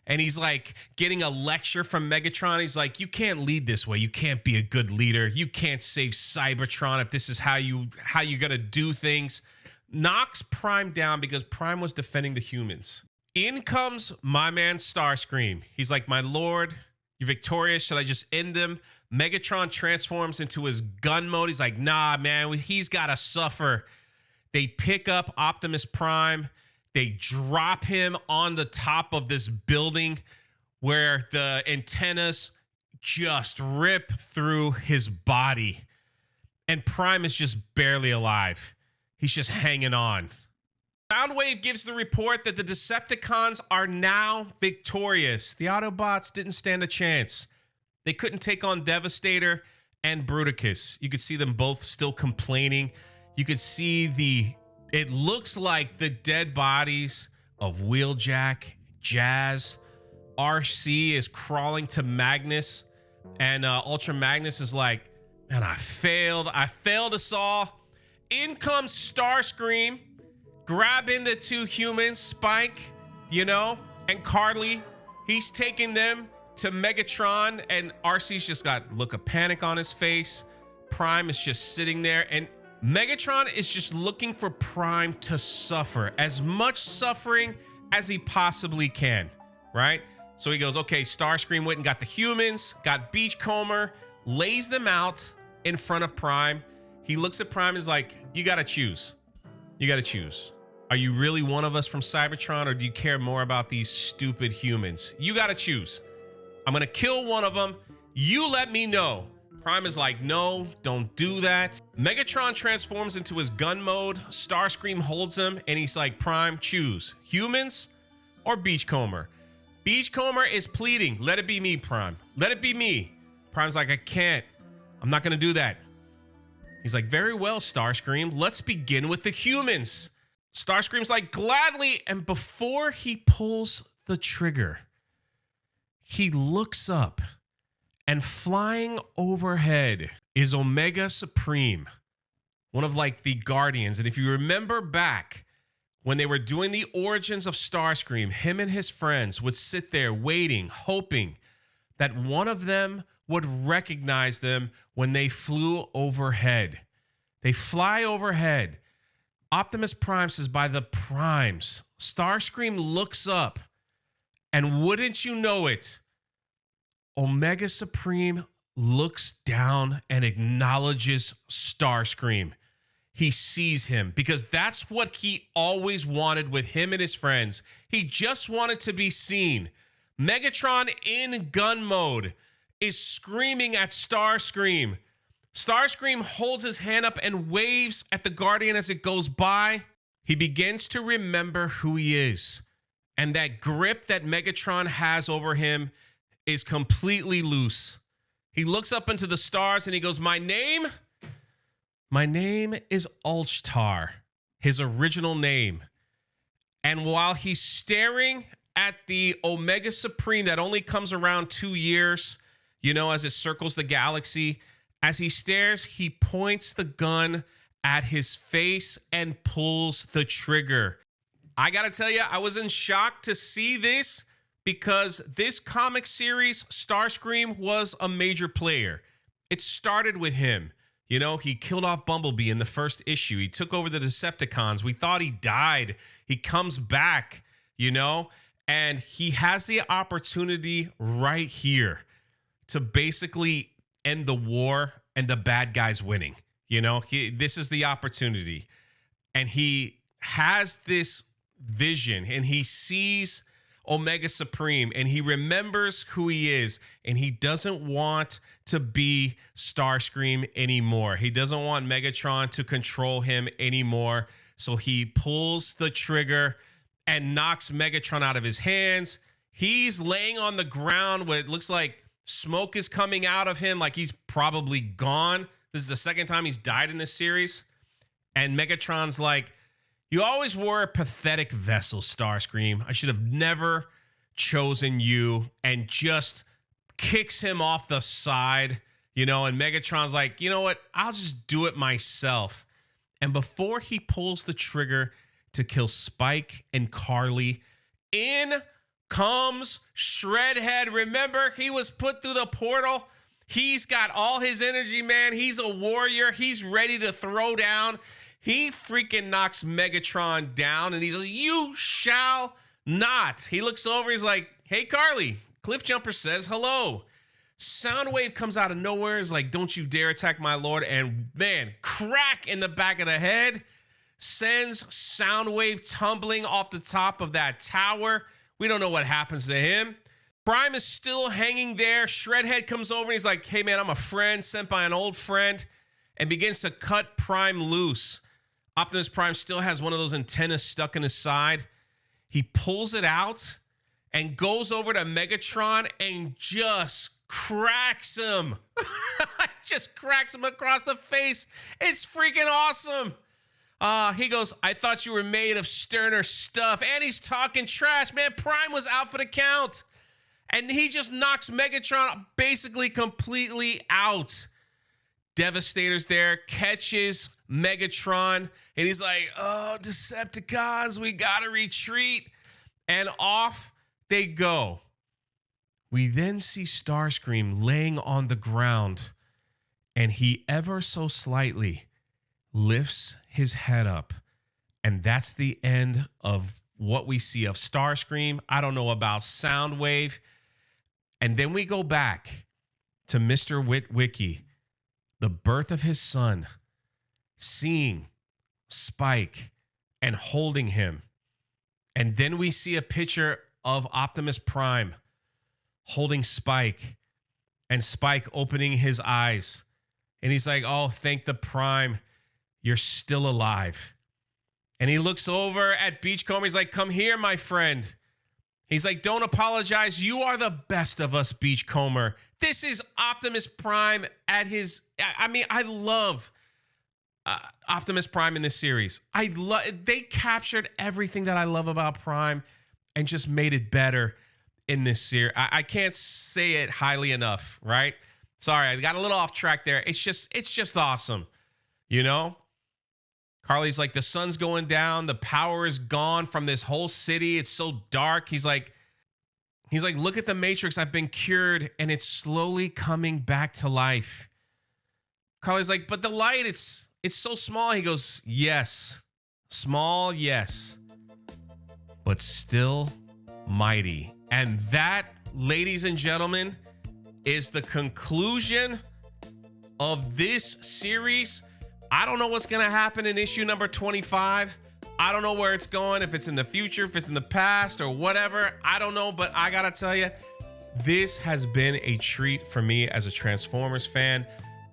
And he's like getting a lecture from Megatron. He's like, you can't lead this way. You can't be a good leader. You can't save Cybertron if this is how you're gonna do things. Knocks Prime down because Prime was defending the humans. In comes my man Starscream. He's like, my lord, you're victorious. Should I just end them? Megatron transforms into his gun mode. He's like, nah, man, he's got to suffer. They pick up Optimus Prime. They drop him on the top of this building where the antennas just rip through his body. And Prime is just barely alive. He's just hanging on. Soundwave gives the report that the Decepticons are now victorious. The Autobots didn't stand a chance. They couldn't take on Devastator and Bruticus. You could see them both still complaining. You could see it looks like the dead bodies of Wheeljack, Jazz. RC is crawling to Magnus. And Ultra Magnus is like, man, I failed us all. In comes Starscream, grabbing the two humans, Spike, you know, and Carly. He's taking them to Megatron, and RC's just got a look of panic on his face. Prime is just sitting there, and Megatron is just looking for Prime to suffer as much suffering as he possibly can, right? So he goes, okay, Starscream went and got the humans, got Beachcomber, lays them out in front of Prime. He looks at Prime and is like, you got to choose. You got to choose. Are you really one of us from Cybertron, or do you care more about these stupid humans? You got to choose. I'm going to kill one of them. You let me know. Prime is like, no, don't do that. Megatron transforms into his gun mode. Starscream holds him, and he's like, Prime, choose. Humans or Beachcomber? Beachcomber is pleading, let it be me, Prime. Let it be me. Prime's like, I can't. I'm not going to do that. He's like, very well, Starscream. Let's begin with the humans. Starscream's like, gladly. And before he pulls the trigger, he looks up, and flying overhead is Omega Supreme, one of like the Guardians. And if you remember back when they were doing the origins of Starscream, him and his friends would sit there waiting, hoping that one of them would recognize them when they flew overhead. They fly overhead. Optimus Prime says, by the primes. Starscream looks up, and wouldn't you know it, Omega Supreme looks down and acknowledges Starscream. He sees him because that's what he always wanted with him and his friends. He just wanted to be seen. Megatron in gun mode is screaming at Starscream. Starscream holds his hand up and waves at the Guardian as it goes by. He begins to remember who he is. And that grip that Megatron has over him is completely loose. He looks up into the stars and he goes, My name is Ulchtar, his original name. And while he's staring at the Omega Supreme that only comes around 2 years, as it circles the galaxy, as he stares, he points the gun at his face and pulls the trigger. I gotta tell you, I was in shock to see this because this comic series, Starscream was a major player. It started with him. He killed off Bumblebee in the first issue. He took over the Decepticons. We thought he died. He comes back, and he has the opportunity right here to basically end the war and the bad guys winning. This is the opportunity. And he has this vision and he sees Omega Supreme and he remembers who he is, and he doesn't want to be Starscream anymore. He doesn't want Megatron to control him anymore. So he pulls the trigger and knocks Megatron out of his hands. He's laying on the ground where it looks like smoke is coming out of him, like he's probably gone. This is the second time he's died in this series. And Megatron's like, you always were a pathetic vessel, Starscream. I should have never chosen you, and just kicks him off the side, and Megatron's like, you know what? I'll just do it myself. And before he pulls the trigger to kill Spike and Carly, in comes Shreadhead. Remember, he was put through the portal. He's got all his energy, man. He's a warrior. He's ready to throw down. He freaking knocks Megatron down, and he says, you shall not. He looks over. He's like, hey, Carly. Cliffjumper says hello. Soundwave comes out of nowhere. Is like, don't you dare attack my lord. And man, crack in the back of the head sends Soundwave tumbling off the top of that tower. We don't know what happens to him. Prime is still hanging there. Shreadhead comes over and he's like, hey man, I'm a friend sent by an old friend, and begins to cut Prime loose. Optimus Prime still has one of those antennas stuck in his side. He pulls it out and goes over to Megatron and just cracks him. Just cracks him across the face. It's freaking awesome. He goes, I thought you were made of sterner stuff. And he's talking trash, man. Prime was out for the count. And he just knocks Megatron basically completely out. Devastator's there, catches Megatron, and he's like, oh, Decepticons, we gotta retreat. And off they go. We then see Starscream laying on the ground, and he ever so slightly lifts his head up. And that's the end of what we see of Starscream. I don't know about Soundwave. And then we go back to Mr. Witwicky, the birth of his son, seeing Spike and holding him. And then we see a picture of Optimus Prime holding Spike, and Spike opening his eyes. And he's like, oh, thank the Prime, you're still alive. And he looks over at Beachcomber. He's like, come here, my friend. He's like, don't apologize. You are the best of us, Beachcomber. This is Optimus Prime at his... I love Optimus Prime in this series. They captured everything that I love about Prime and just made it better in this series. I can't say it highly enough, right? Sorry, I got a little off track there. It's just awesome, Carly's like, the sun's going down. The power is gone from this whole city. It's so dark. He's like, He's like, look at the Matrix. I've been cured and it's slowly coming back to life. Carly's like, but the light, it's so small. He goes, yes, small, yes, but still mighty. And that, ladies and gentlemen, is the conclusion of this series. I don't know what's going to happen in issue number 25. I don't know where it's going, if it's in the future, if it's in the past or whatever. I don't know, but I got to tell you, this has been a treat for me as a Transformers fan.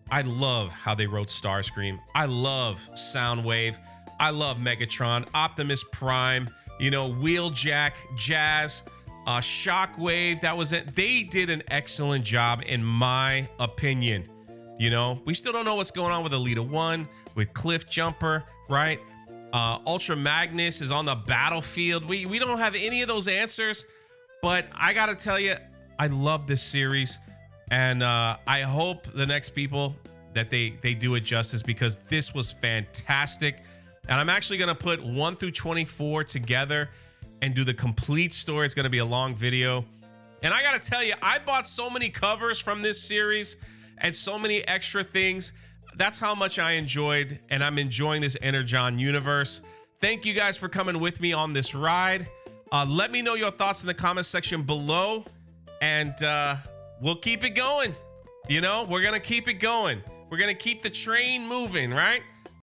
I love how they wrote Starscream. I love Soundwave. I love Megatron, Optimus Prime, you know, Wheeljack, Jazz, Shockwave. That was it. They did an excellent job, in my opinion. You know, we still don't know what's going on with Alita 1, with Cliffjumper, right? Ultra Magnus is on the battlefield. We don't have any of those answers, but I gotta tell you, I love this series, and I hope the next people that they do it justice, because this was fantastic. And I'm actually gonna put 1 through 24 together and do the complete story. It's gonna be a long video, and I gotta tell you, I bought so many covers from this series and so many extra things. That's how much I enjoyed, and I'm enjoying this Energon universe. Thank you guys for coming with me on this ride. Let me know your thoughts in the comment section below, and we'll keep it going. You know, we're gonna keep it going. We're gonna keep the train moving, right?